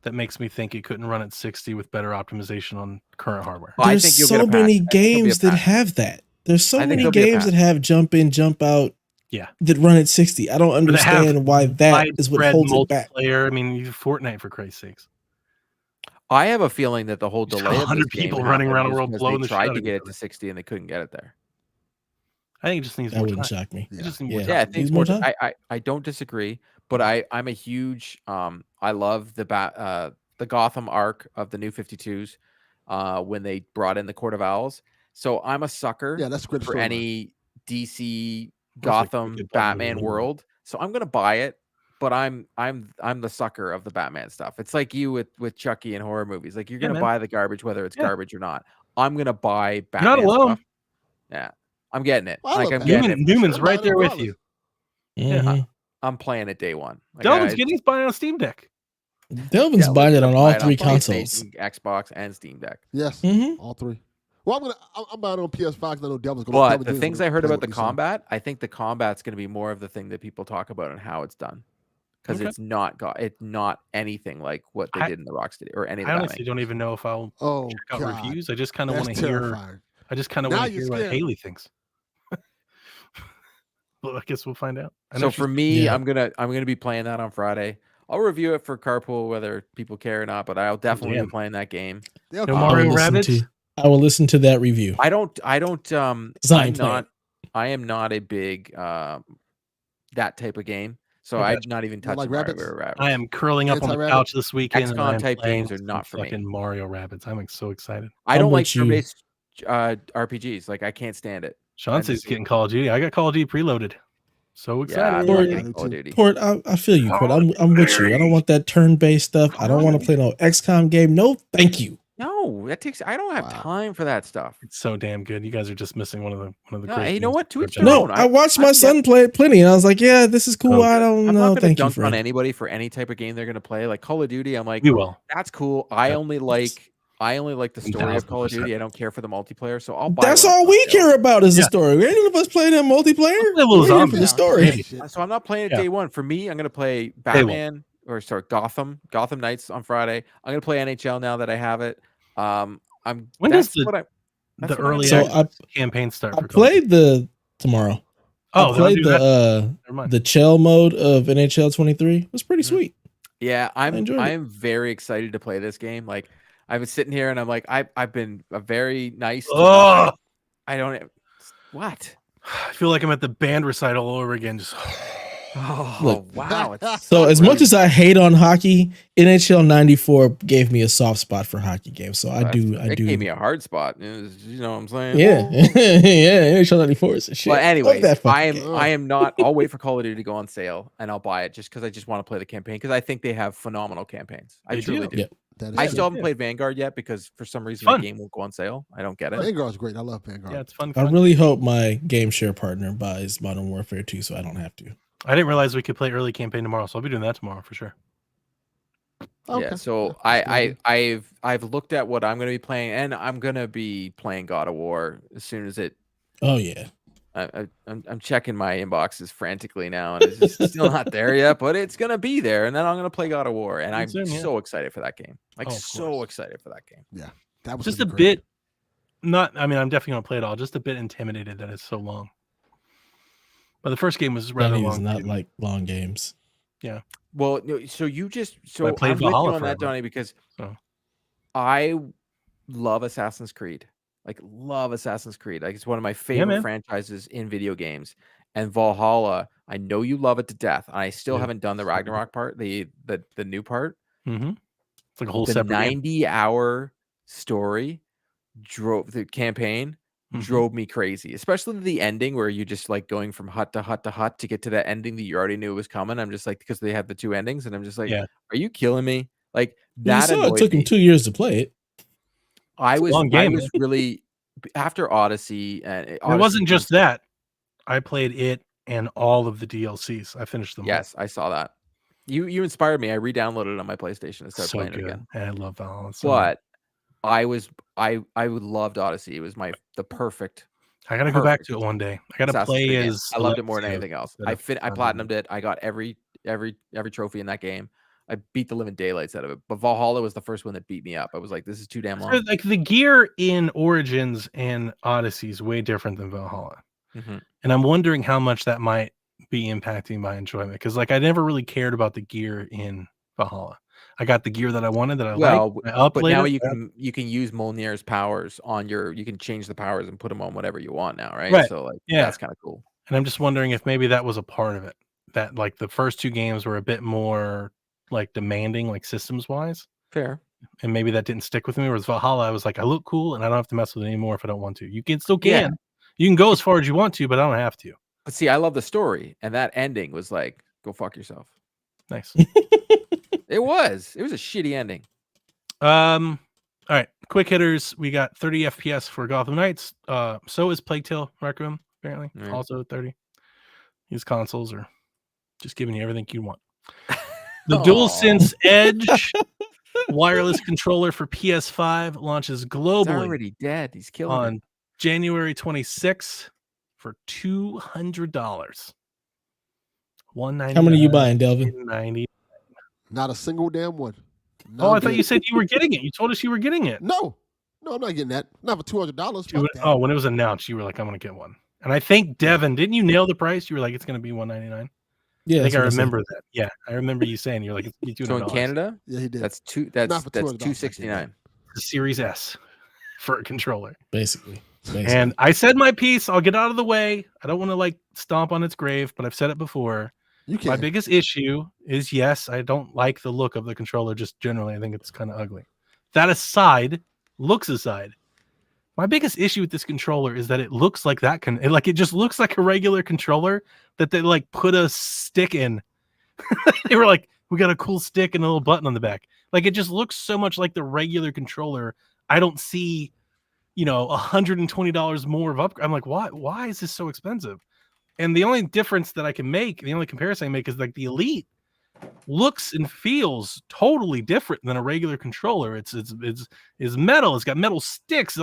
[SPEAKER 8] that makes me think it couldn't run at 60 with better optimization on current hardware.
[SPEAKER 2] I
[SPEAKER 1] There's
[SPEAKER 2] think you'll
[SPEAKER 1] so
[SPEAKER 2] get a patch.
[SPEAKER 1] many
[SPEAKER 2] I think there'll be a
[SPEAKER 1] games that
[SPEAKER 2] patch.
[SPEAKER 1] have that. There's so
[SPEAKER 2] I think
[SPEAKER 1] many
[SPEAKER 2] there'll be a
[SPEAKER 1] games that
[SPEAKER 2] patch.
[SPEAKER 1] have jump in, jump out.
[SPEAKER 8] Yeah.
[SPEAKER 1] That run at 60. I don't understand why that is what
[SPEAKER 8] Widespread
[SPEAKER 1] holds it back.
[SPEAKER 8] multiplayer. I mean, you Fortnite for Christ's sakes.
[SPEAKER 2] I have a feeling that the whole
[SPEAKER 8] There's
[SPEAKER 2] delay of
[SPEAKER 8] 100
[SPEAKER 2] this game
[SPEAKER 8] people running around the
[SPEAKER 2] happened
[SPEAKER 8] world
[SPEAKER 2] because
[SPEAKER 8] blowing
[SPEAKER 2] they
[SPEAKER 8] the shit
[SPEAKER 2] tried
[SPEAKER 8] out
[SPEAKER 2] to
[SPEAKER 8] of
[SPEAKER 2] get
[SPEAKER 8] each
[SPEAKER 2] it to
[SPEAKER 8] other.
[SPEAKER 2] 60 and they couldn't get it there.
[SPEAKER 8] I think it just needs
[SPEAKER 1] That
[SPEAKER 8] more
[SPEAKER 1] wouldn't
[SPEAKER 8] time.
[SPEAKER 1] shock me.
[SPEAKER 8] It just needs
[SPEAKER 1] Yeah.
[SPEAKER 8] more
[SPEAKER 2] Yeah, I
[SPEAKER 8] time.
[SPEAKER 2] think
[SPEAKER 1] Needs more
[SPEAKER 2] more
[SPEAKER 1] time.
[SPEAKER 2] I don't disagree, but I'm a huge I love the Gotham arc of the new 52s when they brought in the Court of Owls. So I'm a sucker
[SPEAKER 3] Yeah, that's a great
[SPEAKER 2] for
[SPEAKER 3] storyline.
[SPEAKER 2] any DC
[SPEAKER 8] Looks like
[SPEAKER 2] Gotham
[SPEAKER 8] Wicked Button
[SPEAKER 2] Batman
[SPEAKER 8] movie.
[SPEAKER 2] world. So I'm gonna buy it, but I'm the sucker of the Batman stuff. It's like you with Chucky and horror movies. Like you're
[SPEAKER 8] Yeah,
[SPEAKER 2] gonna
[SPEAKER 8] man.
[SPEAKER 2] buy the garbage whether it's
[SPEAKER 8] Yeah.
[SPEAKER 2] garbage or not. I'm gonna buy
[SPEAKER 8] You're
[SPEAKER 2] Batman
[SPEAKER 8] not alone.
[SPEAKER 2] stuff. Yeah, I'm getting it.
[SPEAKER 3] Well, I
[SPEAKER 2] Like
[SPEAKER 3] love
[SPEAKER 2] I'm
[SPEAKER 3] Batman.
[SPEAKER 2] getting it.
[SPEAKER 8] Newman's
[SPEAKER 3] I'm
[SPEAKER 8] right
[SPEAKER 3] buying
[SPEAKER 8] there
[SPEAKER 3] it
[SPEAKER 8] with
[SPEAKER 3] regardless.
[SPEAKER 8] you.
[SPEAKER 1] Mhm.
[SPEAKER 2] I'm playing it day one. Like,
[SPEAKER 8] Delvin's getting his buy on Steam Deck.
[SPEAKER 1] Delvin's buying it on all three
[SPEAKER 2] consoles,
[SPEAKER 1] consoles.
[SPEAKER 2] Xbox and Steam Deck.
[SPEAKER 3] Yes,
[SPEAKER 1] Mhm.
[SPEAKER 3] all three. Well, I'm buying it on PS5 because I know Devil's going
[SPEAKER 2] But
[SPEAKER 3] to.
[SPEAKER 2] the things I heard about the combat, I think the combat's going to be more of the thing that people talk about and how it's done, because
[SPEAKER 8] Okay.
[SPEAKER 2] it's not anything like what they did in the Rocksteady or any of
[SPEAKER 8] I
[SPEAKER 2] the
[SPEAKER 8] honestly don't even know if I'll
[SPEAKER 3] Oh,
[SPEAKER 8] check out
[SPEAKER 3] God.
[SPEAKER 8] reviews. I just kind of want
[SPEAKER 3] That's
[SPEAKER 8] to hear.
[SPEAKER 3] terrifying.
[SPEAKER 8] I just kind of
[SPEAKER 3] Now
[SPEAKER 8] want to
[SPEAKER 3] you're
[SPEAKER 8] hear what
[SPEAKER 3] scared.
[SPEAKER 8] Haley thinks. Well, I guess we'll find out. I know
[SPEAKER 2] So for me,
[SPEAKER 1] Yeah.
[SPEAKER 2] I'm gonna be playing that on Friday. I'll review it for Carpool whether people care or not, but I'll definitely
[SPEAKER 8] damn.
[SPEAKER 2] be playing that game.
[SPEAKER 3] They'll
[SPEAKER 8] No
[SPEAKER 3] keep-
[SPEAKER 8] Mario
[SPEAKER 1] listen
[SPEAKER 8] Rabbids?
[SPEAKER 1] I will listen to that review.
[SPEAKER 2] I don't
[SPEAKER 1] I
[SPEAKER 2] I'm
[SPEAKER 1] ain't playing.
[SPEAKER 2] not I am not a big that type of game. So
[SPEAKER 8] Okay.
[SPEAKER 2] I'm not even
[SPEAKER 3] You don't
[SPEAKER 2] touching
[SPEAKER 3] like
[SPEAKER 2] Mario
[SPEAKER 3] Rabbids?
[SPEAKER 2] Rabbids.
[SPEAKER 8] I am curling up on the
[SPEAKER 3] Anti-rabbit?
[SPEAKER 8] couch this weekend. and
[SPEAKER 2] XCOM
[SPEAKER 8] I'm
[SPEAKER 2] type
[SPEAKER 8] playing
[SPEAKER 2] games are
[SPEAKER 8] some
[SPEAKER 2] not for me.
[SPEAKER 8] fucking Mario Rabbids. I'm like so excited.
[SPEAKER 2] I
[SPEAKER 1] I'm
[SPEAKER 2] don't
[SPEAKER 1] with
[SPEAKER 2] like
[SPEAKER 1] you.
[SPEAKER 2] turn-based RPGs. Like I can't stand it.
[SPEAKER 8] Sean says he's getting Call of Duty. I got Call of Duty preloaded. So
[SPEAKER 2] Yeah,
[SPEAKER 8] excited.
[SPEAKER 2] I'm
[SPEAKER 1] Or-
[SPEAKER 2] not
[SPEAKER 3] I
[SPEAKER 2] getting
[SPEAKER 3] do
[SPEAKER 2] Call of
[SPEAKER 3] too.
[SPEAKER 2] Duty.
[SPEAKER 1] Port, I feel you, Port. I'm with you. I don't want that turn-based stuff. I don't want to play no XCOM game. No, thank you.
[SPEAKER 2] No, that takes. I don't have
[SPEAKER 3] Wow.
[SPEAKER 2] time for that stuff.
[SPEAKER 8] It's so damn good. You guys are just missing one of the
[SPEAKER 2] No,
[SPEAKER 8] great
[SPEAKER 2] you know
[SPEAKER 8] things
[SPEAKER 2] what? To
[SPEAKER 8] I've
[SPEAKER 2] each
[SPEAKER 8] done.
[SPEAKER 2] their
[SPEAKER 1] No,
[SPEAKER 2] own.
[SPEAKER 1] I watched my
[SPEAKER 2] I'm
[SPEAKER 1] son play it plenty, and I was like, "Yeah, this is cool."
[SPEAKER 8] Oh,
[SPEAKER 1] I don't
[SPEAKER 2] I'm
[SPEAKER 1] know.
[SPEAKER 2] not going to
[SPEAKER 1] Thank you,
[SPEAKER 2] dunk on
[SPEAKER 1] friend.
[SPEAKER 2] anybody for any type of game they're going to play. Like Call of Duty, I'm like,
[SPEAKER 8] We will.
[SPEAKER 2] that's cool. I
[SPEAKER 8] Yeah.
[SPEAKER 2] only like the story of Call of
[SPEAKER 8] 1000%.
[SPEAKER 2] Duty. I don't care for the multiplayer, so I'll buy.
[SPEAKER 1] That's
[SPEAKER 2] what
[SPEAKER 1] all
[SPEAKER 2] it's
[SPEAKER 1] we
[SPEAKER 2] on sale.
[SPEAKER 1] care about is the
[SPEAKER 8] Yeah.
[SPEAKER 1] story. Ain't none of us playing that multiplayer.
[SPEAKER 8] Play a little
[SPEAKER 1] We're here for
[SPEAKER 8] zombies.
[SPEAKER 1] the story.
[SPEAKER 8] Maybe.
[SPEAKER 3] Shit.
[SPEAKER 2] So I'm not playing it
[SPEAKER 8] Yeah.
[SPEAKER 2] day one. For me, I'm going to play
[SPEAKER 8] one.
[SPEAKER 2] Batman Gotham Knights on Friday. I'm going to play NHL now that I have it.
[SPEAKER 8] When does
[SPEAKER 2] That's what I. That's
[SPEAKER 8] the
[SPEAKER 2] what I'm
[SPEAKER 8] early
[SPEAKER 2] gonna
[SPEAKER 1] So
[SPEAKER 2] do.
[SPEAKER 8] access campaign start
[SPEAKER 1] I
[SPEAKER 8] for Call of Duty?
[SPEAKER 1] played the tomorrow.
[SPEAKER 8] Oh,
[SPEAKER 1] I
[SPEAKER 8] then I'll
[SPEAKER 1] played
[SPEAKER 8] do that. Never mind.
[SPEAKER 1] the Chell mode of NHL 23. It was pretty sweet.
[SPEAKER 2] Yeah,
[SPEAKER 1] enjoyed it.
[SPEAKER 2] I'm very excited to play this game. Like I was sitting here and I'm like, I've been a very nice. to not-
[SPEAKER 8] Oh,
[SPEAKER 2] I don't. What?
[SPEAKER 8] I feel like I'm at the band recital all over again. Just
[SPEAKER 2] Oh
[SPEAKER 1] Look.
[SPEAKER 2] wow! It's
[SPEAKER 1] So as much
[SPEAKER 2] brilliant.
[SPEAKER 1] as I hate on hockey, NHL 94 gave me a soft spot for hockey games. So I
[SPEAKER 2] It
[SPEAKER 1] do.
[SPEAKER 2] gave me a hard spot. It was, you know what I'm saying?
[SPEAKER 1] Yeah, yeah. NHL 94 is a shit.
[SPEAKER 2] But
[SPEAKER 1] Love
[SPEAKER 2] anyways,
[SPEAKER 1] that fucking
[SPEAKER 2] I am
[SPEAKER 1] game.
[SPEAKER 2] I am not. I'll wait for Call of Duty to go on sale and I'll buy it just because I just want to play the campaign because I think they have phenomenal campaigns. I
[SPEAKER 8] They
[SPEAKER 2] truly
[SPEAKER 8] do.
[SPEAKER 2] do.
[SPEAKER 1] Yeah.
[SPEAKER 3] That is
[SPEAKER 2] I
[SPEAKER 3] true.
[SPEAKER 2] still haven't played Vanguard yet because for some reason
[SPEAKER 8] Fun.
[SPEAKER 2] the game won't go on sale. I don't get it.
[SPEAKER 3] Vanguard's great. I love Vanguard.
[SPEAKER 8] yeah, it's fun.
[SPEAKER 1] I
[SPEAKER 8] fun.
[SPEAKER 1] really hope my game share partner buys Modern Warfare 2 so I don't have to.
[SPEAKER 8] I didn't realize we could play early campaign tomorrow, so I'll be doing that tomorrow for sure.
[SPEAKER 3] Okay.
[SPEAKER 2] Yeah, so
[SPEAKER 3] That's good.
[SPEAKER 2] I've looked at what I'm going to be playing, and I'm going to be playing God of War as soon as it.
[SPEAKER 1] Oh yeah.
[SPEAKER 2] I'm checking my inboxes frantically now, and it's just still not there yet, but it's going to be there, and then I'm going to play God of War, and I'm
[SPEAKER 8] Soon, yeah.
[SPEAKER 2] so excited for that game. Like
[SPEAKER 8] Oh, of
[SPEAKER 2] so
[SPEAKER 8] course.
[SPEAKER 2] excited for that game.
[SPEAKER 3] That was
[SPEAKER 8] Just
[SPEAKER 3] gonna
[SPEAKER 8] a
[SPEAKER 3] be great.
[SPEAKER 8] bit. Not. I mean, I'm definitely gonna play it all. Just a bit intimidated that it's so long. But the first game was rather
[SPEAKER 1] Donnie does
[SPEAKER 8] long.
[SPEAKER 1] not
[SPEAKER 8] too.
[SPEAKER 1] like long games.
[SPEAKER 2] Well, no, so you just
[SPEAKER 8] I
[SPEAKER 2] so
[SPEAKER 8] played
[SPEAKER 2] I'm with you
[SPEAKER 8] Valhalla
[SPEAKER 2] on that,
[SPEAKER 8] forever,
[SPEAKER 2] Donnie, because
[SPEAKER 8] so.
[SPEAKER 2] I love Assassin's Creed. Like love Assassin's Creed. Like it's one of my favorite
[SPEAKER 8] man.
[SPEAKER 2] franchises in video games. And Valhalla, I know you love it to death. And I still
[SPEAKER 8] Yeah.
[SPEAKER 2] haven't done the Ragnarok part, the new part.
[SPEAKER 8] Mm-hmm. It's like a whole
[SPEAKER 2] The
[SPEAKER 8] separate game.
[SPEAKER 2] 90-hour story drove the campaign drove me crazy, especially the ending where you just like going from hut to hut to hut to get to that ending that you already knew was coming. I'm just like, because they have the two endings, and I'm just like,
[SPEAKER 8] Yeah.
[SPEAKER 2] are you killing me? Like
[SPEAKER 1] You
[SPEAKER 2] that
[SPEAKER 1] saw it
[SPEAKER 2] annoyed
[SPEAKER 1] took him
[SPEAKER 2] me.
[SPEAKER 1] 2 years to play it.
[SPEAKER 2] I
[SPEAKER 8] It's a long game,
[SPEAKER 2] was really after Odyssey, and
[SPEAKER 8] It wasn't just that. I played it and all of the DLCs. I finished them all.
[SPEAKER 2] Yes, I saw that. You inspired me. I re-downloaded it on my PlayStation and started
[SPEAKER 8] So
[SPEAKER 2] playing it
[SPEAKER 8] good.
[SPEAKER 2] again.
[SPEAKER 8] And I love Valhalla. So
[SPEAKER 2] But I would loved Odyssey. It was the perfect.
[SPEAKER 8] I gotta go back to it one day. I gotta
[SPEAKER 2] Assassin's
[SPEAKER 8] play
[SPEAKER 2] Creed game.
[SPEAKER 8] as
[SPEAKER 2] I loved it more than
[SPEAKER 8] Alexia
[SPEAKER 2] anything else.
[SPEAKER 8] instead
[SPEAKER 2] I
[SPEAKER 8] of
[SPEAKER 2] platinumed it. I got every trophy in that game. I beat the living daylights out of it. But Valhalla was the first one that beat me up. I was like, this is too damn long.
[SPEAKER 8] Like the gear in Origins and Odyssey is way different than Valhalla.
[SPEAKER 2] Mm-hmm.
[SPEAKER 8] And I'm wondering how much that might be impacting my enjoyment. Because like I never really cared about the gear in Valhalla. I got the gear that I wanted that I liked.
[SPEAKER 2] But now you can use Mjolnir's powers on you can change the powers and put them on whatever you want now, right? So like that's kind of cool.
[SPEAKER 8] And I'm just wondering if maybe that was a part of it. That like the first two games were a bit more like demanding, like systems wise.
[SPEAKER 2] Fair.
[SPEAKER 8] And maybe that didn't stick with me. Whereas Valhalla, I was like, I look cool and I don't have to mess with it anymore if I don't want to. You can still can.
[SPEAKER 2] Yeah.
[SPEAKER 8] You can go as far as you want to, but I don't have to.
[SPEAKER 2] But see, I love the story, and that ending was like, go fuck yourself.
[SPEAKER 8] Nice.
[SPEAKER 2] It was a shitty ending.
[SPEAKER 8] All right, quick hitters. We got 30 FPS for Gotham Knights. So is Plague Tale Requiem, apparently. Also 30. These consoles are just giving you everything you want. The DualSense Edge wireless controller for PS5 launches globally.
[SPEAKER 2] It's already dead. He's killing
[SPEAKER 8] on
[SPEAKER 2] it.
[SPEAKER 8] January 26th for $200. $199.
[SPEAKER 1] How many are you buying, Delvin?
[SPEAKER 8] $90.
[SPEAKER 3] Not a single damn one.
[SPEAKER 8] I thought you said you were getting it. You told us you were getting it.
[SPEAKER 3] No, I'm not getting that. Not for $200.
[SPEAKER 8] When it was announced, you were like, "I'm going to get one." And I think Devin, didn't you nail the price? You were like, "It's going to be $199."
[SPEAKER 1] Yeah,
[SPEAKER 8] I think I remember that. Yeah, I remember you saying you're like, "It's $200."
[SPEAKER 2] So in Canada,
[SPEAKER 3] yeah, he did.
[SPEAKER 2] That's $269.
[SPEAKER 8] The Series S for a controller,
[SPEAKER 1] basically.
[SPEAKER 8] And I said my piece. I'll get out of the way. I don't want to like stomp on its grave, but I've said it before. My biggest issue is, yes, I don't like the look of the controller. Just generally, I think it's kind of ugly. That aside, looks aside, my biggest issue with this controller is that it looks like it just looks like a regular controller that they like put a stick in. They were like, we got a cool stick and a little button on the back. Like it just looks so much like the regular controller. I don't see, $120 more of upgrade. I'm like, why is this so expensive? And the only difference that I can make, the only comparison I make is like the Elite looks and feels totally different than a regular controller. It's metal. It's got metal sticks.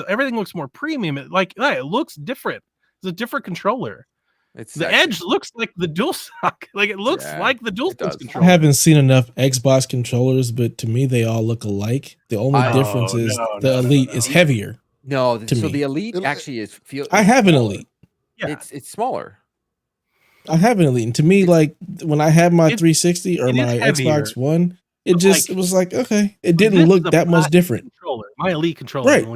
[SPEAKER 8] Everything looks more premium. It looks different. It's a different controller. The Edge looks like the DualShock. Like it looks like the DualSense controller.
[SPEAKER 1] I haven't seen enough Xbox controllers, but to me they all look alike. The only difference is the Elite is heavier.
[SPEAKER 2] No,
[SPEAKER 1] to me.
[SPEAKER 2] the Elite actually is
[SPEAKER 1] I have an Elite.
[SPEAKER 2] Yeah. It's smaller.
[SPEAKER 1] I have an Elite, and to me, like when I had my 360 or my Xbox One, it was like okay, it didn't look that much different.
[SPEAKER 8] Controller. My Elite controller,
[SPEAKER 1] right?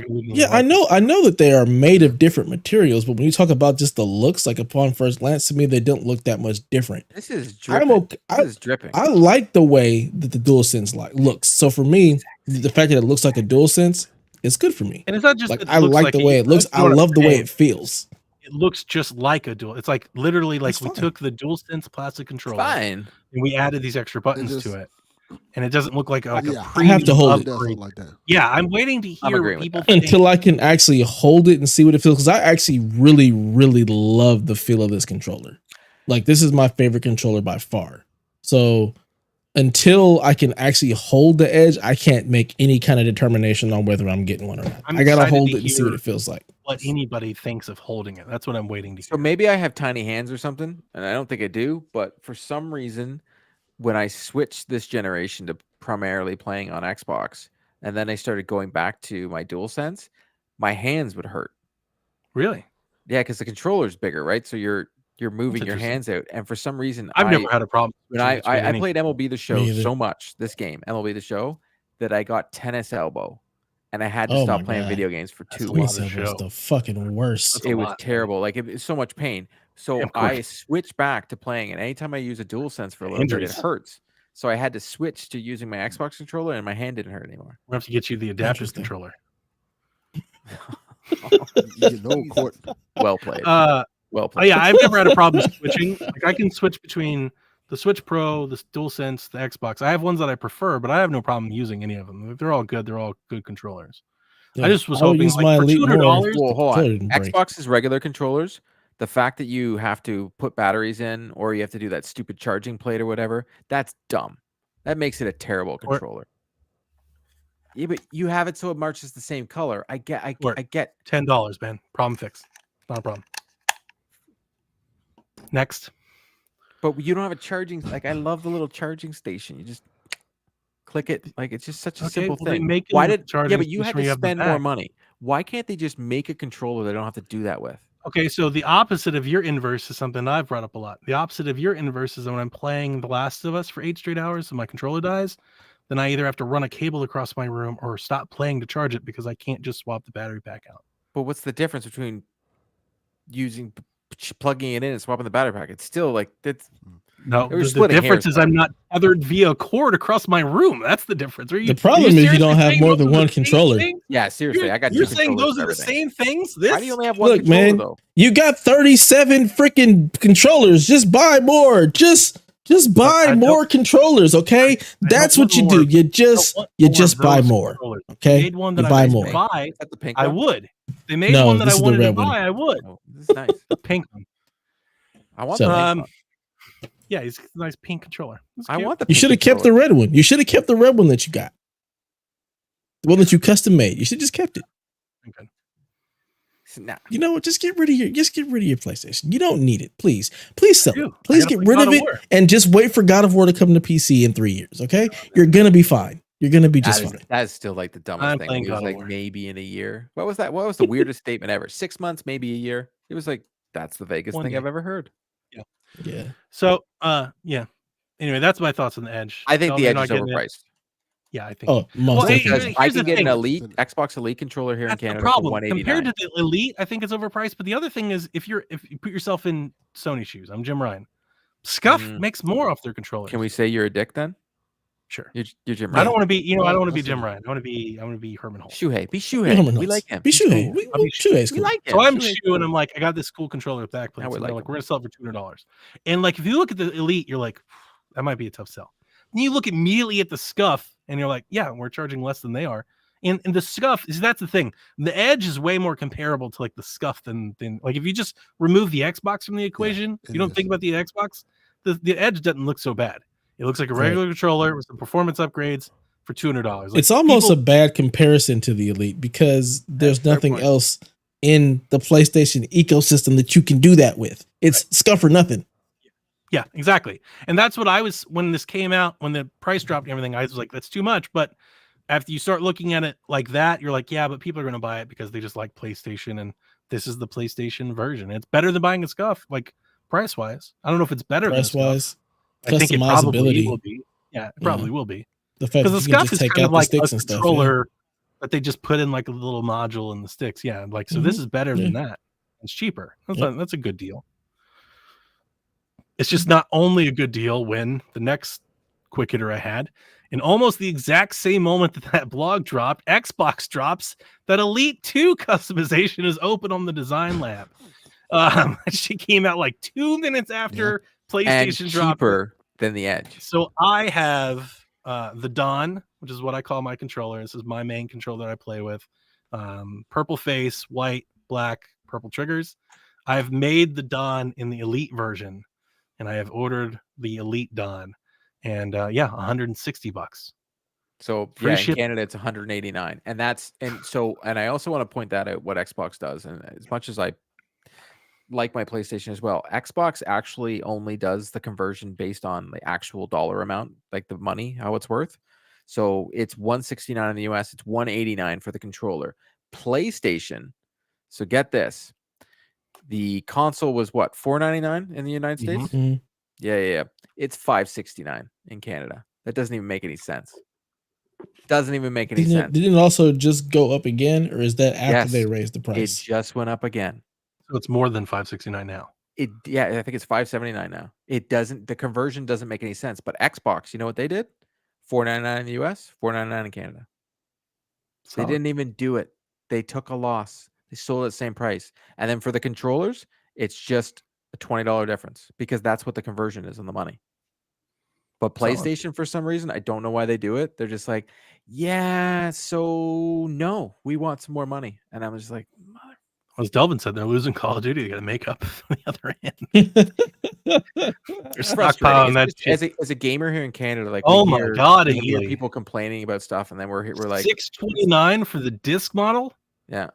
[SPEAKER 1] Yeah, I know that they are made of different materials, but when you talk about just the looks, like upon first glance, to me they don't look that much different.
[SPEAKER 2] This is dripping. This is dripping.
[SPEAKER 1] I like the way that the DualSense looks. So for me, the fact that it looks like a DualSense, it's good for me.
[SPEAKER 8] And it's not just
[SPEAKER 1] like I like the way it looks. I love the way it feels.
[SPEAKER 8] It looks just like a dual. It's like literally like we took the DualSense plastic controller and we added these extra buttons to it, and it doesn't look like a
[SPEAKER 1] I have to hold
[SPEAKER 3] it like that.
[SPEAKER 8] Yeah, I'm waiting to hear what people think.
[SPEAKER 1] Until I can actually hold it and see what it feels. Because I actually really, really love the feel of this controller. Like this is my favorite controller by far. So until I can actually hold the Edge, I can't make any kind of determination on whether I'm getting one or not. I gotta hold it and see what it feels like.
[SPEAKER 8] What anybody thinks of holding it. That's what I'm waiting to hear.
[SPEAKER 2] So maybe I have tiny hands or something, and I don't think I do, but for some reason, when I switched this generation to primarily playing on Xbox, and then I started going back to my DualSense, my hands would hurt.
[SPEAKER 8] Really?
[SPEAKER 2] Yeah, because the controller's bigger, right? So you're moving your hands out, and for some reason,
[SPEAKER 8] I've never had a problem.
[SPEAKER 2] When I played MLB The Show so much, this game MLB The Show, that I got tennis elbow, and I had to stop playing video games for 2 weeks.
[SPEAKER 1] That was the fucking worst.
[SPEAKER 2] It was terrible. Like it was so much pain. So I switched back to playing, and anytime I use a DualSense for a little bit, it hurts. So I had to switch to using my Xbox controller, and my hand didn't hurt anymore.
[SPEAKER 8] We'll have to get you the adaptive controller.
[SPEAKER 3] You know, Court.
[SPEAKER 2] Well played.
[SPEAKER 8] Well
[SPEAKER 2] played.
[SPEAKER 8] yeah, I've never had a problem switching. Like I can switch between the Switch Pro, the DualSense, the Xbox. I have ones that I prefer, but I have no problem using any of them. They're all good. They're all good controllers.
[SPEAKER 1] Yeah,
[SPEAKER 8] I just was
[SPEAKER 1] I would
[SPEAKER 8] hoping
[SPEAKER 1] use
[SPEAKER 8] like
[SPEAKER 1] my
[SPEAKER 8] for
[SPEAKER 1] Elite more.
[SPEAKER 8] $200.
[SPEAKER 2] Well, hold
[SPEAKER 1] Controller
[SPEAKER 2] on.
[SPEAKER 1] didn't break.
[SPEAKER 2] Xbox's regular controllers, the fact that you have to put batteries in or you have to do that stupid charging plate or whatever, that's dumb. That makes it a terrible controller. Yeah, but you have it so it marches the same color. I get
[SPEAKER 8] $10, man. Problem fixed. Not a problem. Next.
[SPEAKER 2] But you don't have a charging. Like I love the little charging station. You just click it. Like it's just such a simple
[SPEAKER 8] well, they
[SPEAKER 2] thing.
[SPEAKER 8] make
[SPEAKER 2] Why
[SPEAKER 8] a
[SPEAKER 2] did? Yeah,
[SPEAKER 8] charging
[SPEAKER 2] but you had
[SPEAKER 8] station where
[SPEAKER 2] to
[SPEAKER 8] you have the
[SPEAKER 2] spend more
[SPEAKER 8] back.
[SPEAKER 2] money. Why can't they just make a controller they don't have to do that with?
[SPEAKER 8] Okay, so the opposite of your inverse is something I've brought up a lot. The opposite of your inverse is when I'm playing The Last of Us for 8 straight hours and my controller dies, then I either have to run a cable across my room or stop playing to charge it because I can't just swap the battery pack out.
[SPEAKER 2] But what's the difference between plugging it in and swapping the battery pack? It's still like it's.
[SPEAKER 8] No,
[SPEAKER 2] We're
[SPEAKER 8] the
[SPEAKER 2] splitting
[SPEAKER 8] difference
[SPEAKER 2] hairs,
[SPEAKER 8] is I'm not tethered via cord across my room. That's the difference.
[SPEAKER 1] The problem is you don't have more than one controller.
[SPEAKER 2] Yeah, seriously, I got.
[SPEAKER 8] You're
[SPEAKER 2] two
[SPEAKER 8] saying
[SPEAKER 2] controllers
[SPEAKER 8] those are
[SPEAKER 2] for
[SPEAKER 8] the
[SPEAKER 2] everything.
[SPEAKER 8] same things?
[SPEAKER 2] Why do you only have one
[SPEAKER 1] Look,
[SPEAKER 2] controller
[SPEAKER 1] man,
[SPEAKER 2] though?
[SPEAKER 1] you got 37 freaking controllers. Just buy more. Just buy
[SPEAKER 8] I
[SPEAKER 1] more controllers, okay? That's what you do. You just buy more. Okay?
[SPEAKER 8] They made one that
[SPEAKER 1] You
[SPEAKER 8] I
[SPEAKER 1] buy
[SPEAKER 8] wanted
[SPEAKER 1] more.
[SPEAKER 8] to buy.
[SPEAKER 2] Is that the pink
[SPEAKER 8] I
[SPEAKER 2] one?
[SPEAKER 8] would. They made
[SPEAKER 1] No,
[SPEAKER 8] one that
[SPEAKER 1] this
[SPEAKER 8] I
[SPEAKER 1] is the
[SPEAKER 8] wanted to
[SPEAKER 1] red one.
[SPEAKER 8] buy. I would.
[SPEAKER 2] Oh, this is nice.
[SPEAKER 8] The pink one.
[SPEAKER 2] I want
[SPEAKER 1] So-
[SPEAKER 2] the pink one.
[SPEAKER 8] Yeah, it's a nice pink controller. It's
[SPEAKER 2] I
[SPEAKER 8] cute.
[SPEAKER 2] want the.
[SPEAKER 1] You
[SPEAKER 2] pink
[SPEAKER 1] should have kept the
[SPEAKER 2] controller.
[SPEAKER 1] red one. You should have kept the red one that you got. The one that you custom made. You should just kept it.
[SPEAKER 8] Okay.
[SPEAKER 2] Nah.
[SPEAKER 1] You know what? Just get rid of your PlayStation. You don't need it. Please sell
[SPEAKER 8] do.
[SPEAKER 1] it. Please
[SPEAKER 8] I gotta
[SPEAKER 1] get
[SPEAKER 8] play
[SPEAKER 1] rid
[SPEAKER 8] God
[SPEAKER 1] of
[SPEAKER 8] of
[SPEAKER 1] it
[SPEAKER 8] War.
[SPEAKER 1] and just wait for God of War to come to PC in 3 years. Okay? You're gonna be fine. You're gonna be just fine.
[SPEAKER 2] That is still like the dumbest
[SPEAKER 8] I'm
[SPEAKER 2] thing.
[SPEAKER 8] playing
[SPEAKER 2] It was
[SPEAKER 8] God of
[SPEAKER 2] like
[SPEAKER 8] War.
[SPEAKER 2] maybe in a year. What was that? What was the weirdest statement ever? 6 months, maybe a year. It was like that's the vaguest
[SPEAKER 8] One
[SPEAKER 2] thing
[SPEAKER 8] day.
[SPEAKER 2] I've ever heard.
[SPEAKER 1] Yeah.
[SPEAKER 8] So, yeah. Anyway, that's my thoughts on the Edge.
[SPEAKER 2] I think
[SPEAKER 8] Tell
[SPEAKER 2] the
[SPEAKER 8] me
[SPEAKER 2] Edge
[SPEAKER 8] you're
[SPEAKER 2] is
[SPEAKER 8] not getting it.
[SPEAKER 2] overpriced.
[SPEAKER 8] Yeah, I think.
[SPEAKER 1] Oh, most
[SPEAKER 8] Well, hey,
[SPEAKER 1] definitely.
[SPEAKER 8] here's
[SPEAKER 2] I
[SPEAKER 8] the
[SPEAKER 2] can get an
[SPEAKER 8] thing.
[SPEAKER 2] Elite Xbox Elite controller here in
[SPEAKER 8] That's the
[SPEAKER 2] Canada for
[SPEAKER 8] problem.
[SPEAKER 2] $189.
[SPEAKER 8] Compared to the Elite, I think it's overpriced. But the other thing is, if you put yourself in Sony shoes, I'm Jim Ryan. Scuff makes more off their controllers.
[SPEAKER 2] Can we say you're a dick then?
[SPEAKER 8] Sure.
[SPEAKER 2] You're Jim
[SPEAKER 8] I
[SPEAKER 2] Ryan.
[SPEAKER 8] don't want to be. I don't want to be
[SPEAKER 3] That's
[SPEAKER 8] Jim
[SPEAKER 3] it.
[SPEAKER 8] Ryan. I want to be Herman Holt.
[SPEAKER 2] Shuhei. Be
[SPEAKER 1] Be
[SPEAKER 2] Shuhei.
[SPEAKER 1] Herman
[SPEAKER 2] We
[SPEAKER 1] Hulse.
[SPEAKER 2] like him.
[SPEAKER 1] Be
[SPEAKER 2] He's
[SPEAKER 1] Shuhei.
[SPEAKER 2] cool.
[SPEAKER 8] I'll be
[SPEAKER 1] Shuhei's
[SPEAKER 2] We
[SPEAKER 1] cool.
[SPEAKER 2] like him.
[SPEAKER 8] So I'm
[SPEAKER 2] Shuhei's
[SPEAKER 8] Shu, and I'm like, I got this cool controller with backplates.
[SPEAKER 2] I would
[SPEAKER 8] And
[SPEAKER 2] like
[SPEAKER 8] they're like,
[SPEAKER 2] him.
[SPEAKER 8] we're gonna sell it for $200. And like, if you look at the Elite, you're like, that might be a tough sell. Then you look immediately at the Scuff, and you're like, yeah, we're charging less than they are. And the Scuff is that's the thing. The Edge is way more comparable to like the Scuff than like if you just remove the Xbox from the equation,
[SPEAKER 3] it
[SPEAKER 8] you don't
[SPEAKER 3] is.
[SPEAKER 8] think about the Xbox. The Edge doesn't look so bad. It looks like a
[SPEAKER 1] Right.
[SPEAKER 8] regular controller with some performance upgrades for $200. Like,
[SPEAKER 1] It's almost
[SPEAKER 8] people-
[SPEAKER 1] a bad comparison to the Elite because there's
[SPEAKER 2] fair
[SPEAKER 1] nothing
[SPEAKER 2] point.
[SPEAKER 1] else in the PlayStation ecosystem that you can do that with. It's scuff or nothing.
[SPEAKER 8] Yeah, exactly. And that's what I was when this came out, when the price dropped and everything, I was like, that's too much. But after you start looking at it like that, you're like, yeah, but people are going to buy it because they just like PlayStation and this is the PlayStation version. It's better than buying a Scuff, like price wise. I don't know if it's better
[SPEAKER 1] Price
[SPEAKER 8] than a
[SPEAKER 1] wise,
[SPEAKER 8] Scuff. I think it probably
[SPEAKER 1] customizability.
[SPEAKER 8] will be. Yeah, it probably will be.
[SPEAKER 1] The fact
[SPEAKER 8] Because
[SPEAKER 1] that
[SPEAKER 8] the
[SPEAKER 1] you can
[SPEAKER 8] Scuff
[SPEAKER 1] just
[SPEAKER 8] is
[SPEAKER 1] take
[SPEAKER 8] kind
[SPEAKER 1] out
[SPEAKER 8] of
[SPEAKER 1] the
[SPEAKER 8] like a
[SPEAKER 1] sticks and stuff. Yeah.
[SPEAKER 8] controller that they just put in like a little module in the sticks. Yeah, like so this is better than that. It's cheaper. That's a good deal. It's just not only a good deal when the next quick hitter I had, in almost the exact same moment that blog dropped, Xbox drops that Elite 2 customization is open on the Design Lab. She came out like 2 minutes after
[SPEAKER 2] and
[SPEAKER 8] PlayStation dropped.
[SPEAKER 2] cheaper than the Edge.
[SPEAKER 8] So I have the Dawn, which is what I call my controller. This is my main controller that I play with. Purple face, white, black, purple triggers. I've made the Dawn in the Elite version, and I have ordered the Elite Dawn, and $160.
[SPEAKER 2] So
[SPEAKER 8] Free
[SPEAKER 2] yeah,
[SPEAKER 8] ship.
[SPEAKER 2] in Canada it's 189, and I also want to point that out what Xbox does. And as much as I like my PlayStation as well, Xbox actually only does the conversion based on the actual dollar amount, like the money, how it's worth. So it's 169 in the US, it's 189 for the controller. PlayStation, so get this, the console was what, 499 in the United States?
[SPEAKER 1] Mhm.
[SPEAKER 2] Yeah. It's 569 in Canada. That doesn't even make any sense. Doesn't even make any sense.
[SPEAKER 1] Didn't it also just go up again, or is that after
[SPEAKER 2] Yes,
[SPEAKER 1] they raised the
[SPEAKER 2] It
[SPEAKER 1] price?
[SPEAKER 2] just went up again.
[SPEAKER 8] So it's more than $569 now.
[SPEAKER 2] Yeah, I think it's 579 now. The conversion doesn't make any sense. But Xbox, you know what they did? 499 in the US, 499 in Canada.
[SPEAKER 8] Solid.
[SPEAKER 2] They didn't even do it. They took a loss. They sold at the same price. And then for the controllers, it's just a $20 difference because that's what the conversion is on the money. But PlayStation, for some reason, I don't know why they do it. They're just like, yeah, so no, we want some more money. And I'm just like, mother.
[SPEAKER 8] As Delvin said, they're losing Call of Duty. They got to make up on the other end. They're stockpiling that shit.
[SPEAKER 2] As a gamer here in Canada, like,
[SPEAKER 8] oh my god,
[SPEAKER 2] we hear people complaining about stuff, and then we're like
[SPEAKER 8] $629 for the disc model.
[SPEAKER 2] Yeah,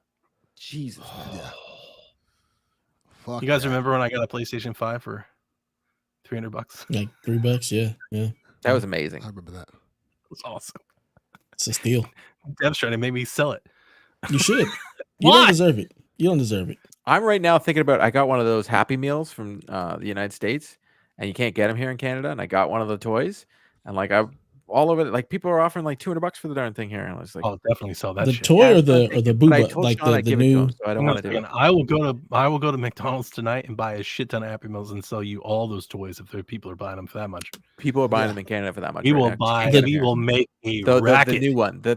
[SPEAKER 2] Jesus.
[SPEAKER 3] Yeah. Fuck
[SPEAKER 8] you guys
[SPEAKER 3] that.
[SPEAKER 8] remember when I got a PlayStation 5 for $300?
[SPEAKER 1] Like $3, yeah.
[SPEAKER 2] That was amazing.
[SPEAKER 3] I remember that.
[SPEAKER 8] It was awesome.
[SPEAKER 1] It's a steal.
[SPEAKER 8] Dev's trying to make me sell it.
[SPEAKER 1] You should. You don't deserve it. You don't deserve it.
[SPEAKER 2] I'm right now thinking about. I got one of those Happy Meals from the United States, and you can't get them here in Canada. And I got one of the toys, and like I all over. Like people are offering like $200 for the darn thing here, and I was like,
[SPEAKER 8] "I'll definitely sell that."
[SPEAKER 1] The
[SPEAKER 8] shit.
[SPEAKER 1] toy or the booba, like the new.
[SPEAKER 2] So I don't want to do it.
[SPEAKER 8] I will go to McDonald's tonight and buy a shit ton of Happy Meals and sell you all those toys if people are buying them for that much.
[SPEAKER 2] People are buying them in Canada for that much.
[SPEAKER 8] We will buy. We will make a
[SPEAKER 2] the
[SPEAKER 8] racket.
[SPEAKER 2] new one. The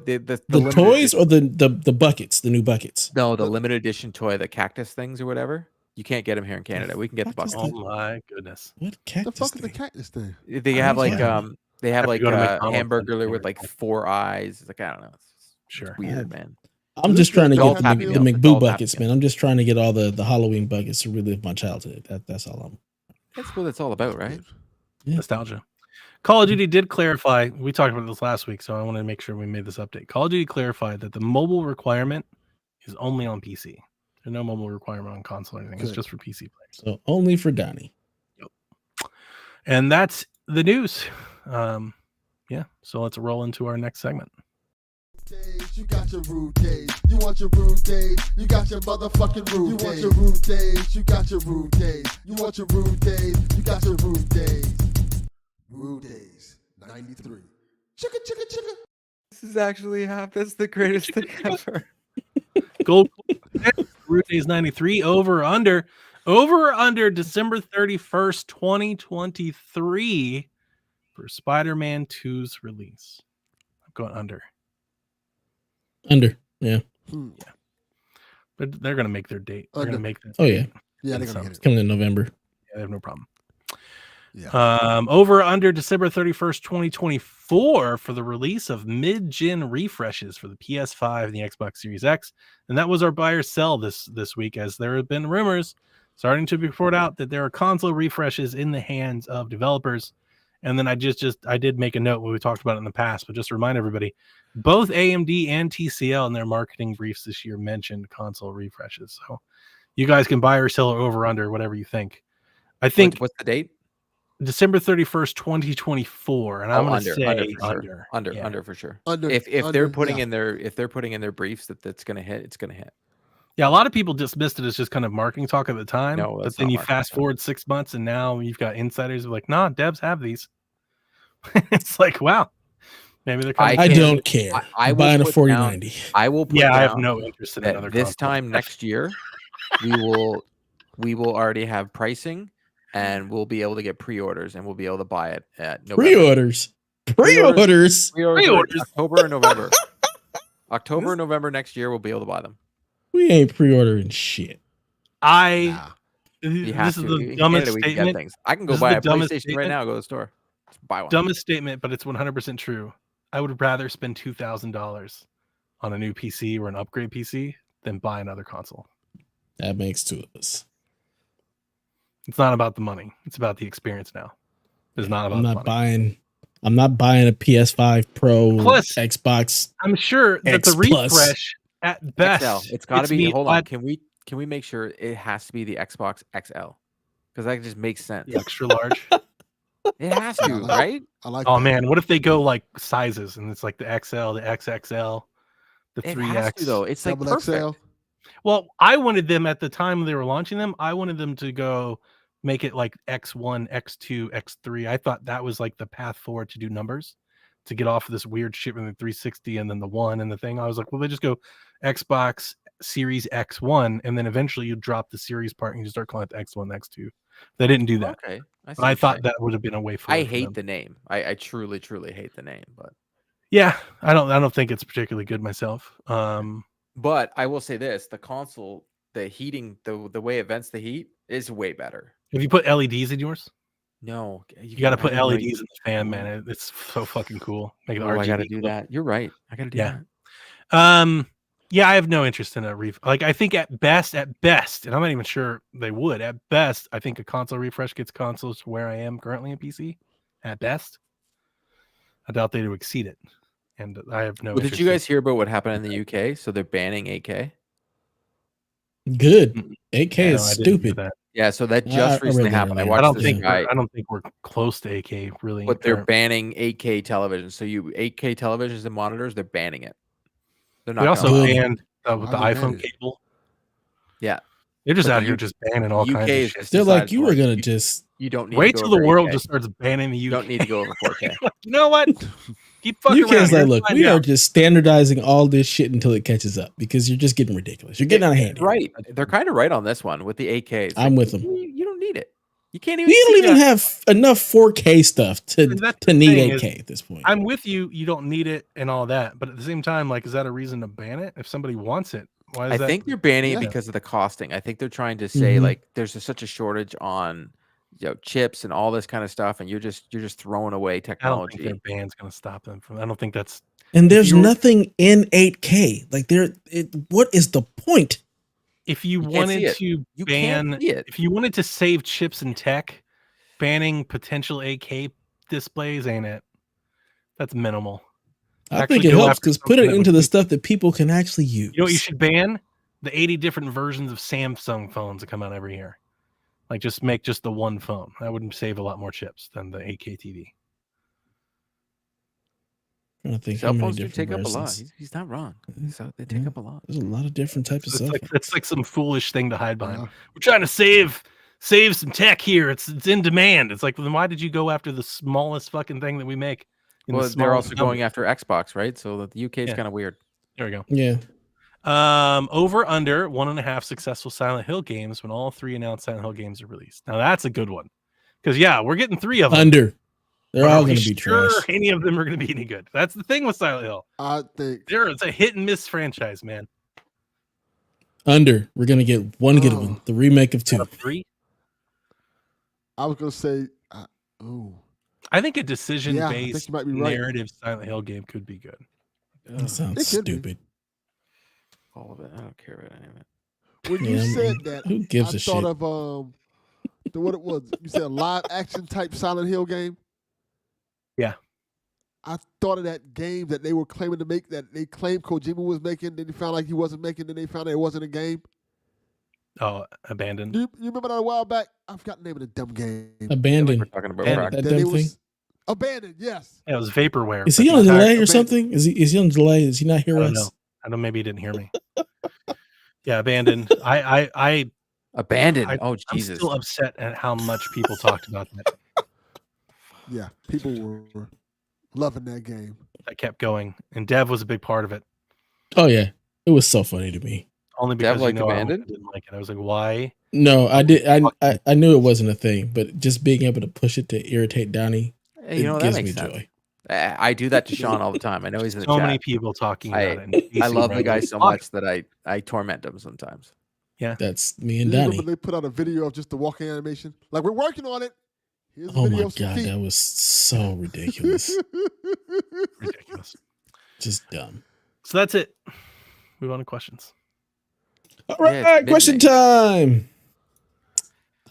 [SPEAKER 1] toys or the buckets, the new buckets.
[SPEAKER 2] No, the limited edition toy, the cactus things or whatever. You can't get them here in Canada. We can get the buckets.
[SPEAKER 8] Oh my goodness!
[SPEAKER 1] What cactus?
[SPEAKER 3] The fuck is the cactus thing?
[SPEAKER 2] They have like they have like a hamburger with like
[SPEAKER 8] like
[SPEAKER 2] 4 eyes. It's like I don't know.
[SPEAKER 8] Sure,
[SPEAKER 2] it's weird, man.
[SPEAKER 1] I'm just trying to get the
[SPEAKER 2] Meal.
[SPEAKER 1] McBoo buckets, man. I'm just trying to get all the Halloween buckets to relive my childhood. That's all I'm.
[SPEAKER 2] That's what it's all about, right?
[SPEAKER 1] Yeah.
[SPEAKER 8] Nostalgia. Call of Duty did clarify. We talked about this last week, so I want to make sure we made this update. Call of Duty clarified that the mobile requirement is only on PC. There's no mobile requirement on console or anything. It's just for PC players.
[SPEAKER 1] So only for Donnie.
[SPEAKER 8] Yep. And that's the news. Yeah. So let's roll into our next segment.
[SPEAKER 3] You got your rude days. You want your rude days. You got your motherfucking rude days. You want your rude days. You got your rude days. You want your rude days. You got your rude days. Rude days 93. Chicka chicka chicka.
[SPEAKER 2] This is actually that's the greatest thing ever.
[SPEAKER 8] Gold Rude Days 93 over under December 31st, 2023 for Spider-Man 2's release. I'm going under.
[SPEAKER 1] Yeah.
[SPEAKER 8] Yeah. But they're gonna make their date. They're gonna make that.
[SPEAKER 1] Oh yeah.
[SPEAKER 3] Yeah, they're gonna get
[SPEAKER 1] It's
[SPEAKER 3] it.
[SPEAKER 1] coming in November.
[SPEAKER 8] Yeah, they have no problem.
[SPEAKER 3] Yeah.
[SPEAKER 8] Over under December 31st, 2024 for the release of mid-gen refreshes for the PS5 and the Xbox Series X. And that was our buy or sell this week, as there have been rumors starting to be reported out that there are console refreshes in the hands of developers. And then I did make a note when we talked about it in the past, but just to remind everybody, both AMD and TCL in their marketing briefs this year mentioned console refreshes. So you guys can buy or sell or over under, whatever you think. I think
[SPEAKER 2] What's the date?
[SPEAKER 8] December 31st, 2024, and I'm going to say
[SPEAKER 2] under for sure.
[SPEAKER 3] Under,
[SPEAKER 2] if they're putting in their briefs that's going to hit, it's going to hit.
[SPEAKER 8] Yeah, a lot of people dismissed it as just kind of marketing talk at the time.
[SPEAKER 2] No,
[SPEAKER 8] but then you fast forward 6 months, and now you've got insiders who are like, "Nah, devs have these." It's like, wow, maybe they're.
[SPEAKER 1] I don't care. I'm buying a 4090.
[SPEAKER 2] I will. Put
[SPEAKER 8] I have no interest in another.
[SPEAKER 2] This time next year, we will already have pricing. And we'll be able to get pre-orders, and we'll be able to buy it at November. Pre-orders. October and November. October and November next year, we'll be able to buy them.
[SPEAKER 1] We ain't pre-ordering shit.
[SPEAKER 8] This is the dumbest statement.
[SPEAKER 2] I can go buy a PlayStation right now. Go to the store. Just buy one.
[SPEAKER 8] Dumbest statement, but it's 100% true. I would rather spend $2,000 on a new PC or an upgrade PC than buy another console.
[SPEAKER 1] That makes two of us.
[SPEAKER 8] It's not about the money. It's about the experience now. It's not about
[SPEAKER 1] I'm
[SPEAKER 8] the
[SPEAKER 1] not
[SPEAKER 8] money.
[SPEAKER 1] I'm not buying a PS5 Pro
[SPEAKER 8] Plus,
[SPEAKER 1] Xbox.
[SPEAKER 8] I'm sure that the refresh at best.
[SPEAKER 2] XL. It's got to be. Hold on. Can we make sure it has to be the Xbox XL? Because that just makes sense.
[SPEAKER 8] The extra large.
[SPEAKER 2] It has to, right?
[SPEAKER 3] I like.
[SPEAKER 8] Oh
[SPEAKER 3] that.
[SPEAKER 8] man, what if they go like sizes and it's like the XL, the XXL, the 3X?
[SPEAKER 2] Though it's like
[SPEAKER 3] Double
[SPEAKER 2] perfect.
[SPEAKER 3] XL.
[SPEAKER 8] Well, I wanted them at the time they were launching them. I wanted them to go make it like X1, X2, X3. I thought that was like the path forward to do numbers, to get off of this weird shit with the 360 and then the one and the thing. I was like, well, they just go Xbox Series X1, and then eventually you drop the series part and you start calling it the X1, X2. They didn't do that.
[SPEAKER 2] Okay.
[SPEAKER 8] But I thought that would have been a way forward.
[SPEAKER 2] I hate the name. I truly hate the name, but
[SPEAKER 8] yeah, I don't think it's particularly good myself.
[SPEAKER 2] But I will say this: the console, the heating, the way it vents the heat is way better.
[SPEAKER 8] Have you put LEDs in yours?
[SPEAKER 2] No,
[SPEAKER 8] You got to put LEDs in the fan, man. It's so fucking cool. Make it RGB.
[SPEAKER 2] I got to do that. You're right. I got to do that.
[SPEAKER 8] Yeah, I have no interest in a like. I think at best, and I'm not even sure they would. At best, I think a console refresh gets consoles to where I am currently in PC. At best, I doubt they'd exceed it. And I have no.
[SPEAKER 2] Well, did you guys hear about what happened in the UK? So they're banning 8K.
[SPEAKER 1] Good. 8K is stupid.
[SPEAKER 2] Yeah, so that just recently happened.
[SPEAKER 8] I don't think we're close to 8K really.
[SPEAKER 2] But they're banning 8K television. So 8K televisions and monitors, they're banning it. They're not.
[SPEAKER 8] They also banned the iPhone cable.
[SPEAKER 2] Yeah,
[SPEAKER 8] they're just out here just banning all kinds of shit.
[SPEAKER 1] They're like, you were gonna just
[SPEAKER 2] you don't need
[SPEAKER 8] wait
[SPEAKER 2] to
[SPEAKER 8] till the world just starts banning the UK.
[SPEAKER 2] You don't need to go over 4K.
[SPEAKER 8] You know what? Keep fucking around.
[SPEAKER 1] UK's like, look, we are just standardizing all this shit until it catches up because you're just getting ridiculous. You're getting out of hand.
[SPEAKER 2] Right. They're kind of right on this one with the 8K.
[SPEAKER 1] I'm with them.
[SPEAKER 2] You don't need it. You can't even.
[SPEAKER 1] We don't even have enough 4K stuff to need 8K at this point.
[SPEAKER 8] I'm with you. You don't need it and all that, but at the same time, like, is that a reason to ban it? If somebody wants it, why is
[SPEAKER 2] I
[SPEAKER 8] that?
[SPEAKER 2] think they're banning it because of the costing. I think they're trying to say like there's such a shortage on chips and all this kind of stuff, and you're just throwing away technology.
[SPEAKER 8] I don't think their ban's going to stop them from. I don't think that's.
[SPEAKER 1] And there's nothing in 8K. Like what is the point?
[SPEAKER 8] If you wanted to ban, if you wanted to save chips and tech, banning potential 8K displays ain't it? That's minimal.
[SPEAKER 1] I think it helps because put it into the stuff that people can actually use.
[SPEAKER 8] You know what you should ban? The 80 different versions of Samsung phones that come out every year. Like just make just the one phone. That would save a lot more chips than the 8K TV.
[SPEAKER 1] I think
[SPEAKER 2] cell phones do take up a lot. He's not wrong. They take up a lot.
[SPEAKER 1] There's a lot of different types of stuff.
[SPEAKER 8] It's like some foolish thing to hide behind. We're trying to save some tech here. It's in demand. It's like, then why did you go after the smallest fucking thing that we make?
[SPEAKER 2] Well, they're also going after Xbox, right? So the UK is kind of weird.
[SPEAKER 8] There we go.
[SPEAKER 1] Yeah.
[SPEAKER 8] Over under 1.5 successful Silent Hill games when all 3 announced Silent Hill games are released. Now that's a good one because we're getting 3 of them.
[SPEAKER 1] Under. They're all going to be trash.
[SPEAKER 8] Any of them are going to be any good. That's the thing with Silent Hill.
[SPEAKER 3] I think
[SPEAKER 8] it's a hit and miss franchise, man.
[SPEAKER 1] Under. We're going to get one good one. The remake of 2.
[SPEAKER 8] 3.
[SPEAKER 3] I was going to say,
[SPEAKER 8] I think a decision-based narrative
[SPEAKER 3] right.
[SPEAKER 8] Silent Hill game could be good.
[SPEAKER 1] That sounds stupid.
[SPEAKER 2] All of it. I don't care about any of it.
[SPEAKER 3] When you said that,
[SPEAKER 1] who gives
[SPEAKER 3] I
[SPEAKER 1] a
[SPEAKER 3] thought
[SPEAKER 1] shit?
[SPEAKER 3] of what it was. You said a live action type Silent Hill game.
[SPEAKER 8] Yeah.
[SPEAKER 3] I thought of that game that they were claiming to make, that they claimed Kojima was making, then they found like he wasn't making, then they found out it wasn't a game.
[SPEAKER 8] Oh, Abandoned.
[SPEAKER 3] You remember that a while back? I forgot the name of the dumb game.
[SPEAKER 1] Abandoned.
[SPEAKER 2] We're talking about
[SPEAKER 1] that dumb thing.
[SPEAKER 3] Abandoned, yes.
[SPEAKER 8] Yeah, it was vaporware.
[SPEAKER 1] Is he on delay or something? Is he on delay? Is he not hear us?
[SPEAKER 8] I don't know. Maybe he didn't hear me. Yeah, Abandoned. I
[SPEAKER 2] Abandoned. Oh, Jesus.
[SPEAKER 8] I'm still upset at how much people talked about that.
[SPEAKER 3] Yeah, people were loving that game.
[SPEAKER 8] That kept going, and Dev was a big part of it.
[SPEAKER 1] Oh yeah, it was so funny to me.
[SPEAKER 8] Only because I
[SPEAKER 2] Abandoned?
[SPEAKER 8] didn't like it. I was like, why?
[SPEAKER 1] No, I did. I knew it wasn't a thing, but just being able to push it to irritate Donnie, it gives me joy.
[SPEAKER 2] I do that to Sean all the time. I know he's in the chat.
[SPEAKER 8] So many people talking about it.
[SPEAKER 2] I love the guy so much that I torment him sometimes.
[SPEAKER 8] Yeah,
[SPEAKER 1] that's me and
[SPEAKER 3] Donnie.
[SPEAKER 1] Donnie.
[SPEAKER 3] Remember they put out a video of just the walking animation? Like, we're working on it. Here's a
[SPEAKER 1] Oh
[SPEAKER 3] video
[SPEAKER 1] my
[SPEAKER 3] of some
[SPEAKER 1] god,
[SPEAKER 3] feet.
[SPEAKER 1] that was so ridiculous.
[SPEAKER 8] Ridiculous.
[SPEAKER 1] Just dumb.
[SPEAKER 8] So that's it. Move on to questions.
[SPEAKER 1] All right, question time.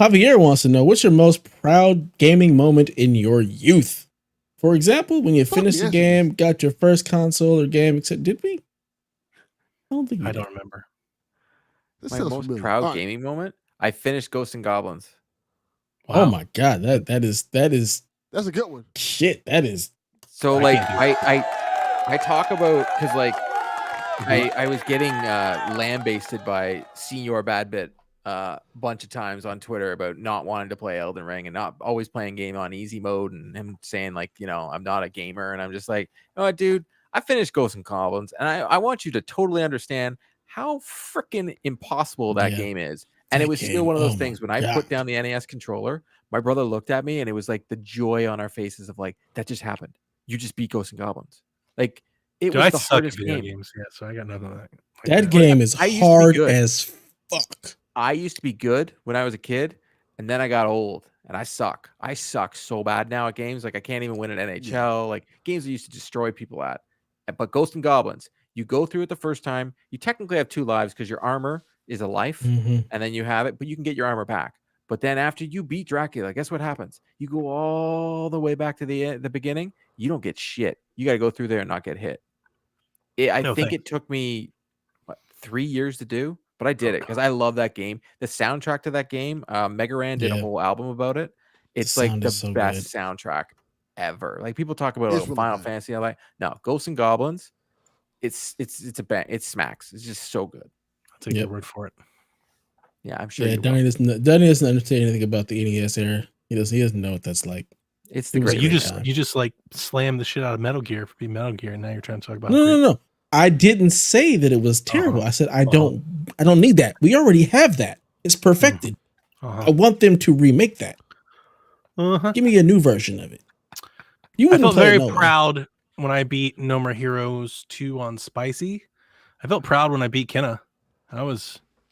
[SPEAKER 1] Javier wants to know, what's your most proud gaming moment in your youth? For example, when you finished a game, got your first console or game, except did we? I don't think
[SPEAKER 8] I don't remember.
[SPEAKER 2] My most proud gaming moment? I finished Ghosts and Goblins.
[SPEAKER 1] Wow. Oh my god, that is
[SPEAKER 3] that's a good one.
[SPEAKER 1] Shit, that is.
[SPEAKER 2] So like I talk about, because like I was getting lambasted by Senior Badbit a bunch of times on Twitter about not wanting to play Elden Ring and not always playing game on easy mode, and him saying like, I'm not a gamer, and I'm just like, dude, I finished Ghosts and Goblins, and I want you to totally understand how freaking impossible that game is. And it was still one of those things when I put down the NES controller, my brother looked at me and it was like the joy on our faces of like, that just happened. You just beat Ghosts and Goblins. Like, It
[SPEAKER 8] Dude,
[SPEAKER 2] was
[SPEAKER 8] I
[SPEAKER 2] the
[SPEAKER 8] suck at
[SPEAKER 2] hardest
[SPEAKER 8] video
[SPEAKER 2] game.
[SPEAKER 8] games. Yeah, so I got nothing. Like
[SPEAKER 1] That game is
[SPEAKER 2] I used to be
[SPEAKER 1] hard
[SPEAKER 2] good.
[SPEAKER 1] as fuck.
[SPEAKER 2] I used to be good when I was a kid, and then I got old, and I suck. I suck so bad now at games. Like I can't even win at NHL. Like games I used to destroy people at. But Ghosts and Goblins, you go through it the first time. You technically have 2 lives because your armor is a life,
[SPEAKER 1] Mhm.
[SPEAKER 2] and then you have it, but you can get your armor back. But then after you beat Dracula, guess what happens? You go all the way back to the beginning. You don't get shit. You got to go through there and not get hit. I
[SPEAKER 8] No
[SPEAKER 2] think
[SPEAKER 8] thanks.
[SPEAKER 2] it took me 3 years to do, but I did it because I love that game. The soundtrack to that game, Megaran did a
[SPEAKER 1] Yeah.
[SPEAKER 2] whole album about it. It's like
[SPEAKER 1] sound
[SPEAKER 2] the
[SPEAKER 1] is so
[SPEAKER 2] best
[SPEAKER 1] good.
[SPEAKER 2] soundtrack ever. Like people talk about
[SPEAKER 3] It's
[SPEAKER 2] like,
[SPEAKER 3] really
[SPEAKER 2] Final
[SPEAKER 3] good.
[SPEAKER 2] Fantasy, I like no Ghosts and Goblins. It's a bang. It smacks. It's just so good.
[SPEAKER 8] I'll take
[SPEAKER 1] Yep.
[SPEAKER 8] your word for it.
[SPEAKER 2] Yeah, I'm sure
[SPEAKER 1] Yeah,
[SPEAKER 2] you will.
[SPEAKER 1] Donnie doesn't understand anything about the NES era. He doesn't know what that's like.
[SPEAKER 2] It's the
[SPEAKER 1] It was
[SPEAKER 2] great
[SPEAKER 1] a
[SPEAKER 8] You
[SPEAKER 1] great
[SPEAKER 8] just
[SPEAKER 1] time.
[SPEAKER 8] you just like slam the shit out of Metal Gear for being Metal Gear, and now you're trying to talk about
[SPEAKER 1] No. I didn't say that it was terrible. I said I don't need that. We already have that. It's perfected. I want them to remake that. Give me a new version of it. You
[SPEAKER 8] I
[SPEAKER 1] wouldn't
[SPEAKER 8] felt
[SPEAKER 1] play
[SPEAKER 8] very
[SPEAKER 1] it no way.
[SPEAKER 8] proud when I beat No More Heroes 2 on Spicy. I felt proud when I beat Kenna. I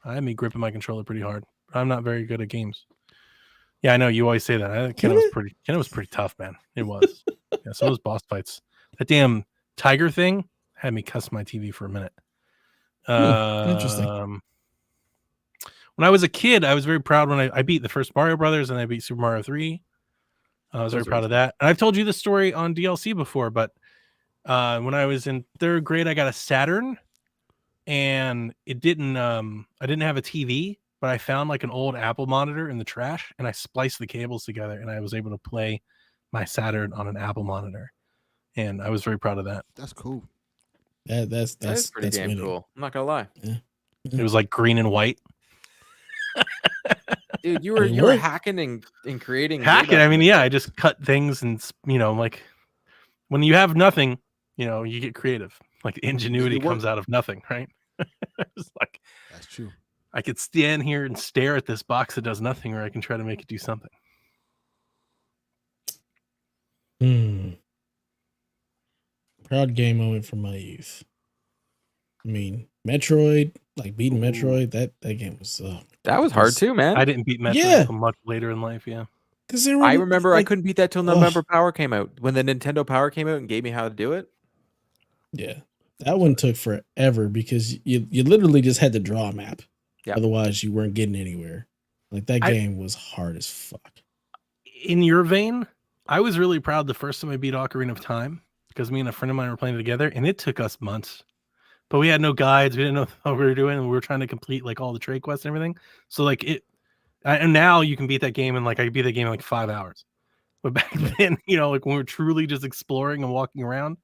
[SPEAKER 8] had me gripping my controller pretty hard. I'm not very good at games. Yeah, I know you always say that. Kenna was pretty tough, man. It was. Yeah, some of those boss fights. That damn tiger thing had me cuss my TV for a minute.
[SPEAKER 1] Interesting.
[SPEAKER 8] When I was a kid, I was very proud when I beat the first Mario Brothers and I beat Super Mario 3. I was very proud of that. And I've told you this story on DLC before, but when I was in 3rd grade, I got a Saturn, and it didn't. I didn't have a TV, but I found like an old Apple monitor in the trash, and I spliced the cables together, and I was able to play my Saturn on an Apple monitor, and I was very proud of that.
[SPEAKER 3] That's cool.
[SPEAKER 1] That's
[SPEAKER 2] pretty damn
[SPEAKER 1] winning.
[SPEAKER 2] cool. I'm not gonna lie.
[SPEAKER 1] Yeah.
[SPEAKER 8] It was like green and white.
[SPEAKER 2] Dude, you were hacking and creating.
[SPEAKER 8] Hacking. I mean, yeah, I just cut things, and like when you have nothing, you get creative. Like ingenuity comes out of nothing, right? It's like
[SPEAKER 3] that's true.
[SPEAKER 8] I could stand here and stare at this box that does nothing, or I can try to make it do something.
[SPEAKER 1] Proud game moment from my youth. I mean, Metroid, like beating Metroid, that game was
[SPEAKER 2] that was hard too, man.
[SPEAKER 8] I didn't beat Metroid until much later in life, yeah.
[SPEAKER 1] Because
[SPEAKER 2] I remember I couldn't beat that till November Power came out. When the Nintendo Power came out and gave me how to do it.
[SPEAKER 1] Yeah. That one took forever because you literally just had to draw a map.
[SPEAKER 2] Yep.
[SPEAKER 1] Otherwise you weren't getting anywhere. Like that game was hard as fuck.
[SPEAKER 8] In your vein, I was really proud the first time I beat Ocarina of Time because me and a friend of mine were playing together, and it took us months. But we had no guides. We didn't know what we were doing, and we were trying to complete like all the trade quests and everything. So like and now you can beat that game, and like I could beat that game in like 5 hours. But back then, like when we were truly just exploring and walking around,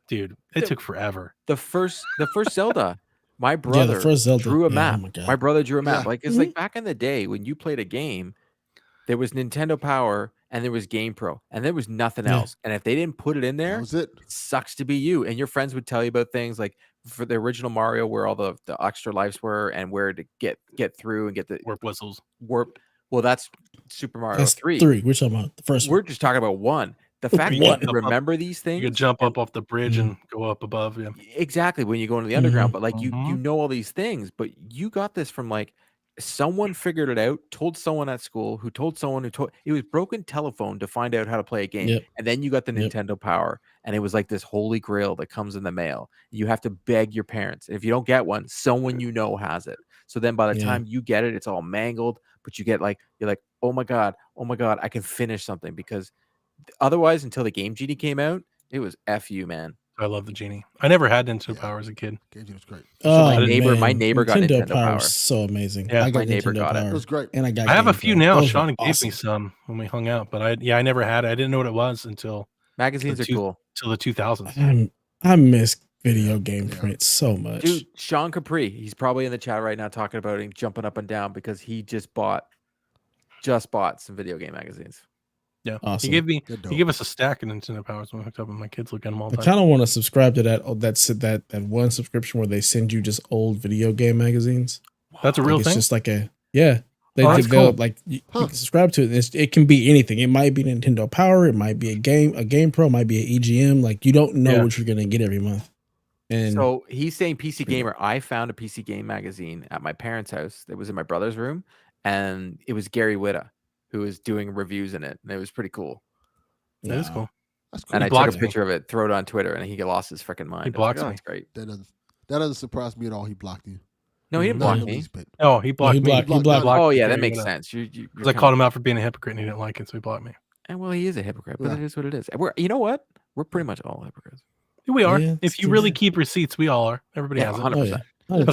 [SPEAKER 8] dude, it took forever.
[SPEAKER 2] The first Zelda, my brother drew a map. My brother drew a map. Like it's like back in the day when you played a game, there was Nintendo Power and there was Game Pro and there was nothing else. And if they didn't put it in there, it sucks to be you. And your friends would tell you about things like for the original Mario, where all the extra lives were and where to get through and get the
[SPEAKER 8] warp whistles.
[SPEAKER 2] Well, that's Super Mario 3.
[SPEAKER 1] We're talking about the first one.
[SPEAKER 2] We're just talking about 1. The fact that you remember these things,
[SPEAKER 8] you could jump up off the bridge and go up above. Yeah,
[SPEAKER 2] exactly. When you go into the underground, but like you know all these things, but you got this from like someone figured it out, told someone at school, who told someone who told it was broken telephone to find out how to play a game, and then you got the Nintendo Power, and it was like this holy grail that comes in the mail. You have to beg your parents, and if you don't get one, someone you know has it. So then by the time you get it, it's all mangled, but you get like you're like, oh my god, I can finish something because. Otherwise, until the Game Genie came out, it was F you, man.
[SPEAKER 8] I love the Genie. I never had Nintendo Power as a kid.
[SPEAKER 3] Game Genie was great.
[SPEAKER 2] So my neighbor got Nintendo Power.
[SPEAKER 1] So amazing.
[SPEAKER 8] Yeah,
[SPEAKER 1] I got
[SPEAKER 2] my neighbor
[SPEAKER 1] Nintendo
[SPEAKER 2] got
[SPEAKER 1] Power.
[SPEAKER 2] it.
[SPEAKER 3] It was great.
[SPEAKER 1] And I
[SPEAKER 8] have a few now. Sean gave
[SPEAKER 1] awesome.
[SPEAKER 8] me some when we hung out, but I never had it. I didn't know what it was until
[SPEAKER 2] magazines are cool.
[SPEAKER 8] Till the 2000s.
[SPEAKER 1] I miss video game print so much.
[SPEAKER 2] Dude, Sean Capri, he's probably in the chat right now talking about it, jumping up and down because he just bought some video game magazines.
[SPEAKER 8] Yeah,
[SPEAKER 1] awesome.
[SPEAKER 8] He gave us a stack of Nintendo Powers when we hooked up, and my kids look at them all the time.
[SPEAKER 1] I kind of want to subscribe to that one subscription where they send you just old video game magazines.
[SPEAKER 8] That's a real thing.
[SPEAKER 1] It's just like they develop
[SPEAKER 8] cool.
[SPEAKER 1] like you can subscribe to it. It can be anything. It might be Nintendo Power. It might be a Game Pro. It might be an EGM. Like you don't know what you're gonna get every month. And
[SPEAKER 2] so he's saying PC Gamer. I found a PC Game magazine at my parents' house that was in my brother's room, and it was Gary Whitta who was doing reviews in it, and it was pretty cool.
[SPEAKER 8] That is cool.
[SPEAKER 3] That's cool.
[SPEAKER 2] And
[SPEAKER 8] He
[SPEAKER 2] I took a
[SPEAKER 8] blocked me.
[SPEAKER 2] picture of it, throw it on Twitter, and he lost his freaking mind.
[SPEAKER 8] He blocked me.
[SPEAKER 2] That's great.
[SPEAKER 3] That doesn't surprise me at all. He blocked you.
[SPEAKER 2] No, he didn't
[SPEAKER 3] Not
[SPEAKER 2] block
[SPEAKER 3] in the
[SPEAKER 2] me.
[SPEAKER 3] least bit.
[SPEAKER 8] Oh, he blocked me.
[SPEAKER 1] blocked- he blocked-
[SPEAKER 2] Oh yeah,
[SPEAKER 8] Gary
[SPEAKER 2] that makes
[SPEAKER 8] Whitta.
[SPEAKER 2] sense.
[SPEAKER 8] Because I called him out for being a hypocrite and he didn't like it, so he blocked me.
[SPEAKER 2] And well, he is a hypocrite, but
[SPEAKER 3] Yeah.
[SPEAKER 2] it is what it is. You know what? We're pretty much all hypocrites.
[SPEAKER 8] We are.
[SPEAKER 1] Yeah,
[SPEAKER 8] If
[SPEAKER 1] it's
[SPEAKER 8] you
[SPEAKER 1] true.
[SPEAKER 8] really keep receipts, we all are. Everybody
[SPEAKER 2] Yeah,
[SPEAKER 8] has it.
[SPEAKER 2] 100%.
[SPEAKER 1] Oh, yeah.
[SPEAKER 8] But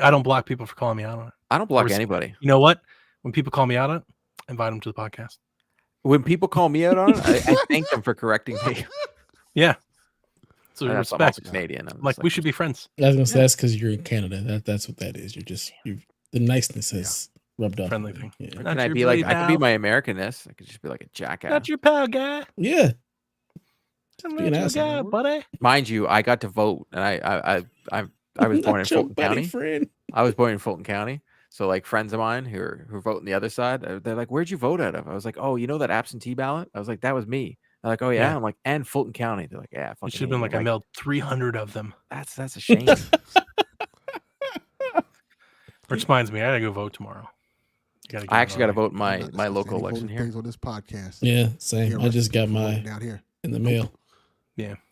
[SPEAKER 8] I don't block people for calling me out on it.
[SPEAKER 2] I don't block
[SPEAKER 8] Res-
[SPEAKER 2] anybody.
[SPEAKER 8] You know what? When people call me out on it, invite them to the podcast.
[SPEAKER 2] When people call me out on it, I thank them for correcting me.
[SPEAKER 8] Yeah. So
[SPEAKER 2] I'm
[SPEAKER 8] respect.
[SPEAKER 2] also Canadian. I'm
[SPEAKER 8] Like
[SPEAKER 2] just
[SPEAKER 8] we should be friends.
[SPEAKER 1] I was gonna say that's because you're in Canada. That's what that is. The niceness has rubbed off.
[SPEAKER 8] Friendly
[SPEAKER 1] on you.
[SPEAKER 8] thing.
[SPEAKER 1] Yeah.
[SPEAKER 8] Not
[SPEAKER 2] Can I
[SPEAKER 8] your
[SPEAKER 2] be like?
[SPEAKER 8] buddy,
[SPEAKER 2] I could be
[SPEAKER 8] pal.
[SPEAKER 2] my Americanness. I could just be like a jackass.
[SPEAKER 8] Not your pal guy.
[SPEAKER 1] Yeah.
[SPEAKER 8] I'm
[SPEAKER 1] Being
[SPEAKER 8] not your
[SPEAKER 1] asshole.
[SPEAKER 8] guy, buddy.
[SPEAKER 2] Mind you, I got to vote, and I was born in
[SPEAKER 1] Not your
[SPEAKER 2] Fulton
[SPEAKER 1] buddy
[SPEAKER 2] County.
[SPEAKER 1] friend.
[SPEAKER 2] I was born in Fulton County. So like friends of mine who vote on the other side, they're like, "Where'd you vote out of?" I was like, "Oh, you know that absentee ballot?" I was like, "That was me." They're like, "Oh yeah."
[SPEAKER 8] Yeah.
[SPEAKER 2] I'm like, "And Fulton County." They're like, "Yeah."
[SPEAKER 8] It should have been like I mailed 300 of them.
[SPEAKER 2] That's a shame.
[SPEAKER 8] Which reminds me, I gotta go vote tomorrow.
[SPEAKER 2] I actually got to vote in
[SPEAKER 3] I'm
[SPEAKER 2] my
[SPEAKER 3] not
[SPEAKER 2] my
[SPEAKER 3] discussing
[SPEAKER 2] local
[SPEAKER 3] any
[SPEAKER 2] election
[SPEAKER 3] voting
[SPEAKER 2] here.
[SPEAKER 3] things on this podcast.
[SPEAKER 1] Yeah, same.
[SPEAKER 3] Here,
[SPEAKER 1] I just got
[SPEAKER 3] voting
[SPEAKER 1] my
[SPEAKER 3] down here.
[SPEAKER 1] in the mail.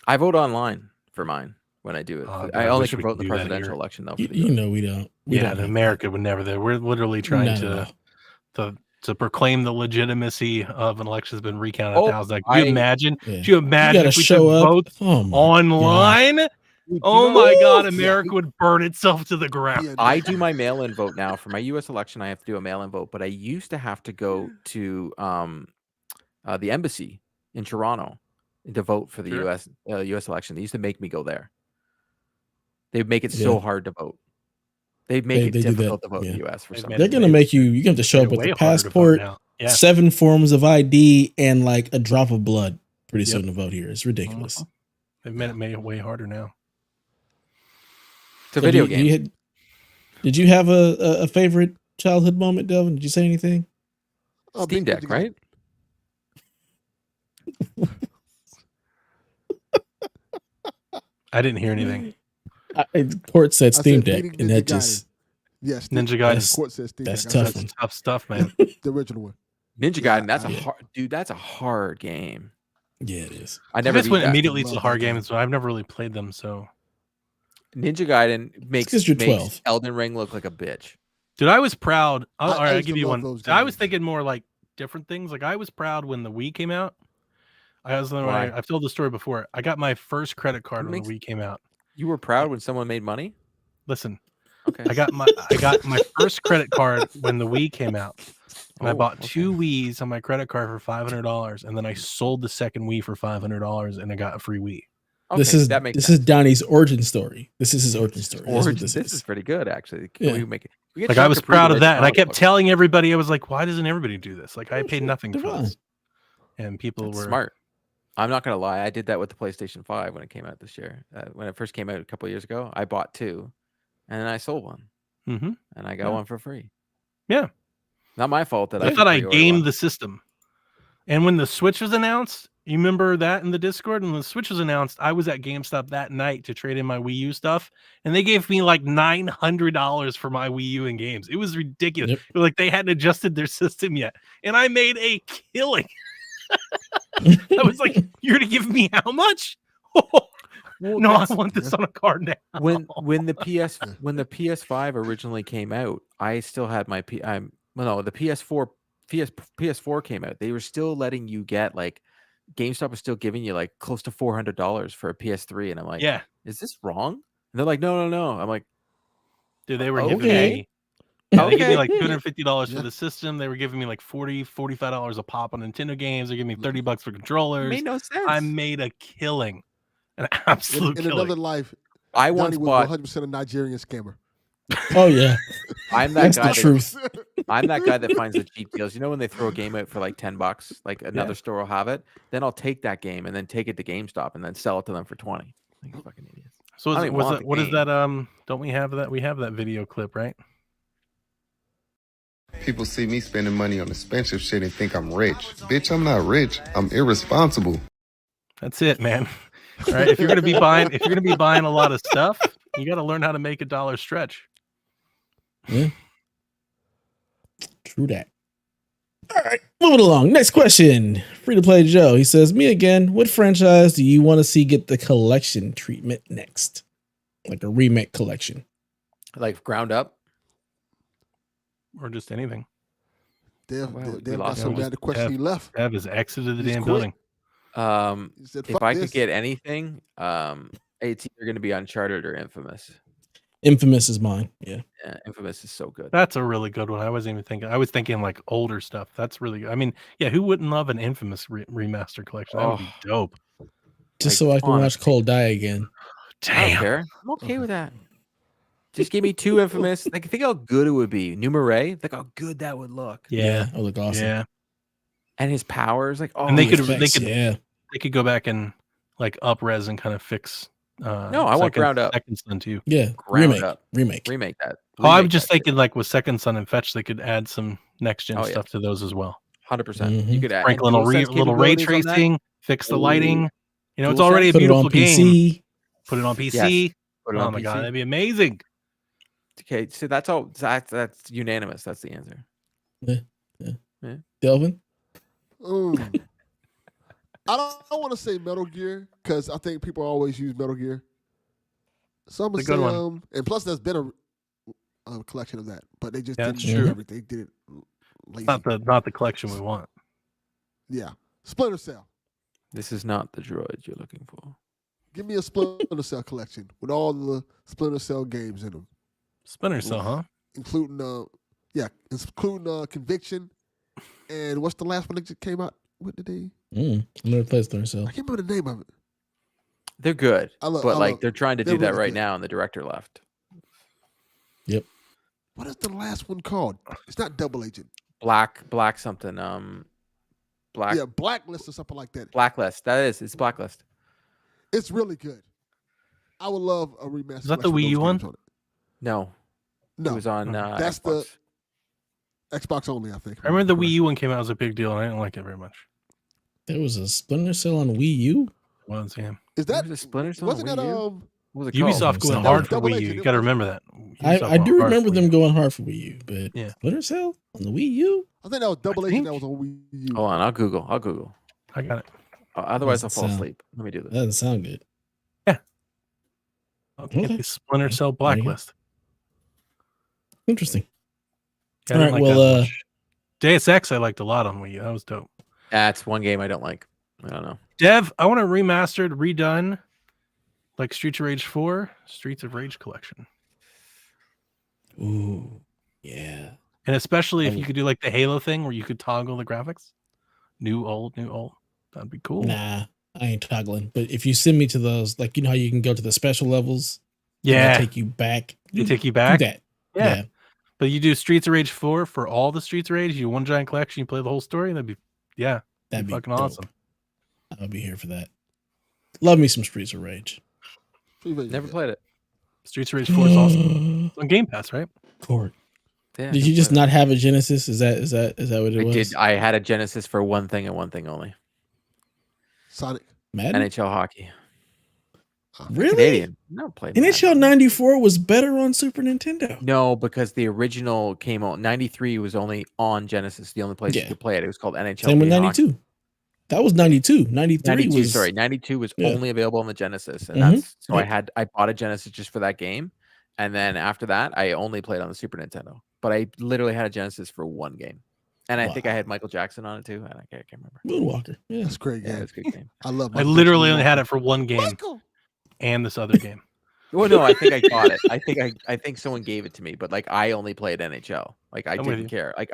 [SPEAKER 2] I vote online for mine when I do it.
[SPEAKER 8] Oh,
[SPEAKER 2] I
[SPEAKER 8] I
[SPEAKER 2] only
[SPEAKER 8] wish
[SPEAKER 2] can
[SPEAKER 8] we
[SPEAKER 2] vote
[SPEAKER 8] could
[SPEAKER 2] in the
[SPEAKER 8] do that
[SPEAKER 2] presidential
[SPEAKER 8] here.
[SPEAKER 2] election though. For the
[SPEAKER 1] You
[SPEAKER 2] US.
[SPEAKER 1] know we don't. We
[SPEAKER 8] Yeah,
[SPEAKER 1] don't have
[SPEAKER 8] America would never there. We're literally trying
[SPEAKER 1] Not at
[SPEAKER 8] to proclaim the legitimacy of an election has been recounted
[SPEAKER 2] Oh,
[SPEAKER 8] 1,000. Like, do you imagine?
[SPEAKER 1] Yeah.
[SPEAKER 8] Do you imagine
[SPEAKER 1] gotta
[SPEAKER 8] if we
[SPEAKER 1] show
[SPEAKER 8] took
[SPEAKER 1] up.
[SPEAKER 8] votes
[SPEAKER 1] Oh my
[SPEAKER 8] online?
[SPEAKER 2] Dude,
[SPEAKER 8] Oh
[SPEAKER 2] you know-
[SPEAKER 8] my God,
[SPEAKER 3] Yeah.
[SPEAKER 8] America would burn itself to the ground.
[SPEAKER 3] Yeah,
[SPEAKER 2] I do my mail-in vote now for my U.S. election. I have to do a mail-in vote, but I used to have to go to the embassy in Toronto to vote for the
[SPEAKER 8] Sure.
[SPEAKER 2] U.S. election. They used to make me go there. They'd make it
[SPEAKER 1] Yeah.
[SPEAKER 2] so hard to vote. They'd make it
[SPEAKER 1] they do that,
[SPEAKER 2] difficult to vote in
[SPEAKER 1] yeah.
[SPEAKER 2] the U.S. for
[SPEAKER 8] They've
[SPEAKER 2] some
[SPEAKER 8] made
[SPEAKER 1] They're
[SPEAKER 2] reason.
[SPEAKER 1] gonna make you. You have to show up
[SPEAKER 8] Way
[SPEAKER 1] with the
[SPEAKER 8] harder to vote
[SPEAKER 1] passport,
[SPEAKER 8] now. Yeah.
[SPEAKER 1] 7 forms of ID, and like a drop of blood. Pretty
[SPEAKER 8] Yep.
[SPEAKER 1] soon to vote here. It's ridiculous.
[SPEAKER 8] They've made it way harder now.
[SPEAKER 2] It's a
[SPEAKER 1] So
[SPEAKER 2] video
[SPEAKER 1] do
[SPEAKER 2] game.
[SPEAKER 1] you did you have a favorite childhood moment, Delvin? Did you say anything?
[SPEAKER 3] Oh,
[SPEAKER 2] Steam
[SPEAKER 3] big-
[SPEAKER 2] Deck, right?
[SPEAKER 8] I didn't hear anything.
[SPEAKER 1] Court said
[SPEAKER 3] I
[SPEAKER 1] Steam
[SPEAKER 3] said
[SPEAKER 1] Deck,
[SPEAKER 3] beating
[SPEAKER 1] and
[SPEAKER 3] Ninja
[SPEAKER 1] that just
[SPEAKER 3] Yes,
[SPEAKER 8] Ninja
[SPEAKER 3] the
[SPEAKER 8] Gaiden.
[SPEAKER 3] court says Steam
[SPEAKER 1] That's
[SPEAKER 3] Deck. I
[SPEAKER 1] tough
[SPEAKER 3] said
[SPEAKER 1] one.
[SPEAKER 8] Tough stuff, man.
[SPEAKER 3] The original one.
[SPEAKER 2] Ninja
[SPEAKER 3] Yeah,
[SPEAKER 2] Gaiden. That's a
[SPEAKER 3] yeah.
[SPEAKER 2] hard, dude. That's a hard game.
[SPEAKER 1] yeah, it is.
[SPEAKER 2] I
[SPEAKER 8] I
[SPEAKER 2] never
[SPEAKER 8] just
[SPEAKER 2] beat
[SPEAKER 8] went
[SPEAKER 2] that.
[SPEAKER 8] immediately to
[SPEAKER 3] Love
[SPEAKER 8] the hard
[SPEAKER 3] that game.
[SPEAKER 8] games, so I've never really played them. So,
[SPEAKER 2] Ninja Gaiden makes
[SPEAKER 1] 'cause you're
[SPEAKER 2] makes
[SPEAKER 1] 12.
[SPEAKER 2] Elden Ring look like a bitch.
[SPEAKER 8] dude, I was proud. All
[SPEAKER 3] I
[SPEAKER 8] right, I'll
[SPEAKER 3] used to
[SPEAKER 8] give you
[SPEAKER 3] love
[SPEAKER 8] one.
[SPEAKER 3] those
[SPEAKER 8] I was
[SPEAKER 3] games.
[SPEAKER 8] thinking more like different things. Like I was proud when the Wii came out.
[SPEAKER 2] Why?
[SPEAKER 8] I've told the story before. I got my first credit card
[SPEAKER 2] What
[SPEAKER 8] when
[SPEAKER 2] makes-
[SPEAKER 8] the Wii came out.
[SPEAKER 2] You were proud when someone made money.
[SPEAKER 8] Listen,
[SPEAKER 2] Okay.
[SPEAKER 8] I got my first credit card when the Wii came out. And I
[SPEAKER 2] Oh,
[SPEAKER 8] bought
[SPEAKER 2] okay.
[SPEAKER 8] 2 Wiis on my credit card for $500, and then I sold the second Wii for $500, and I got a free Wii.
[SPEAKER 2] Okay,
[SPEAKER 1] This is
[SPEAKER 2] that makes
[SPEAKER 1] this
[SPEAKER 2] sense.
[SPEAKER 1] is Donnie's origin story. This is his origin story. That's what
[SPEAKER 2] Origin-
[SPEAKER 1] this
[SPEAKER 2] this
[SPEAKER 1] is.
[SPEAKER 2] is pretty good, actually. Can
[SPEAKER 1] Yeah.
[SPEAKER 2] we make it? we get
[SPEAKER 8] Like I
[SPEAKER 2] Sean
[SPEAKER 8] was
[SPEAKER 2] Capri to
[SPEAKER 8] proud of
[SPEAKER 2] write
[SPEAKER 8] that,
[SPEAKER 2] the
[SPEAKER 8] and I
[SPEAKER 2] comic
[SPEAKER 8] kept
[SPEAKER 2] book.
[SPEAKER 8] telling everybody, I was like, "Why doesn't everybody do this?" Like I paid
[SPEAKER 1] Sure,
[SPEAKER 8] nothing for
[SPEAKER 1] Devon.
[SPEAKER 8] this, and people
[SPEAKER 2] That's
[SPEAKER 8] were
[SPEAKER 2] smart. I'm not gonna lie. I did that with the PlayStation 5 when it came out this year. When it first came out a couple of years ago, I bought 2, and then I sold one,
[SPEAKER 8] hmm
[SPEAKER 2] and I got
[SPEAKER 8] Yeah.
[SPEAKER 2] one for free.
[SPEAKER 8] Yeah.
[SPEAKER 2] Not my fault that
[SPEAKER 8] I thought I
[SPEAKER 2] pre-ordered
[SPEAKER 8] gamed
[SPEAKER 2] one.
[SPEAKER 8] the system. And when the Switch was announced, you remember that in the Discord? And when the Switch was announced, I was at GameStop that night to trade in my Wii U stuff, and they gave me like $900 for my Wii U and games. It was ridiculous.
[SPEAKER 1] Yep.
[SPEAKER 8] Like they hadn't adjusted their system yet, and I made a killing. I was like, "You're gonna give me how much?"
[SPEAKER 2] Well,
[SPEAKER 8] No, I
[SPEAKER 2] that's-
[SPEAKER 8] want this on a card now.
[SPEAKER 2] when the PS5 originally came out, I still had my the PS4 came out. They were still letting you get like GameStop was still giving you like close to $400 for a PS3, and I'm like,
[SPEAKER 8] Yeah,
[SPEAKER 2] is this wrong? And they're like, no. I'm like,
[SPEAKER 8] dude, they were
[SPEAKER 2] Okay.
[SPEAKER 8] giving me. Yeah, they gave me
[SPEAKER 2] Okay.
[SPEAKER 8] like $250
[SPEAKER 3] Yeah.
[SPEAKER 8] for the system. They were giving me like $45 a pop on Nintendo games. They gave me $30 for controllers.
[SPEAKER 2] made no sense.
[SPEAKER 8] I made a killing, an
[SPEAKER 3] In,
[SPEAKER 8] absolute
[SPEAKER 3] in
[SPEAKER 8] killing.
[SPEAKER 3] another life,
[SPEAKER 2] I
[SPEAKER 3] Donnie
[SPEAKER 2] once
[SPEAKER 3] was
[SPEAKER 2] bought.
[SPEAKER 3] 100% a Nigerian scammer.
[SPEAKER 1] Oh yeah,
[SPEAKER 2] I'm that
[SPEAKER 1] that's
[SPEAKER 2] guy.
[SPEAKER 1] the truth.
[SPEAKER 2] I'm that guy that finds the cheap deals. You know when they throw a game out for like $10, like another store will have it. Then I'll take that game and then take it to GameStop and then sell it to them for 20. Like fucking idiots.
[SPEAKER 8] So
[SPEAKER 2] I
[SPEAKER 8] is,
[SPEAKER 2] don't even
[SPEAKER 8] was
[SPEAKER 2] want
[SPEAKER 8] it,
[SPEAKER 2] the
[SPEAKER 8] what is
[SPEAKER 2] game.
[SPEAKER 8] that? Don't we have that? We have that video clip, right?
[SPEAKER 9] People see me spending money on expensive shit and think I'm rich. Bitch, I'm not rich. I'm irresponsible.
[SPEAKER 8] That's it, man. All right, if you're gonna be buying a lot of stuff, you got to learn how to make $1 stretch.
[SPEAKER 1] Yeah. True that. All right, moving along. Next question. Free to play Joe. He says, "Me again. What franchise do you want to see get the collection treatment next? Like a remake collection,
[SPEAKER 2] Like ground up.
[SPEAKER 8] Or just anything.
[SPEAKER 3] Dev
[SPEAKER 2] we
[SPEAKER 3] got
[SPEAKER 2] lost
[SPEAKER 3] so
[SPEAKER 2] him.
[SPEAKER 3] mad the question he left.
[SPEAKER 8] Dev has exited the
[SPEAKER 3] He's
[SPEAKER 8] damn
[SPEAKER 3] quit.
[SPEAKER 8] building.
[SPEAKER 3] He said,
[SPEAKER 2] If
[SPEAKER 3] "Fuck
[SPEAKER 2] I
[SPEAKER 3] this."
[SPEAKER 2] could get anything, it's either going to be Uncharted or Infamous.
[SPEAKER 1] Infamous is mine. Yeah,
[SPEAKER 2] Yeah, Infamous is so good.
[SPEAKER 8] That's a really good one. I wasn't even thinking. I was thinking like older stuff. That's really good. I mean, yeah, who wouldn't love an Infamous remaster collection? That would be dope.
[SPEAKER 1] just
[SPEAKER 2] Like,
[SPEAKER 1] so I can watch
[SPEAKER 2] honestly.
[SPEAKER 1] Cole die again.
[SPEAKER 2] I don't
[SPEAKER 8] Damn.
[SPEAKER 2] care. I'm okay with that. Just give me 2 Infamous. Like, think how good it would be. Numerae, think how good that would look.
[SPEAKER 8] Yeah.
[SPEAKER 1] That would look awesome.
[SPEAKER 8] Yeah.
[SPEAKER 2] And his powers, like, oh,
[SPEAKER 8] And they
[SPEAKER 1] The
[SPEAKER 8] could
[SPEAKER 1] effects, yeah.
[SPEAKER 8] they could go back and like up res and kind of fix.
[SPEAKER 2] No, I want ground up.
[SPEAKER 8] Second Son too.
[SPEAKER 1] Yeah,
[SPEAKER 2] Ground
[SPEAKER 1] remake,
[SPEAKER 2] up.
[SPEAKER 1] remake.
[SPEAKER 2] remake that.
[SPEAKER 8] Oh, I'm
[SPEAKER 2] Remake
[SPEAKER 8] just
[SPEAKER 2] that shit.
[SPEAKER 8] thinking like with Second Son and Fetch, they could add some next gen
[SPEAKER 2] Oh, yeah.
[SPEAKER 8] stuff to those as well.
[SPEAKER 2] 100%.
[SPEAKER 1] Mhm.
[SPEAKER 2] You could add
[SPEAKER 8] Sprinkle a
[SPEAKER 2] DualSense
[SPEAKER 8] little ray
[SPEAKER 2] capabilities on that.
[SPEAKER 8] tracing, fix the lighting. You know, it's
[SPEAKER 2] DualSense?
[SPEAKER 8] already a
[SPEAKER 1] Put it on
[SPEAKER 8] beautiful game.
[SPEAKER 1] PC.
[SPEAKER 8] Put it on PC.
[SPEAKER 2] Yes. Put it
[SPEAKER 8] Oh
[SPEAKER 2] on
[SPEAKER 8] my
[SPEAKER 2] PC.
[SPEAKER 8] god, that'd be amazing.
[SPEAKER 2] Okay, so that's all. That's unanimous. That's the answer.
[SPEAKER 1] Delvin.
[SPEAKER 3] I don't want to say Metal Gear because I think people always use Metal Gear. So I'm gonna
[SPEAKER 8] It's a
[SPEAKER 3] say
[SPEAKER 8] good one.
[SPEAKER 3] and plus there's been a collection of that, but they just
[SPEAKER 8] Yeah,
[SPEAKER 3] didn't
[SPEAKER 8] that's
[SPEAKER 3] do
[SPEAKER 1] true.
[SPEAKER 3] everything. They did it lazy.
[SPEAKER 8] Not the collection we want.
[SPEAKER 3] Yeah, Splinter Cell.
[SPEAKER 2] This is not the droid you're looking for.
[SPEAKER 3] Give me a Splinter Cell collection with all the Splinter Cell games in them,
[SPEAKER 8] Splinter Cell, huh?
[SPEAKER 3] including Conviction, and what's the last one that just came out? What did they?
[SPEAKER 1] I never played Splinter Cell.
[SPEAKER 3] I can't remember the name of it.
[SPEAKER 2] They're good,
[SPEAKER 3] I love-
[SPEAKER 2] but
[SPEAKER 3] I
[SPEAKER 2] like
[SPEAKER 3] love-
[SPEAKER 2] they're trying to
[SPEAKER 3] they're
[SPEAKER 2] do that
[SPEAKER 3] really
[SPEAKER 2] right
[SPEAKER 3] good.
[SPEAKER 2] now, and the director left.
[SPEAKER 3] What is the last one called? It's not Double Agent.
[SPEAKER 2] Black something. Black
[SPEAKER 3] Yeah, Blacklist or something like that.
[SPEAKER 2] Blacklist. It's Blacklist.
[SPEAKER 3] It's really good. I would love a remaster.
[SPEAKER 8] Is that the
[SPEAKER 3] collection with
[SPEAKER 8] Wii U
[SPEAKER 3] those
[SPEAKER 8] one?
[SPEAKER 3] games on it.
[SPEAKER 2] No,
[SPEAKER 3] No,
[SPEAKER 2] it was on.
[SPEAKER 3] that's
[SPEAKER 2] Xbox.
[SPEAKER 3] the Xbox only. I think.
[SPEAKER 8] I remember the Wii U one came out as a big deal, and I didn't like it very much.
[SPEAKER 1] There was a Splinter Cell on Wii U.
[SPEAKER 8] Well, yeah.
[SPEAKER 3] Is that
[SPEAKER 2] There was a Splinter Cell on
[SPEAKER 3] Wasn't that
[SPEAKER 2] Wii U? What was it
[SPEAKER 8] Ubisoft
[SPEAKER 2] called?
[SPEAKER 8] going
[SPEAKER 1] That
[SPEAKER 8] hard
[SPEAKER 3] was
[SPEAKER 8] for
[SPEAKER 3] Double
[SPEAKER 8] Wii U.
[SPEAKER 3] Agent.
[SPEAKER 8] You got to remember that.
[SPEAKER 1] I
[SPEAKER 8] Ubisoft
[SPEAKER 1] do
[SPEAKER 8] went hard
[SPEAKER 1] remember
[SPEAKER 8] for
[SPEAKER 1] them
[SPEAKER 8] Wii U.
[SPEAKER 1] going hard for Wii U, but
[SPEAKER 8] Yeah.
[SPEAKER 1] Splinter Cell on the Wii U.
[SPEAKER 3] I think that was Double
[SPEAKER 8] I
[SPEAKER 3] Agent
[SPEAKER 8] think-
[SPEAKER 3] that was on Wii U.
[SPEAKER 2] Hold on, I'll Google.
[SPEAKER 8] I got it.
[SPEAKER 2] Otherwise, I'll
[SPEAKER 1] Doesn't
[SPEAKER 2] fall
[SPEAKER 1] sound-
[SPEAKER 2] asleep. Let me do this.
[SPEAKER 1] That doesn't sound good.
[SPEAKER 8] Okay. Splinter Cell
[SPEAKER 1] There you go.
[SPEAKER 8] Blacklist.
[SPEAKER 1] Interesting.
[SPEAKER 8] Yeah, I didn't
[SPEAKER 1] All right,
[SPEAKER 8] like that
[SPEAKER 1] well,
[SPEAKER 8] much. Deus Ex I liked a lot on Wii U. That was dope.
[SPEAKER 2] That's one game I don't like. I don't know.
[SPEAKER 8] Dev, I want a remastered, redone, like Streets of Rage 4, Streets of Rage collection.
[SPEAKER 1] Ooh, yeah.
[SPEAKER 8] And especially if
[SPEAKER 1] I
[SPEAKER 8] you
[SPEAKER 1] would-
[SPEAKER 8] could do like the Halo thing where you could toggle the graphics. New, old. That'd be cool.
[SPEAKER 1] Nah, I ain't toggling. But if you send me to those, like, you know how you can go to the special levels? and they
[SPEAKER 8] Yeah.
[SPEAKER 1] take you back.
[SPEAKER 8] They take you
[SPEAKER 1] Do
[SPEAKER 8] back.
[SPEAKER 1] that.
[SPEAKER 8] Yeah. But you do Streets of Rage 4 for all the Streets of Rage, you do one giant collection, you play the whole story, that'd be
[SPEAKER 1] That'd be
[SPEAKER 8] fucking
[SPEAKER 1] dope.
[SPEAKER 8] awesome.
[SPEAKER 1] I'll be here for that. Love me some Streets of Rage.
[SPEAKER 2] Never played it.
[SPEAKER 8] Streets of Rage 4 is awesome. It's on Game Pass, right?
[SPEAKER 1] Court.
[SPEAKER 2] Yeah,
[SPEAKER 1] Did
[SPEAKER 2] never
[SPEAKER 1] you just
[SPEAKER 2] played it.
[SPEAKER 1] not have a Genesis? Is that what it
[SPEAKER 2] I
[SPEAKER 1] was?
[SPEAKER 2] did. I had a Genesis for one thing and one thing only.
[SPEAKER 3] Sonic.
[SPEAKER 1] Madden?
[SPEAKER 2] NHL hockey.
[SPEAKER 1] Really?
[SPEAKER 2] Canadian. No, played
[SPEAKER 1] NHL
[SPEAKER 2] Madden.
[SPEAKER 1] 94 was better on Super Nintendo.
[SPEAKER 2] No, because the original came out. 93 was only on Genesis. The only place
[SPEAKER 1] Yeah.
[SPEAKER 2] you could play it. It was called NHL.
[SPEAKER 1] Same with
[SPEAKER 2] Hockey.
[SPEAKER 1] 92. That was 92. 93
[SPEAKER 2] 92,
[SPEAKER 1] was
[SPEAKER 2] sorry, 92 was
[SPEAKER 1] yeah.
[SPEAKER 2] only available on the Genesis, and
[SPEAKER 1] Mhm.
[SPEAKER 2] that's so
[SPEAKER 1] Yep.
[SPEAKER 2] I bought a Genesis just for that game, and then after that I only played on the Super Nintendo. But I literally had a Genesis for one game, and I think I
[SPEAKER 1] Wow.
[SPEAKER 2] had Michael Jackson on it too. I can't remember.
[SPEAKER 1] Moonwalker. Yeah.
[SPEAKER 3] That's a great
[SPEAKER 2] Yeah,
[SPEAKER 3] game.
[SPEAKER 2] it was a good game.
[SPEAKER 3] I love.
[SPEAKER 8] I literally only had it for one game
[SPEAKER 3] Michael.
[SPEAKER 8] and this other game.
[SPEAKER 2] Well, no, I think I got it. I think someone gave it to me, but like I only played NHL. Like I
[SPEAKER 8] I'm with
[SPEAKER 2] didn't
[SPEAKER 8] you.
[SPEAKER 2] care. Like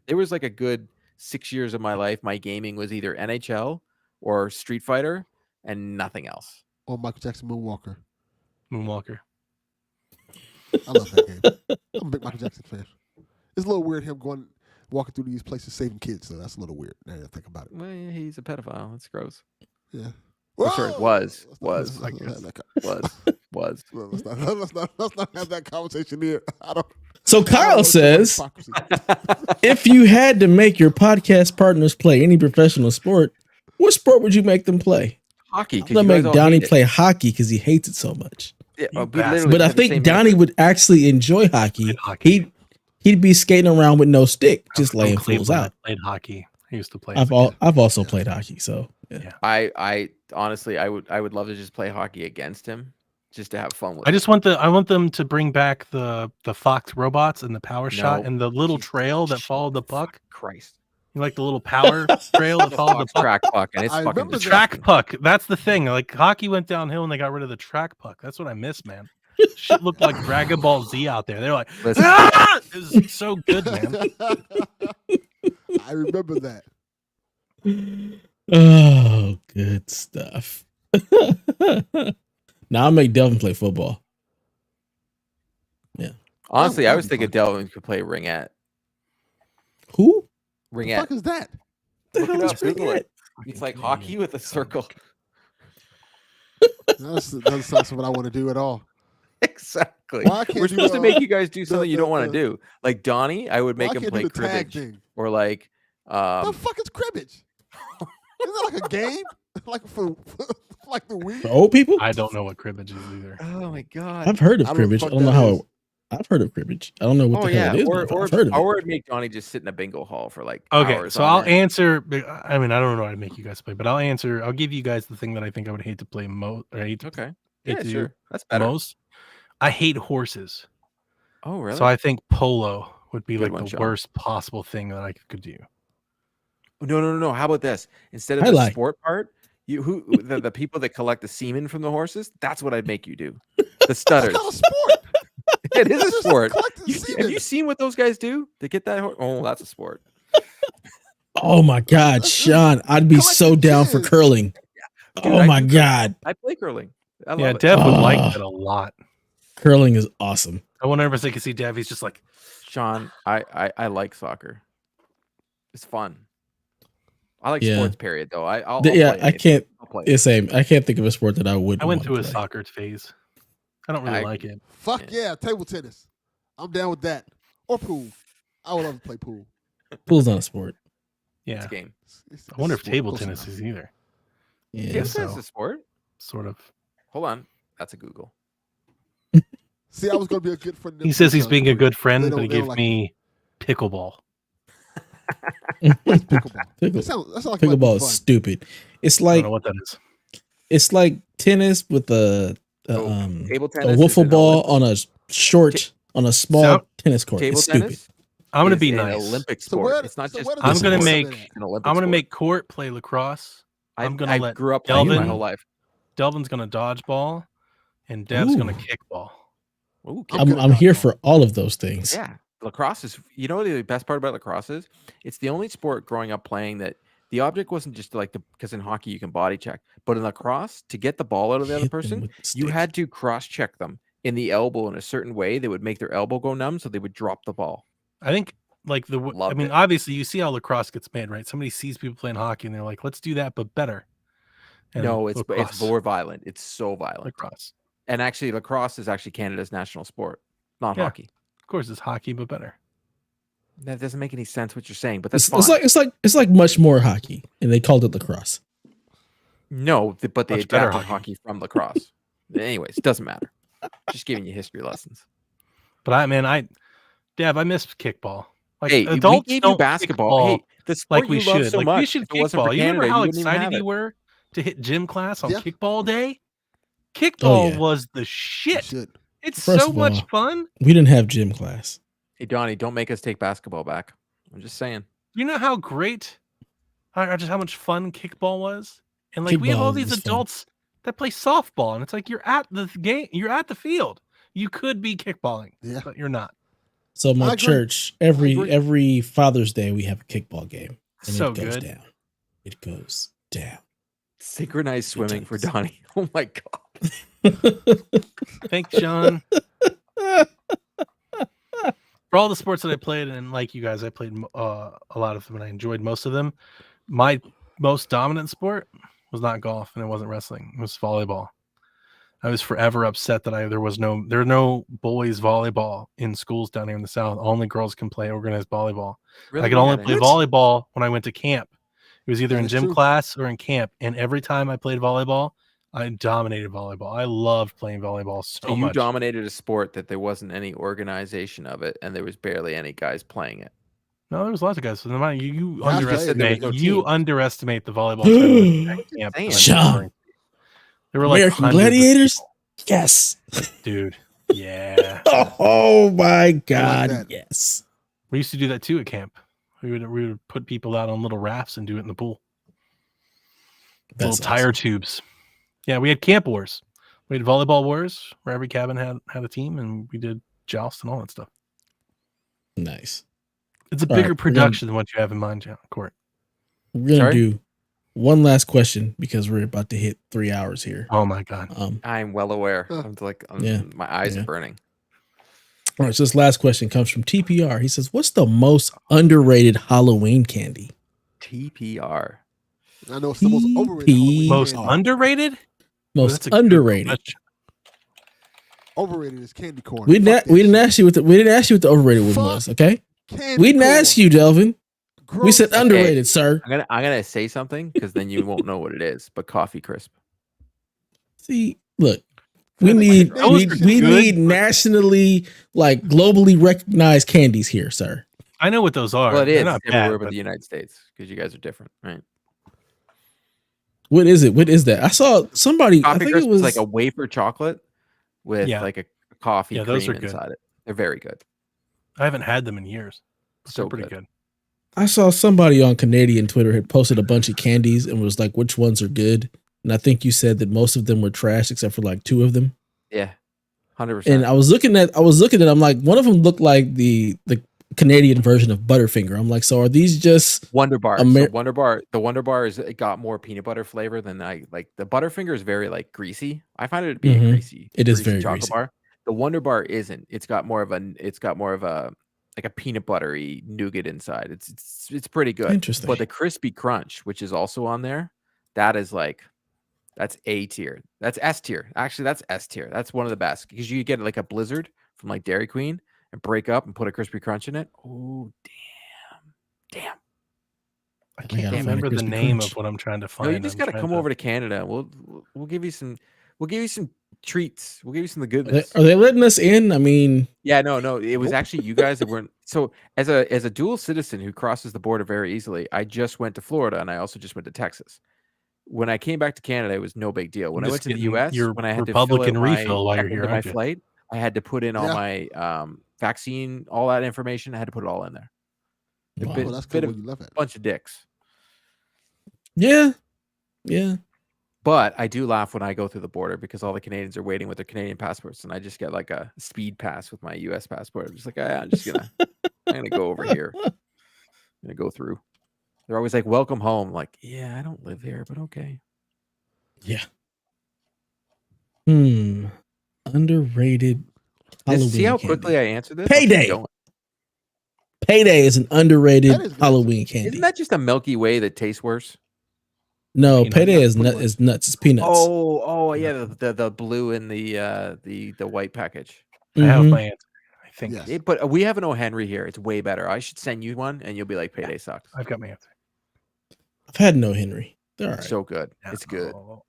[SPEAKER 2] there was like a good 6 years of my life. My gaming was either NHL or Street Fighter and nothing else.
[SPEAKER 3] Or Michael Jackson Moonwalker.
[SPEAKER 8] Moonwalker.
[SPEAKER 3] I love that game. I'm a big Michael Jackson fan. It's a little weird him walking through these places saving kids. So that's a little weird. Now that I think about it.
[SPEAKER 2] Well, yeah, he's a pedophile. That's gross.
[SPEAKER 3] Yeah.
[SPEAKER 2] Oh, sorry,
[SPEAKER 3] Whoa!
[SPEAKER 2] was.
[SPEAKER 3] Let's
[SPEAKER 2] I
[SPEAKER 3] not
[SPEAKER 2] guess.
[SPEAKER 3] have that co-
[SPEAKER 2] Was.
[SPEAKER 3] Let's not have that conversation here. I don't.
[SPEAKER 1] So
[SPEAKER 3] I don't
[SPEAKER 1] Kyle
[SPEAKER 3] know
[SPEAKER 1] says,
[SPEAKER 3] hypocrisy.
[SPEAKER 1] if you had to make your podcast partners play any professional sport, what sport would you make them play?
[SPEAKER 2] hockey.
[SPEAKER 1] I'm gonna make Donnie play hockey because he hates it so much.
[SPEAKER 2] Yeah,
[SPEAKER 1] but I think Donnie would actually enjoy hockey. He'd be skating around with no stick, just laying fools out.
[SPEAKER 8] I played hockey. I used to play.
[SPEAKER 1] I've also played hockey, so yeah.
[SPEAKER 2] I honestly, I would love to just play hockey against him, just to have fun with.
[SPEAKER 8] I want them to bring back the Fox robots and the power shot and the little trail that followed the puck.
[SPEAKER 2] Christ.
[SPEAKER 8] You like the little power trail that followed the puck?
[SPEAKER 2] Track puck, and it's fucking
[SPEAKER 8] the track puck. That's the thing. Like hockey went downhill and they got rid of the track puck. That's what I miss, man. Shit looked like Dragon Ball Z out there. They're like, ah! It was so good, man.
[SPEAKER 3] I remember that.
[SPEAKER 1] Oh, good stuff. Now I'll make Delvin play football. Yeah.
[SPEAKER 2] Honestly, I was thinking Delvin could play ringette.
[SPEAKER 1] Who?
[SPEAKER 2] Ringette.
[SPEAKER 3] What the fuck is that?
[SPEAKER 2] Look it up. Google it. It's like hockey with a circle.
[SPEAKER 3] That doesn't sound what I want to do at all.
[SPEAKER 2] Exactly. We're supposed to make you guys do something you don't want to do. Like Donnie, I would make him play cribbage. Or like
[SPEAKER 3] the fuck is cribbage? Is that like a game? Like for like the Wii?
[SPEAKER 1] For old people?
[SPEAKER 8] I don't know what cribbage is either.
[SPEAKER 2] Oh my god.
[SPEAKER 1] I've heard of cribbage. I don't know how. I've heard of cribbage. I don't know what the hell it is.
[SPEAKER 2] Or I'd make Donnie just sit in a bingo hall for like hours.
[SPEAKER 8] So I'll answer. I mean, I don't know how to make you guys play, but I'll answer. I'll give you guys the thing that I think I would hate to play most. Or hate to,
[SPEAKER 2] sure. That's better.
[SPEAKER 8] Most. I hate horses.
[SPEAKER 2] Oh, really?
[SPEAKER 8] So I think polo would be
[SPEAKER 2] Good
[SPEAKER 8] like
[SPEAKER 2] one,
[SPEAKER 8] the
[SPEAKER 2] Sean.
[SPEAKER 8] worst possible thing that I could do.
[SPEAKER 2] No. How about this? Instead of the sport part, the people that collect the semen from the horses, that's what I'd make you do. The stutters.
[SPEAKER 3] That's not a sport.
[SPEAKER 2] It is a sport.
[SPEAKER 3] Have
[SPEAKER 2] you seen what those guys do to get that horse? Oh, that's a sport.
[SPEAKER 1] Oh my god, Sean, I'd be so down for curling.
[SPEAKER 2] Dude,
[SPEAKER 1] oh my god.
[SPEAKER 2] I play curling. I love it.
[SPEAKER 8] Dev would like that a lot.
[SPEAKER 1] Curling is awesome.
[SPEAKER 8] I wonder if I could see Dev. He's just like,
[SPEAKER 2] Sean, I like soccer. It's fun. I like sports. Period, though. I'll play
[SPEAKER 1] I can't.
[SPEAKER 2] Play
[SPEAKER 1] It's same. I can't think of a sport that I would.
[SPEAKER 8] I went through a soccer phase. I don't really like it.
[SPEAKER 3] Fuck yeah, table tennis. I'm down with that. Or pool. I would love to play pool.
[SPEAKER 1] Pool's not a sport.
[SPEAKER 8] Yeah.
[SPEAKER 2] It's a game.
[SPEAKER 8] I wonder if table tennis is either.
[SPEAKER 1] Yeah.
[SPEAKER 2] Table tennis is a sport?
[SPEAKER 8] Sort of.
[SPEAKER 2] Hold on. That's a Google.
[SPEAKER 3] See, I was going to be a good friend.
[SPEAKER 8] He says he's being a good friend, but he gave me pickleball.
[SPEAKER 3] Pickleball. That sounds like
[SPEAKER 1] Pickleball is stupid. It's like,
[SPEAKER 8] I don't know what that is.
[SPEAKER 1] It's like tennis with a
[SPEAKER 2] table tennis
[SPEAKER 1] wiffle ball on a short on a small tennis court.
[SPEAKER 2] Table
[SPEAKER 1] it's stupid.
[SPEAKER 2] tennis
[SPEAKER 8] I'm going to be nice.
[SPEAKER 2] Olympic sport. It's not just.
[SPEAKER 8] I'm going to make Court play lacrosse. I'm going to let
[SPEAKER 2] grew up playing my whole life.
[SPEAKER 8] Delvin's going to dodgeball, and Dev's going to kickball.
[SPEAKER 2] Ooh,
[SPEAKER 1] I'm here for all of those things.
[SPEAKER 2] Yeah, lacrosse is. You know what the best part about lacrosse is? It's the only sport growing up playing that the object wasn't just like because in hockey you can body check, but in lacrosse to get the ball out of the other person, you had to cross check them in the elbow in a certain way that would make their elbow go numb, so they would drop the ball.
[SPEAKER 8] I think obviously you see how lacrosse gets made, right? Somebody sees people playing hockey and they're like, let's do that, but better. And
[SPEAKER 2] no, it's more violent. It's so violent.
[SPEAKER 8] Lacrosse.
[SPEAKER 2] And actually, lacrosse is actually Canada's national sport, not hockey.
[SPEAKER 8] Of course, it's hockey, but better.
[SPEAKER 2] That doesn't make any sense what you're saying, but that's
[SPEAKER 1] fine. It's like much more hockey, and they called it lacrosse.
[SPEAKER 2] No, but they adapted hockey from lacrosse. Anyways, it doesn't matter. Just giving you history lessons.
[SPEAKER 8] But Dev, I miss kickball. Like,
[SPEAKER 2] hey, we gave you basketball. Hey, the sport
[SPEAKER 8] like we
[SPEAKER 2] you love
[SPEAKER 8] should.
[SPEAKER 2] so
[SPEAKER 8] like
[SPEAKER 2] much.
[SPEAKER 8] we should
[SPEAKER 2] Canada,
[SPEAKER 8] kickball. You remember how
[SPEAKER 2] you
[SPEAKER 8] excited you were to hit gym class on kickball day? Kickball was the shit. It's so much fun.
[SPEAKER 1] We didn't have gym class.
[SPEAKER 2] Hey, Donnie, don't make us take basketball back. I'm just saying.
[SPEAKER 8] You know how great, just how much fun kickball was? And like, we have all these adults that play softball, and it's like you're at the game, you're at the field. You could be kickballing, but you're not.
[SPEAKER 1] So my church, every Father's Day, we have a kickball game. And
[SPEAKER 8] so
[SPEAKER 1] it goes
[SPEAKER 8] good.
[SPEAKER 1] down. It goes down.
[SPEAKER 2] Synchronized swimming for Donnie. Oh my god.
[SPEAKER 8] Thanks, John. For all the sports that I played, and like you guys, I played a lot of them, and I enjoyed most of them. My most dominant sport was not golf, and it wasn't wrestling. It was volleyball. I was forever upset that there are no boys volleyball in schools down here in the South. Only girls can play organized volleyball. Really? I could only play volleyball when I went to camp. It was either
[SPEAKER 3] That
[SPEAKER 8] in
[SPEAKER 3] is
[SPEAKER 8] gym
[SPEAKER 3] true.
[SPEAKER 8] class or in camp. And every time I played volleyball, I dominated volleyball. I loved playing volleyball so
[SPEAKER 2] So you
[SPEAKER 8] much.
[SPEAKER 2] dominated a sport that there wasn't any organization of it, and there was barely any guys playing it.
[SPEAKER 8] No, there was lots of guys. So you
[SPEAKER 3] Guys played.
[SPEAKER 2] said there was
[SPEAKER 8] underestimate.
[SPEAKER 2] no
[SPEAKER 8] You
[SPEAKER 2] teams.
[SPEAKER 8] underestimate the volleyball tournament at camp.
[SPEAKER 2] saying.
[SPEAKER 8] that I'm
[SPEAKER 1] Sean.
[SPEAKER 8] referring to. There were like
[SPEAKER 1] American
[SPEAKER 8] hundreds of
[SPEAKER 1] Gladiators?
[SPEAKER 8] people.
[SPEAKER 1] Yes.
[SPEAKER 8] Dude. Yeah.
[SPEAKER 1] Oh my God.
[SPEAKER 3] that.
[SPEAKER 1] Yes.
[SPEAKER 8] We used to do that too at camp. We would put people out on little rafts and do it in the pool.
[SPEAKER 1] That's
[SPEAKER 8] Little tire tubes. Yeah, we had camp wars. We had volleyball wars where every cabin had a team, and we did joust and all that stuff.
[SPEAKER 1] Nice.
[SPEAKER 8] It's a
[SPEAKER 1] All
[SPEAKER 8] bigger
[SPEAKER 1] right,
[SPEAKER 8] production than what you have in mind, Court.
[SPEAKER 1] We're gonna
[SPEAKER 2] Sorry?
[SPEAKER 1] do one last question because we're about to hit 3 hours here.
[SPEAKER 8] Oh my god.
[SPEAKER 2] I'm well aware.
[SPEAKER 1] Yeah.
[SPEAKER 2] My eyes
[SPEAKER 1] Yeah.
[SPEAKER 2] are burning.
[SPEAKER 1] All right, so this last question comes from TPR. He says, "What's the most underrated Halloween candy?"
[SPEAKER 2] TPR.
[SPEAKER 3] I know it's the most overrated. Halloween
[SPEAKER 8] Most
[SPEAKER 3] candy.
[SPEAKER 8] underrated?
[SPEAKER 1] Most
[SPEAKER 8] That's a good
[SPEAKER 1] underrated.
[SPEAKER 8] question.
[SPEAKER 3] Overrated is candy corn.
[SPEAKER 1] We didn't
[SPEAKER 3] Fuck that
[SPEAKER 1] ask you what the overrated one
[SPEAKER 3] Fuck
[SPEAKER 1] was. Okay,
[SPEAKER 3] Candy
[SPEAKER 1] we didn't
[SPEAKER 3] corn.
[SPEAKER 1] ask you, Delvin. We
[SPEAKER 3] Gross.
[SPEAKER 1] said underrated, sir.
[SPEAKER 2] I'm gonna say something because then you won't know what it is. But coffee crisp.
[SPEAKER 1] See, look, we
[SPEAKER 3] Those
[SPEAKER 1] need
[SPEAKER 3] are
[SPEAKER 1] we
[SPEAKER 3] good,
[SPEAKER 1] need
[SPEAKER 8] but-
[SPEAKER 1] nationally, like globally recognized candies here, sir.
[SPEAKER 8] I know what those are.
[SPEAKER 2] Well, it
[SPEAKER 8] They're
[SPEAKER 2] is
[SPEAKER 8] not
[SPEAKER 2] everywhere
[SPEAKER 8] bad,
[SPEAKER 2] but
[SPEAKER 8] but
[SPEAKER 2] the United States because you guys are different, right?
[SPEAKER 1] What is it? What is that? I saw somebody. I
[SPEAKER 2] Coffee
[SPEAKER 1] think
[SPEAKER 2] crisp
[SPEAKER 1] it was
[SPEAKER 2] is like a wafer chocolate with
[SPEAKER 8] Yeah.
[SPEAKER 2] like a coffee
[SPEAKER 8] Yeah, those
[SPEAKER 2] cream
[SPEAKER 8] are good.
[SPEAKER 2] inside it. They're very good.
[SPEAKER 8] I haven't had them in years.
[SPEAKER 2] So
[SPEAKER 8] They're pretty
[SPEAKER 2] good.
[SPEAKER 8] good.
[SPEAKER 1] I saw somebody on Canadian Twitter had posted a bunch of candies and was like, which ones are good? And I think you said that most of them were trash except for like 2 of them.
[SPEAKER 2] Yeah, 100%.
[SPEAKER 1] And I was looking at I'm like, one of them looked like the Canadian version of Butterfinger. I'm like, so are these just
[SPEAKER 2] Wonder Bar.
[SPEAKER 1] Amer-
[SPEAKER 2] So Wonder Bar. The Wonder Bar it got more peanut butter flavor than I like. The Butterfinger is very like greasy. I find it to be a
[SPEAKER 1] Mhm.
[SPEAKER 2] greasy.
[SPEAKER 1] It is
[SPEAKER 2] greasy
[SPEAKER 1] very
[SPEAKER 2] chocolate
[SPEAKER 1] greasy.
[SPEAKER 2] bar. The Wonder Bar isn't. It's got more of a like a peanut buttery nougat inside. It's pretty good.
[SPEAKER 1] Interesting.
[SPEAKER 2] But the crispy crunch, which is also on there, that's A tier. That's S tier. Actually, that's S tier. That's one of the best because you get like a Blizzard from like Dairy Queen and break up and put a crispy crunch in it. Oh, damn.
[SPEAKER 8] I
[SPEAKER 1] gotta
[SPEAKER 8] can't
[SPEAKER 1] find a
[SPEAKER 8] remember the
[SPEAKER 1] crispy
[SPEAKER 8] name
[SPEAKER 1] crunch.
[SPEAKER 8] of what I'm trying to
[SPEAKER 2] No,
[SPEAKER 8] find.
[SPEAKER 2] you just
[SPEAKER 8] I'm
[SPEAKER 2] got to
[SPEAKER 8] trying
[SPEAKER 2] come over to Canada. We'll give you some. We'll give you some treats. We'll give you some of the
[SPEAKER 1] are
[SPEAKER 2] goodness.
[SPEAKER 1] they letting us in? I mean,
[SPEAKER 2] Yeah, no. It was actually you guys that weren't. So as a dual citizen who crosses the border very easily, I just went to Florida and I also just went to Texas. When I came back to Canada, it was no big deal. When I
[SPEAKER 8] Just
[SPEAKER 2] went to the
[SPEAKER 8] getting
[SPEAKER 2] U.S.,
[SPEAKER 8] your
[SPEAKER 2] when I had
[SPEAKER 8] Republican
[SPEAKER 2] to fill out
[SPEAKER 8] refill while
[SPEAKER 2] check
[SPEAKER 8] you're here,
[SPEAKER 2] into my
[SPEAKER 8] aren't you?
[SPEAKER 2] flight, I had to put in all
[SPEAKER 3] Yeah.
[SPEAKER 2] my vaccine, all that information. I had to put it all in there. A
[SPEAKER 1] wow.
[SPEAKER 2] bit-
[SPEAKER 3] Oh, that's
[SPEAKER 2] bit
[SPEAKER 3] good
[SPEAKER 2] of-
[SPEAKER 3] when you love it.
[SPEAKER 2] bunch of dicks.
[SPEAKER 1] yeah.
[SPEAKER 2] But I do laugh when I go through the border because all the Canadians are waiting with their Canadian passports, and I just get like a speed pass with my U.S. passport. I'm just like, I'm gonna go over here. I'm gonna go through. They're always like, "Welcome home." Like, yeah, I don't live here, but okay.
[SPEAKER 1] Yeah. Underrated Halloween
[SPEAKER 2] See how
[SPEAKER 1] candy.
[SPEAKER 2] quickly I answered this? I'll keep
[SPEAKER 1] Payday.
[SPEAKER 2] going.
[SPEAKER 1] Payday is an underrated
[SPEAKER 3] That is good.
[SPEAKER 1] Halloween candy.
[SPEAKER 2] Isn't that just a Milky Way that tastes worse?
[SPEAKER 1] No,
[SPEAKER 8] Peanuts.
[SPEAKER 1] Payday is
[SPEAKER 3] Pretty
[SPEAKER 1] nuts. It's peanuts.
[SPEAKER 2] Oh, yeah, the blue and the white package.
[SPEAKER 8] I have
[SPEAKER 1] Mhm.
[SPEAKER 8] my answer. I think
[SPEAKER 3] Yes.
[SPEAKER 2] But we have an O. Henry here. It's way better. I should send you one, and you'll be like, "Payday sucks."
[SPEAKER 8] I've got my answer.
[SPEAKER 1] I've had no Henry. They're all right.
[SPEAKER 2] So good. It's good.
[SPEAKER 8] Oh.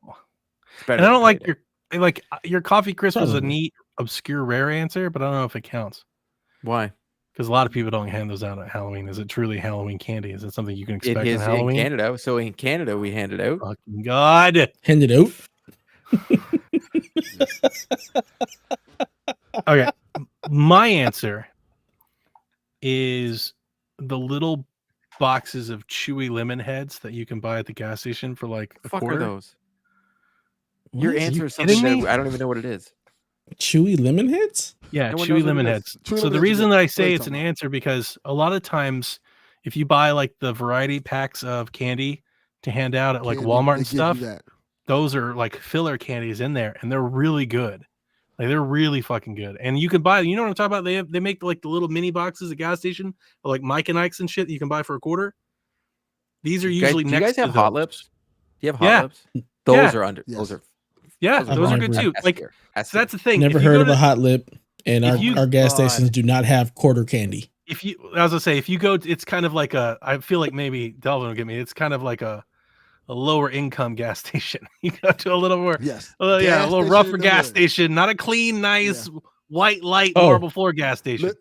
[SPEAKER 2] It's better
[SPEAKER 8] And I
[SPEAKER 2] than
[SPEAKER 8] don't like
[SPEAKER 2] Payday.
[SPEAKER 8] your coffee crisp is a
[SPEAKER 1] Probably.
[SPEAKER 8] neat, obscure, rare answer, but I don't know if it counts
[SPEAKER 2] Why?
[SPEAKER 8] because a lot of people don't hand those out at Halloween. Is it truly Halloween candy? Is it something you can
[SPEAKER 2] It
[SPEAKER 8] expect
[SPEAKER 2] is
[SPEAKER 8] on
[SPEAKER 2] in
[SPEAKER 8] Halloween?
[SPEAKER 2] Canada. So in Canada, we hand it out.
[SPEAKER 8] Fucking God.
[SPEAKER 1] Hand it out.
[SPEAKER 8] Okay. My answer is the little boxes of chewy lemon heads that you can buy at the gas station for like a
[SPEAKER 2] Fuck are
[SPEAKER 8] quarter.
[SPEAKER 2] those? Your
[SPEAKER 1] What?
[SPEAKER 2] answer is
[SPEAKER 8] kidding
[SPEAKER 2] something
[SPEAKER 8] me?
[SPEAKER 2] that I don't even know what it is.
[SPEAKER 1] Chewy lemon heads?
[SPEAKER 8] Yeah,
[SPEAKER 2] No one
[SPEAKER 8] chewy
[SPEAKER 2] knows what
[SPEAKER 8] lemon
[SPEAKER 2] it is.
[SPEAKER 8] heads.
[SPEAKER 3] Chewy
[SPEAKER 8] So
[SPEAKER 3] lemon
[SPEAKER 8] the
[SPEAKER 3] heads
[SPEAKER 8] reason
[SPEAKER 3] are
[SPEAKER 8] that I
[SPEAKER 3] good. What are
[SPEAKER 8] say
[SPEAKER 3] you
[SPEAKER 8] it's an
[SPEAKER 3] talking about?
[SPEAKER 8] answer because a lot of times if you buy like the variety packs of candy to hand out at like
[SPEAKER 3] Candy,
[SPEAKER 8] Walmart
[SPEAKER 3] they
[SPEAKER 8] and
[SPEAKER 3] give you
[SPEAKER 8] stuff,
[SPEAKER 3] that.
[SPEAKER 8] those are like filler candies in there and they're really good. Like they're really fucking good. And you can buy, you know what I'm talking about? They make like the little mini boxes at gas station, like Mike and Ike's and shit that you can buy for a quarter. These are usually
[SPEAKER 2] Do you
[SPEAKER 8] next
[SPEAKER 2] guys have
[SPEAKER 8] to
[SPEAKER 2] hot
[SPEAKER 8] those.
[SPEAKER 2] lips? Do you have hot
[SPEAKER 8] Yeah.
[SPEAKER 2] lips? Those
[SPEAKER 8] Yeah.
[SPEAKER 2] are under.
[SPEAKER 3] Yes.
[SPEAKER 2] Those are.
[SPEAKER 8] Yeah,
[SPEAKER 1] I've
[SPEAKER 8] those are
[SPEAKER 1] never-
[SPEAKER 8] good too.
[SPEAKER 2] S
[SPEAKER 8] Like
[SPEAKER 2] tier. S
[SPEAKER 8] so that's
[SPEAKER 2] tier.
[SPEAKER 8] the thing.
[SPEAKER 1] Never
[SPEAKER 8] If you
[SPEAKER 1] heard
[SPEAKER 8] go
[SPEAKER 1] of a
[SPEAKER 8] to-
[SPEAKER 1] hot lip, and
[SPEAKER 8] if you-
[SPEAKER 1] our gas
[SPEAKER 2] God.
[SPEAKER 1] stations do not have quarter candy.
[SPEAKER 8] if you, as I say, if you go, it's kind of like I feel like maybe Delvin will get me. It's kind of like a lower income gas station. You go to a little more, a little rougher gas station, not a clean, nice white light marble floor gas station.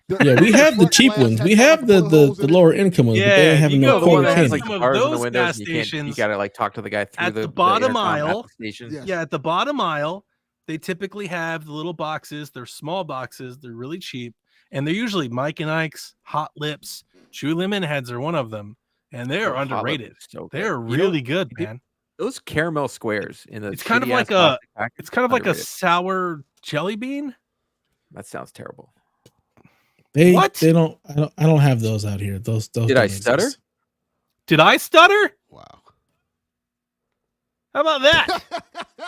[SPEAKER 1] We have the cheap ones. We have the lower income ones, but they ain't having no quarter candy.
[SPEAKER 2] Like the bars in the windows, you gotta like talk to the guy through
[SPEAKER 8] at the bottom aisle.
[SPEAKER 2] Station.
[SPEAKER 8] Yeah, at the bottom aisle, they typically have the little boxes. They're small boxes. They're really cheap, and they're usually Mike and Ike's, Hot Lips, Chewy Lemon Heads are one of them, and they're underrated. So they're really good, man.
[SPEAKER 2] Those caramel squares in the
[SPEAKER 8] it's kind of like a sour jelly bean.
[SPEAKER 2] That sounds terrible.
[SPEAKER 1] They don't. I don't have those out here. Those.
[SPEAKER 2] Did I stutter?
[SPEAKER 1] Exist.
[SPEAKER 8] Did I stutter?
[SPEAKER 3] Wow.
[SPEAKER 8] How about that?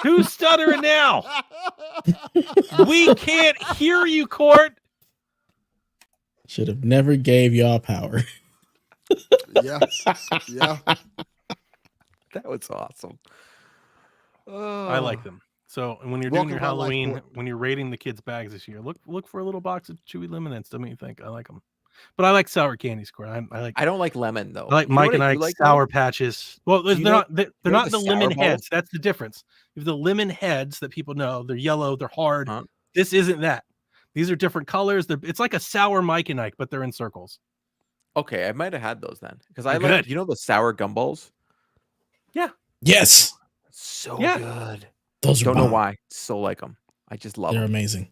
[SPEAKER 8] Who's stuttering now? We can't hear you, Court.
[SPEAKER 1] Should have never gave y'all power.
[SPEAKER 3] Yeah.
[SPEAKER 2] That was awesome.
[SPEAKER 8] I like them. So when you're doing your Halloween, when you're rating the kids' bags this year, look for a little box of Chewy Lemon Heads. Tell me what you think. I like them, but I like sour candy square. I don't
[SPEAKER 2] like lemon though.
[SPEAKER 8] I like Mike and Ike's Sour Patches. Well, they're not the lemon heads. That's the difference. You have the lemon heads that people know. They're yellow. They're hard. Huh? This isn't that. These are different colors. It's like a sour Mike and Ike, but they're in circles.
[SPEAKER 2] Okay, I might have had those then because I like the sour gumballs.
[SPEAKER 8] Yeah.
[SPEAKER 1] Yes.
[SPEAKER 2] So good.
[SPEAKER 1] Those
[SPEAKER 2] don't know why. So like them. I just love them.
[SPEAKER 1] They're amazing.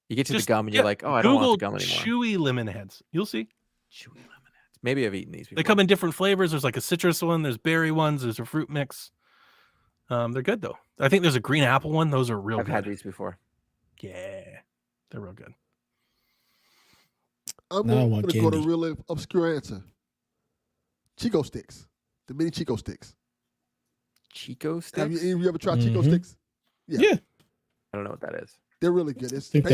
[SPEAKER 2] You get to the gum and you're like, oh, I don't want the gum anymore.
[SPEAKER 8] Chewy Lemon Heads. You'll see.
[SPEAKER 2] Chewy Lemon Heads. Maybe I've eaten these before.
[SPEAKER 8] They come in different flavors. There's like a citrus one. There's berry ones. There's a fruit mix. They're good though. I think there's a green apple one. Those are real good.
[SPEAKER 2] I've had these before.
[SPEAKER 8] Yeah, they're real good.
[SPEAKER 3] I'm going to go to a really obscure answer. Chico sticks. The mini Chico sticks.
[SPEAKER 2] Chico sticks?
[SPEAKER 3] Have you ever tried Chico sticks?
[SPEAKER 1] Yeah.
[SPEAKER 2] I don't know what that is.
[SPEAKER 3] They're really good. It's
[SPEAKER 1] I think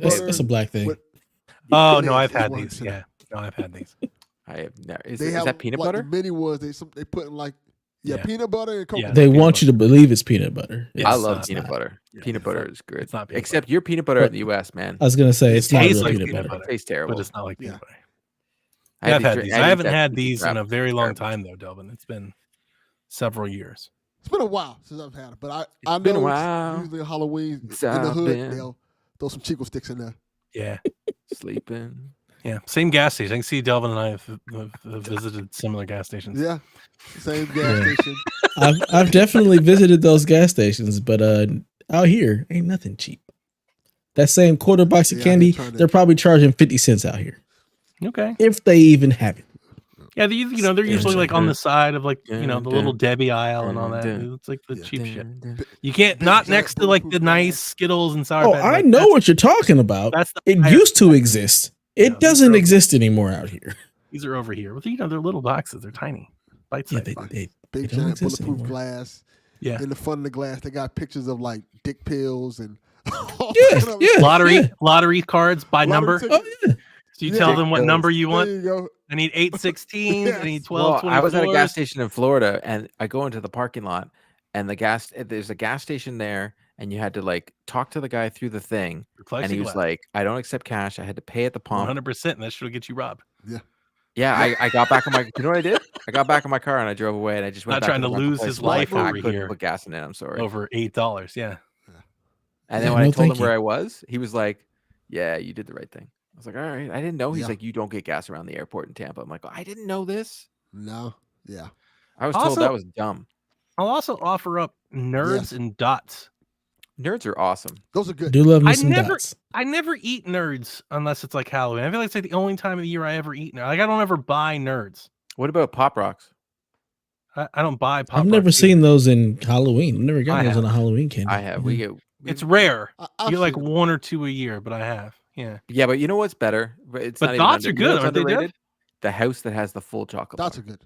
[SPEAKER 1] that's a black thing.
[SPEAKER 8] Oh no, I've had these. Yeah, no, I've had these.
[SPEAKER 2] I have never. Is that peanut butter?
[SPEAKER 3] The mini ones they put in like peanut butter and coconut.
[SPEAKER 1] They want you to believe it's peanut butter.
[SPEAKER 2] I love peanut butter. Peanut butter is good. It's not except your peanut butter in the U.S., man.
[SPEAKER 1] I was gonna say it's not real
[SPEAKER 8] like
[SPEAKER 1] peanut butter.
[SPEAKER 2] It tastes terrible,
[SPEAKER 8] but it's not like peanut butter. I've had these. I haven't had these in a very long time though, Delvin. It's been several years.
[SPEAKER 3] It's been a while since I've had it, but I know it's usually Halloween in the hood. They'll throw some Chico sticks in there.
[SPEAKER 8] Yeah,
[SPEAKER 2] sleeping.
[SPEAKER 8] Yeah, same gas station. I can see Delvin and I have visited similar gas stations.
[SPEAKER 3] Yeah, same gas station.
[SPEAKER 1] I've definitely visited those gas stations, but out here ain't nothing cheap. That same quarter box of candy, they're probably charging 50 cents out here.
[SPEAKER 8] Okay,
[SPEAKER 1] if they even have it.
[SPEAKER 8] Yeah, they're usually like on the side of like the little Debbie aisle and all that. It's like the cheap shit. You can't not next to like the nice Skittles and Sour Patch.
[SPEAKER 1] I know what you're talking about. It used to exist. It doesn't exist anymore out here.
[SPEAKER 8] These are over here. Well, they're little boxes. They're tiny. Bite-sized.
[SPEAKER 3] Big giant bulletproof glass.
[SPEAKER 8] Yeah.
[SPEAKER 3] In the front of the glass, they got pictures of like dick pills and
[SPEAKER 8] lottery cards by number.
[SPEAKER 3] Oh yeah.
[SPEAKER 8] So you tell them what number you want.
[SPEAKER 3] There you go.
[SPEAKER 8] I need 816. I need 12.
[SPEAKER 2] I was at a gas station in Florida, and I go into the parking lot, and there's a gas station there, and you had to like talk to the guy through the thing, and he was like, "I don't accept cash. I had to pay at the pump."
[SPEAKER 8] 100%. And that should get you robbed.
[SPEAKER 3] Yeah.
[SPEAKER 2] Yeah, I got back in my. You know what I did? I got back in my car and I drove away, and I just went
[SPEAKER 8] not trying to lose his life over here.
[SPEAKER 2] Put gas in it. I'm sorry.
[SPEAKER 8] Over $8. Yeah.
[SPEAKER 2] And then when I told him where I was, he was like, "Yeah, you did the right thing." I was like, all right. I didn't know. He's like, you don't get gas around the airport in Tampa. I'm like, I didn't know this.
[SPEAKER 3] No. Yeah.
[SPEAKER 2] I was told that was dumb.
[SPEAKER 8] I'll also offer up Nerds and Dots.
[SPEAKER 2] Nerds are awesome.
[SPEAKER 3] Those are good.
[SPEAKER 1] Do love me some Dots.
[SPEAKER 8] I never eat Nerds unless it's like Halloween. I feel like it's like the only time of the year I ever eat. Like I don't ever buy Nerds.
[SPEAKER 2] What about Pop Rocks?
[SPEAKER 8] I don't buy Pop
[SPEAKER 1] I've
[SPEAKER 8] Rocks
[SPEAKER 1] never seen those in Halloween. I've never gotten those in a Halloween candy.
[SPEAKER 2] I have.
[SPEAKER 8] It's rare. You get like 1 or 2 a year, but I have. Yeah,
[SPEAKER 2] but you know what's better? But
[SPEAKER 8] Dots are good. Are they good?
[SPEAKER 2] The house that has the full chocolate.
[SPEAKER 3] Dots are good.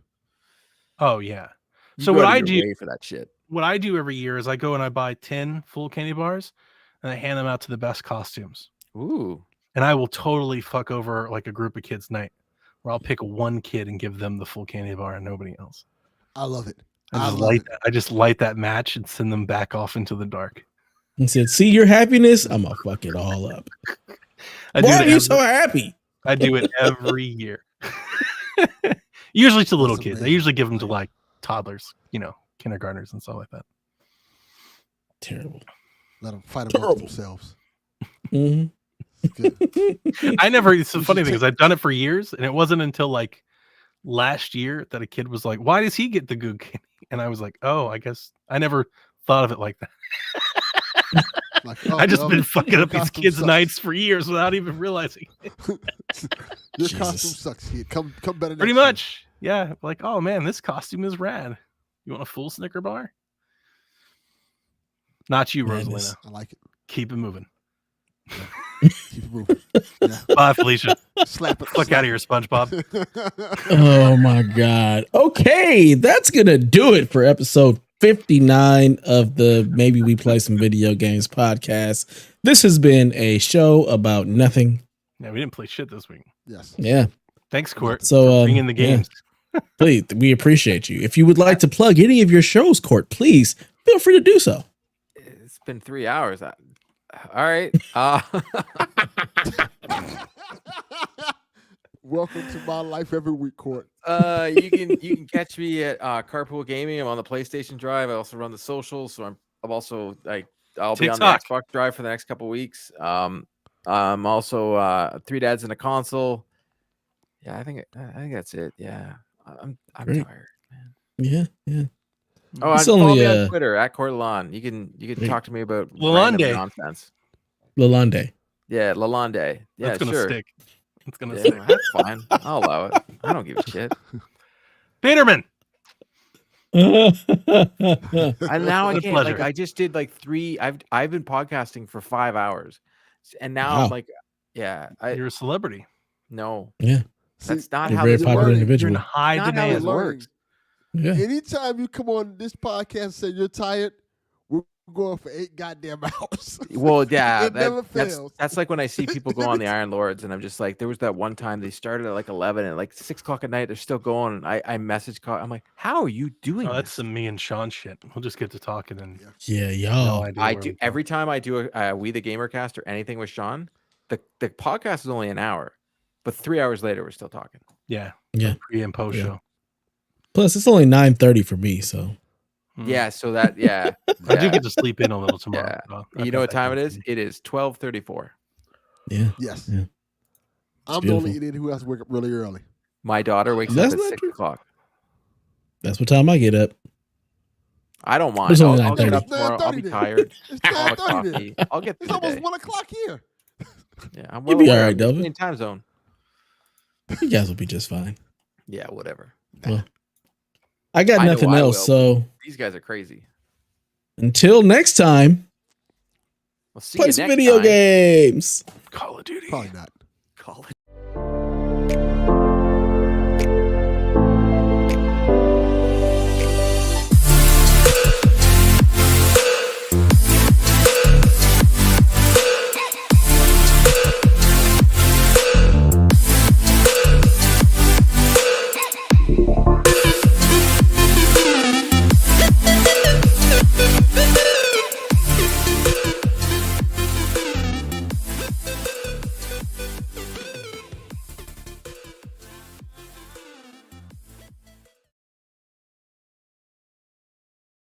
[SPEAKER 8] Oh yeah. So what I do
[SPEAKER 2] for that shit.
[SPEAKER 8] What I do every year is I go and I buy 10 full candy bars, and I hand them out to the best costumes.
[SPEAKER 2] Ooh.
[SPEAKER 8] And I will totally fuck over like a group of kids night, where I'll pick one kid and give them the full candy bar and nobody else.
[SPEAKER 3] I love it.
[SPEAKER 8] I just light that match and send them back off into the dark.
[SPEAKER 1] And said, "See your happiness? I'm gonna fuck it all up." Why are you so happy?
[SPEAKER 8] I do it every year. Usually to little
[SPEAKER 3] That's
[SPEAKER 8] kids. I
[SPEAKER 3] amazing.
[SPEAKER 8] usually give them to like toddlers, kindergartners and stuff like that.
[SPEAKER 1] Terrible.
[SPEAKER 3] Let them fight amongst themselves.
[SPEAKER 1] Mhm.
[SPEAKER 3] Good.
[SPEAKER 8] It's the funny thing is I've done it for years, and it wasn't until like last year that a kid was like, "Why does he get the goo candy?" And I was like, "Oh, I guess I never thought of it like that."
[SPEAKER 3] Like,
[SPEAKER 8] I just
[SPEAKER 3] well,
[SPEAKER 8] been fucking
[SPEAKER 3] your
[SPEAKER 8] up these
[SPEAKER 3] costume
[SPEAKER 8] kids'
[SPEAKER 3] sucks.
[SPEAKER 8] nights for years without even realizing.
[SPEAKER 3] Your
[SPEAKER 1] Jesus.
[SPEAKER 3] costume sucks, kid. Come better.
[SPEAKER 8] Pretty
[SPEAKER 3] next year.
[SPEAKER 8] much, yeah. Like, oh man, this costume is rad. You want a full Snicker bar? Not you,
[SPEAKER 1] Madness.
[SPEAKER 8] Rosalina.
[SPEAKER 3] I like it.
[SPEAKER 8] Keep it moving.
[SPEAKER 3] Keep it moving. Yeah.
[SPEAKER 8] Bye, Felicia.
[SPEAKER 3] Slap it.
[SPEAKER 8] Fuck out of here, SpongeBob.
[SPEAKER 1] Oh my God. Okay, that's gonna do it for episode 59 of the Maybe We Play Some Video Games podcast. This has been a show about nothing.
[SPEAKER 8] Yeah, we didn't play shit this week.
[SPEAKER 3] Yes.
[SPEAKER 1] Yeah.
[SPEAKER 8] Thanks, Court,
[SPEAKER 1] So,
[SPEAKER 8] for bringing the
[SPEAKER 1] yeah.
[SPEAKER 8] games.
[SPEAKER 1] Please, we appreciate you. If you would like to plug any of your shows, Court, please feel free to do so.
[SPEAKER 2] It's been 3 hours. All right.
[SPEAKER 3] Welcome to my life every week, Court.
[SPEAKER 2] You can catch me at Carpool Gaming. I'm on the PlayStation Drive. I also run the socials, so I'm also I'll be on the
[SPEAKER 8] TikTok.
[SPEAKER 2] Xbox Drive for the next couple weeks. I'm also 3 Dads in a Console. Yeah, I think that's it. Yeah, I'm
[SPEAKER 1] Great.
[SPEAKER 2] tired, man.
[SPEAKER 1] Yeah, yeah.
[SPEAKER 2] Oh,
[SPEAKER 1] It's
[SPEAKER 2] follow
[SPEAKER 1] only,
[SPEAKER 2] me on Twitter at Cordelon. You can
[SPEAKER 1] Great.
[SPEAKER 2] talk to me about
[SPEAKER 8] Lalonde.
[SPEAKER 2] random nonsense.
[SPEAKER 1] Lalonde.
[SPEAKER 2] Yeah, Lalonde. Yeah,
[SPEAKER 8] That's gonna
[SPEAKER 2] sure.
[SPEAKER 8] stick. It's gonna
[SPEAKER 2] Yeah,
[SPEAKER 8] stick.
[SPEAKER 2] that's fine. I'll allow it. I don't give a shit.
[SPEAKER 8] Peterman.
[SPEAKER 2] And now I
[SPEAKER 8] What a
[SPEAKER 2] can't.
[SPEAKER 8] pleasure.
[SPEAKER 2] Like I just did like 3. I've been podcasting for 5 hours, and now
[SPEAKER 1] Wow.
[SPEAKER 2] I'm like, yeah,
[SPEAKER 8] You're a celebrity.
[SPEAKER 2] no,
[SPEAKER 1] Yeah,
[SPEAKER 2] that's not
[SPEAKER 1] you're a
[SPEAKER 2] how
[SPEAKER 1] very
[SPEAKER 2] this
[SPEAKER 1] popular
[SPEAKER 2] works.
[SPEAKER 8] You're in
[SPEAKER 1] individual.
[SPEAKER 8] high
[SPEAKER 2] Not how
[SPEAKER 8] demand.
[SPEAKER 2] it works.
[SPEAKER 1] Yeah.
[SPEAKER 3] Anytime you come on this podcast and say you're tired, we're going for 8 goddamn hours.
[SPEAKER 2] Well, yeah,
[SPEAKER 3] It never fails.
[SPEAKER 2] that's like when I see people go on the Iron Lords, and I'm just like, there was that one time they started at like 11, and like 6 o'clock at night, they're still going. And I message call. I'm like, how are you doing?
[SPEAKER 8] Oh, that's
[SPEAKER 2] this?
[SPEAKER 8] some me and Sean shit. We'll just get to talking and
[SPEAKER 1] Yeah,
[SPEAKER 8] no
[SPEAKER 1] y'all.
[SPEAKER 8] idea
[SPEAKER 2] I
[SPEAKER 8] where
[SPEAKER 2] do
[SPEAKER 8] we go.
[SPEAKER 2] every time I do a We the Gamercast or anything with Sean. The podcast is only an hour, but 3 hours later we're still talking.
[SPEAKER 8] Yeah.
[SPEAKER 1] Yeah.
[SPEAKER 8] Pre and post
[SPEAKER 1] Yeah.
[SPEAKER 8] show.
[SPEAKER 1] Plus, it's only 9:30 for me, so
[SPEAKER 8] Hmm.
[SPEAKER 2] Yeah, so that
[SPEAKER 8] I do get to sleep in a little tomorrow.
[SPEAKER 2] Yeah.
[SPEAKER 8] so I've
[SPEAKER 2] You
[SPEAKER 8] got
[SPEAKER 2] know what
[SPEAKER 8] that
[SPEAKER 2] time it
[SPEAKER 8] going
[SPEAKER 2] is?
[SPEAKER 8] for me.
[SPEAKER 2] It is 12:34.
[SPEAKER 1] yeah.
[SPEAKER 3] Yes.
[SPEAKER 1] Yeah.
[SPEAKER 3] I'm the
[SPEAKER 1] beautiful.
[SPEAKER 3] only idiot who has to wake up really early.
[SPEAKER 2] My daughter wakes
[SPEAKER 1] That's
[SPEAKER 2] up at
[SPEAKER 1] not
[SPEAKER 2] 6
[SPEAKER 1] true.
[SPEAKER 2] o'clock.
[SPEAKER 1] That's what time I get up.
[SPEAKER 2] I don't mind.
[SPEAKER 1] It's only
[SPEAKER 2] I'll get
[SPEAKER 1] 9:30.
[SPEAKER 2] up tomorrow. I'll be
[SPEAKER 3] 9:30 then.
[SPEAKER 2] tired.
[SPEAKER 3] It's
[SPEAKER 2] I'll have
[SPEAKER 3] 10:30 then.
[SPEAKER 2] coffee. I'll get
[SPEAKER 3] It's
[SPEAKER 2] through the
[SPEAKER 3] almost
[SPEAKER 2] day.
[SPEAKER 3] 1 o'clock here.
[SPEAKER 2] Yeah, I'm
[SPEAKER 1] You'll
[SPEAKER 2] well
[SPEAKER 1] be all
[SPEAKER 2] aware.
[SPEAKER 1] right,
[SPEAKER 2] I'm
[SPEAKER 1] Delvin.
[SPEAKER 2] in time zone.
[SPEAKER 1] You guys will be just fine.
[SPEAKER 2] Yeah, whatever.
[SPEAKER 1] Well, I got
[SPEAKER 2] I know
[SPEAKER 1] nothing
[SPEAKER 2] I
[SPEAKER 1] else.
[SPEAKER 2] will.
[SPEAKER 1] So
[SPEAKER 2] These guys are crazy.
[SPEAKER 1] until next time,
[SPEAKER 2] We'll see
[SPEAKER 1] play
[SPEAKER 2] you
[SPEAKER 1] some
[SPEAKER 2] next
[SPEAKER 1] video
[SPEAKER 2] time.
[SPEAKER 1] games.
[SPEAKER 8] Call of Duty.
[SPEAKER 3] Probably not.
[SPEAKER 2] Call it.